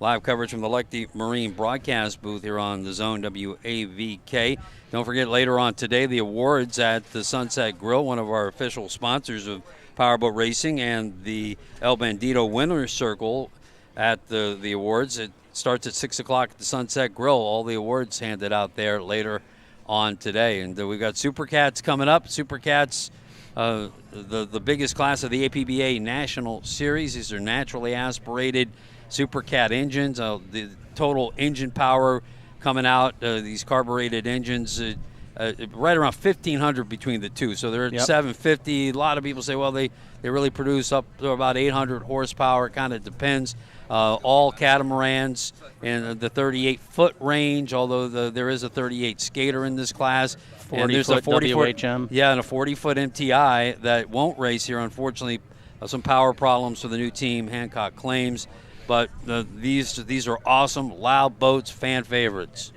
Live coverage from the Lecty Marine broadcast booth here on the Zone WAVK. Don't forget later on today the awards at the Sunset Grill, one of our official sponsors of Powerboat Racing, and the El Bandito Winner's Circle at the awards. It starts at 6 o'clock at the Sunset Grill. All the awards handed out there later on today. And we've got Supercats coming up. Supercats, the biggest class of the APBA National Series. These are naturally aspirated Supercat engines. The total engine power coming out, these carbureted engines, right around 1,500 between the two. So they're at 750. A lot of people say, well, they really produce up to about 800 horsepower. It kind of depends. All catamarans in the 38-foot range, although there is a 38 skater in this class. 40-foot WHM. Yeah, and a 40-foot MTI that won't race here, unfortunately. Some power problems for the new team, Hancock claims. But these are awesome, loud boats, fan favorites.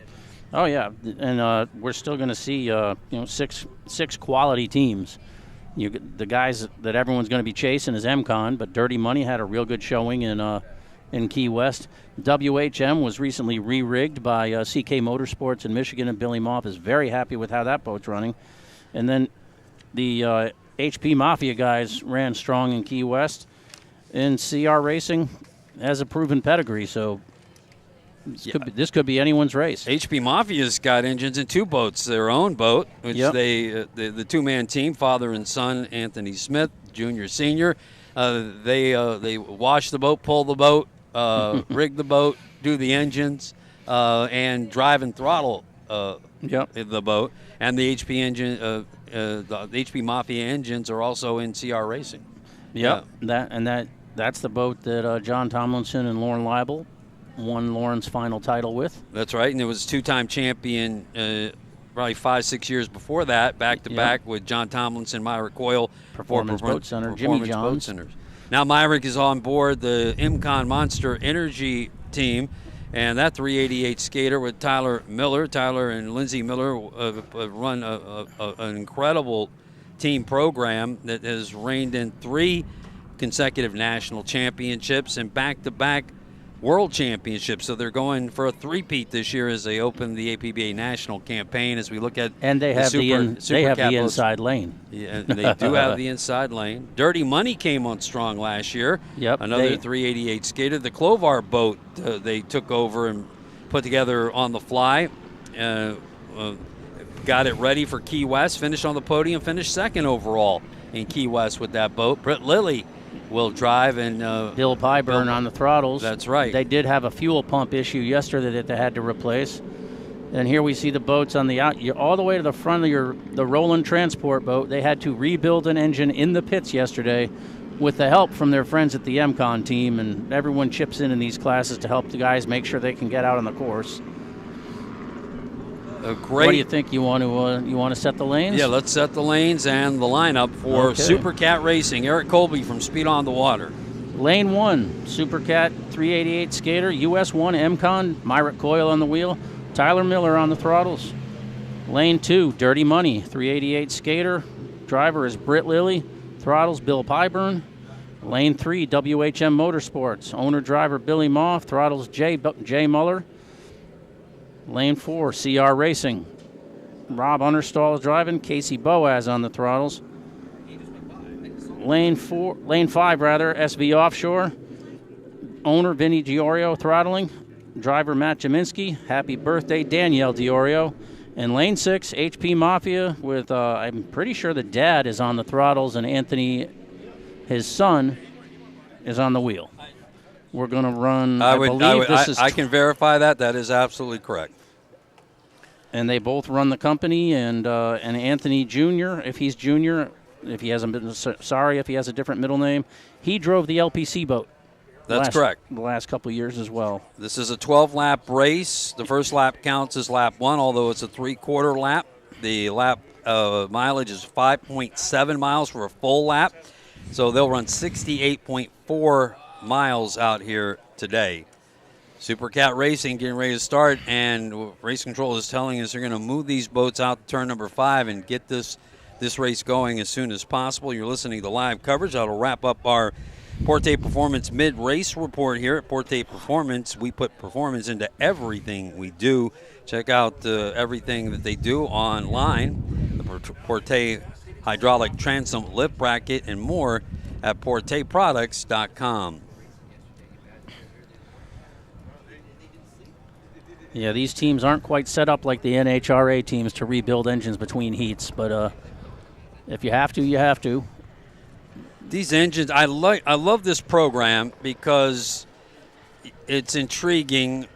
Oh yeah, and we're still going to see six quality teams. The guys that everyone's going to be chasing is MCon, but Dirty Money had a real good showing in Key West. WHM was recently re-rigged by CK Motorsports in Michigan, and Billy Moff is very happy with how that boat's running. And then the HP Mafia guys ran strong in Key West, and CR Racing has a proven pedigree, so this could be anyone's race. HP Mafia's got engines in two boats, their own boat, which the two-man team, father and son, Anthony Smith, junior, senior, they wash the boat, pull the boat, rig the boat, do the engines, and drive and throttle the boat, and the HP engine, the HP Mafia engines are also in CR Racing. Yep, that's the boat that John Tomlinson and Lauren Leibel won Lauren's final title with. That's right, and it was two-time champion probably 5-6 years before that, back-to-back with John Tomlinson, Myrick Coyle. Performance Boat Center, Jimmy Johns. Now Myrick is on board the IMCON Monster Energy team, and that 388 skater with Tyler Miller. Tyler and Lindsay Miller run an incredible team program that has reigned in 3 consecutive national championships and back-to-back world championships. So they're going for a three-peat this year as they open the APBA national campaign. As we look at they have the inside lane. Yeah, they do have the inside lane. Dirty Money came on strong last year. Yep, another 388 skater. The Clovar boat they took over and put together on the fly. Got it ready for Key West. Finished on the podium. Finished second overall in Key West with that boat. Britt Lilly will drive, and Bill Pyburn on the throttles. That's right. They did have a fuel pump issue yesterday that they had to replace. And here we see the boats on the all the way to the front of the Roland transport boat. They had to rebuild an engine in the pits yesterday with the help from their friends at the MCON team, and everyone chips in these classes to help the guys make sure they can get out on the course. What do you think? You want to set the lanes? Yeah, let's set the lanes and the lineup for Supercat Racing. Eric Colby from Speed on the Water. Lane 1, Supercat 388 skater, US 1 MCON, Myrick Coyle on the wheel, Tyler Miller on the throttles. Lane 2, Dirty Money 388 skater, driver is Britt Lilly, throttles Bill Pyburn. Lane 3, WHM Motorsports, owner-driver Billy Moff, throttles Jay Muller. Lane 4, CR Racing. Rob Understall is driving. Casey Boaz on the throttles. Lane 5, SV Offshore. Owner Vinny Diorio throttling. Driver Matt Jaminski. Happy birthday, Danielle Diorio. And Lane 6, HP Mafia with, I'm pretty sure the dad is on the throttles and Anthony, his son, is on the wheel. We're going to run, I can verify that. That is absolutely correct. And they both run the company, and Anthony Jr., if he has a different middle name, he drove the LPC boat. That's correct. The last couple of years as well. This is a 12-lap race. The first lap counts as lap 1, although it's a 3/4 lap. The lap mileage is 5.7 miles for a full lap. So they'll run 68.4 miles out here today. Supercat Racing getting ready to start, and Race Control is telling us they're going to move these boats out to turn number 5 and get this race going as soon as possible. You're listening to live coverage. That'll wrap up our Porte Performance mid-race report here at Porte Performance. We put performance into everything we do. Check out everything that they do online, the Porte hydraulic transom lift bracket and more at porteproducts.com. Yeah, these teams aren't quite set up like the NHRA teams to rebuild engines between heats, but if you have to, you have to. These engines, I love this program because it's intriguing.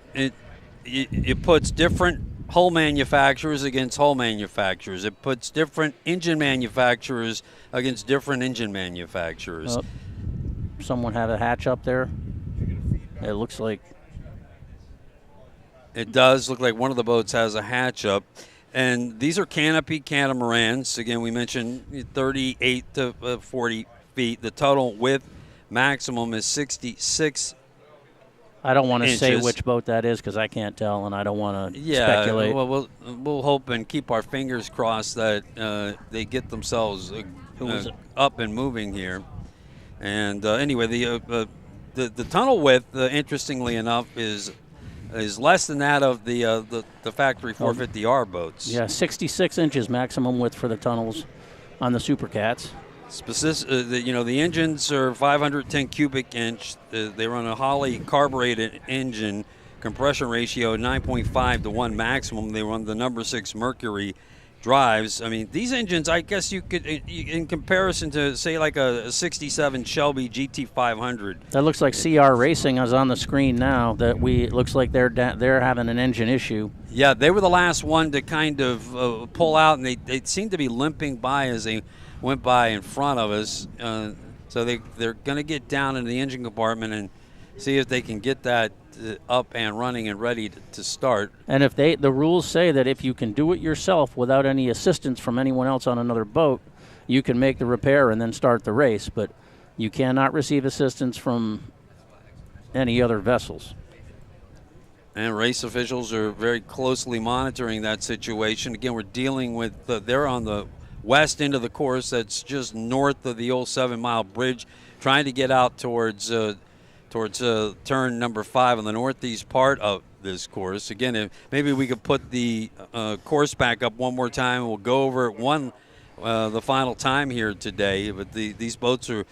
It puts different hull manufacturers against hull manufacturers. It puts different engine manufacturers against different engine manufacturers. Someone have a hatch up there? It looks like. It does look like one of the boats has a hatch up. And these are canopy catamarans. Again, we mentioned 38 to 40 feet. The total width maximum is 66 I don't want to inches. say which boat that is because I can't tell, and I don't want to speculate. Well, we'll hope and keep our fingers crossed that they get themselves up and moving here. And anyway, the tunnel width, interestingly enough, is less than that of the factory 450R boats. Yeah, 66 inches maximum width for the tunnels on the Supercats. The engines are 510 cubic inch. They run a Holley carbureted engine, compression ratio 9.5 to 1 maximum. They run the number 6 Mercury drives. I mean, these engines, I guess you could, in comparison to, say, like a 67 Shelby GT500. That looks like CR Racing is on the screen now. It looks like they're having an engine issue. Yeah, they were the last one to kind of pull out, and they seemed to be limping by as they went by in front of us. So they're going to get down in the engine compartment and see if they can get that up and running and ready to start. And if the rules say that if you can do it yourself without any assistance from anyone else on another boat, you can make the repair and then start the race, but you cannot receive assistance from any other vessels. And race officials are very closely monitoring that situation. Again, we're dealing with, they're on the west end of the course, that's just north of the old 7 Mile Bridge, trying to get out towards turn number 5 on the northeast part of this course. Again, if maybe we could put the course back up one more time, and we'll go over it the final time here today. But these boats are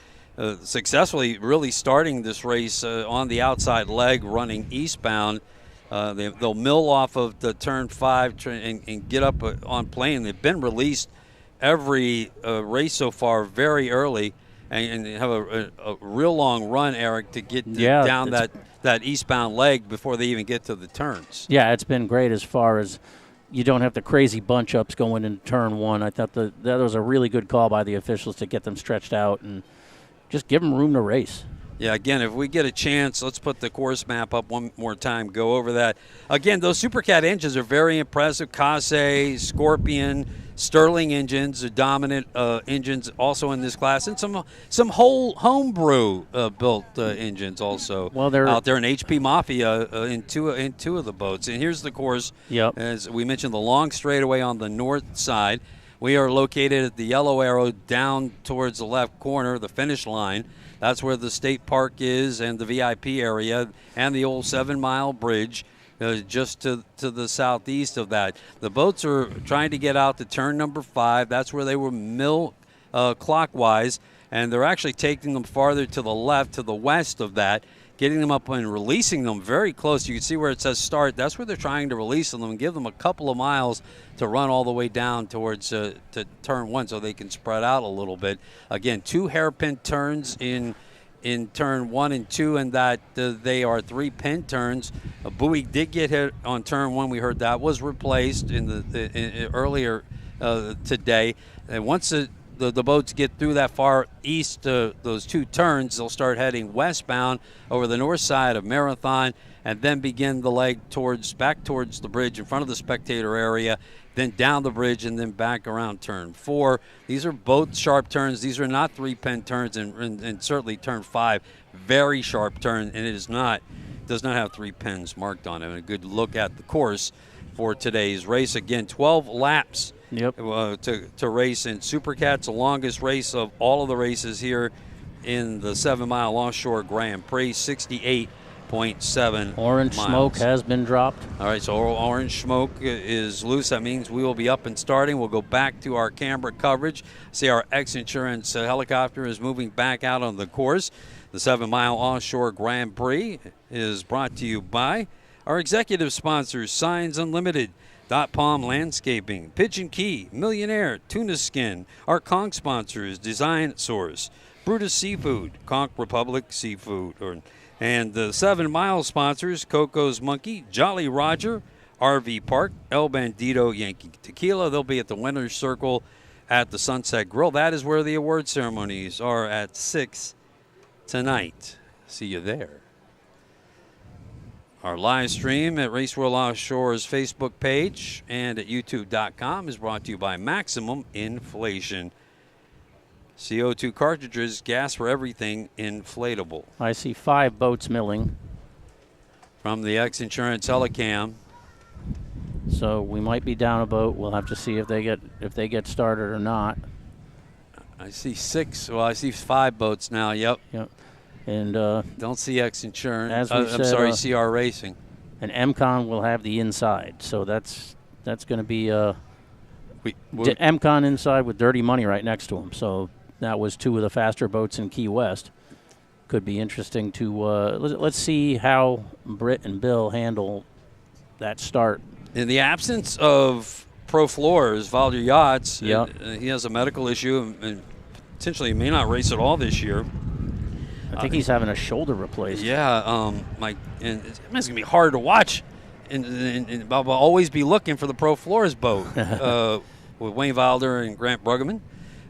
successfully really starting this race on the outside leg, running eastbound. They'll mill off of the turn 5 and get up on plane. They've been released every race so far very early, and have a real long run, Eric, to get down that eastbound leg before they even get to the turns. Yeah, it's been great as far as you don't have the crazy bunch ups going into turn 1. I thought that was a really good call by the officials to get them stretched out and just give them room to race. Yeah, again, if we get a chance, let's put the course map up one more time, go over that. Again, those Supercat engines are very impressive. Kase, Scorpion, Sterling engines, the dominant engines also in this class, and some whole homebrew built engines also out there in HP Mafia in two of the boats. And here's the course. Yep. As we mentioned, the long straightaway on the north side. We are located at the yellow arrow down towards the left corner, the finish line. That's where the state park is and the VIP area and the old 7 Mile Bridge. Just to the southeast of that. The boats are trying to get out to turn number 5. That's where they were mill clockwise, and they're actually taking them farther to the left, to the west of that, getting them up and releasing them very close. You can see where it says start. That's where they're trying to release them and give them a couple of miles to run all the way down towards to turn 1 so they can spread out a little bit. Again, 2 hairpin turns in turn 1 and 2, and that they are 3 pin turns. A buoy did get hit on turn 1. We heard that was replaced in earlier today. And once the boats get through that far east, those 2 turns, they'll start heading westbound over the north side of Marathon, and then begin the leg back towards the bridge in front of the spectator area, then down the bridge, and then back around turn 4. These are both sharp turns. These are not 3-pin turns, and certainly turn 5, very sharp turn, and it does not have 3 pins marked on it. And a good look at the course for today's race. Again, 12 laps to race in Supercat. It's the longest race of all of the races here in the 7 Mile Offshore Grand Prix, 68.7 Orange miles. smoke has been dropped. All right, so orange smoke is loose. That means we will be up and starting. We'll go back to our camera coverage. See, our X-Insurance helicopter is moving back out on the course. The 7 Mile Offshore Grand Prix is brought to you by our executive sponsors, Signs Unlimited, Palm Landscaping, Pigeon Key, Millionaire, Tuna Skin. Our conch sponsors, Design Source, Brutus Seafood, Conch Republic Seafood, and the 7 Mile sponsors, Coco's Monkey, Jolly Roger, RV Park, El Bandito Yankee Tequila. They'll be at the Winner's Circle at the Sunset Grill. That is where the award ceremonies are at 6 tonight. See you there. Our live stream at Race World Offshore's Facebook page and at YouTube.com is brought to you by Maximum Inflation. CO2 cartridges, gas for everything, inflatable. I see 5 boats milling. From the X-Insurance Helicam. So we might be down a boat. We'll have to see if they get started or not. I see 6. Well, I see 5 boats now. Yep. And don't see X-Insurance. I'm sorry, CR Racing. And MCON will have the inside. So that's going to be MCON inside with Dirty Money right next to him. So that was 2 of the faster boats in Key West. Could be interesting to let's see how Britt and Bill handle that start. In the absence of Pro Floors, Valder Yachts. Yep. He has a medical issue and potentially may not race at all this year. I think he's having a shoulder replaced. Yeah, and it's going to be hard to watch, and I'll always be looking for the Pro Floors boat with Wayne Valder and Grant Bruggeman.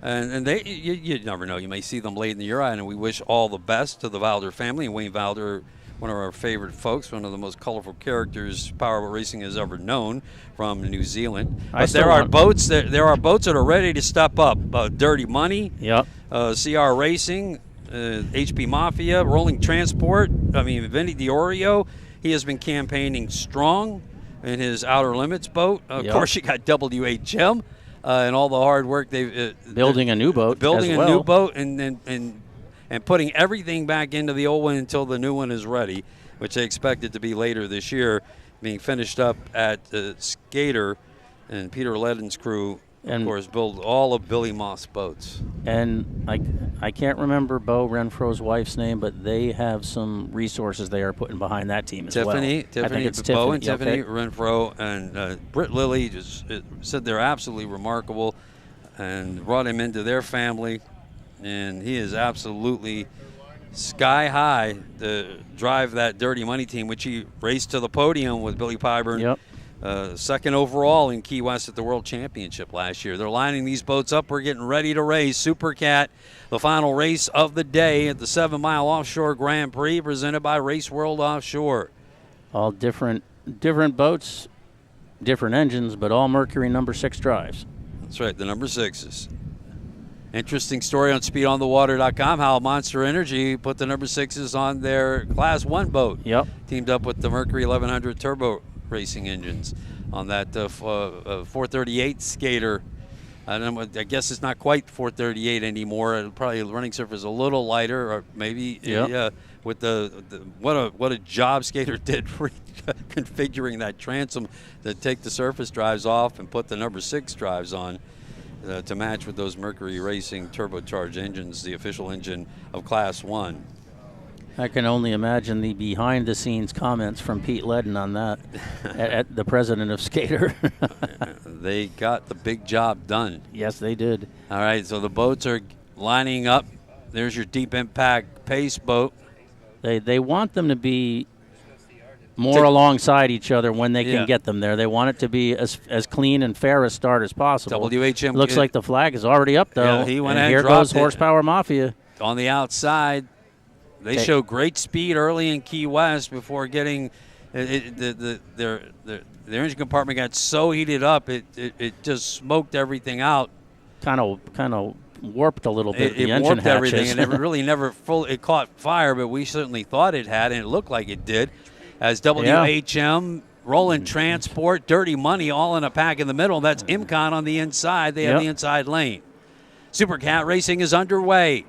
And they, you never know. You may see them late in the year, and we wish all the best to the Valder family. And Wayne Valder, one of our favorite folks, one of the most colorful characters powerboat racing has ever known from New Zealand. But there are boats that are ready to step up. Dirty Money, CR Racing, HP Mafia, Rolling Transport. I mean, Vinny Diorio, he has been campaigning strong in his Outer Limits boat. Of course, you got WHM. And all the hard work they've building a new boat, new boat, and putting everything back into the old one until the new one is ready, which they expect it to be later this year, being finished up at Skater, and Peter Ledden's crew, of course, build all of Billy Moss boats. And I can't remember Bo Renfro's wife's name, but they have some resources they are putting behind that team as well. Tiffany, Bo and Tiffany Renfro, and Britt Lilly just said they're absolutely remarkable, and brought him into their family, and he is absolutely sky high to drive that Dirty Money team, which he raced to the podium with Billy Pyburn. Second overall in Key West at the World Championship last year. They're lining these boats up. We're getting ready to race Supercat, the final race of the day at the 7 Mile Offshore Grand Prix presented by Race World Offshore. All different boats, different engines, but all Mercury number 6 drives. That's right, the number 6s. Interesting story on SpeedOnTheWater.com how Monster Energy put the number 6s on their Class 1 boat. Teamed up with the Mercury 1100 turbo racing engines on that 438 Skater. I guess it's not quite 438 anymore. Probably the running surface a little lighter, or maybe with what a job Skater did for configuring that transom to take the surface drives off and put the number 6 drives on to match with those Mercury Racing turbocharged engines, the official engine of Class 1. I can only imagine the behind-the-scenes comments from Pete Ledden on that, at the president of Skater. They got the big job done. Yes, they did. All right, so the boats are lining up. There's your Deep Impact Pace boat. They want them to be more alongside each other when they can get them there. They want it to be as clean and fair a start as possible. WHM looks like the flag is already up, though. Yeah, he went and and here goes Horsepower Mafia. On the outside. They show great speed early in Key West before getting their engine compartment got so heated up it just smoked everything out. Kind of warped a little bit. It warped everything, and it really never it caught fire. But we certainly thought it had, and it looked like it did. As WHM, Rolling Transport, Dirty Money, all in a pack in the middle. That's IMCON on the inside. They have the inside lane. Supercat racing is underway.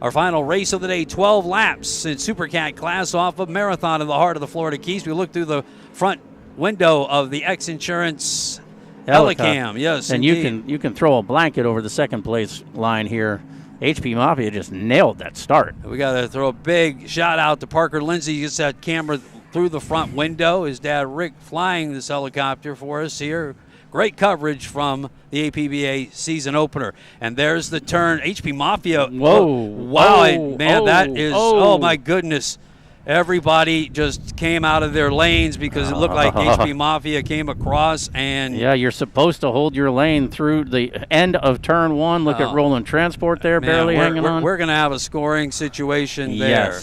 Our final race of the day, 12 laps in Supercat class off of Marathon in the heart of the Florida Keys. We look through the front window of the X-Insurance Helicam. Yes, and indeed. you can throw a blanket over the second place line here. HP Mafia just nailed that start. We got to throw a big shout out to Parker Lindsay. He gets that camera through the front window. His dad Rick flying this helicopter for us here. Great coverage from the APBA season opener. And there's the turn. HP Mafia. Whoa. Wow. That is, oh, my goodness. Everybody just came out of their lanes because it looked like HP Mafia came across. And yeah, you're supposed to hold your lane through the end of turn 1. Look at Rolling Transport there, barely hanging on. We're going to have a scoring situation there,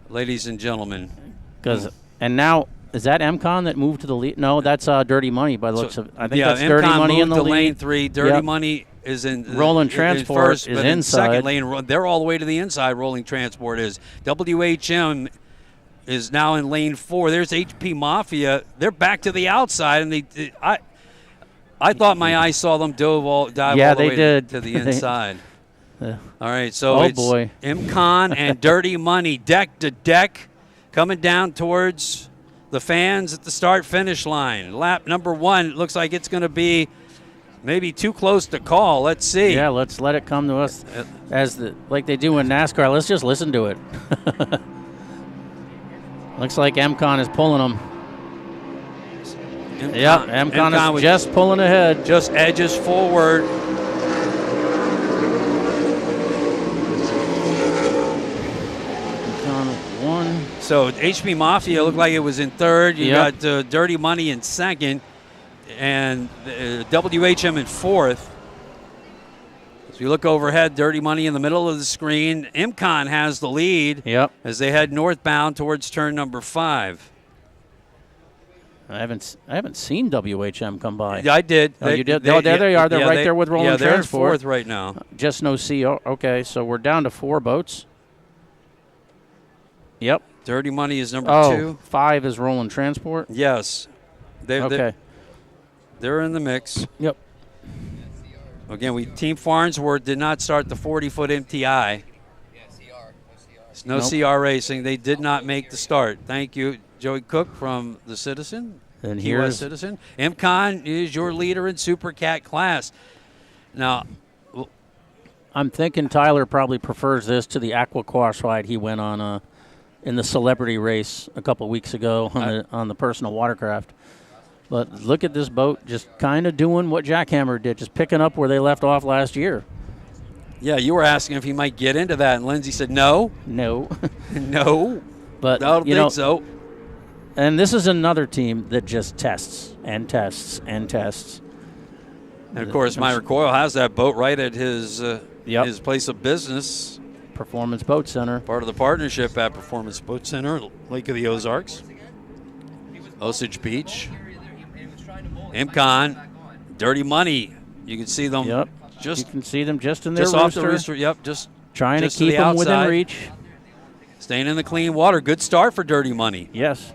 ladies and gentlemen. And now, is that MCON that moved to the lead? No, that's Dirty Money by the looks of. I think that's Dirty Money in the lead. Lane 3. Dirty Money is in Rolling Transport first, is but inside. Second lane, they're all the way to the inside. Rolling Transport is. WHM is now in lane 4. There's HP Mafia. They're back to the outside, and I thought my eyes saw them dive all the way to the inside. All right, so it's IMCON and Dirty Money deck to deck coming down towards the fans at the start-finish line. Lap number 1 looks like it's going to be maybe too close to call. Let's see. Yeah, let's let it come to us like they do in NASCAR. Let's just listen to it. Looks like MCON is pulling them. Yeah, MCon is just pulling ahead. Just edges forward. One. So HP Mafia looked like it was in third. You Yep. got Dirty Money in second, and WHM in fourth. So you look overhead, Dirty Money in the middle of the screen. MCon has the lead as they head northbound towards turn number 5. I haven't seen WHM come by. I did. Oh, you did? There they are. They're right there with Rolling Transport. Transport. They're in fourth right now. Just no CO. Okay, so we're down to 4 boats. Yep. Dirty Money is number 2. 5 is Rolling Transport. Yes. Okay. They're in the mix. Yep. Again, Team Farnsworth did not start the 40-foot MTI. It's no CR racing. They did not make the start. Thank you, Joey Cook from the Citizen. And Key West Citizen. MCon is your leader in Supercat class. Now, I'm thinking Tyler probably prefers this to the Aqua Quash ride he went on in the celebrity race a couple weeks ago on the personal watercraft. But look at this boat just kind of doing what Jackhammer did, just picking up where they left off last year. yeah, you were asking if he might get into that, and Lindsay said no. No. No. But I don't you think know, so. And this is another team that just tests and tests and tests. And, of course, My Recoil has that boat right at his place of business. Performance Boat Center. Part of the partnership at Performance Boat Center, Lake of the Ozarks. Osage Beach. MCon, Dirty Money. You can see them. Yep. Just you can see them just in their just rooster. off the rooster. Yep. Just trying just to keep the them within outside. reach. Staying in the clean water. Good start for Dirty Money. Yes.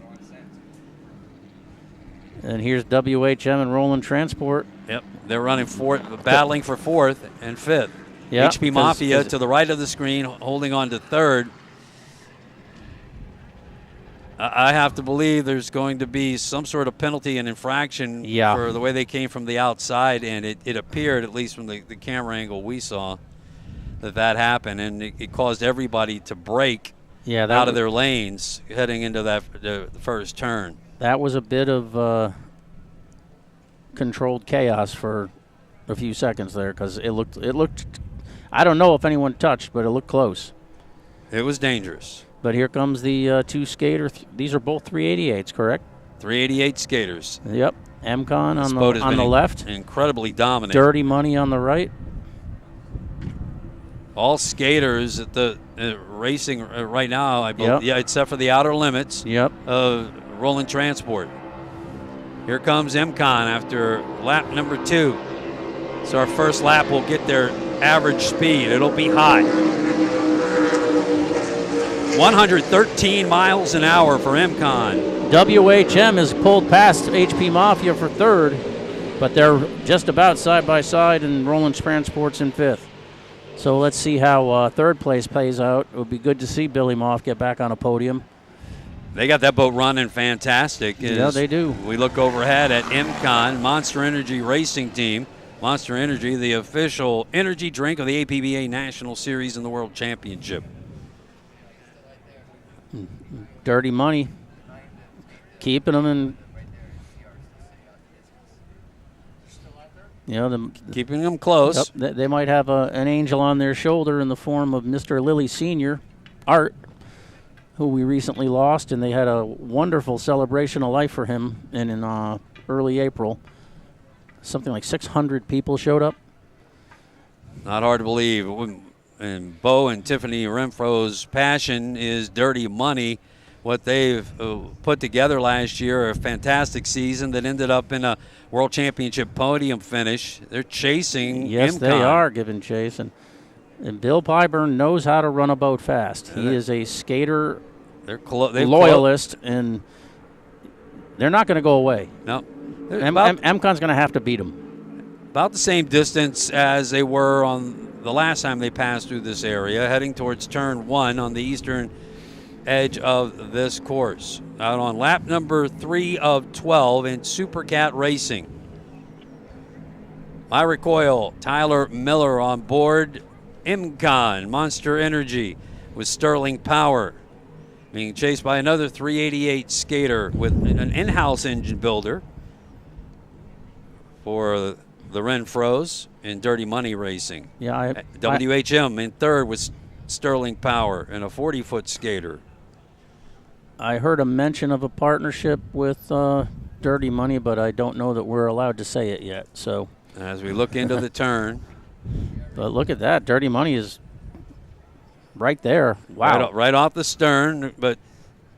And here's WHM and Rolling Transport. Yep. They're running fourth, battling for fourth and fifth. Yep, HP Mafia to the right of the screen, holding on to third. I have to believe there's going to be some sort of penalty and infraction for the way they came from the outside, and it appeared, at least from the camera angle we saw, that happened, and it caused everybody to break out of their lanes heading into the first turn. That was a bit of controlled chaos for a few seconds there because it looked. I don't know if anyone touched, but it looked close. It was dangerous. But here comes the two skater. These are both 388s, correct? 388 skaters. Yep. MCon on the left. Incredibly dominant. Dirty Money on the right. All skaters at the racing right now, I believe, except for the outer limits of Rolling Transport. Here comes MCon after lap number 2. So our first lap will get their average speed. It'll be hot. 113 miles an hour for MCon. WHM has pulled past HP Mafia for third, but they're just about side by side, and Rolling Transport's in fifth. So let's see how third place plays out. It would be good to see Billy Moff get back on a podium. They got that boat running fantastic. Yeah, they do. We look overhead at MCon, Monster Energy Racing Team. Monster Energy, the official energy drink of the APBA National Series and the World Championship. Dirty Money, keeping them in. Keeping them close. Yep, they might have an angel on their shoulder in the form of Mr. Lilly Sr., Art, who we recently lost, and they had a wonderful celebration of life for him in early April. Something like 600 people showed up. Not hard to believe. And Bo and Tiffany Renfro's passion is Dirty Money. What they've put together last year, a fantastic season that ended up in a World Championship podium finish. They're chasing Yes, MCon. they are giving chase. And Bill Pyburn knows how to run a boat fast. He is a skater loyalist, and they're not going to go away. No. MCon's going to have to beat them. About the same distance as they were on the last time they passed through this area, heading towards turn 1 on the eastern edge of this course. Out on lap number 3 of 12 in Supercat Racing. My Recoil, Tyler Miller on board. MCon, Monster Energy with Sterling Power. Being chased by another 388 skater with an in-house engine builder. for the Renfros in Dirty Money Racing. Yeah, WHM in third with Sterling Power and a 40-foot skater. I heard a mention of a partnership with Dirty Money, but I don't know that we're allowed to say it yet. So as we look into the turn. But look at that. Dirty Money is right there. Wow. Right off the stern, but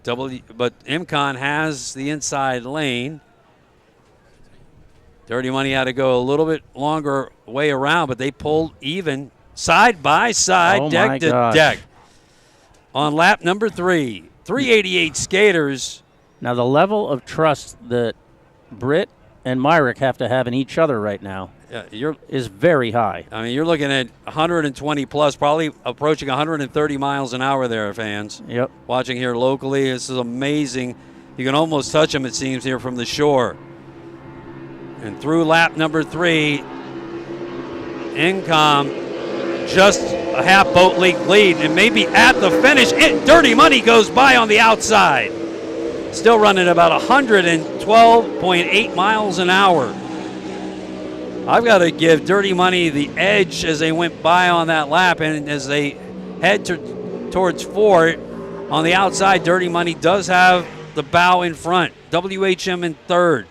MCON has the inside lane. Dirty Money had to go a little bit longer way around, but they pulled even side by side, deck to deck. On lap number 3, 388 skaters. Now the level of trust that Britt and Myrick have to have in each other right now is very high. I mean, you're looking at 120 plus, probably approaching 130 miles an hour there, fans. Yep. Watching here locally, this is amazing. You can almost touch them, it seems, here from the shore. And through lap number 3, Incom just a half boat length lead, and maybe at the finish, Dirty Money goes by on the outside. Still running about 112.8 miles an hour. I've got to give Dirty Money the edge as they went by on that lap, and as they head towards 4 on the outside, Dirty Money does have the bow in front. WHM in third.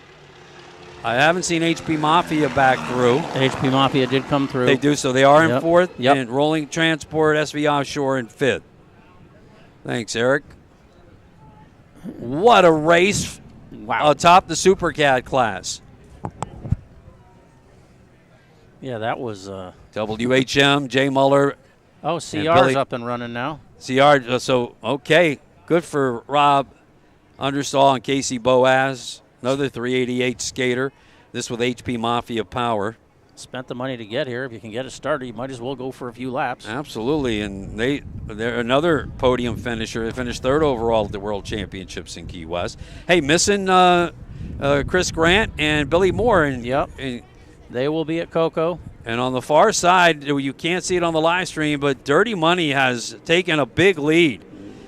I haven't seen HP Mafia back through. HP Mafia did come through. They do, so they are in fourth. Yep. And Rolling Transport, SV Offshore in fifth. Thanks, Eric. What a race. Wow. Atop the Supercat class. Yeah, that was... WHM, Jay Muller. Oh, CR's up and running now. CR, so, okay. Good for Rob Understall and Casey Boaz. Another 388 skater. This with HP Mafia power. Spent the money to get here. If you can get it started, you might as well go for a few laps. Absolutely, and they're another podium finisher. They finished third overall at the World Championships in Key West. Hey, missing Chris Grant and Billy Moore. And they will be at Coco. And on the far side, you can't see it on the live stream, but Dirty Money has taken a big lead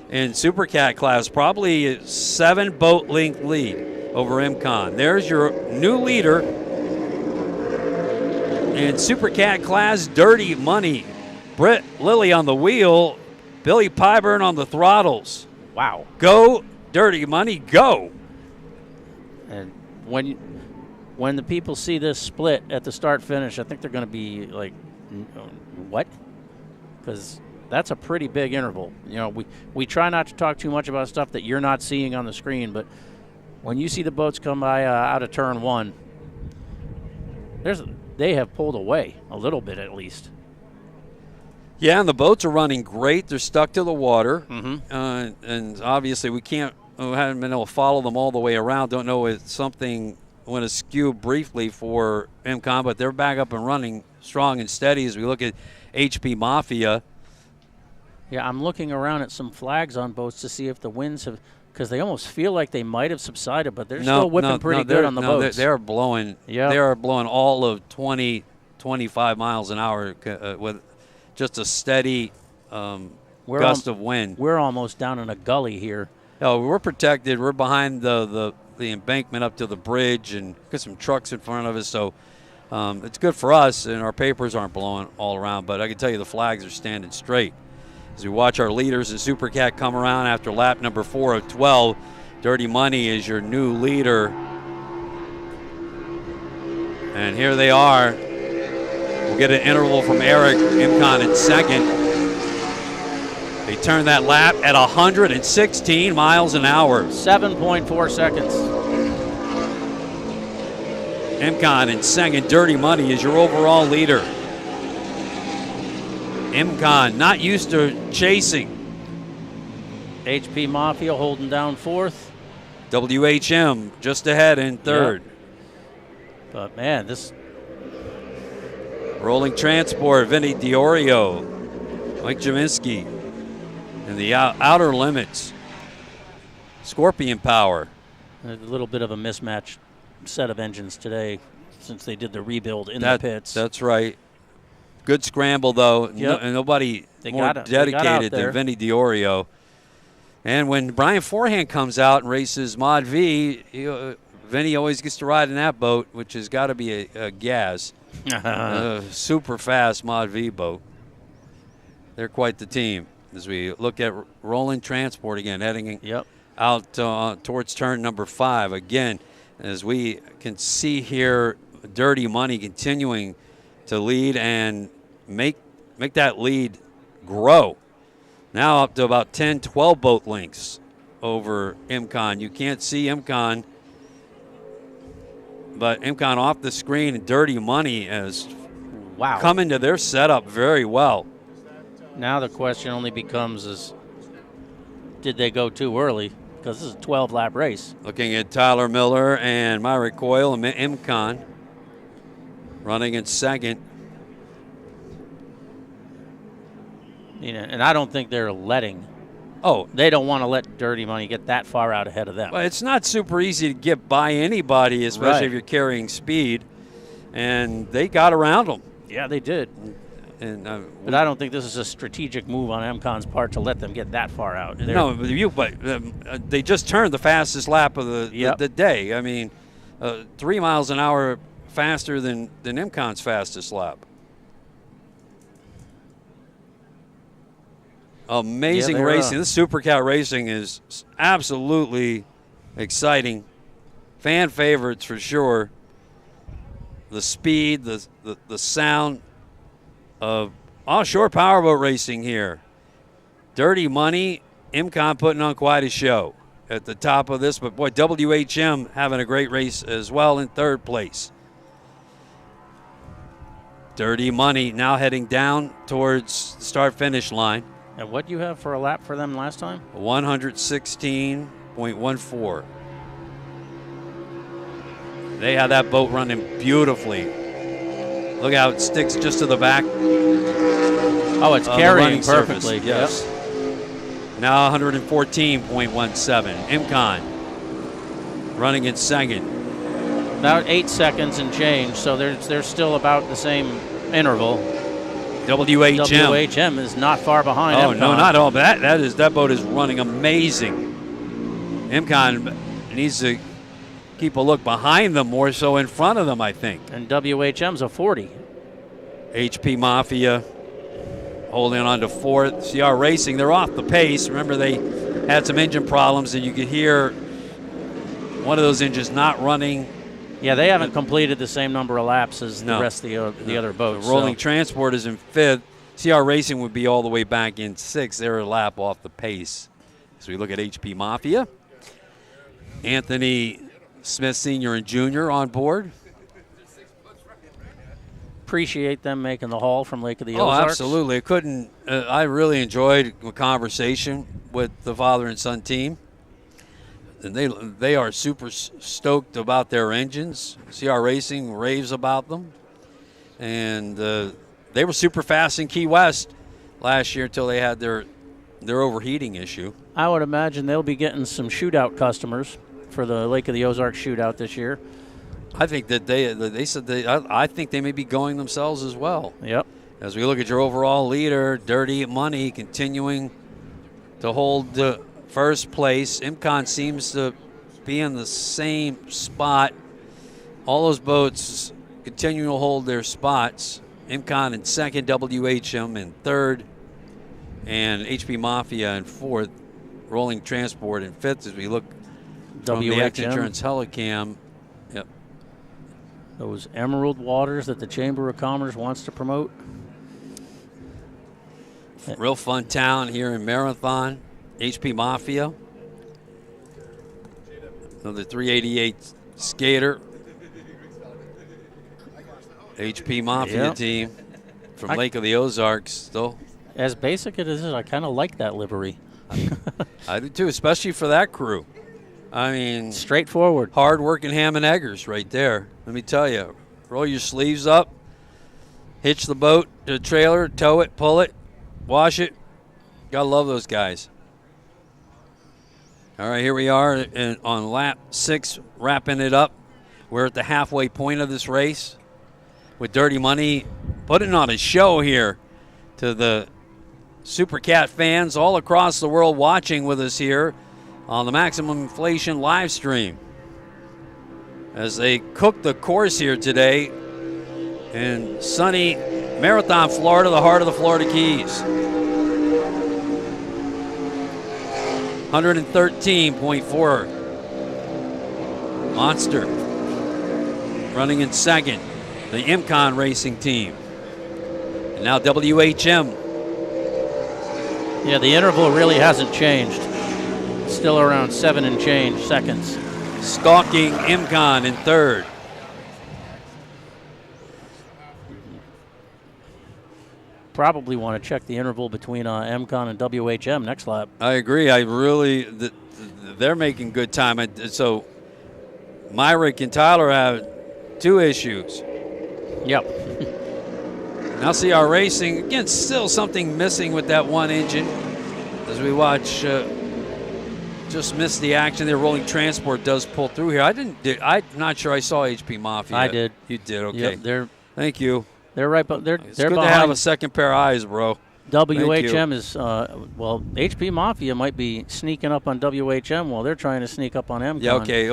in Supercat class, probably a 7-boat length lead over MCON. There's your new leader in Supercat class, Dirty Money. Britt Lilly on the wheel, Billy Pyburn on the throttles. Wow. Go, Dirty Money, go. And when the people see this split at the start-finish, I think they're going to be like, what? Because that's a pretty big interval. You know, we try not to talk too much about stuff that you're not seeing on the screen, but when you see the boats come by out of turn 1, they have pulled away a little bit at least. Yeah, and the boats are running great. They're stuck to the water. Mm-hmm. And obviously we haven't been able to follow them all the way around. Don't know if something went askew briefly for MCON, but they're back up and running strong and steady as we look at HP Mafia. Yeah, I'm looking around at some flags on boats to see if the winds have, because they almost feel like they might have subsided, but they're still whipping pretty good on the boats. They're blowing. Yeah, they are blowing all of 20, 25 miles an hour with just a steady gust of wind. We're almost down in a gully here. Oh, we're protected. We're behind the embankment up to the bridge, and got some trucks in front of us, so it's good for us, and our papers aren't blowing all around. But I can tell you the flags are standing straight. As we watch our leaders in Supercat come around after lap number 4 of 12, Dirty Money is your new leader. And here they are. We'll get an interval from Eric MCON in second. They turn that lap at 116 miles an hour. 7.4 seconds. MCON in second. Dirty Money is your overall leader. MCON not used to chasing. HP Mafia holding down fourth. WHM just ahead in third. Yep. But man, this Rolling Transport, Vinny Diorio, Mike Jaminski, and the outer limits. Scorpion Power. A little bit of a mismatched set of engines today since they did the rebuild in the pits. That's right. Good scramble, though. Yep. Nobody more dedicated than Vinny Diorio. And when Brian Forehand comes out and races Mod V, Vinny always gets to ride in that boat, which has got to be a gas. Super fast Mod V boat. They're quite the team. As we look at Rolling Transport again, heading out towards turn number 5. Again, as we can see here, Dirty Money continuing to lead and make that lead grow. Now up to about 10, 12 boat lengths over Imcon. You can't see Imcon, but Imcon off the screen, and Dirty Money has come into their setup very well. Now the question only becomes did they go too early? Because this is a 12-lap race. Looking at Tyler Miller and Myrick Coyle and Imcon running in second. And I don't think they're letting. They don't want to let Dirty Money get that far out ahead of them. Well, it's not super easy to get by anybody, especially if you're carrying speed. And they got around them. Yeah, they did. But I don't think this is a strategic move on MCON's part to let them get that far out. But they just turned the fastest lap of the day. I mean, 3 miles an hour faster than MCON's fastest lap. Amazing racing. This Supercat racing is absolutely exciting. Fan favorites for sure. The speed, the sound of offshore powerboat racing here. Dirty Money, Imcon putting on quite a show at the top of this, but boy, WHM having a great race as well in third place. Dirty Money now heading down towards the start-finish line. And what do you have for a lap for them last time? 116.14. They had that boat running beautifully. Look how it sticks just to the back. Oh, it's carrying perfectly. Yes. Now 114.17. Imcon running in second. About 8 seconds and change, so they're still about the same interval. WHM is not far behind. Oh, Imcon. no, not at all. But that boat is running amazing. Imcon needs to keep a look behind them, more so in front of them, I think. And WHM's a 40. HP Mafia holding on to fourth. CR Racing, they're off the pace. Remember, they had some engine problems, and you could hear one of those engines not running. Yeah, they haven't completed the same number of laps as the rest of the other boats. The Rolling Transport is in fifth. CR Racing would be all the way back in sixth. They're a lap off the pace. So we look at HP Mafia. Anthony Smith Sr. and Jr. on board. Appreciate them making the haul from Lake of the Ozarks. Oh, absolutely. I really enjoyed a conversation with the father and son team. And they are super stoked about their engines. CR Racing raves about them. And they were super fast in Key West last year until they had their overheating issue. I would imagine they'll be getting some shootout customers for the Lake of the Ozarks shootout this year. I think that they said I think they may be going themselves as well. Yep. As we look at your overall leader, Dirty Money continuing to hold the first place. Imcon seems to be in the same spot. All those boats continuing to hold their spots. Imcon in second, WHM in third, and HP Mafia in fourth. Rolling Transport in fifth as we look from the X Insurance Helicam. Yep. Those emerald waters that the Chamber of Commerce wants to promote. Real fun town here in Marathon. HP Mafia. Another 388 skater. HP Mafia team from Lake of the Ozarks still. As basic it is, I kind of like that livery. I do too, especially for that crew. I mean, straightforward. Hard-working ham and eggers right there. Let me tell you. Roll your sleeves up, hitch the boat to the trailer, tow it, pull it, wash it. Gotta love those guys. All right, here we are on lap 6, wrapping it up. We're at the halfway point of this race with Dirty Money putting on a show here to the Supercat fans all across the world watching with us here on the Maximum Inflation live stream. as they cook the course here today in sunny Marathon, Florida, the heart of the Florida Keys. 113.4. Monster running in second, the Imcon Racing team. And now WHM. Yeah, the interval really hasn't changed. Still around 7 and change seconds. Stalking Imcon in third. Probably want to check the interval between MCon and WHM next lap. I agree. They're making good time. So Myrick and Tyler have 2 issues. Yep. Now CR Racing, again, still something missing with that one engine. As we watch, just missed the action there. Rolling Transport does pull through here. I'm not sure I saw HP Mafia. I did. You did, okay. Yep, thank you. They're right, but It's they're good behind. to have a second pair of eyes, bro. WHM is, well, HP Mafia might be sneaking up on WHM while they're trying to sneak up on MCon. Yeah, okay.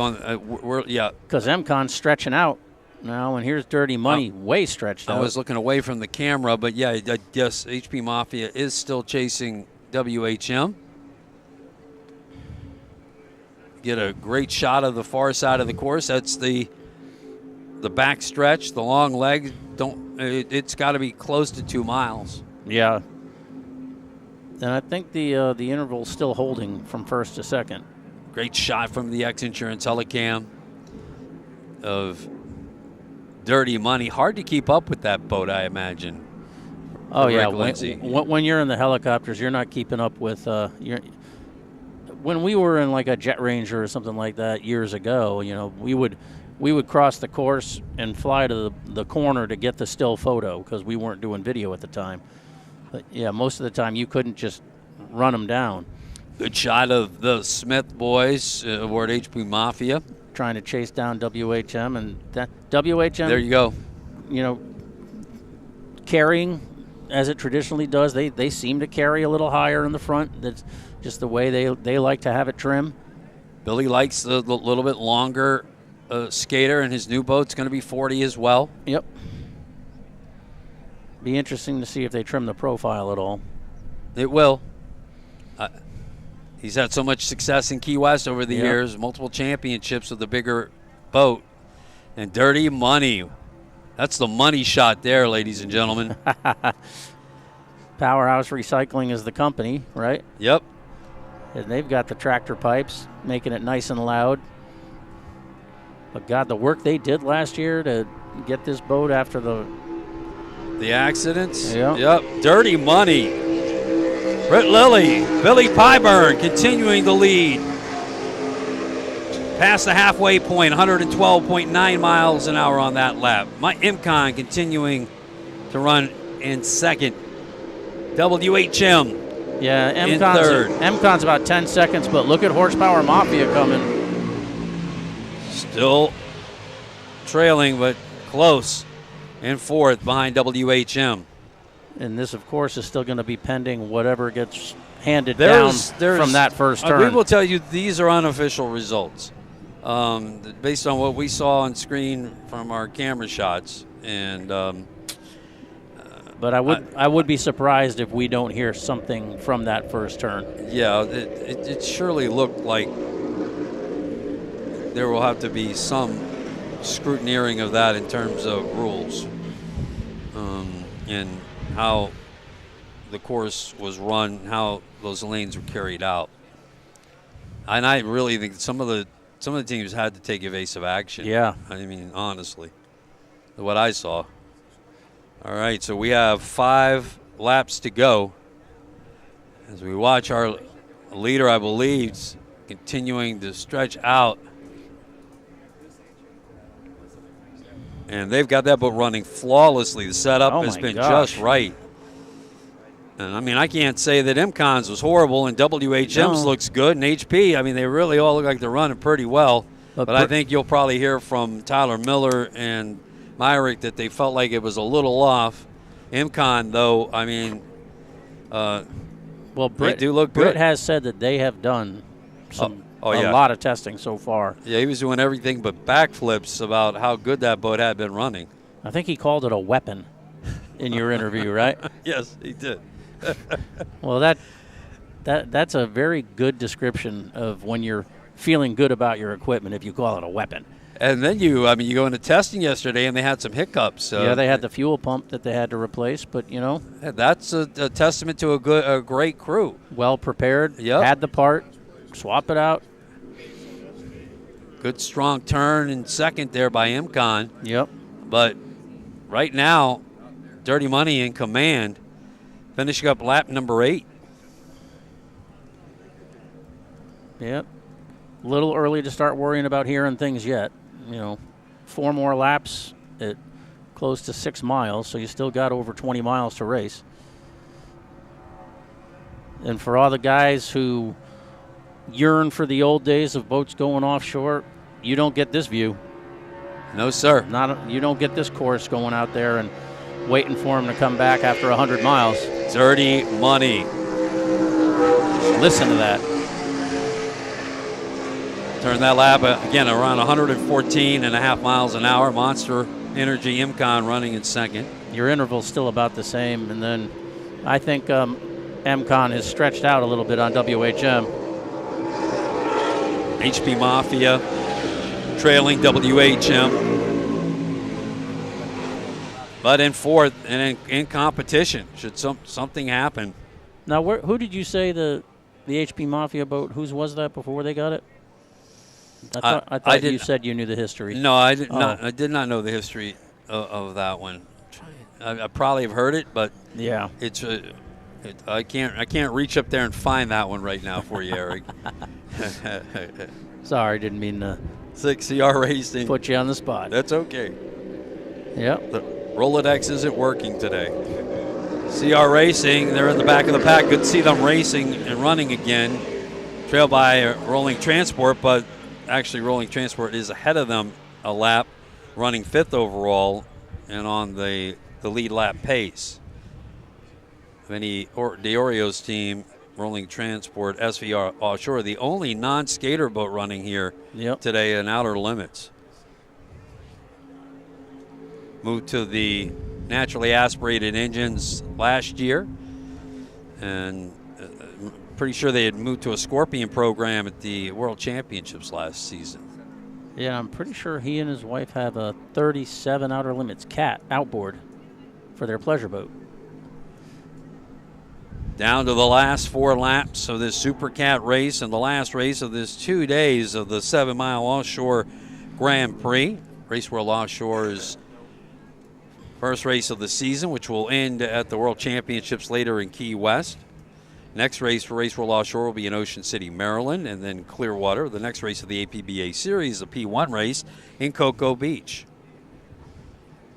Because MCon's stretching out now, and here's Dirty Money way stretched out. I was looking away from the camera, but yeah, I guess HP Mafia is still chasing WHM. Get a great shot of the far side of the course. That's the back stretch, the long leg. It's got to be close to 2 miles. Yeah. And I think the interval's still holding from first to second. Great shot from the X-Insurance helicam of Dirty Money. Hard to keep up with that boat, I imagine. Oh, yeah. When you're in the helicopters, you're not keeping up with when we were in like a Jet Ranger or something like that years ago, we would cross the course and fly to the corner to get the still photo because we weren't doing video at the time. But, yeah, most of the time you couldn't just run them down. Good shot of the Smith boys aboard HP Mafia. Trying to chase down WHM. And that WHM, there you go. Carrying as it traditionally does. They seem to carry a little higher in the front. That's just the way they like to have it trim. Billy likes the little bit longer skater, and his new boat's going to be 40 as well. Yep. Be interesting to see if they trim the profile at all. It will. He's had so much success in Key West over the years, multiple championships with the bigger boat. And Dirty Money. That's the money shot there, ladies and gentlemen. Powerhouse Recycling is the company, right? Yep. And they've got the tractor pipes, making it nice and loud. But, God, the work they did last year to get this boat after the accidents? Yep. Dirty Money. Britt Lilly, Billy Pyburn continuing the lead. Past the halfway point, 112.9 miles an hour on that lap. Imcon continuing to run in second. WHM in third. MCon's about 10 seconds, but look at Horsepower Mafia coming. Still trailing, but close in fourth behind WHM. And this, of course, is still going to be pending whatever gets handed down from that first turn. We will tell you these are unofficial results based on what we saw on screen from our camera shots. And but I would be surprised if we don't hear something from that first turn. Yeah, it surely looked like there will have to be some scrutineering of that in terms of rules and how the course was run, how those lanes were carried out. And I really think some of the teams had to take evasive action. Yeah. I mean, honestly, what I saw. All right, so we have 5 laps to go as we watch our leader, I believe, continuing to stretch out. And they've got that boat running flawlessly. The setup has been just right. And, I mean, I can't say that MCon's was horrible and WHM's looks good. And HP, I mean, they really all look like they're running pretty well. But I think you'll probably hear from Tyler Miller and Myrick that they felt like it was a little off. MCon, though, I mean, well, they do look good. Britt has said that they have done some a lot of testing so far. Yeah, he was doing everything but backflips about how good that boat had been running. I think he called it a weapon in your interview, right? Yes, he did. Well, that's a very good description of when you're feeling good about your equipment if you call it a weapon. And then you go into testing yesterday and they had some hiccups. Yeah, they had the fuel pump that they had to replace, but that's a testament to a great crew. Well prepared. Yep. Had the part, swap it out. Good strong turn in second there by Imcon. Yep. But right now, Dirty Money in command, finishing up lap number 8. Yep. A little early to start worrying about hearing things yet. 4 more laps at close to 6 miles, so you still got over 20 miles to race. And for all the guys who yearn for the old days of boats going offshore, you don't get this view. No, sir. You don't get this course going out there and waiting for them to come back after 100 miles. Dirty Money. Listen to that. Turn that lap again around 114.5 miles an hour. Monster Energy Imcon running in second. Your interval's still about the same, and then I think Imcon has stretched out a little bit on WHM. HP Mafia trailing WHM, but in fourth and in competition. Should something happen? Now, who did you say the HP Mafia boat? Whose was that before they got it? I thought you said you knew the history. No, I did not. I did not know the history of that one. I probably have heard it, but yeah, I can't reach up there and find that one right now for you, Eric. Sorry, didn't mean to 6CR Racing. Put you on the spot. That's okay. Yep. The Rolodex isn't working today. CR Racing, they're in the back of the pack. Good to see them racing and running again. Trailed by Rolling Transport, but actually Rolling Transport is ahead of them a lap, running 5th overall and on the lead lap pace. The Orioles team, Rolling Transport, SVR Offshore, the only non-skater boat running here today in Outer Limits. Moved to the naturally aspirated engines last year, and pretty sure they had moved to a Scorpion program at the World Championships last season. Yeah, I'm pretty sure he and his wife have a 37 Outer Limits Cat outboard for their pleasure boat. Down to the last 4 laps of this Supercat race and the last race of this 2 days of the 7-mile Offshore Grand Prix. Race World Offshore's first race of the season, which will end at the World Championships later in Key West. Next race for Race World Offshore will be in Ocean City, Maryland, and then Clearwater. The next race of the APBA Series, the P1 race in Cocoa Beach.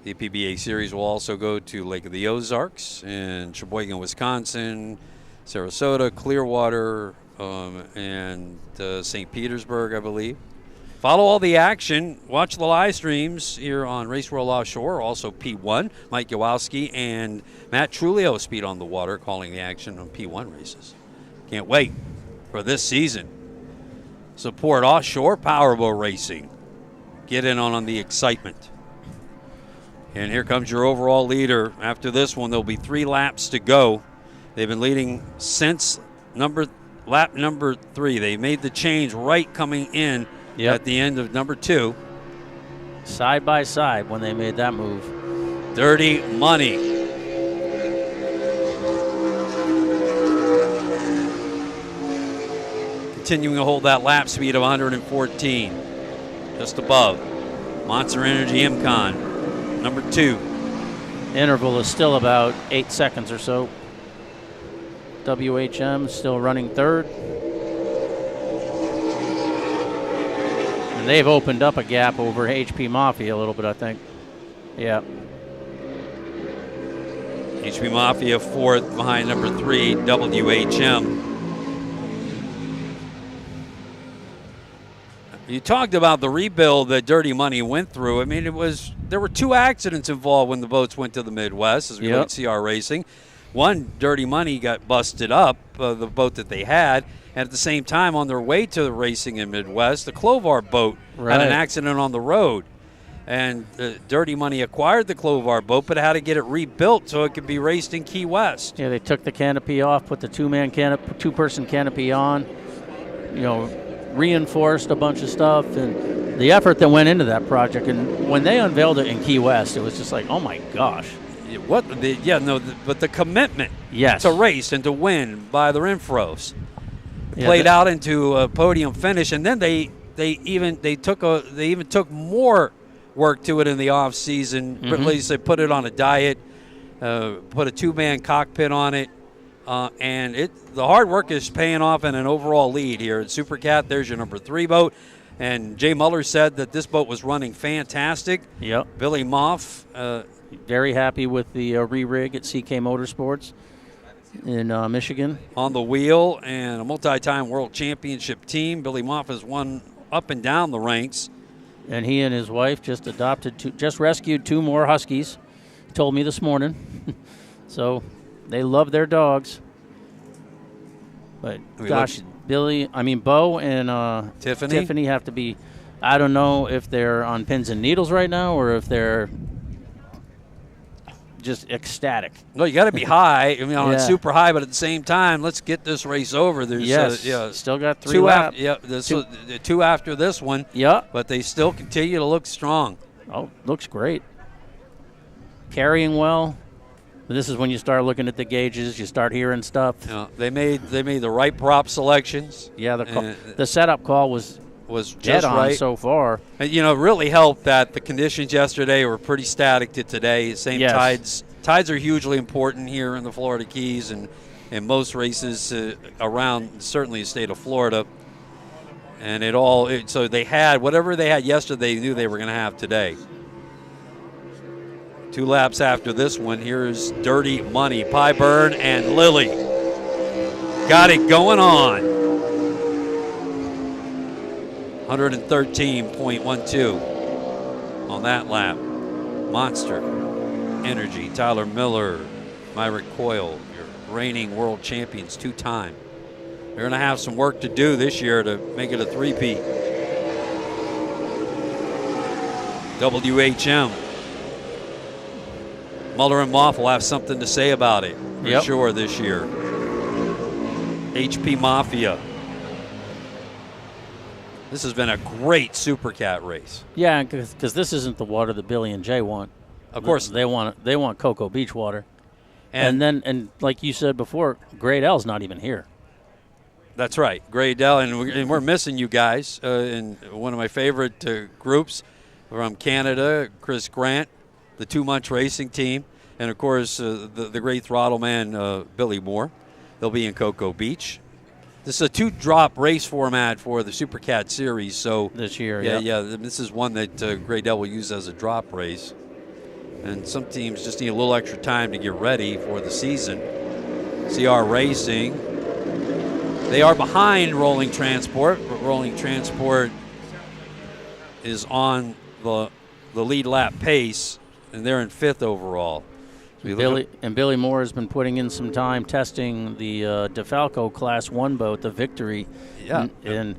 The APBA Series will also go to Lake of the Ozarks in Sheboygan, Wisconsin, Sarasota, Clearwater, and St. Petersburg, I believe. Follow all the action. Watch the live streams here on Race World Offshore. Also P1, Mike Yowalski and Matt Trulio speed on the water calling the action on P1 races. Can't wait for this season. Support offshore powerboat racing. Get in on the excitement. And here comes your overall leader. After this one, there'll be 3 laps to go. They've been leading since lap number 3. They made the change right coming in at the end of number 2. Side by side when they made that move. Dirty Money. Continuing to hold that lap speed of 114. Just above. Monster Energy Imcon, number 2. Interval is still about 8 seconds or so. WHM still running 3rd. And they've opened up a gap over HP Mafia a little bit, I think. Yeah. HP Mafia 4th behind number 3, WHM. You talked about the rebuild that Dirty Money went through. I mean, there were 2 accidents involved when the boats went to the Midwest, as we look at CR Racing. one, Dirty Money got busted up, the boat that they had, and at the same time, on their way to the racing in Midwest, the Clovar boat had an accident on the road. And Dirty Money acquired the Clovar boat, but had to get it rebuilt so it could be raced in Key West. Yeah, they took the canopy off, put the two-person canopy on, reinforced a bunch of stuff, and the effort that went into that project. And when they unveiled it in Key West, it was just like, oh my gosh. But the commitment to race and to win by the Renfros played out into a podium finish, and then they even took more work to it in the off season. At least they put it on a diet, put a two-man cockpit on it, and the hard work is paying off in an overall lead here at Supercat. There's your number 3 boat. And Jay Muller said that this boat was running fantastic. Yep. Billy Moff. Very happy with the re-rig at CK Motorsports in Michigan. On the wheel, and a multi-time world championship team. Billy Moff has won up and down the ranks. And he and his wife just rescued 2 more Huskies. He told me this morning. So they love their dogs. But gosh, Bo and Tiffany have to be, I don't know if they're on pins and needles right now or if they're just ecstatic. No, you got to be high. It's super high, but at the same time, let's get this race over. There's still got 3 laps. Two after this one. Yeah, but they still continue to look strong. Oh, looks great. Carrying well. This is when you start looking at the gauges. You start hearing stuff. They made the right prop selections. Yeah, the setup call was dead on right so far. And, it really helped that the conditions yesterday were pretty static to today. Same tides. Tides are hugely important here in the Florida Keys and in most races around certainly the state of Florida. And so they had whatever they had yesterday, they knew they were going to have today. 2 laps after this one, here's Dirty Money, Pyburn, and Lilly. Got it going on. 113.12 on that lap. Monster Energy, Tyler Miller, Myrick Coyle, your reigning world champions 2-time. They're going to have some work to do this year to make it a 3-peat. WHM. Muller and Moff will have something to say about it for sure this year. HP Mafia. This has been a great Supercat race. Yeah, because this isn't the water that Billy and Jay want. Of course, they want Cocoa Beach water, and like you said before, Great L's not even here. That's right, Great L, and we're missing you guys in one of my favorite groups from Canada, Chris Grant, the Too Much Racing team, and of course the great throttle man Billy Moore. They'll be in Cocoa Beach. This is a 2-drop race format for the Supercat series. So this year, this is one that Great L will use as a drop race. And some teams just need a little extra time to get ready for the season. CR Racing, they are behind Rolling Transport, but Rolling Transport is on the lead lap pace, and they're in 5th overall. So Billy Moore has been putting in some time testing the DeFalco Class 1 boat, the Victory. Yeah. And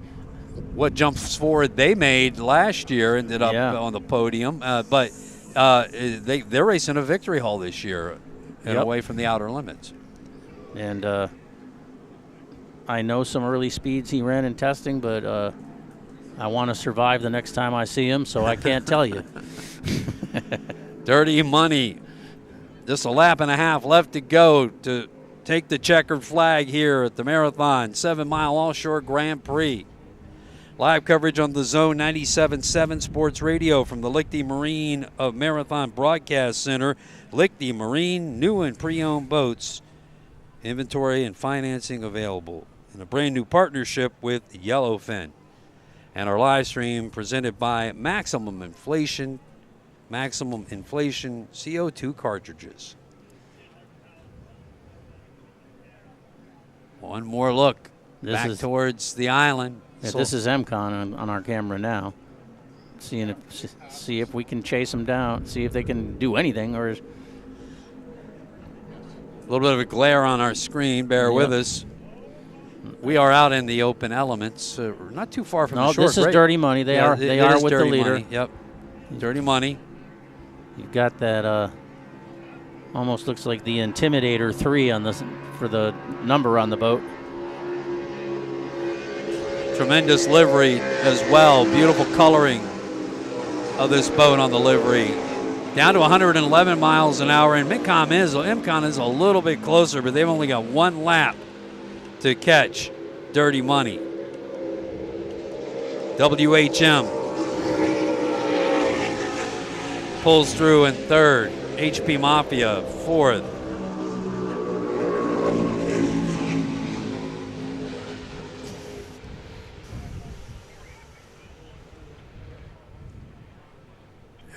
what jumps forward they made last year ended up on the podium, but they're racing a Victory Hull this year and away from the outer limits. And I know some early speeds he ran in testing, but I want to survive the next time I see him, so I can't tell you. Dirty Money. Just a lap and a half left to go to take the checkered flag here at the Marathon 7-mile Offshore Grand Prix. Live coverage on the Zone 97.7 Sports Radio from the Lichty Marine of Marathon Broadcast Center. Lichty Marine, new and pre-owned boats, inventory and financing available in a brand new partnership with Yellowfin. And our live stream presented by Maximum Inflation CO2 cartridges. One more look back towards the island. Yeah, this is MCON on our camera now. See if we can chase them down, see if they can do anything. little bit of a glare on our screen. Bear with us. We are out in the open elements. We're not too far from the shore. This is Dirty Money. They are with the leader. Money. Yep. Dirty Money. You've got that almost looks like the Intimidator 3 on this for the number on the boat. Tremendous livery as well. Beautiful coloring of this boat on the livery. Down to 111 miles an hour, and IMCON is a little bit closer, but they've only got one lap to catch Dirty Money. WHM pulls through in third. HP Mafia fourth.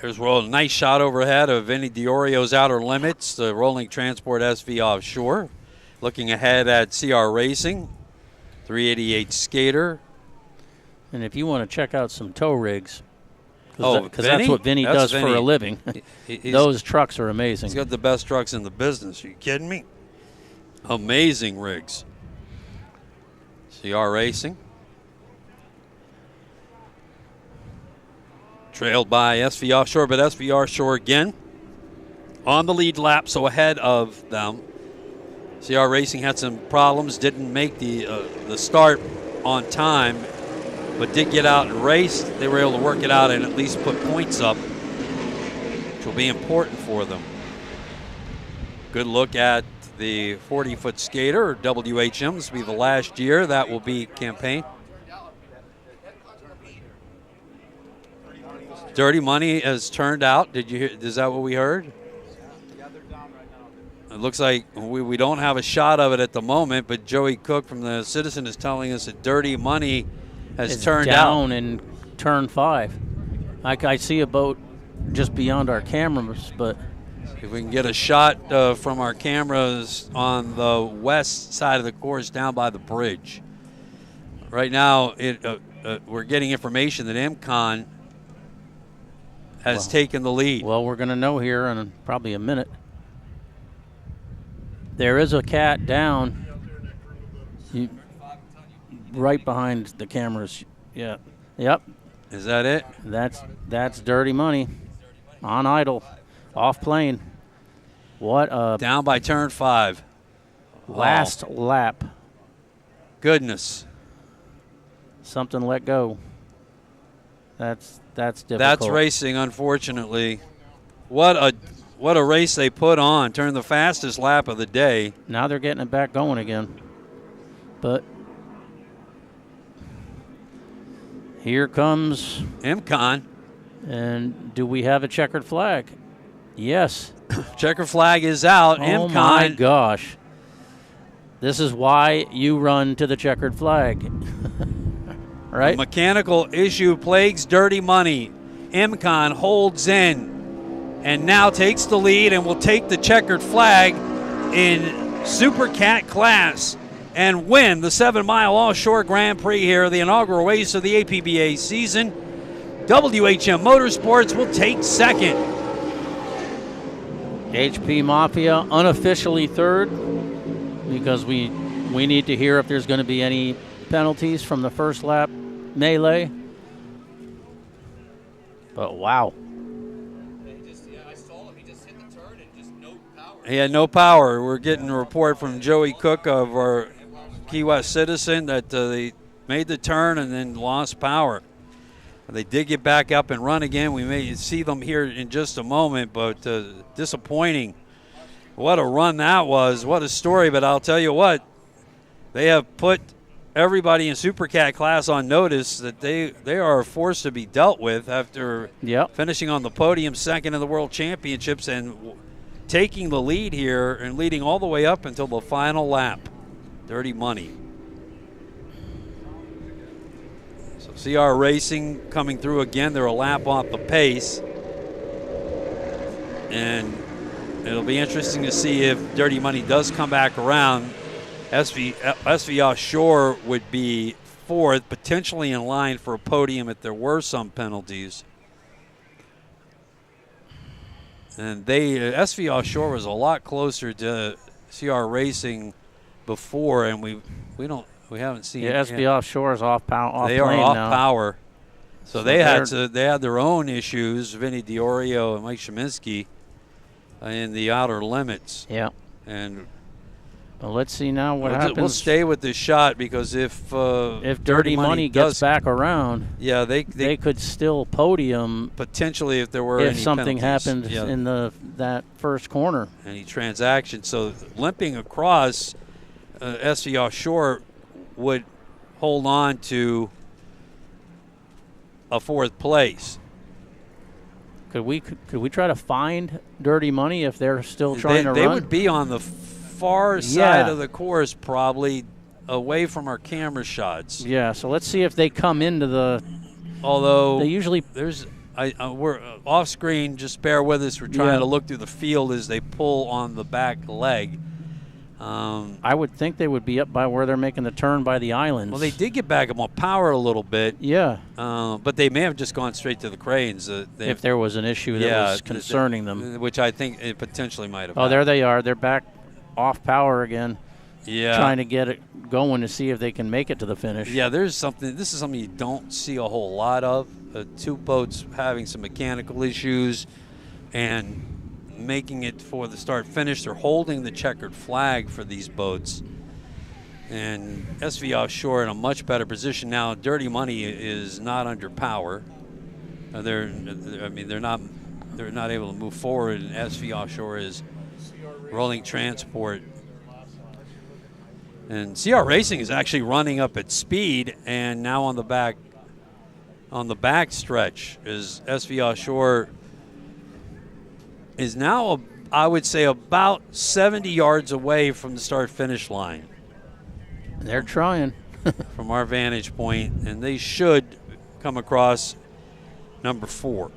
Here's a nice shot overhead of Vinny Diorio's Outer Limits, the rolling transport SV Offshore. Looking ahead at CR Racing, 388 Skater. And if you want to check out some tow rigs, because Vinny? that's what Vinny does for a living. Those trucks are amazing. He's got the best trucks in the business. Are you kidding me? Amazing rigs. CR Racing. Trailed by SV Offshore, but SV Offshore again on the lead lap, so ahead of them. CR Racing had some problems, didn't make the start on time, but did get out and race. They were able to work it out and at least put points up, which will be important for them. Good look at the 40-foot skater, WHM. This will be the last year that will be campaign. Dirty Money has turned out. Did you hear? Is that what we heard? It looks like we don't have a shot of it at the moment, but Joey Cook from the Citizen is telling us that Dirty Money has turned down out. in turn 5. I see a boat just beyond our cameras, but if we can get a shot from our cameras on the west side of the course down by the bridge. Right now, we're getting information that IMCON has taken the lead. Well, we're going to know here in probably a minute. There is a cat down right behind the cameras. Yeah. Yep. Is that it? That's Dirty Money on idle, off plane. What a down by turn 5. Last lap. Goodness. Something let go. That's difficult. That's racing, unfortunately. What a race they put on. Turned the fastest lap of the day. Now they're getting it back going again. But here comes IMCON. And do we have a checkered flag? Yes. Checkered flag is out. Oh IMCON. My gosh. This is why you run to the checkered flag. Right? A mechanical issue plagues Dirty Money. IMCON holds in and now takes the lead and will take the checkered flag in Supercat class and win the 7-mile Offshore Grand Prix here, the inaugural race of the APBA season. WHM Motorsports will take second. HP Mafia unofficially third because we need to hear if there's going to be any penalties from the first lap melee. But wow. He had no power. We're getting a report from Joey Cook of our Key West Citizen that they made the turn and then lost power. They did get back up and run again. We may see them here in just a moment, but disappointing. What a run that was. What a story. But I'll tell you what, they have put everybody in Supercat class on notice that they are a force to be dealt with after finishing on the podium second in the World Championships and taking the lead here and leading all the way up until the final lap. Dirty Money. So CR Racing coming through again. They're a lap off the pace. And it'll be interesting to see if Dirty Money does come back around. SV Offshore would be fourth, potentially in line for a podium if there were some penalties. And SV Offshore was a lot closer to CR Racing before, and we haven't seen. Yeah, SV Offshore is off power. They are off now. power, so they had their own issues. Vinny Diorio and Mike Sheminsky in the outer limits. Yeah, and well, let's see now what happens. We'll stay with this shot because if Dirty Money gets back around, yeah, they could still podium potentially if there were if any something penalties. happened in that first corner. Any transaction. So limping across, SV Offshore would hold on to a 4th place. Could we try to find Dirty Money if they're still trying to run? They would be on the far side of the course, probably away from our camera shots. Yeah, so let's see if they come into the. Although they usually we're off screen. Just bear with us. We're trying to look through the field as they pull on the back leg. I would think they would be up by where they're making the turn by the islands. Well, they did get back up on power a little bit. Yeah. But they may have just gone straight to the cranes. If there was an issue that was concerning them. Which I think it potentially might have. Oh, there they are. They're back off power again. Yeah. Trying to get it going to see if they can make it to the finish. Yeah, this is something you don't see a whole lot of. 2 boats having some mechanical issues and making it for the start finish. They're holding the checkered flag for these boats, and SV Offshore in a much better position now. Dirty Money is not under power. They're not able to move forward, and SV Offshore is rolling transport. And CR Racing is actually running up at speed, and now on the back stretch is SV Offshore is now, I would say, about 70 yards away from the start-finish line. They're trying. From our vantage point, and they should come across number 4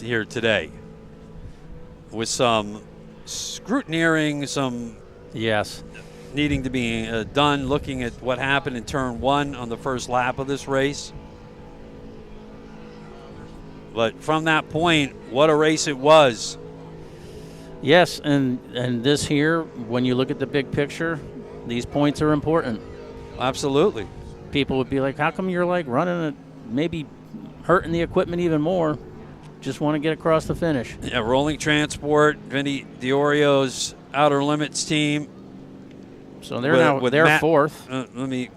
here today with some scrutineering, some needing to be done, looking at what happened in turn 1 on the first lap of this race. But from that point, what a race it was. Yes, and this here, when you look at the big picture, these points are important. Absolutely. People would be like, how come you're like running it, maybe hurting the equipment even more? Just want to get across the finish. Yeah, rolling transport, Vinny Diorio's outer limits team. So they're Matt, 4th. Let me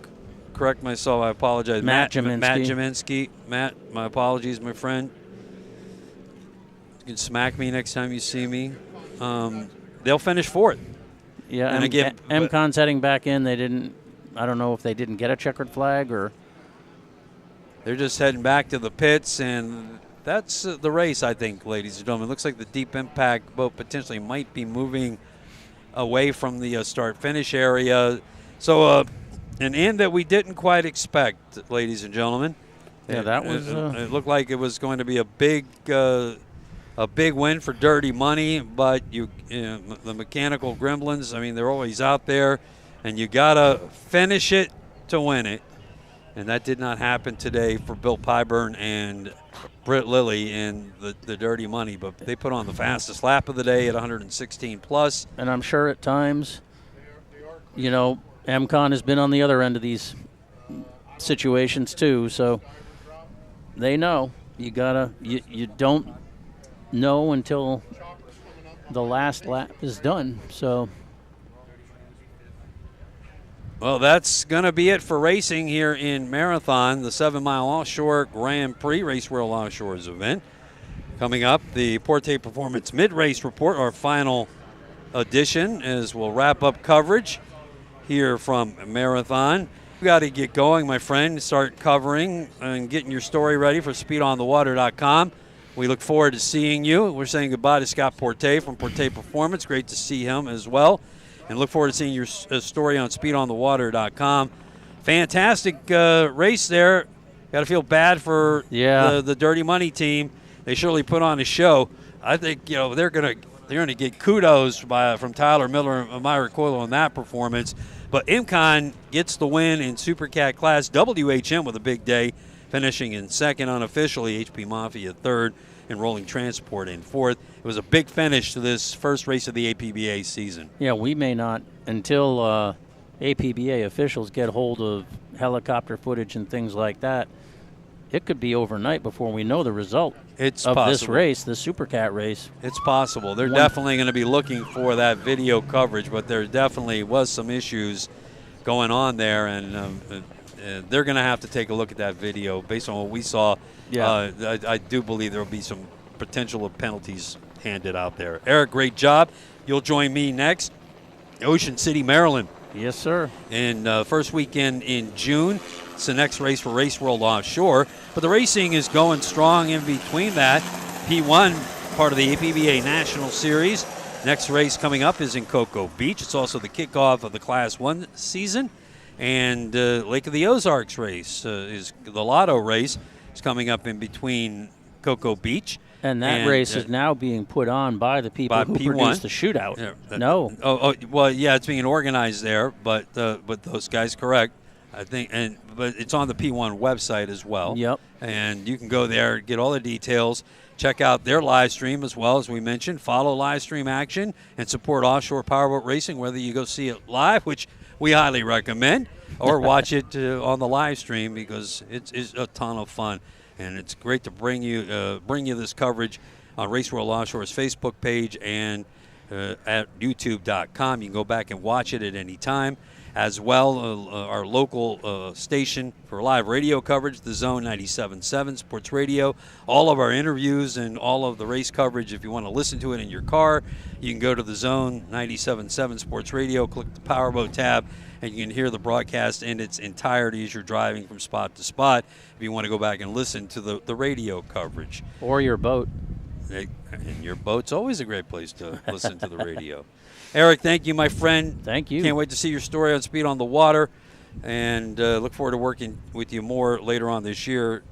correct myself. I apologize. Matt Jaminski. Matt, my apologies, my friend. You can smack me next time you see me. They'll finish 4th. Yeah, and again, MCon's heading back in. They didn't. I don't know if they didn't get a checkered flag or. They're just heading back to the pits, and that's the race, I think, ladies and gentlemen. It looks like the Deep Impact boat potentially might be moving away from the start-finish area. So an end that we didn't quite expect, ladies and gentlemen. Yeah, that was. It looked like it was going to be a big win for Dirty Money, but the mechanical gremlins, I mean, they're always out there, and you got to finish it to win it. And that did not happen today for Bill Pyburn and Britt Lilly in the Dirty Money, but they put on the fastest lap of the day at 116 plus. And I'm sure at times, MCon has been on the other end of these situations too, so they know. You don't know until the last lap is done, so. Well, that's going to be it for racing here in Marathon, the 7 Mile Offshore Grand Prix Race World Offshore's event. Coming up, the Porte Performance Mid-Race Report, our final edition, as we'll wrap up coverage here from Marathon. We got to get going, my friend, start covering and getting your story ready for speedonthewater.com. We look forward to seeing you. We're saying goodbye to Scott Porte from Porte Performance. Great to see him as well. And look forward to seeing your story on speedonthewater.com. Fantastic race there. Got to feel bad for the Dirty Money team. They surely put on a show. I think they're gonna get kudos from Tyler Miller and Myra Coyle on that performance. But MCon gets the win in Supercat class. WHM with a big day. finishing in second unofficially, HP Mafia third, and Rolling Transport in fourth. It was a big finish to this first race of the APBA season. Yeah, we may not, until APBA officials get hold of helicopter footage and things like that, it could be overnight before we know the result of this race, the Supercat race. It's possible. They're definitely going to be looking for that video coverage, but there definitely was some issues going on there, and they're going to have to take a look at that video. Based on what we saw, I do believe there will be some potential of penalties handed out there. Eric, great job. You'll join me next, Ocean City, Maryland. Yes, sir. In first weekend in June. It's the next race for Race World Offshore. But the racing is going strong in between that. P1, part of the APBA National Series. Next race coming up is in Cocoa Beach. It's also the kickoff of the Class 1 season. And Lake of the Ozarks race is the Lotto race. It's coming up in between Cocoa Beach. And that race is now being put on by the people who P1. produced the shootout. Yeah, No. Well, yeah, it's being organized there, but those guys correct, I think, but it's on the P1 website as well. Yep. And you can go there, get all the details, check out their live stream as well, as we mentioned. Follow live stream action and support offshore powerboat racing, whether you go see it live, which we highly recommend, or watch it on the live stream, because it's a ton of fun. And it's great to bring you this coverage on Race World Offshore's Facebook page and at YouTube.com. You can go back and watch it at any time. As well, our local station for live radio coverage, the Zone 97.7 Sports Radio. All of our interviews and all of the race coverage, if you want to listen to it in your car, you can go to the Zone 97.7 Sports Radio, click the Powerboat tab, and you can hear the broadcast in its entirety as you're driving from spot to spot if you want to go back and listen to the radio coverage. Or your boat. And your boat's always a great place to listen to the radio. Eric, thank you, my friend. Thank you. Can't wait to see your story on Speed on the Water, and look forward to working with you more later on this year.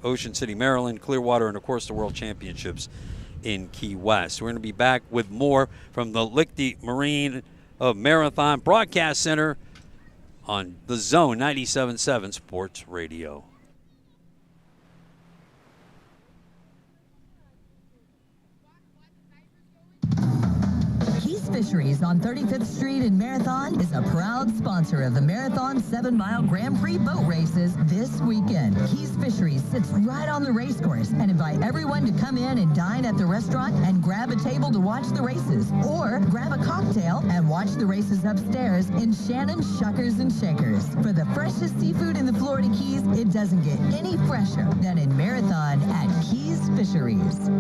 Ocean City, Maryland, Clearwater, and, of course, the World Championships in Key West. We're going to be back with more from the Lichty Marine of Marathon Broadcast Center on the Zone 97.7 Sports Radio. Fisheries on 35th Street in Marathon is a proud sponsor of the Marathon 7-Mile Grand Prix boat races this weekend. Keys Fisheries sits right on the racecourse and invite everyone to come in and dine at the restaurant and grab a table to watch the races, or grab a cocktail and watch the races upstairs in Shannon's Shuckers and Shakers. For the freshest seafood in the Florida Keys, it doesn't get any fresher than in Marathon at Keys Fisheries.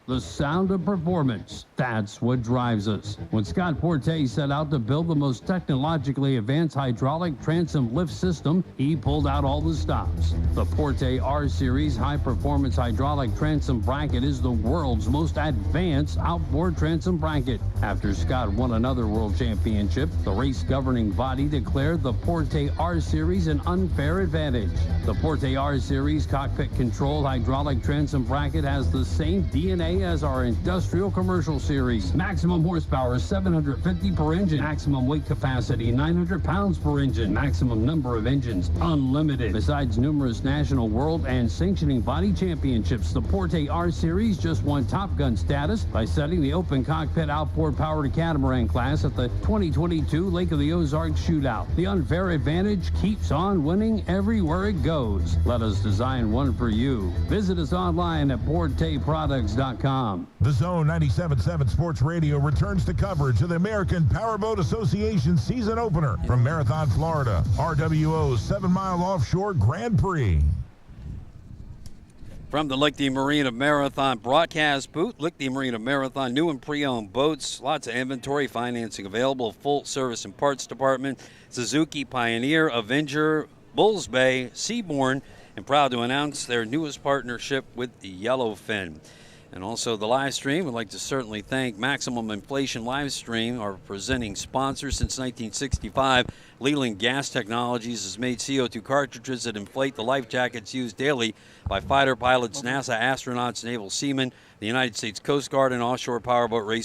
The sound of performance, that's what drives us. When Scott Porte set out to build the most technologically advanced hydraulic transom lift system, he pulled out all the stops. The Porte R-Series high-performance hydraulic transom bracket is the world's most advanced outboard transom bracket. After Scott won another world championship, the race governing body declared the Porte R-Series an unfair advantage. The Porte R-Series cockpit-controlled hydraulic transom bracket has the same DNA as our industrial commercial series. Maximum horsepower 750 per engine. Maximum weight capacity 900 pounds per engine. Maximum number of engines unlimited. Besides numerous national, world, and sanctioning body championships, the Porte R-Series just won Top Gun status by setting the open cockpit outboard powered catamaran class at the 2022 Lake of the Ozarks shootout. The unfair advantage keeps on winning everywhere it goes. Let us design one for you. Visit us online at porteproducts.com. The Zone 97.7 Sports Radio returns to coverage of the American Powerboat Association season opener from Marathon, Florida, RWO's 7-Mile Offshore Grand Prix. From the Lichty Marine of Marathon broadcast booth, Lichty Marine of Marathon, new and pre-owned boats, lots of inventory, financing available, full service and parts department, Suzuki, Pioneer, Avenger, Bulls Bay, Seabourn, and proud to announce their newest partnership with the Yellowfin. And also the live stream, we'd like to certainly thank Maximum Inflation Live Stream, our presenting sponsor since 1965. Leland Gas Technologies has made CO2 cartridges that inflate the life jackets used daily by fighter pilots, NASA astronauts, naval seamen, the United States Coast Guard, and offshore powerboat race